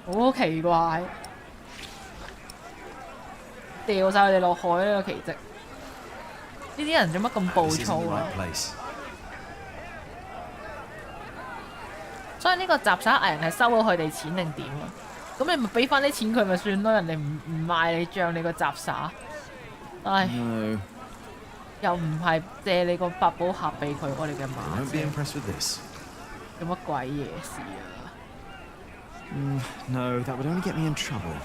好奇怪，掉晒佢哋落海呢個奇蹟。呢啲人做乜咁暴 This isn't 躁 the 啊？ right place. 所以呢個雜耍藝人係收咗佢哋錢定點啊？咁你咪俾翻啲錢佢咪算咯？人哋唔賣你帳你個雜耍，唉， No, 又唔係借你個百寶盒俾佢，我哋嘅 I 馬 won't be 車， impressed with this. 做乜鬼嘢事啊？ No, that would only get me in trouble.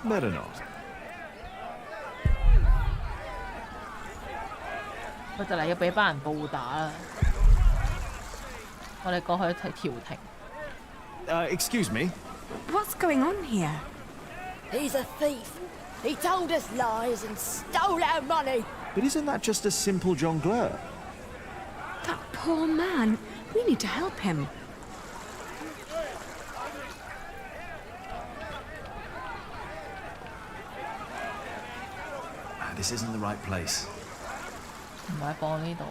Better not. 佢就嚟要俾班人暴打啦！我哋過去睇調停。Excuse me. What's going on here? He's a thief. He told us lies and stole our money. But isn't that just a simple jongleur? That poor man. We need to help him. This isn't the right place. 唔係放呢度，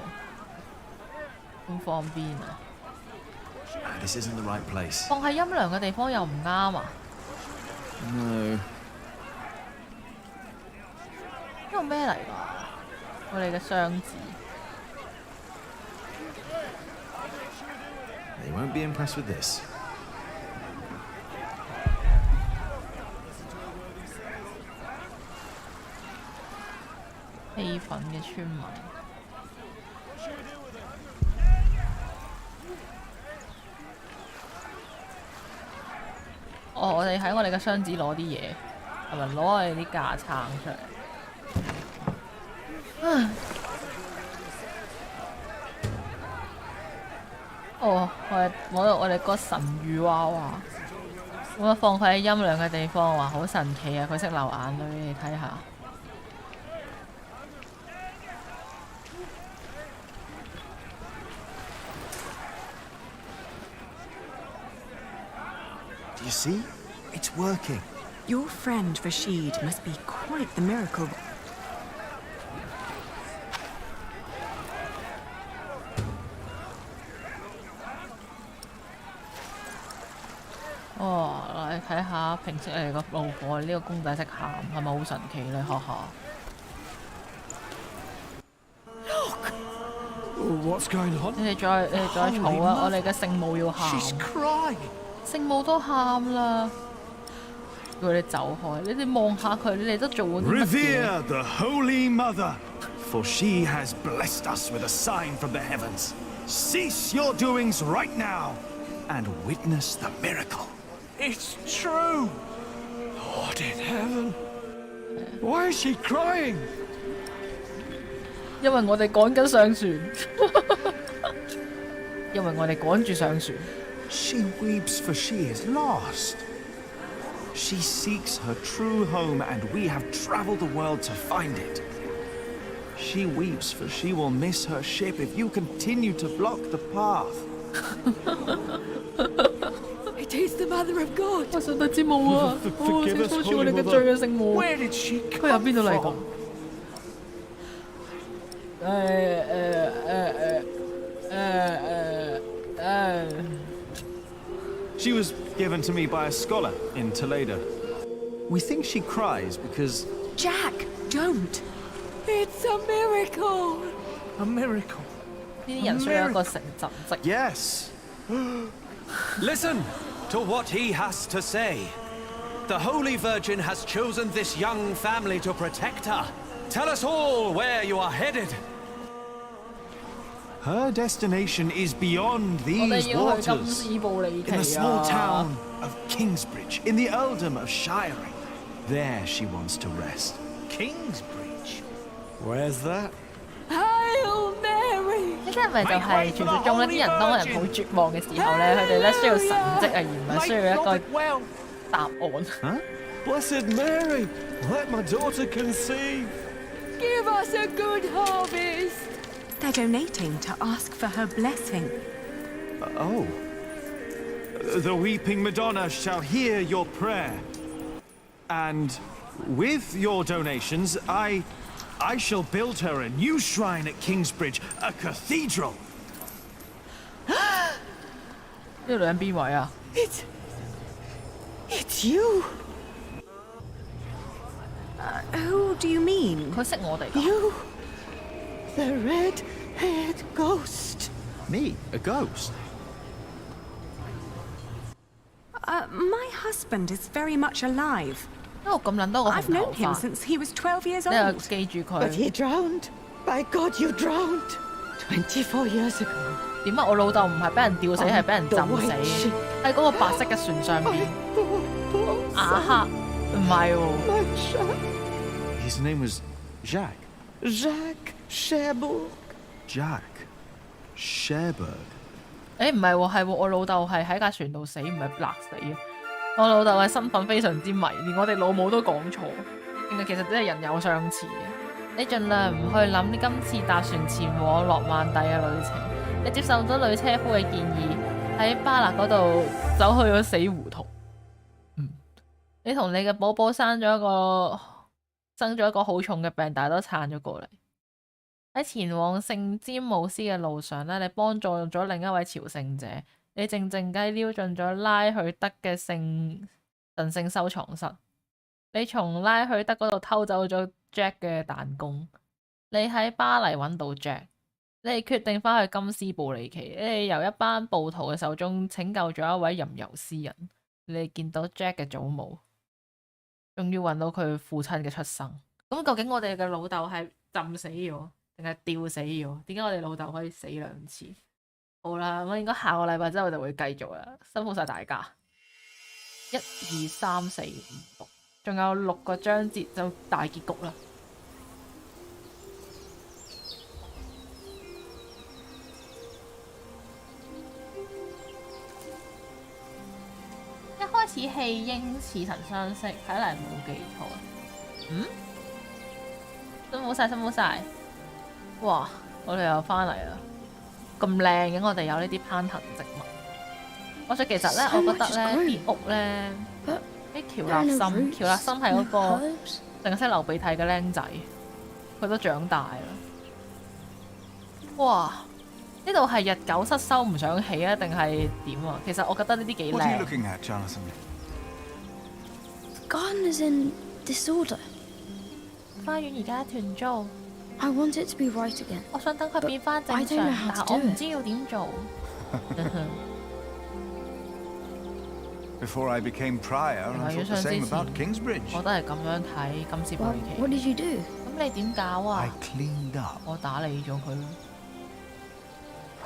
咁放邊啊？ This isn't the right place. 放喺陰涼嘅地方又唔啱啊！ No. 呢個咩嚟㗎？我哋嘅雙子。 They won't be impressed with this. 氣憤嘅村民。哦，我哋喺我哋嘅箱子攞啲嘢，係咪攞我哋啲架撐出嚟？唉哦，我哋個神魚娃娃，我放佢喺陰涼嘅地方，話好神奇啊！佢識流眼淚，你睇下。 Do you see? It's working. Your friend Rashid must be quite the miracle.你睇下平息你個怒火，呢個公仔識喊，係咪好神奇咧？哈哈。What's going on? 你哋再嘈啊！我哋嘅聖母要喊，聖母都喊啦，叫佢哋走開。你哋望下佢，你哋都做咗啲乜嘢 Revere the Holy Mother, for she has blessed us with a sign from the heavens. Cease your doings right now and witness the miracle. It's true! Lord in heaven, why is she crying? 因為我哋趕緊上船，因為我哋趕住上船。She weeps for she is lost. She seeks her true home, and we have traveled the world to find it. She weeps for she will miss her ship if you continue to block the path. It is the Mother of God. 我上帝之母啊！Forgive us, 請寬恕我 Holy 哋嘅罪啊，聖 Mother. 母。 Where did she 佢由 come 邊度嚟㗎 from?？She was given to me by a scholar in Toledo. We think she cries because... Jack, don't! It's a miracle! A miracle? 呢啲人需要一個成神跡。 Yes. Listen to what he has to say. The Holy Virgin has chosen this young family to protect her. Tell us all where you are headed. Her destination is beyond these waters. In the small town of Kingsbridge, in the earldom of Shiring. There she wants to rest. Kingsbridge? Where's that? Hail Mary! 呢啲係咪就係傳説中呢啲人當人好絕望嘅時候咧，佢哋咧需要神跡啊，而唔係需要一個答案。Huh? Blessed Mary, let my daughter conceive. Give us a good harvest! They're donating to ask for her blessing. Oh. The weeping Madonna shall hear your prayer. And with your donations, I shall build her a new shrine at Kingsbridge, a cathedral. 呢個女人邊位啊？ It's you. Who do you mean? 佢識我哋㗎。 You, the red-haired ghost. Me, a ghost? My husband is very much alive. 因為咁撚多個紅 I've 頭 known him 髮， since he was 12 years 你又 old. 記住 But 佢。 he drowned. By God, you drowned. 24 years ago. 點解我老豆唔係俾人吊死，係俾人浸死？喺嗰個白色嘅船上邊。亞克唔係喎。 His name was Jacques. Jacques Cherbourg. Jack Cherbourg. 誒唔係喎，係喎，我老豆係喺架船度死，唔係勒死嘅。我老豆嘅身份非常之迷，連我哋老母都講錯。原來其實真係人有相似嘅。你盡量唔去諗你今次搭船前往諾曼第嘅旅程。你接受咗女車夫嘅建議，喺巴勒嗰度走去咗死胡同。你同你嘅寶寶生咗一個好重嘅病，但係都撐咗過嚟。喺前往聖詹姆斯嘅路上咧，你幫助咗另一位朝聖者，你靜靜雞撩進咗拉許德嘅神聖收藏室。你從拉許德嗰度偷走咗 Jack 嘅彈弓。你喺巴黎揾到 Jack。你決定翻去金斯布里奇，你由一班暴徒嘅手中拯救咗一位吟遊詩人。你見到 Jack 嘅祖母，仲要揾到佢父親嘅出生。咁究竟我哋嘅老豆係浸死咗，定係吊死咗？點解我哋老豆可以死兩次？好啦，咁應該下個禮拜之後就會繼續啦。辛苦晒大家。1、2、3、4、5、6，仲有6個章節就大結局啦。一開始棄嬰似曾相識，睇嚟冇記錯。辛苦晒，辛苦晒。哇！我哋又翻嚟啦，咁靚嘅，我哋有呢啲攀藤植物。我想其實咧，我覺得咧啲屋咧比喬納森，喬納森係嗰個淨係識流鼻涕嘅僆仔，佢都長大啦。哇！呢度係日久失修唔想起啊，定係點啊？其實我覺得呢啲幾靚。What are you looking at, Jonathan? The garden is in disorder. 花園而家團糟。I want it to be right again. 我想等佢變翻正常，但係我唔知要點做。Before I became prior, I thought the same about Kingsbridge. 我都係咁樣睇金斯伯里奇。What did you do? 咁你點搞啊 I cleaned up. 我打理咗佢。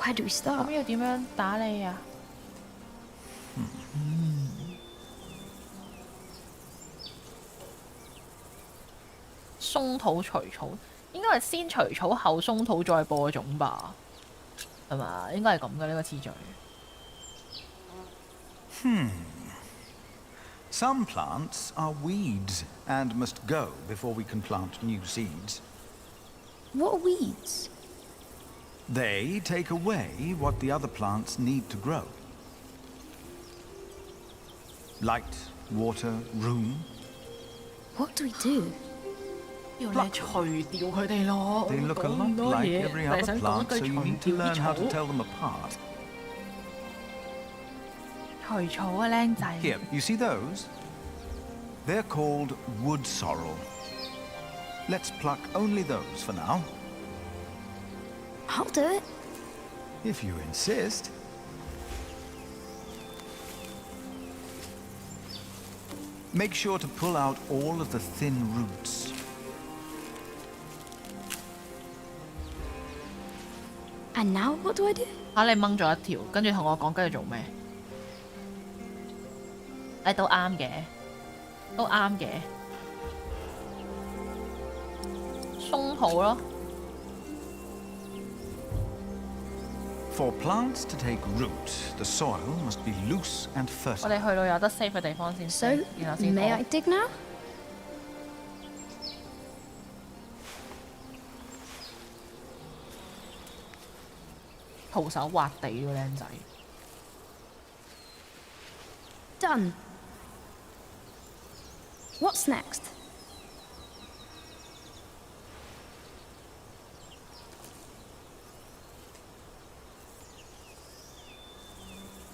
Where do we start? 咁要點樣打理啊？鬆土除草，應該係先除草後鬆土再播種吧？係嘛？應該係咁嘅呢個次序。Some plants are weeds and must go before we can plant new seeds. What are weeds? They take away what the other plants need to grow. Light, water, room. What do we do? 要你除掉佢哋咯。 They look a lot like every other plant, so you need to learn how to tell them apart. 除草啊，僆仔。 Here, you see those? They're called wood sorrel. Let's pluck only those for now. I'll do it. If you insist. Make sure to pull out all of the thin roots. And now what do I do? 嚇你掹咗一條，跟住同我講跟住做咩？誒都啱嘅，都啱嘅。鬆土咯。For plants to take root, the soil must be loose and 我 fertile. 哋去到有得 save 嘅地方先 So, 然後先 may I dig now? 徒手挖地喎，僆仔。Done. What's next?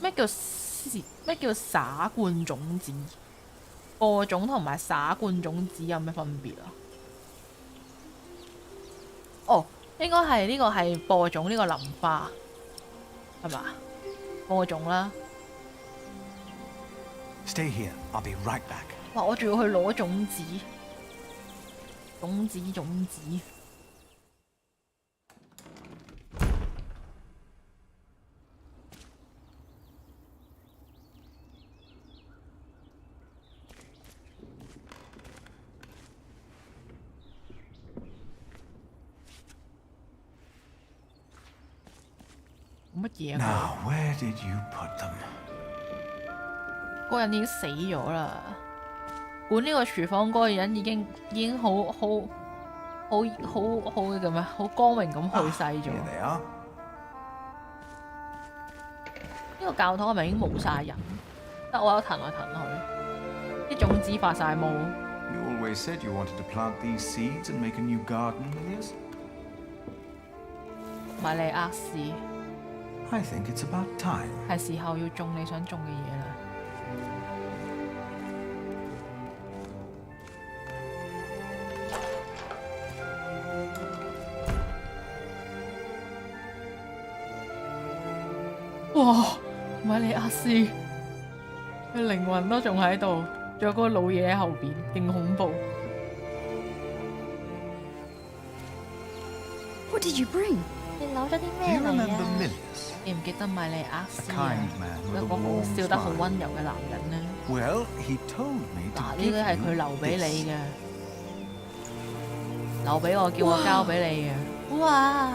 咩叫灑灌種子？播種同埋灑灌種子有咩分別啊？哦，應該係呢個係播種呢個淋花，係嘛？播種啦。Stay here. I'll be right back. 哇！我仲要去攞種子，種子。乜嘢啊？ Now, where did you put them? 嗰個人已經死咗啦。管呢個廚房嗰個人已經好叫咩？好光榮咁去世咗。呢個教堂係咪已經冇晒人？得我有騰來騰去，啲種子發晒毛。You always said you wanted to plant these seeds and make a new garden, Lilius. 米利厄斯。I think it's about time. 係時候要種你想種嘅嘢啦。哇！米利厄斯，佢靈魂都仲喺度，仲有嗰個老嘢喺後邊，勁恐怖。What did you bring? 你攞咗啲 Do 咩 you 嚟 remember 啊？ Lilius? 記唔記得米利厄斯 A 啊？ kind man 一 with a 個好 warm 笑得好 smile. 温柔嘅男人呢？ Well, he told me to 嗱，呢 give 啲係佢 you 留俾 this. 你嘅，留俾我，叫我交俾你嘅。哇！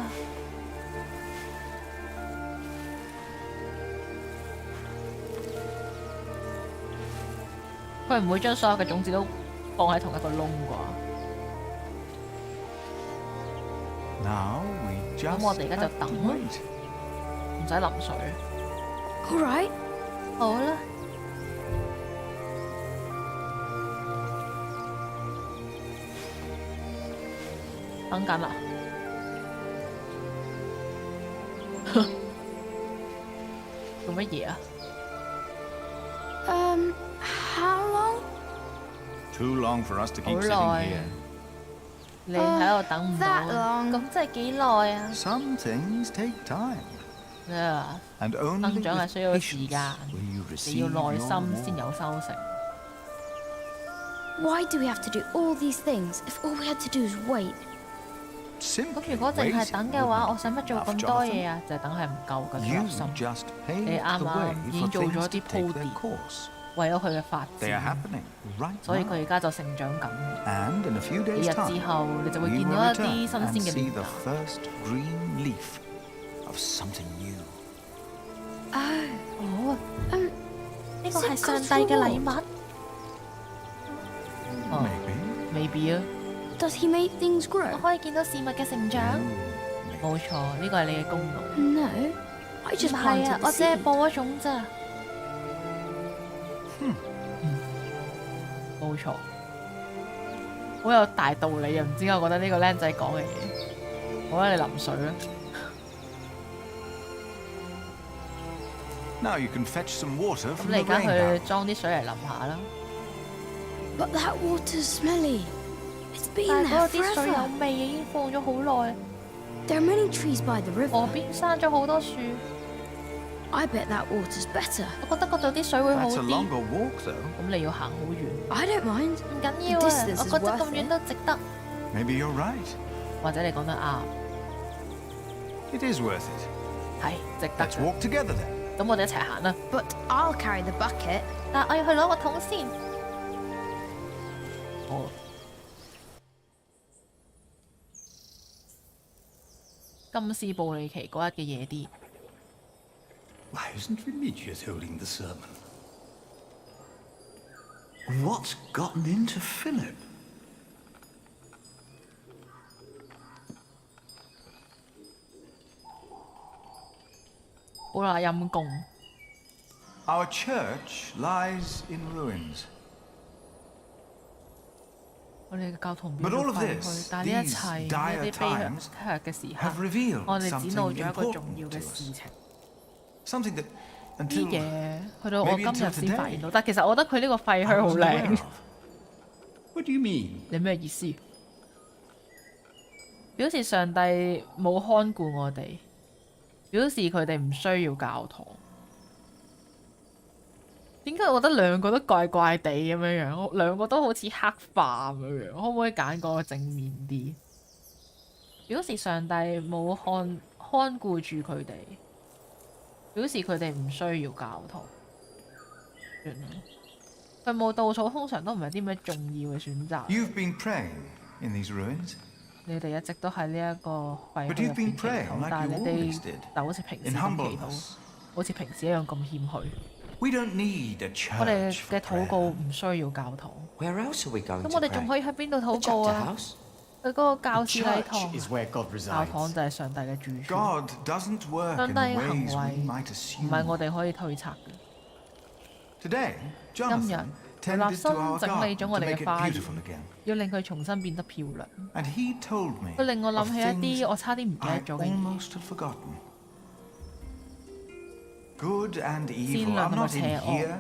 佢唔會將所有嘅種子都放喺同一個窿啩？ Now we 咁 just 我哋而家就 have 等 to 咯， wait. 唔使淋水。All right. 好啦。等緊啦。做乜嘢啊？ How long? Too long for us to keep 好 sitting 耐 here. 你喺度等唔到，咁真係幾耐啊？ Some things take time. 啊， And only 增長係 with 需要時 patience 間， will you 你 receive 要耐 your 心 reward. 先有收成。 Why do we have to do all these things if all we had to do is wait? 咁如果淨係等嘅話，我使乜做咁多嘢啊？就係等係唔夠嘅 You 決心。 just 你 paved 啱 the 啱 way 已經 for 做 things 咗 to 啲 take 鋪 their 墊， course. 為咗佢嘅發 They are 展， happening right 所以 now. 佢而家就成長緊。 And in a few 幾 days' 日 time, 之後，你就會 we 見 will 到一 return 啲新 and 鮮嘅 see 苗 the 芽。 first green leaf of something new. 哦，呢個係上帝嘅禮物。哦 ，maybe 啊。 Does he make things 我 grow? 可以見到事物嘅成長。冇錯，呢個係你嘅功勞。 No, I 唔 just 係 planted 啊， the 我只係 seed. 播咗種咋。冇錯，好有大道理啊！唔知點解我覺得呢個僆仔講嘅嘢，我覺得你淋水啦。 Now you can fetch some water 咁 from 你 the 而家 rain 去 barrel. 裝啲水嚟淋下啦。 But that water's smelly. It's 但 been 係嗰 there 度啲水有 forever. 味，已經放咗好耐。 There are many trees by the 河 river. 邊生咗好多樹， I bet that water's better. 我覺得嗰度啲水會好 That's a 啲。 longer walk, though. 咁你要行好遠。 I don't mind. 唔緊要 The 啊， distance 我 is 覺得 worth 咁遠 it. 都值得。 Maybe you're right. 或者你講得啱， It is worth it. 係值得 Let's 嘅。 walk together then. 咁我哋一齊行啦。 But I'll carry the bucket. 但我要去攞個桶先。好。金斯布里奇嗰日嘅夜啲， Why isn't Remigius holding the sermon? What's gotten into Philip? 好啦，陰公。 Our church lies in ruins. 我哋嘅教堂 But 變 all 咗 of 廢 this, 墟，但係呢一切 these 呢 dire 啲悲 times 劇嘅時 have 刻， revealed 我哋展露 something 咗一個重 important 要 to 嘅 us. 事情。 Something that 啲 until 嘢去到我 maybe 今日 until 先發 today 現到，但其實我覺得佢呢個廢 I 墟好 wasn't aware 靚 of.。What do you mean? 你咩意思？表示上帝冇看顧我哋，表示佢哋唔需要教堂。點解我覺得兩個都怪怪地咁樣樣？兩個都好似黑化咁樣樣，可唔可以揀個正面啲？表示上帝冇看顧住佢哋，表示佢哋唔需要教堂。算啦，佢冇稻草通常都唔係啲咩重要嘅選擇。 you've been praying in these ruins. 你哋一直都喺呢一個廢 But 墟 you've 入 been 邊祈 praying 禱， like 但係 you 你 always 哋 did. 就好似平時 In 咁祈 humbleness. 禱，好似平時一樣咁謙虛。 We don't need a 我哋 church 嘅 for 禱 prayer. 告唔需要教堂。 Where else are we going 咁 to 我哋仲 pray? 可以喺邊度禱 The 告 chapter 啊？ house? 去嗰個教士禮 The 堂 church is where God 教堂就係上帝嘅住處。 God doesn't work 上 in 帝 the 嘅行 ways 為 we might 唔 assume. 係我哋可以推測嘅。 Today, 今日 Jonathan 佢立 tended to 心 our 整理 garden 咗 to 我哋 make 嘅 it 花園， beautiful again. 要令佢重新變得漂亮。 And he told me 佢令我諗 of 起一 things 啲我差啲唔記得 I 咗嘅嘢。 almost had forgotten. Good and 善 evil 良 are 同埋 not in 邪惡 here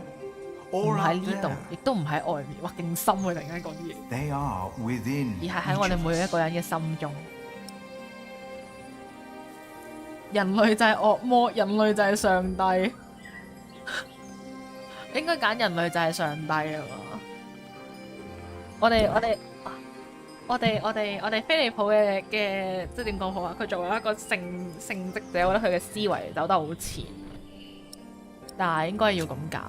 唔 or 喺 out 呢度 there.，亦都唔喺外面。哇，勁深啊！突然間講啲嘢。 They are within 而係喺我哋 each 每 of 一 us. 個人嘅心中。人類就係惡魔，人類就係上帝。應該揀人類就係上帝啊嘛！我哋菲利普嘅即係點講好啊？佢作為一個聖職者，我覺得佢嘅思維走得好前，但係應該要咁揀。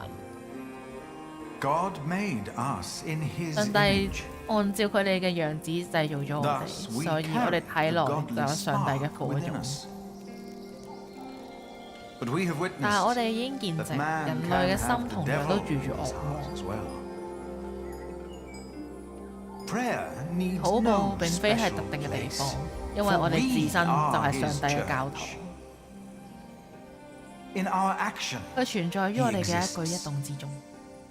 God made us in his 上帝 image. 按照佢哋嘅樣子製造咗我 Thus, 哋， we 所以我哋 carry 睇 the 落就有 godly 上帝嘅 spark 火 within 種。 us. But we have 但係我 witnessed 哋已經見 that 證 man 人 can 類嘅 have 心 the 同樣都 devil 住 in 住 his 惡魔 heart。as well. Prayer needs 禱告 no 並非係 special 特定嘅地 place, 方，因為我哋自身就係上帝嘅教堂。 In our action, 佢存在於我哋嘅一舉一動之中。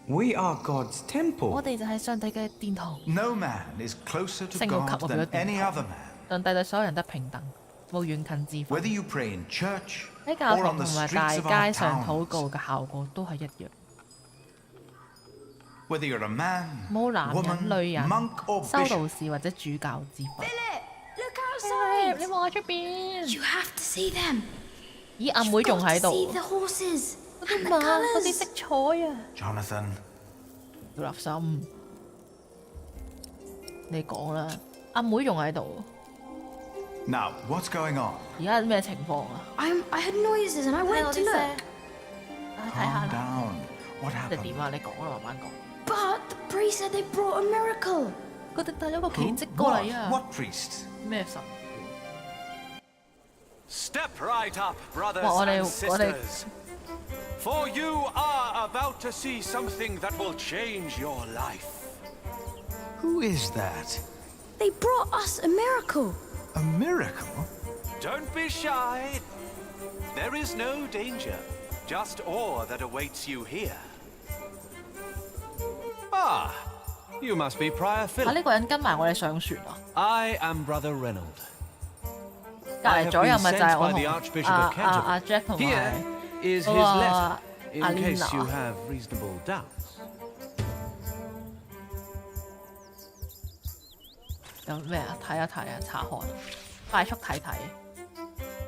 We are God's 我 temple. 哋就係上帝嘅殿堂。 no man is closer to 升個級 God 我俾咗 than 殿 any 堂 other man. 上帝對所有人都平等，冇遠近之分。 Whether you pray in church 喺教 or 堂 on the 同埋 streets 大 of 街上 our 禱 towns, 告嘅效果都係一樣。 whether you're a man, 冇男人、 woman, 女人、 monk or 修道 bishop, 士或者主教之分。 Look outside! 你望下出邊。 You have to see them. 咦，阿妹仲喺 See 度 the。horses 嗰啲 and 馬， the 嗰啲 colours. 色彩啊！ Jonathan. 小立心，你講啦。阿妹仲喺度。 Now, what's going on? 而家咩情況啊？ I heard noises and I went to look. 睇下 Calm 啦。 down. What 你 happened? 點啊？你講啦，慢慢講。 But the priest said they brought a miracle. 佢哋帶咗個奇蹟過嚟啊！ What priest? 咩神？ Step right up, brothers 哇！我哋 and 我哋 sisters. For you are about to see something that will change your life. Who is that? They brought us a miracle. A miracle? Don't be shy. There is no danger, just awe that awaits you here. Ah, you must be Prior 啊！ Phillip. 呢個人跟埋我哋上船啊！ I am Brother Reynold. 隔 I 離 have 左右 been 咪就 sent 係我 by 同 the Archbishop of 阿 Canterbury. Jack 同 Here 埋 is 嗰 his 個 letter, in case you Alina。 have reasonable doubts. 有咩啊？睇一睇啊，查看，快速睇睇。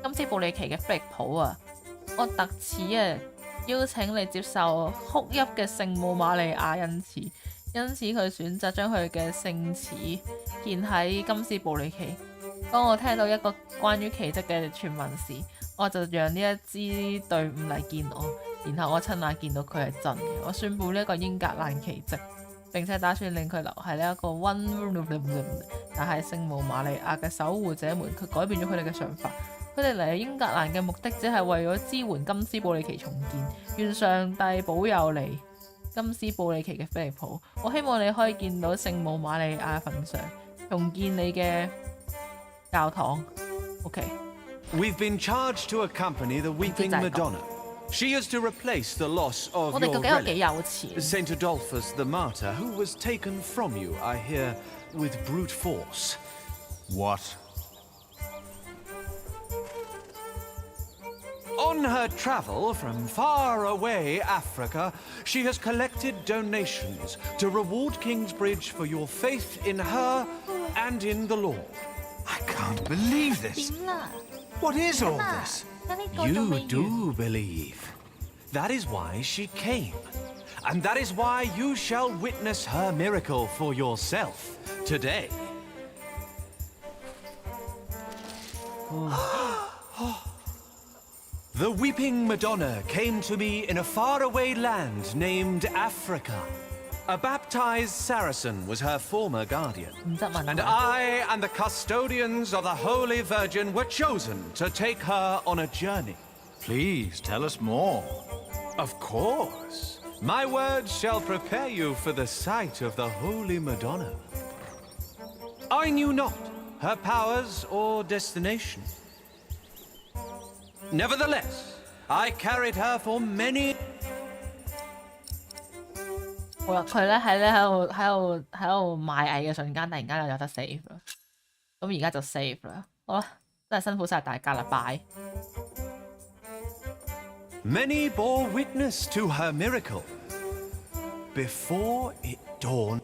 今次布里奇嘅菲利普啊，我特此邀請你接受哭泣嘅聖母瑪利亞恩賜，因此佢選擇將佢嘅聖詞獻喺金斯布里奇。當我聽到一個關於奇蹟嘅傳聞時，我就讓呢一支隊伍嚟見我，然後我親眼見到佢係真嘅。我宣佈呢一個英格蘭奇蹟，並且打算令佢留喺呢一個但係聖母瑪利亞嘅守護者們，佢改變咗佢哋嘅想法。佢哋嚟英格蘭嘅目的只係為咗支援金斯布里奇重建。願上帝保佑你，金斯布里奇嘅菲利普。我希望你可以見到聖母瑪利亞份上，重建你嘅教堂。OK。 We've been charged to accompany the weeping Madonna. She is to replace the loss of your relic, Saint Adolphus the Martyr, who was taken from you, I hear, with brute force. What? On her travel from far away Africa, she has collected donations to reward Kingsbridge for your faith in her and in the Lord. I can't believe this. What is all this? You do believe. That is why she came. And that is why you shall witness her miracle for yourself today. The weeping Madonna came to me in a faraway land named Africa. A baptized Saracen was her former guardian. And I and the custodians of the Holy Virgin were chosen to take her on a journey. Please tell us more. Of course. My words shall prepare you for the sight of the Holy Madonna. I knew not her powers or destination. Nevertheless, I carried her for many. 好啦，佢咧喺度賣藝嘅瞬間，突然間又有得 save 啦。咁而家就 save 啦。好啦，真係辛苦晒大家啦，拜。 Many bore witness to her miracle before it dawned.